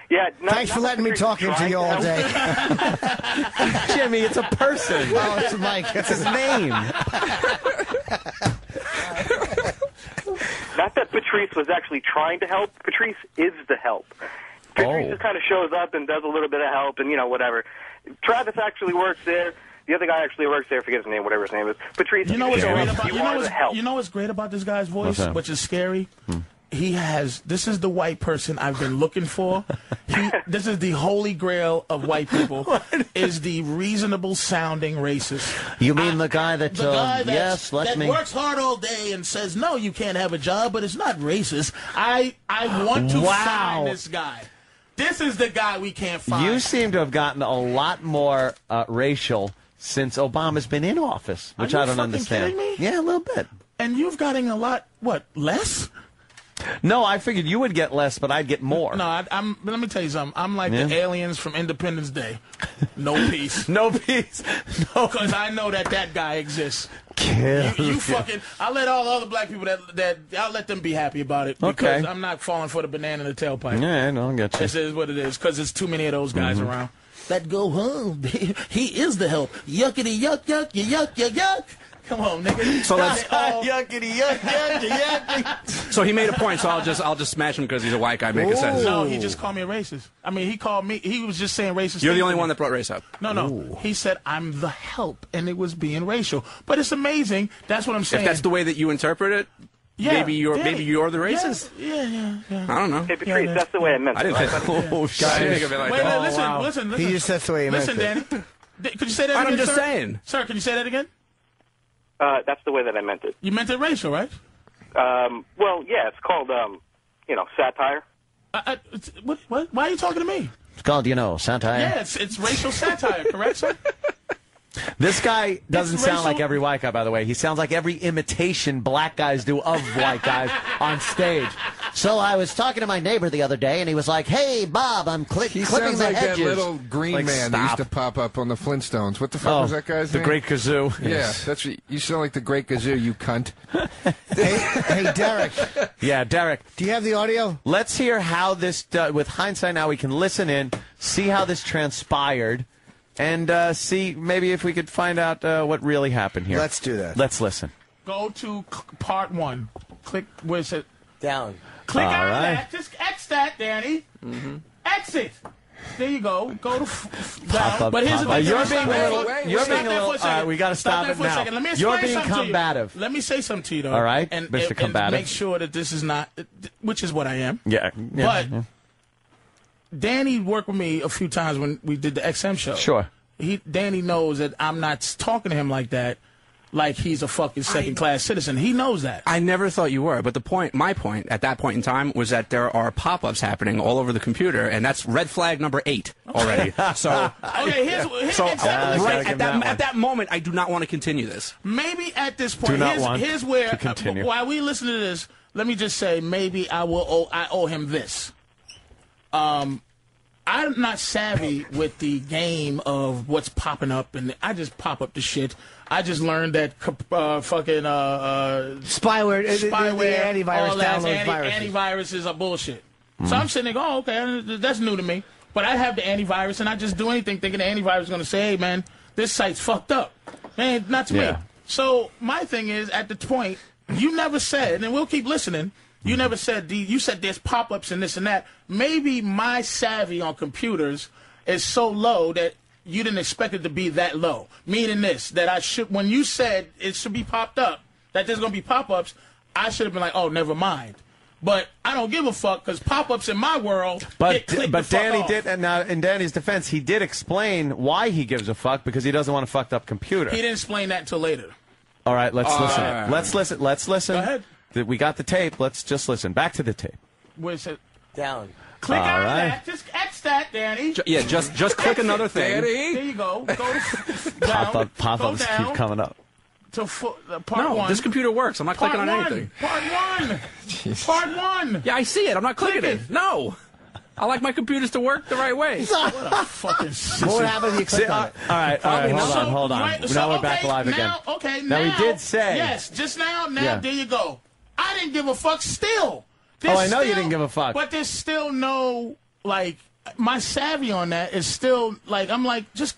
Yeah. Thanks for letting me talk into you all day. Jimmy, it's a person. Oh, it's Mike. It's his name. Not that Patrice was actually trying to help. Patrice is the help. Patrice just kind of shows up and does a little bit of help and, whatever. Travis actually works there. The other guy actually works there. I forget his name, whatever his name is. Patrice, You know what's great about help. you know what's great about this guy's voice, What's that? which is scary? This is the white person I've been looking for. This is the holy grail of white people, is the reasonable sounding racist. You mean the guy that, that works hard all day and says, no, you can't have a job, but it's not racist. I want to find this guy. This is the guy we can't find. You seem to have gotten a lot more racial since Obama's been in office, which I don't understand. Kidding me? Yeah, a little bit. And you've gotten a lot, less? No, I figured you would get less, but I'd get more. No, let me tell you something. I'm like the aliens from Independence Day. No peace. No peace. No. Because I know that guy exists. Kill You fucking. I'll let all the other black people that I'll let them be happy about it. Because I'm not falling for the banana in the tailpipe. Yeah, no, I get you. This is what it is. Because there's too many of those guys around. Let go home. He is the help. Yuckity yuck yuck yuck yuck yuck. Come on, nigga. So let's yuckity yuck yuck yuck. So he made a point. So I'll just smash him because he's a white guy. Make it sense. No, he just called me a racist. I mean, he called me. He was just saying racist. You're the things only to me. one that brought race up. No. He said I'm the help, and it was being racial. But it's amazing. That's what I'm saying. If that's the way that you interpret it, maybe you're the racist. Yeah. I don't know. Hey, Patrice, that's the way I meant it. I didn't think. Oh, shit. Wait, listen. He just said the way he meant Listen, it. Danny. Could you say that again, I'm just sir? saying. Sir, can you say that again? That's the way that I meant it. You meant it racial, right? Well, yeah, it's called, satire. What? Why are you talking to me? It's called, satire. Yeah, it's racial satire, correct, sir? This guy doesn't sound like every white guy, by the way. He sounds like every imitation black guys do of white guys on stage. So I was talking to my neighbor the other day, and he was like, "Hey, Bob, I'm clipping sounds the like hedges." that little green man that used to pop up on the Flintstones. What the fuck was that guy's name? The Great Kazoo. Yeah, that's you sound like the Great Kazoo, you cunt. Hey, Derek. Yeah, Derek. Do you have the audio? Let's hear how this, with hindsight now, we can listen in, see how this transpired, and see maybe if we could find out what really happened here. Let's do that. Let's listen. Go to part 1. Click, where's it? Down. Click All on right. that. Just X that, Danny. Exit. There you go. Go to Pop down. up, But here's the pop up. thing. You're Stop being a there little. for- You're stop being a there for little. a second. We got to stop there it for a now. second. Let me You're explain being something to you. combative. Let me say something to you, though. All right, and, Mr. and Combative. make sure that this is not, which is what I am. Yeah. But Danny worked with me a few times when we did the XM show. Sure. Danny knows that I'm not talking to him like that, like he's a fucking second-class citizen. He knows that. I never thought you were, but my point at that point in time was that there are pop-ups happening all over the computer, and that's red flag number 8 already. So, okay, here's right at that moment, I do not want to continue this. Maybe at this point, Do not want here's where to continue. while we listen to this, let me just say maybe I owe him this. I'm not savvy with the game of what's popping up, and I just pop up the shit. I just learned that fucking spyware, the antivirus all that downloads viruses. antiviruses are bullshit. So I'm sitting there, okay, that's new to me. But I have the antivirus, and I just do anything thinking the antivirus is going to say, hey, man, this site's fucked up. Man, not to me. So my thing is, at the point, you never said, and we'll keep listening, you never said, you said there's pop-ups and this and that. Maybe my savvy on computers is so low that you didn't expect it to be that low. Meaning this, that I should, when you said it should be popped up, that there's going to be pop-ups, I should have been like, oh, never mind. But I don't give a fuck because pop-ups in my world. But Danny did, and now in Danny's defense, he did explain why he gives a fuck because he doesn't want a fucked up computer. He didn't explain that until later. All right, let's listen. Right. Let's listen. Let's listen. Go ahead. We got the tape. Let's just listen. Back to the tape. Where's it? Down. Click All out right. of that. Just X that, Danny. Just click another thing. Danny. There you go. Go down. Pop-ups keep coming up. To part No, one. this computer works. I'm not clicking on anything. Part one. Part one. Yeah, I see it. I'm not clicking it. No. I like my computers to work the right way. What a fucking What would happen if you clicked on it? All right, hold on. Now we're back live again. Now he did say. Yes, just now, Yeah. there you go. I didn't give a fuck still. I know you didn't give a fuck. But there's still no, like, my savvy on that is still, like, I'm like, just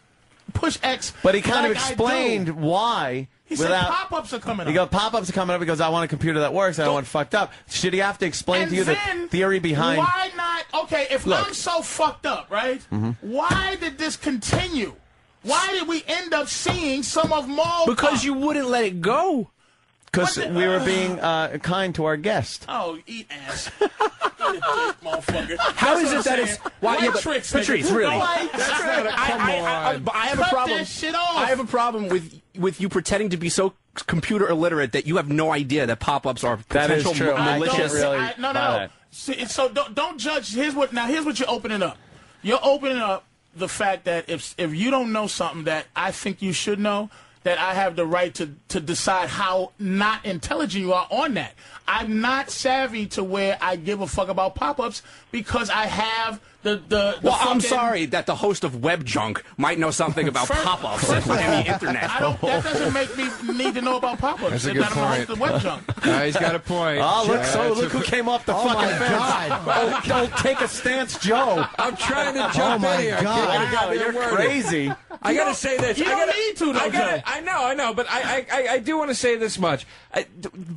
push X. But he kind of like I explained do. why. He said pop-ups are coming up. He goes, pop-ups are coming up. He goes, I want a computer that works. I don't want fucked up. Should he have to explain to you the theory behind? Why not? Okay, if I'm so fucked up, right? Mm-hmm. Why did this continue? Why did we end up seeing some of Maul? Because you wouldn't let it go. Because we were being kind to our guest. Oh, eat ass. Motherfucker. How is it that it's... Why, yeah, but, tricks, Patrice, nigga. really? Come I have a problem. That shit off. I have a problem with you pretending to be so computer illiterate that you have no idea that pop-ups are potential malicious. No. So don't judge. Here's what you're opening up. You're opening up the fact that if you don't know something that I think you should know, that I have the right to decide how not intelligent you are on that. I'm not savvy to where I give a fuck about pop-ups because I have the Well, I'm sorry that the host of Web Junk might know something about pop-ups on the internet. That doesn't make me need to know about pop-ups. That's a good point. The Web Junk. He's got a point. Oh, look who came off the fucking fence. Don't take a stance, Joe. I'm trying to jump in here. Wow, you're crazy. I got to say this. You don't need to, though, Joe. I know, but I do want to say this much.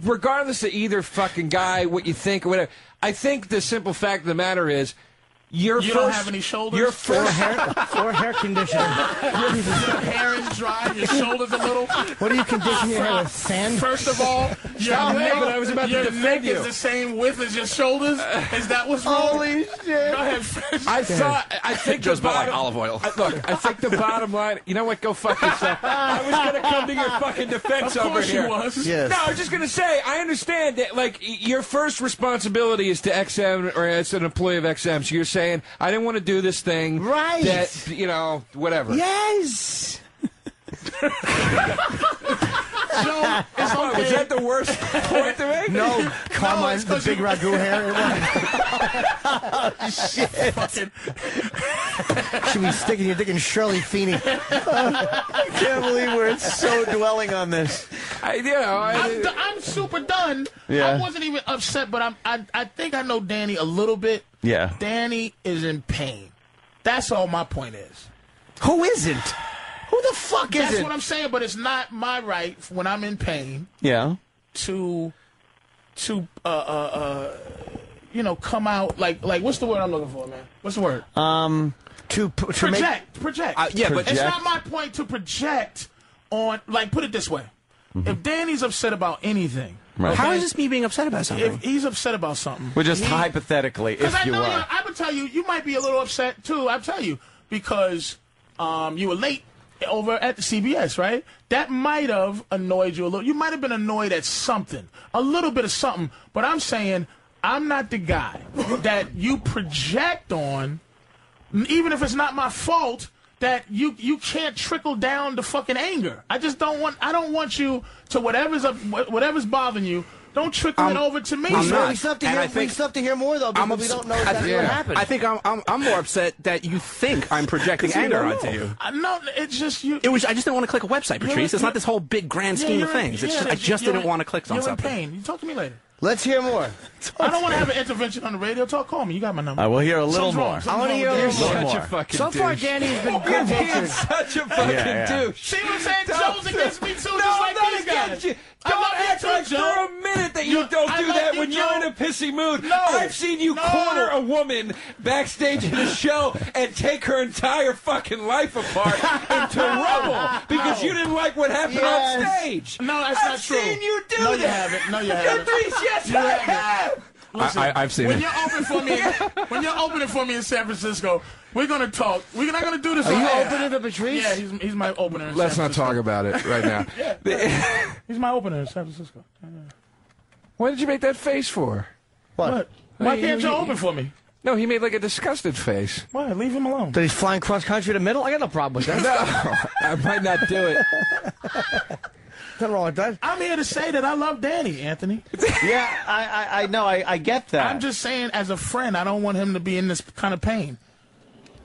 Regardless of either fucking guy, what you think, or whatever, I think the simple fact of the matter is, you don't have any shoulders? Or hair conditioner. Your hair is dry, your shoulders a little. What do you condition your hair with? Sand? First of all, your neck is the same width as your shoulders. Is that what's wrong? Holy shit. Go ahead, I think Joe's about like olive oil. Look, I think the bottom line, you know what, go fuck yourself. I was going to come to your fucking defense over here. Of course you was. Yes. No, I was just going to say, I understand that, like, your first responsibility is to XM, or as an employee of XM, so you're saying, I didn't want to do this thing. Right. That, whatever. Yes. Joe, it's okay. Was that the worst point to make? No, Carmine's the big ragu hair. Oh, shit. Should be sticking your dick in Shirley Feeney. I can't believe we're so dwelling on this. I'm super done. Yeah. I wasn't even upset, but I think I know Danny a little bit. Yeah. Danny is in pain. That's all my point is. Who isn't? Who the fuck isn't? That's what I'm saying, but it's not my right when I'm in pain. Yeah. To come out like what's the word I'm looking for, man? What's the word? To project. Yeah, but it's not my point to project on. Like, put it this way: if Danny's upset about anything, right. How is this me being upset about something? If he's upset about something, We're just hypothetically, if you were. I would tell you might be a little upset too. I'll tell you because you were late over at the CBS, right? That might have annoyed you a little. You might have been annoyed at something, a little bit of something. But I'm saying I'm not the guy that you project on, even if it's not my fault. That you can't trickle down the fucking anger. I don't want you to whatever's bothering you. Don't trickle it over to me. We still have to hear more though because we don't know exactly what happened. I think I'm more upset that you think I'm projecting anger onto you. No, it's just you. I just didn't want to click a website, Patrice. It's not this whole big grand scheme of things. I just didn't want to click on something. You're in pain. You talk to me later. Let's hear more. I don't want to have an intervention on the radio. Call me. You got my number. I will hear a little more. I want to hear a little Such more. a fucking So far, Danny's been good natured. Such a fucking douche. See what I'm saying? Joe's against me too. No, I'm not Don't act like for a minute that you don't do that when you're in a pissy mood. No, I've seen you corner a woman backstage in a show and take her entire fucking life apart into rubble because you didn't like what happened on stage. No, that's not true. I've seen you do that. No, you haven't. No, you haven't. Yes, I have. Listen, I've seen when it. When you're opening for me in San Francisco, we're going to talk. We're not going to do this. Are on you air. opening for Patrice? Yeah, he's my opener in Let's San not Francisco. talk about it right now. He's my opener in San Francisco. What did you make that face for? What? Why can't you open for me? No, he made like a disgusted face. Why? Leave him alone. That he's flying cross country to the middle? I got no problem with that. No, I might not do it. Nothing wrong with that. I'm here to say that I love Danny, Anthony. Yeah, I know. I get that. I'm just saying, as a friend, I don't want him to be in this kind of pain.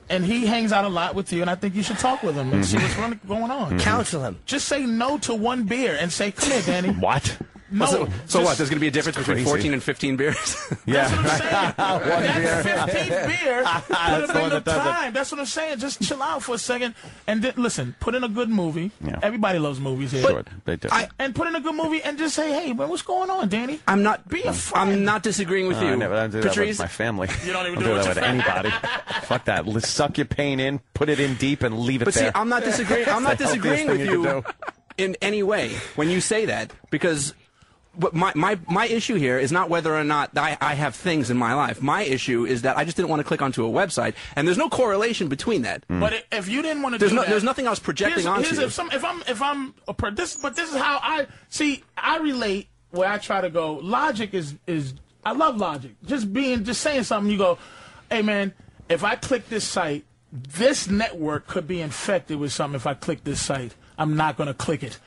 And he hangs out a lot with you, and I think you should talk with him and see what's going on. Counsel him. Just say no to one beer and say, come here, Danny. What? No. So what? There's going to be a difference between 14 and 15 beers? Yeah. That 15th beer could have been the does it. time. That's what I'm saying. Just chill out for a second and listen. Put in a good movie. Yeah. Everybody loves movies here. Sure, they do. And put in a good movie and just say, hey, man, what's going on, Danny? I'm not. Be a friend. I'm not disagreeing with you, I never do that Patrice. with my family. You don't even I'll do it that with with your anybody. Fuck that. Suck your pain in, put it in deep, and leave it But there. see, I'm not disagreeing. I'm not That's the disagreeing healthiest with thing you can in any way when you say that, because my issue here is not whether or not I have things in my life. My issue is that I just didn't want to click onto a website, and there's no correlation between that. But if you didn't want to do that, there's nothing I was projecting onto you. But this is how I see. I relate where I try to go. Logic is I love logic. Just saying something. You go, hey man, if I click this site, this network could be infected with something. If I click this site, I'm not going to click it.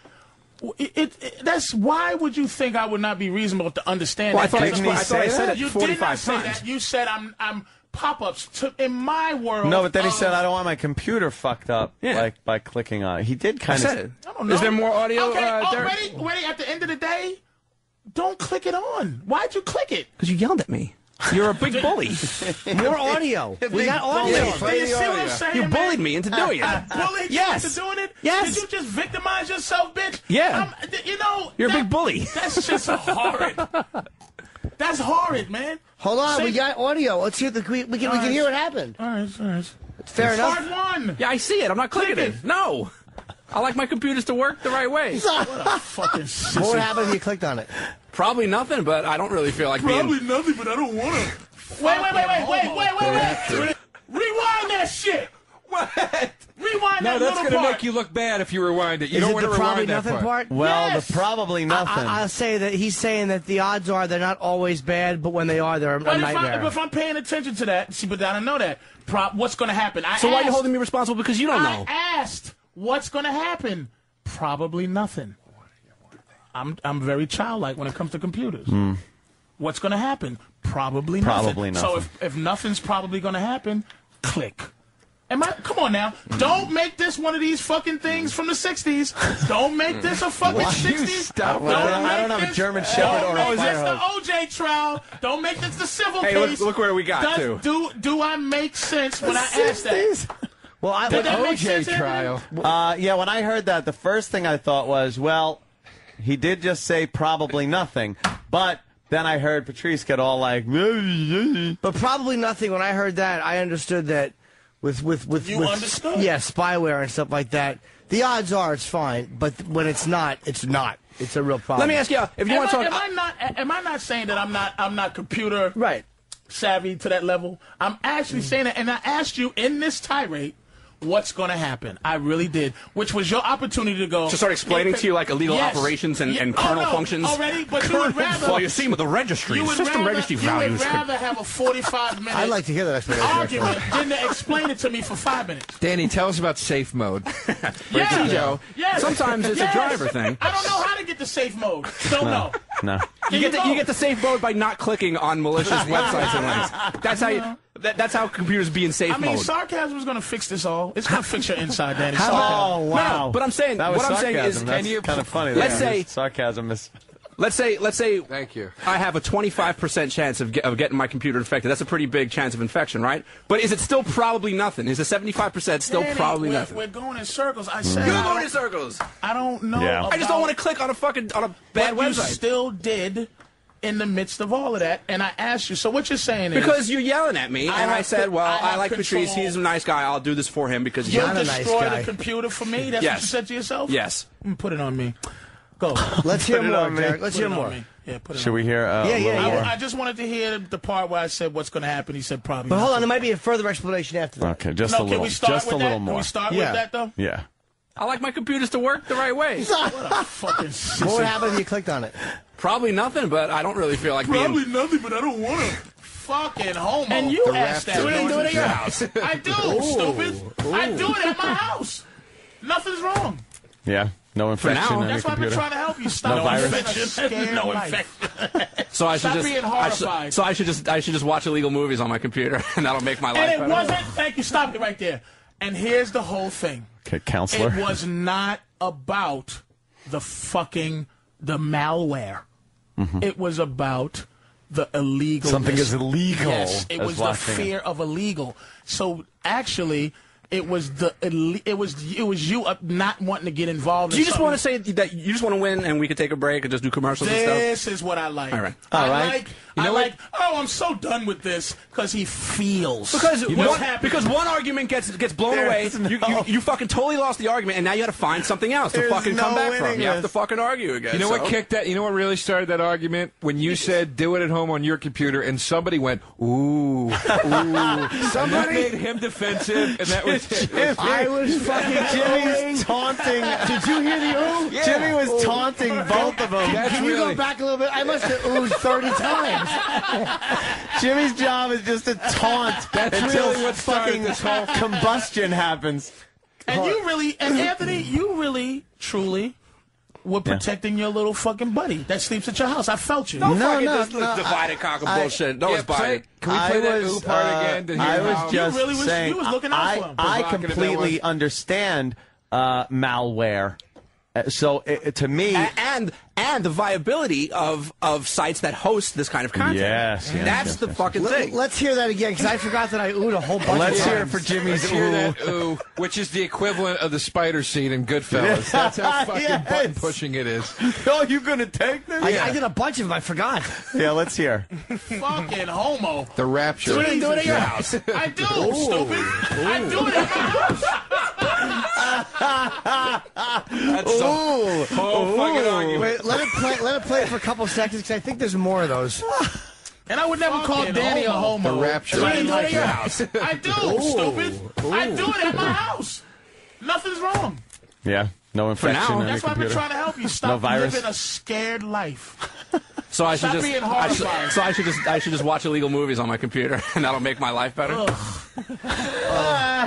That's why would you think I would not be reasonable to understand Well, that? I thought I said it you 45 did not say times. that. You said I'm pop-ups in my world. No, but then he said, I don't want my computer fucked up like by clicking on it. He did kind of. I don't know. Is there more audio? Okay, Derek? ready. At the end of the day, don't click it on. Why'd you click it? Because you yelled at me. You're a big bully. More audio. We got audio. Do you see what I'm saying? You bullied me into doing it. Bullied Yes. you into doing it? Yes. Did you just victimize yourself, bitch? Yeah. You're a big bully. That's just horrid. That's horrid, man. Hold on, we got audio. Let's hear we can hear what happened. All right. Fair enough. Part one. Yeah, I see it. I'm not clicking Click it. No. I like my computers to work the right way. What a fucking sissy. What would happen if you clicked on it? Probably nothing, but I don't really feel like being... nothing, but I don't want to. Wait. Rewind that shit. What? Rewind No, that that's little going to part. make you look bad if you rewind it. You Is don't it want the to probably rewind that nothing part? Well, Yes. the probably nothing. I'll say that he's saying that the odds are they're not always bad, but when they are, they're a But nightmare. if I'm paying attention to that, see, but I don't know that. What's going to happen? So why are you holding me responsible? Because you don't know. I asked, what's going to happen? Probably nothing. I'm very childlike when it comes to computers. What's going to happen? Probably nothing. So if nothing's probably going to happen, click. Come on now. Don't make this one of these fucking things from the 60s. Don't make this a fucking 60s. Stop. I don't have a German Shepherd or a Don't make fire this the hose. OJ trial. Don't make this the civil Hey, case. look where we got to. Do I make sense when I ask that? Well, Did that make OJ sense, Anthony? trial. Yeah, when I heard that, the first thing I thought was, well, he did just say probably nothing, but then I heard Patrice get all like, But probably nothing. When I heard that, I understood that with understood? Yeah, spyware and stuff like that. The odds are it's fine, but when it's not, it's not. It's a real problem. Let me ask you, if you want to talk... Am I not saying that I'm not computer right savvy to that level? I'm actually saying that, and I asked you in this tirade, what's going to happen? I really did, which was your opportunity to go... To start explaining to you, like, illegal operations and kernel functions? Already, but you would rather... Well, you see with the registry, system registry values... You would rather have a 45-minute... I'd like to hear that explanation. ...argument than to explain it to me for 5 minutes. Danny, tell us about safe mode. Yeah. Joe. Yes. Sometimes it's a driver thing. I don't know how to get to safe mode. Don't know. No. You get the safe mode by not clicking on malicious websites and links. That's how that's how computers be in safe mode. I mean, sarcasm is going to fix this all. It's going to fix your inside, Danny. Oh, wow. No, but I'm saying, That was what I'm saying is, sarcasm. That's kind of funny. Let's say sarcasm is... Let's say. Thank you. I have a 25% chance of getting my computer infected. That's a pretty big chance of infection, right? But is it still probably nothing? Is the 75% still probably nothing? We're going in circles. I said you're going in circles. I don't know. Yeah. I just don't want to click on a bad website. You still did. In the midst of all of that, and I asked you, so what you're saying is... Because you're yelling at me, and I said, well, I like Patrice, he's a nice guy, I'll do this for him because he's not a nice guy. You'll destroy the computer for me? That's what you said to yourself? Yes. Put it on me. Go. Let's hear more, Derek. Let's hear more. Yeah, put it Should on we hear I just wanted to hear the part where I said what's going to happen. He said probably But hold on, there might be a further explanation after that. Okay, just a little. Can we start just with a little that? more. Can we start with that, though? Yeah. I like my computers to work the right way. What a fucking sissy. What would happen if you clicked on it? Probably nothing, but I don't really feel like Probably nothing, but I don't want to. Fucking homo. And you asked that. You didn't do it at your house. I do, stupid. I do it at my house. Nothing's wrong. Yeah. No infection on your That's why I've been computer. trying to help you. Stop no virus. infection. No infection. So I should Stop just being horrified. I should just watch illegal movies on my computer, and that'll make my life better. And it wasn't. Thank you. Stop it right there. And here's the whole thing. Okay, counselor. It was not about the malware. Mm-hmm. It was about the illegal. Something is illegal. Yes, it was the fear of illegal. So actually, it was you not wanting to get involved. Do you just want to say that you just want to win, and we could take a break and just do commercials and stuff? This is what I like. All right. I like. Oh, I'm so done with this because he feels. Because one argument gets blown away. You fucking totally lost the argument, and now you got to find something else to fucking come back from. You have to fucking argue again. You know what kicked that? You know what really started that argument? When you said do it at home on your computer, and somebody went ooh, ooh. Somebody made him defensive, and that was it. I was fucking Jimmy's taunting. Did you hear the ooh? Yeah. Jimmy was taunting both of them. Can you go back a little bit? I must have oohed 30 times. Jimmy's job is just to taunt until really what fucking this whole combustion happens. And you really, and Anthony, you really, truly were protecting your little fucking buddy that sleeps at your house. I felt you. This divided cock of bullshit. Can we play that ooh part again? I was just saying, you was looking out for him. I completely understand malware. So to me, and the viability of sites that host this kind of content. Yes, that's the fucking thing. Let's hear that again because I forgot that I oohed a whole bunch. Let's of hear it times. for Jimmy's ooh. Hear that ooh, which is the equivalent of the spider scene in Goodfellas. That's how fucking button pushing it is. Oh, you gonna take this? I did a bunch of them. I forgot. Yeah, let's hear. Fucking homo. The rapture. You didn't do it at your house. I do, stupid. I do it at my house. Fucking argument. Wait, let it play for a couple seconds because I think there's more of those. And I would never call Danny a homo. The rapture. You didn't do it at your house. I do, stupid. I do it at my house. Nothing's wrong. Yeah, no infection on That's your why I've been computer. trying to help you. Stop virus. living a scared life. So I should Stop being horrified. I should just watch illegal movies on my computer, and that'll make my life better.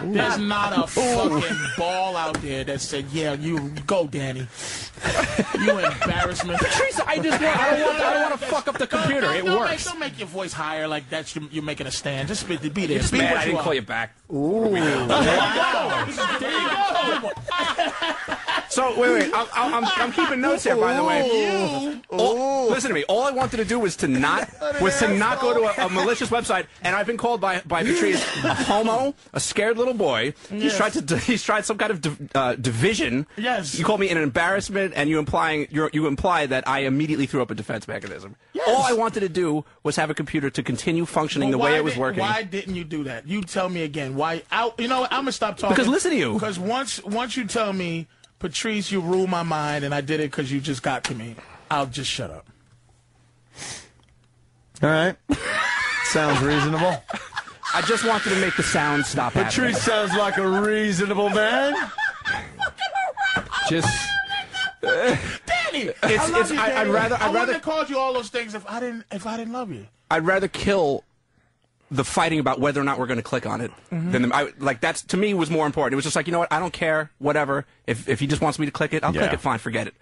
There's not a fucking ball out there that said, "Yeah, you go, Danny." You embarrassment. Patrice, I don't want to fuck up the computer. It works. Don't make your voice higher like that. You're making a stand. Just be there. Just be mad what I you didn't are. call you back. Ooh. There you go. So wait. I'm keeping notes here, by the way. Listen to me. All I wanted to do was to not go to a malicious website, and I've been called by Patrice a homo, a scared little boy. Yes. He's tried some kind of division. Yes. You called me an embarrassment, and you imply that I immediately threw up a defense mechanism. Yes. All I wanted to do was have a computer to continue functioning the way it was working. Why didn't you do that? You tell me again. Why? You know what? I'm gonna stop talking. Because listen to you. Because once you tell me, Patrice, you ruled my mind, and I did it because you just got to me, I'll just shut up. All right. Sounds reasonable. I just wanted to make the sound stop happening. Patrice sounds like a reasonable man. Just Danny, I'd rather have called you all those things if I didn't love you. I'd rather kill the fighting about whether or not we're going to click on it than that's to me was more important. It was just like, you know what, I don't care, whatever. If he just wants me to click it, I'll click it. Fine, forget it.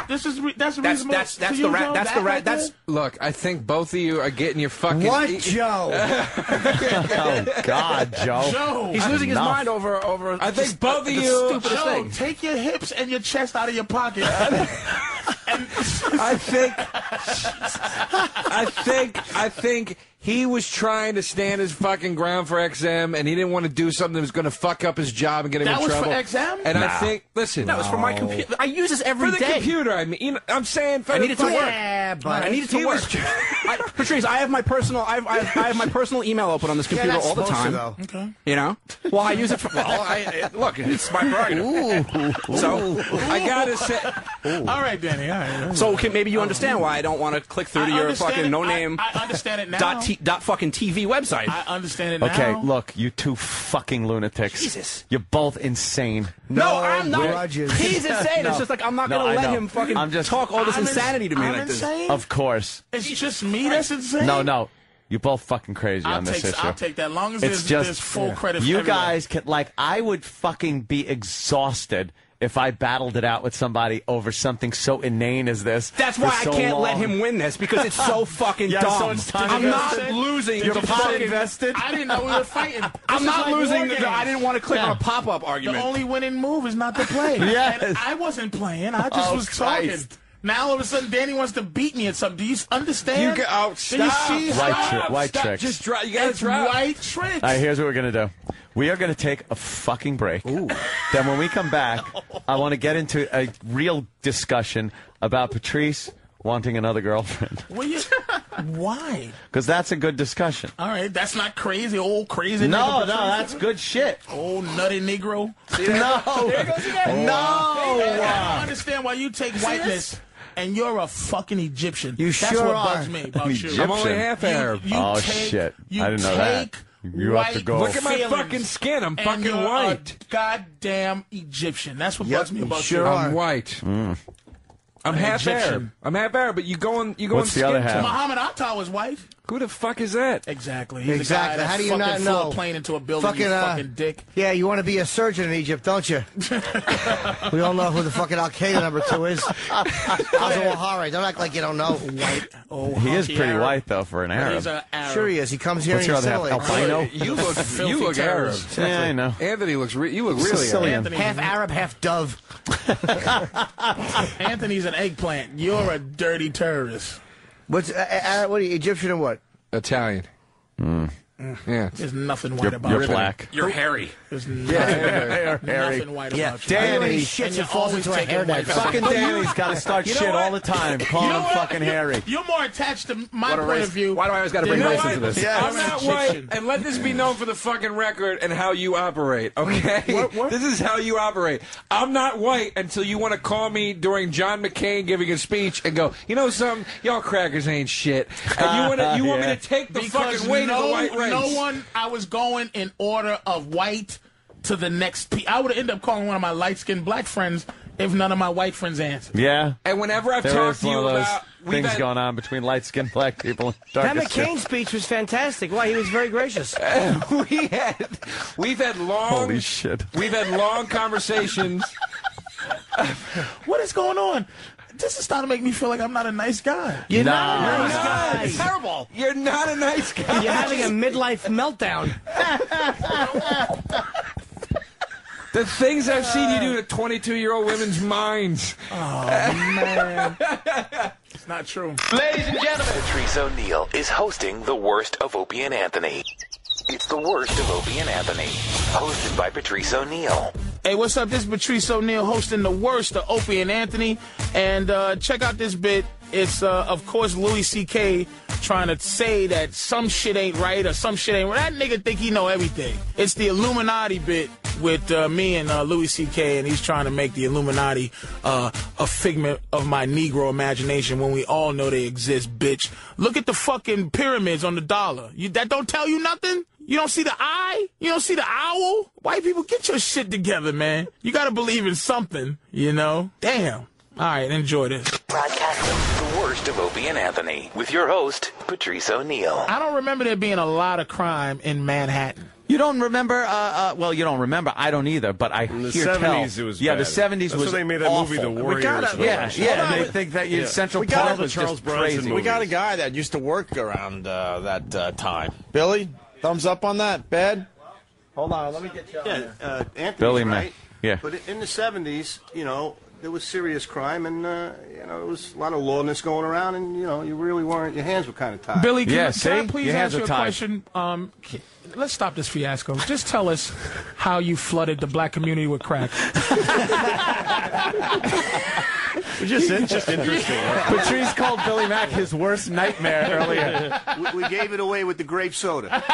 That's reasonable. That's look. I think both of you are getting your fucking. What, Joe? Oh God, Joe. He's losing his mind over. I think both of you. Joe, take your hips and your chest out of your pocket. I think he was trying to stand his fucking ground for XM, and he didn't want to do something that was going to fuck up his job and get him in trouble. That was for XM? And I think, listen, that was for my computer. I use this every day. For the computer, I mean, you know, I'm saying for I need it to work. Yeah, but I need it to work. Patrice, I have my personal. I have my personal email open on this computer all the time. Okay. You know. Well, I use it for. Well, look, it's my prerogative. So I gotta say. All right, Danny. All right. So maybe you understand why I don't want to click through to your fucking no name. I understand it now. Dot fucking TV website. I understand it now. Okay, look, you two fucking lunatics. Jesus. You're both insane. No, I'm not. grudges. He's insane. No. It's just like I'm not No, going I to let know. him fucking I'm just- talk all this I'm insanity to me I'm like this. insane? Of course. It's just me that's insane. No. You're both fucking crazy on this issue. I'll take that. Long as It's there's full credit for you everyone. guys can, like, I would fucking be exhausted if I battled it out with somebody over something so inane as this. That's for why so I can't let long. him win this, because it's so fucking Yeah, dumb. so it's time I'm not invested? losing. You're the time fucking invested? I didn't know we were fighting. I'm This is not like losing. war games. I didn't want to click Yeah. on a pop-up argument. The only winning move is not to play. Yes. And I wasn't playing. I just was talking. Christ. Now all of a sudden, Danny wants to beat me at something. Do you understand? Stop. Do you see? White Stop. tricks. Just drop. You gotta It's drop. white tricks. All right, here's what we're going to do. We are going to take a fucking break. Then when we come back, I want to get into a real discussion about Patrice wanting another girlfriend. Why? Because that's a good discussion. All right, that's not crazy. Old crazy. No, nigga, that's good shit. Old nutty Negro. No. There goes again. No. I don't understand why you take whiteness and you're a fucking Egyptian. You That's sure what are. bugs me about you. Egyptian. I'm only half Arab. Oh, shit. You I didn't know that. take You have to go. white Look at my feelings fucking skin. I'm and fucking you're white. A goddamn Egyptian. That's what bugs me about sure you. are. I'm white. I'm half Egyptian. Arab. I'm half Arab, but you go on. What's the other half? Muhammad Atta was white. Who the fuck is that? Exactly. He's Exactly. a guy that How do you fucking not flew know? a plane into a building. Fucking, you fucking dick. Yeah, you want to be a surgeon in Egypt, don't you? We all know who the fucking Al Qaeda number 2 is. Azal Wahari. Don't act like you don't know. White. Oh, He is honky pretty Arab. white, though, for an Arab. He's an Arab. Sure he is. He comes here What's and your he's other half? Sicilian. Albino? You look. Filthy You look Arab. terrorist. Yeah, I know. Anthony looks. You look really Sicilian. Arab. Half Arab, half dove. Anthony's an eggplant. You're a dirty terrorist. What's Arab? What are you, Egyptian or what? Italian. Yeah. There's nothing white about You're you. black. You're hairy. There's Harry. nothing white Yeah, about you. Danny And shits you're and falls always into a taking hair white dye. Fucking people. Danny's got to start You know shit what? all the time. Calling him fucking Harry. You're more attached to my What a point race. of view. Why do I always got to than bring you race are. into this? Yeah. I'm not white, and let this be known for the fucking record and how you operate, okay? What? This is how you operate. I'm not white until you want to call me during John McCain giving a speech and go, you know something, y'all crackers ain't shit. And you want me to take the Because fucking weight of the white race. no one, I was going in order of white to the next. I would end up calling one of my light-skinned black friends if none of my white friends answered. Yeah. And whenever I've There talked is to one you of those about... things going on between light-skinned black people and dark That McCain speech was fantastic. Why? He was very gracious. We've had long... Holy shit. We've had long conversations... What is going on? This is starting to make me feel like I'm not a nice guy. You're Nah. not a nice Nah. guy. It's Terrible. You're not a nice guy. You're having a midlife meltdown. The things I've seen you do to 22-year-old women's minds. Oh, man. It's not true. Ladies and gentlemen, Patrice Oneal is hosting The Worst of Opie and Anthony. It's The Worst of Opie and Anthony, hosted by Patrice Oneal. Hey, what's up? This is Patrice Oneal hosting The Worst of Opie and Anthony. And check out this bit. It's, of course, Louis C.K. trying to say that some shit ain't right or some shit ain't right. That nigga think he know everything. It's the Illuminati bit with me and Louis C.K., and he's trying to make the Illuminati a figment of my Negro imagination when we all know they exist, bitch. Look at the fucking pyramids on the dollar. That don't tell you nothing? You don't see the eye? You don't see the owl? White people, get your shit together, man. You gotta believe in something, you know? Damn. All right, enjoy this. Broadcasting The Worst of Opie and Anthony with your host, Patrice Oneal. I don't remember there being a lot of crime in Manhattan. You don't remember? Well, you don't remember. I don't either. But I In the hear 70s, tell. it was Yeah, bad. the 70s That's was when they made that awful. movie, The Warriors. Yeah. And they think that Central We got Park the was Charles just Bronson crazy. We got a guy that used to work around that time. Billy, thumbs up on that. Bed? Hold on, let me get you on there. Anthony's Billy, right. yeah. But in the 70s, you know, there was serious crime, and there was a lot of lawlessness going around, and you really weren't. Your hands were kind of tied. Billy, can I please ask you a question? Let's stop this fiasco. Just tell us how you flooded the black community with crack. It's just interesting. Patrice called Billy Mack his worst nightmare earlier. We gave it away with the grape soda. Jesus.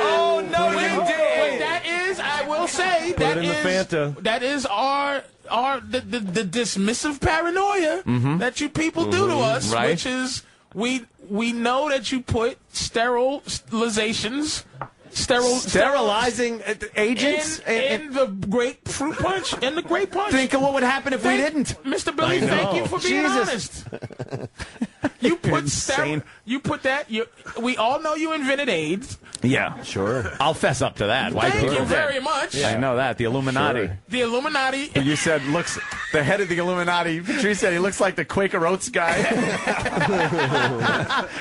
Oh, no, we did. But that is, I will say, that is the dismissive paranoia that you people do to us, which is we know that you put sterilizing agents in the grapefruit punch. In the grape punch. Think of what would happen if we didn't. Mr. Billy, thank you for being honest. You put that. We all know you invented AIDS. Yeah, sure. I'll fess up to that. Thank you very much. Yeah. I know that. The Illuminati. Sure. The Illuminati. You said the head of the Illuminati. Patrice said he looks like the Quaker Oats guy.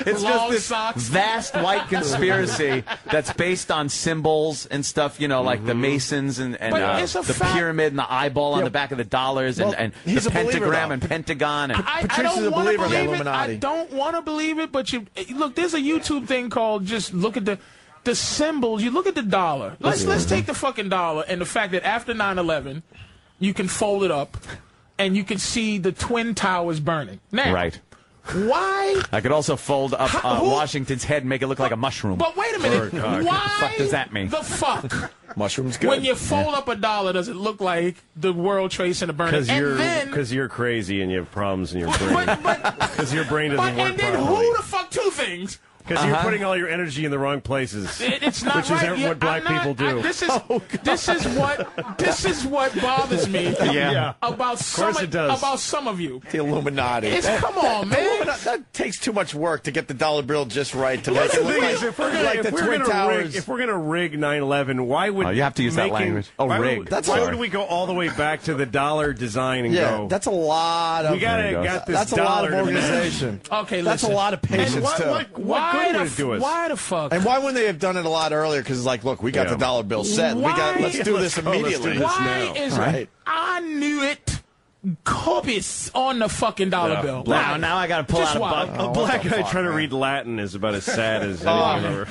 It's Long just this vast white conspiracy that's based on symbols and stuff, like the Masons and the pyramid and the eyeball on the back of the dollars and the pentagram and Pentagon. And Patrice is a believer in the Illuminati. I don't want to believe it, but look, there's a YouTube thing called just look at the symbols. You look at the dollar. Let's take the fucking dollar and the fact that after 9/11, you can fold it up and you can see the Twin Towers burning. Now, right. Why? I could also fold up Washington's head and make it look like a mushroom. But wait a minute. Why? What the fuck does that mean? The fuck? Mushroom's good. When you fold up a dollar, does it look like the World Trade Center burning? Because you're crazy and you have problems in your brain. Because your brain doesn't work properly. And then who the fuck two things? Because you're putting all your energy in the wrong places. It's not which right. is what black people do. This is what bothers me. About some of you. The Illuminati. Come on, man. That takes too much work to get the dollar bill just right to make it look like the Twin Towers. If we're gonna rig 9/11, why would you have to use that language? Rig. Why would we go all the way back to the dollar design and go? That's a lot of. That's a lot of organization. Okay, that's a lot of patience too. Why the fuck? And why wouldn't they have done it a lot earlier? Because it's like, look, we got the dollar bill set. Let's do this immediately. Why is it? I knew it. Copious on the fucking dollar bill. Now I got to pull out a buck. A black guy trying to read Latin is about as sad as anything ever.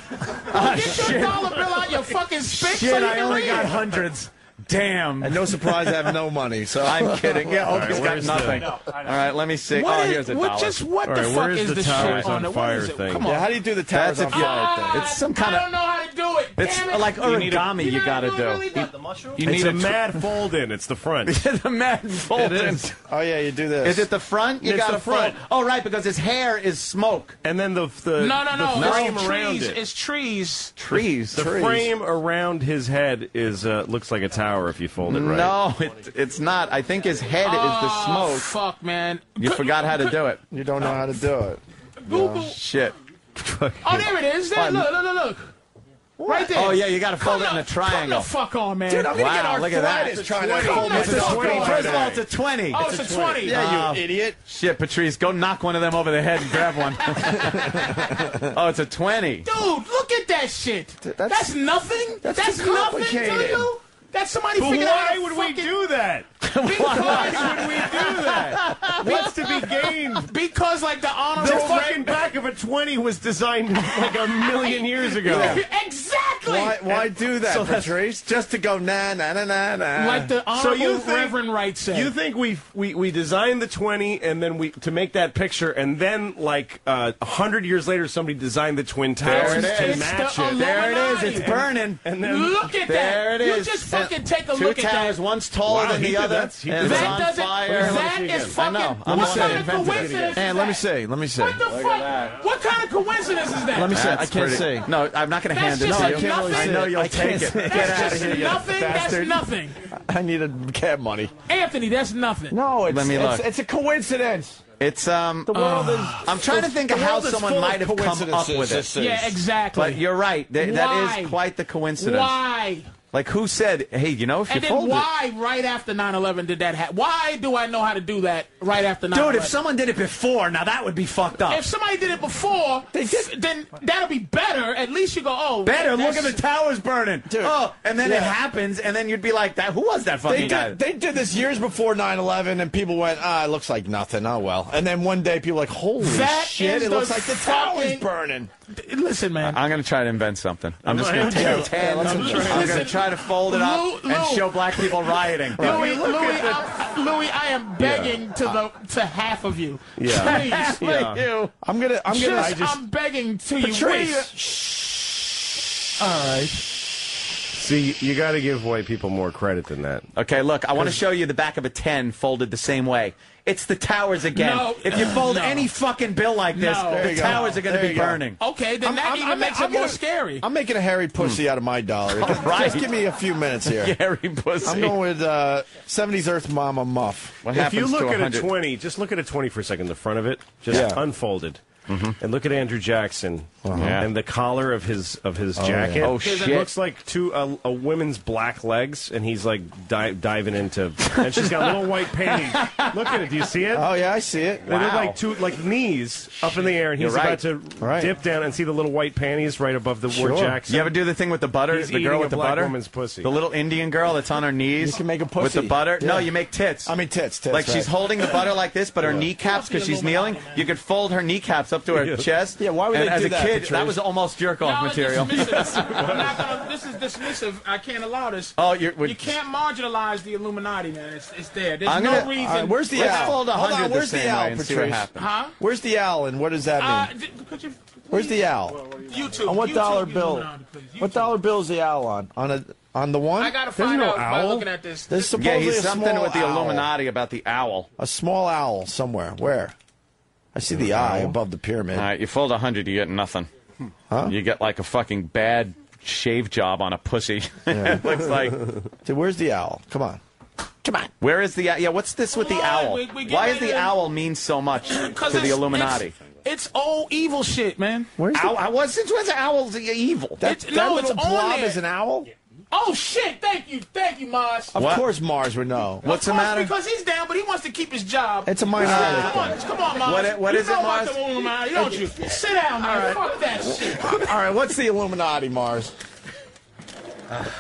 Get your dollar bill out your fucking spit. Shit, I only got hundreds. Damn. And no surprise, I have no money. So I'm kidding. Yeah, Opie's got nothing. All right, let me see. Here's a dollar. What the fuck is the towers on fire thing? Come on. How do you do the towers on fire thing? It's some kind of. I don't know how to do it. It's like origami you got to do. It's a mad fold-in. It's the front. The mad fold-in. Oh, yeah, you do this. Is it the front? You got to fold. Oh, right, because his hair is smoke. And then the frame around it. It's trees. Trees. The frame around his head is looks like a tower if you fold it right. No, it's not. I think his head is the smoke. Fuck, man. You forgot how to do it. You don't know how to do it. Google. Shit. Oh, there it is. There, look. Right there. Oh, yeah, you got to fold it in a triangle. Come the fuck on, man. Dude, I'm going to get look at that. Trying to fold It's a 20. First of all, it's a 20. Oh, it's a 20. Yeah, you idiot. Shit, Patrice, go knock one of them over the head and grab one. Oh, it's a 20. Dude, look at that shit. That's nothing? That's nothing to you? That's somebody figured out. Why would we do that? Why would we do that? What's to be gained? Because, like, the honorable... The fucking back of a 20 was designed like a million years ago. Exactly! Why do that, Patrice? Just to go, nah. Like the honorable Reverend Wright said. You think we designed the 20 and then to make that picture, and then, like, 100 years later, somebody designed the Twin Towers to match it. There it is. It's burning. And then, look at that. There it is. You just fucking take a look at that. 2 towers, one's taller than the other. That is fucking... What kind of coincidence? And let me see. What the fuck? What kind of coincidence is that? Let me see. I can't see. No, I'm not going to hand it to you. I can't really see. I know you'll take it. Get out of here, you That's bastard. nothing. I need a cab money. Anthony, that's nothing. No, let me look. It's a coincidence. It's the world is. I'm trying to think of how someone might have come up with it. Yeah, exactly. But you're right. That is quite the coincidence. Why? Like, who said, hey, you know, if and you then fold why right after 9/11 did that happen? Why do I know how to do that right after 9/11? Dude, if someone did it before, now that would be fucked up. If somebody did it before, then that'll be better. At least you go, oh, better. Look at the towers burning. Dude. Oh, and then it happens, and then you'd be like, "That who was that fucking guy?" They did this years before 9/11, and people went, it looks like nothing. Oh, well. And then one day, people were like, holy shit, it looks like the tower's burning. Listen, man. I'm going to try to invent something. I'm just going to take 10. I'm going to try to fold it up and show black people rioting. Louis, I am begging to half of you. Yeah. Please, you. I'm begging to you. Patrice. All right. See, you got to give white people more credit than that. Okay, look, I want to show you the back of a 10 folded the same way. It's the towers again. No, if you fold any fucking bill like this, the towers are going to be burning. Okay, then that even makes it more scary. I'm making a hairy pussy out of my dollar. Just give me a few minutes here. Hairy pussy. I'm going with 70s Earth Mama Muff. What if you look at a 20, just look at a 20 for a second, the front of it, just unfolded. And look at Andrew Jackson and the collar of his jacket. Oh shit! It looks like a women's black legs, and he's like diving into. And she's got little white panties. Look at it. Do you see it? Oh yeah, I see it. They look like two knees up in the air, and he's about to dip down and see the little white panties right above the word Jackson. You ever do the thing with the butter? He's the girl with the butter? Woman's pussy. The little Indian girl that's on her knees. You can make a pussy with the butter. Yeah. No, you make tits. I mean tits. Like she's holding the butter like this, but her kneecaps, because she's kneeling, you could fold her kneecaps up to her chest. Yeah, why would they as do a that, kid, Patrice? that was almost jerk-off material. This is dismissive. I can't allow this. Oh, you can't marginalize the Illuminati, man. It's there. There's no reason. Right, where's the owl? Fold 100 Hold on, where's the owl, Patrice? Huh? Where's the owl, and what does that mean? Where's the owl? YouTube. On what dollar bill? What dollar bill is the owl on? On the one? I gotta find out by looking at this. There's supposedly he's a something small with the owl. Illuminati about the owl. A small owl somewhere. Where? I see the eye above the pyramid. All right, you fold 100, you get nothing. Huh? You get like a fucking bad shave job on a pussy. It looks like. Dude, where's the owl? Come on. Where is the yeah? What's this with the owl? Why does the owl mean so much to the Illuminati? It's old evil shit, man. Where's the since when's owls evil? That it's little on blob there. is an owl? Oh shit! Thank you, Mars. Of course Mars would know. What's the matter? Because he's down, but he wants to keep his job. It's a minority. Come on, Mars. What is it, Mars? Don't you? Sit down, man. Fuck that shit. All right, what's the Illuminati, Mars?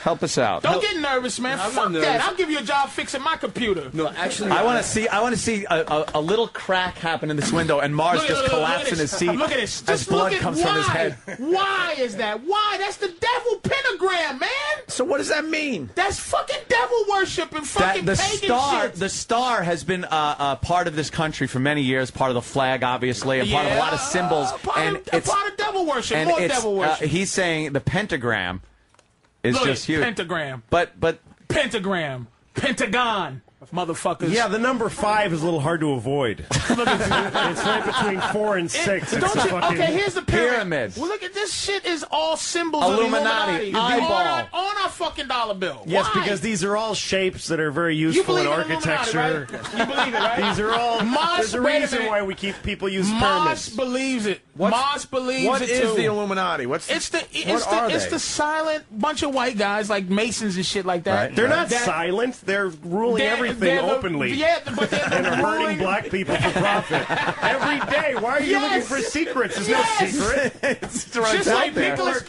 Help us out. Don't get nervous, man. Fuck that. I'll give you a job fixing my computer. No, actually, I want to see a little crack happen in this window, and Mars just collapse in his seat Look at this. as blood comes from his head. Why is that? Why? That's the devil pentagram, man. So what does that mean? That's fucking devil worship and fucking the pagan star, shit. the star has been part of this country for many years, part of the flag, obviously, and part of a lot of symbols. Part of devil worship. More devil worship. He's saying the pentagram is just huge. Pentagram. But Pentagram. Pentagon. Motherfuckers. Yeah, the number 5 is a little hard to avoid. It's right between 4 and 6. Okay, here's the pyramid. Well, look at this shit is all symbols Illuminati. of the Illuminati. On our fucking dollar bill. Yes, Why? because these are all shapes that are very useful in architecture. Right? You believe it, right? These are all. There's a reason why we keep people use pyramids. Mars believes it. Mars believes what it is too. the Illuminati? It's the silent bunch of white guys like Masons and shit like that. Right. They're not silent. They're ruling everything openly. Yeah, but they're and are hurting black people for profit every day. Why are you looking for secrets? There's no secret. It's just like Nicolas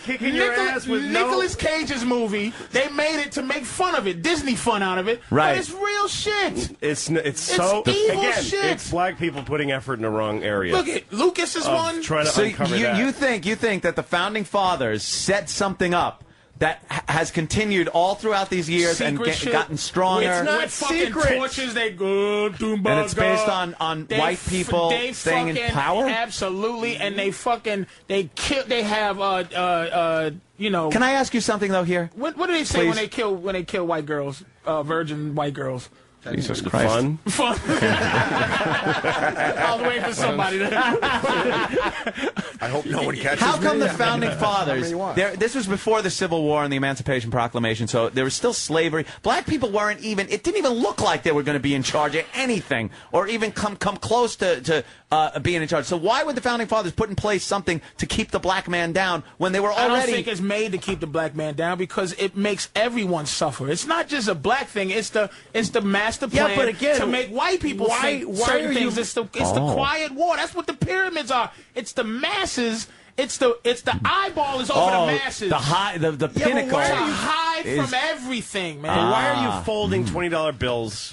Cage's movie. They made it to make fun of it, Disney fun out of it. Right. But it's real shit. It's so evil again. shit. It's black people putting effort in the wrong area. Look at Lucas is one. Trying to so uncover that. you think that the founding fathers set something up that has continued all throughout these years and gotten stronger. It's not secret. Torches, they go, and it's based on white people staying in power. Absolutely, and they have you know. Can I ask you something though? Here, what do they say when they kill white girls, virgin white girls? Jesus Christ. Fun? Fun. I was waiting for somebody to. I hope no one catches How come me. the founding fathers? This was before the Civil War and the Emancipation Proclamation, so there was still slavery. Black people weren't even. It didn't even look like they were going to be in charge of anything, or even come close to being in charge. So why would the founding fathers put in place something to keep the black man down when they were already? I don't think it's made to keep the black man down because it makes everyone suffer. It's not just a black thing. It's the master plan but again, to make white people think certain things. It's the quiet war. That's what the pyramids are. It's the masses. It's the eyeball is over the masses. The pinnacle. Why are you hide from everything, man? Why are you folding $20 bills?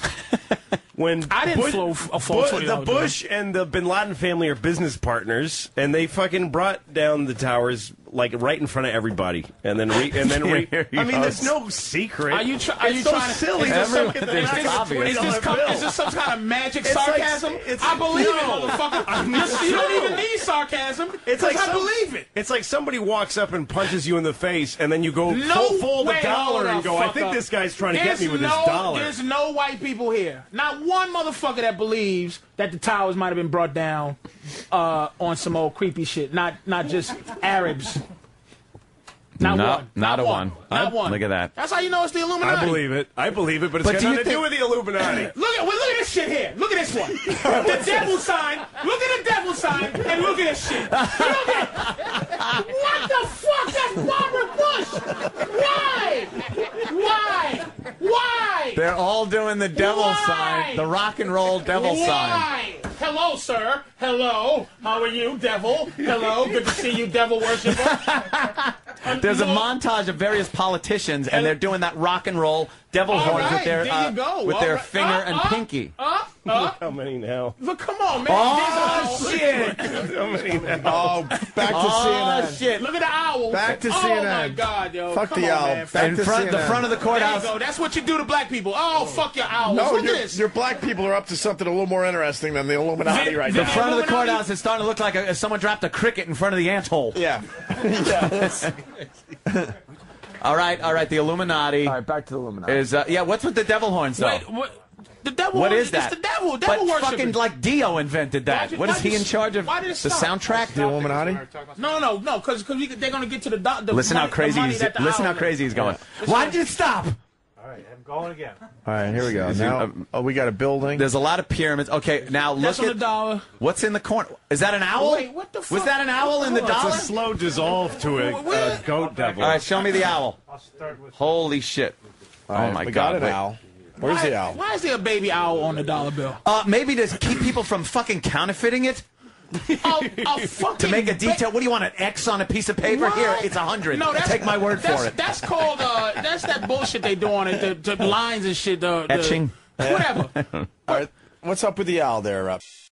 When I didn't fold $20 the Bush and the Bin Laden family are business partners, and they fucking brought down the towers like right in front of everybody, and then I mean, there's no secret. Are you trying to silly? Is this some kind of magic sarcasm? I believe it, motherfucker. You don't even need sarcasm. It's like I believe it. It's like somebody walks up and punches you in the face, and then you go fold the dollar and go, I think this guy's trying to get me with his dollar. There's no white people here. Not one motherfucker that believes that the towers might have been brought down on some old creepy shit. Not just Arabs. Not one. Look at that. That's how you know it's the Illuminati. I believe it, but it's got nothing to do with the Illuminati. Look at this shit here. Look at this one. The devil sign. Look at the devil sign, and look at this shit. Look at what the fuck? That's Barbara Bush. Why? They're all doing the devil sign, the rock and roll devil sign. Hello, sir. Hello. How are you, devil? Hello. Good to see you, devil worshiper. There's a montage of various politicians, and they're doing that rock and roll devil horns with their finger and pinky. How many now? Look, come on, man. Oh, shit. How many now? Oh, back to CNN. Oh, shit. Look at the owl. Back to CNN. CNN. Oh, my God, yo. Fuck come the on, owl. Man. Back to CNN. The front of the courthouse. There you go. That's what you do to black people. Oh, fuck your owls. No, Look at this. your black people are up to something a little more interesting than the Illuminati right now. The front of the courthouse is starting to look like someone dropped a cricket in front of the ant-hole. Yeah. All right, the Illuminati. All right, back to the Illuminati. Is what's with the devil horns, though? Wait, what? The devil What horns, is that? It's the devil. But Devil worshiping. fucking like Dio invented that. What is he in charge of? Why did it The stop? soundtrack? The Illuminati? No, because they're going to get to the Listen money, how crazy the money he's. that the Listen owl how crazy he's going. Yeah. Why did it stop? All right, I'm going again. All right, here we go. Now, we got a building. There's a lot of pyramids. Okay, now look That's on at the dollar. what's in the corner. Is that an owl? Wait, what the fuck? Was that an owl in the dollar? It's a slow dissolve to a goat devil. All right, show me the owl. I'll start with. Holy shit! All right, oh my we God! got an owl. Where's the owl? Why is there a baby owl on the dollar bill? Maybe to keep people from fucking counterfeiting it. A fucking To make a detail. What do you want? An X on a piece of paper? What? Here, it's 100. No, Take my word for it. That's called that's that bullshit they do on it. The lines and shit. Etching. Whatever. All right, what's up with the owl there?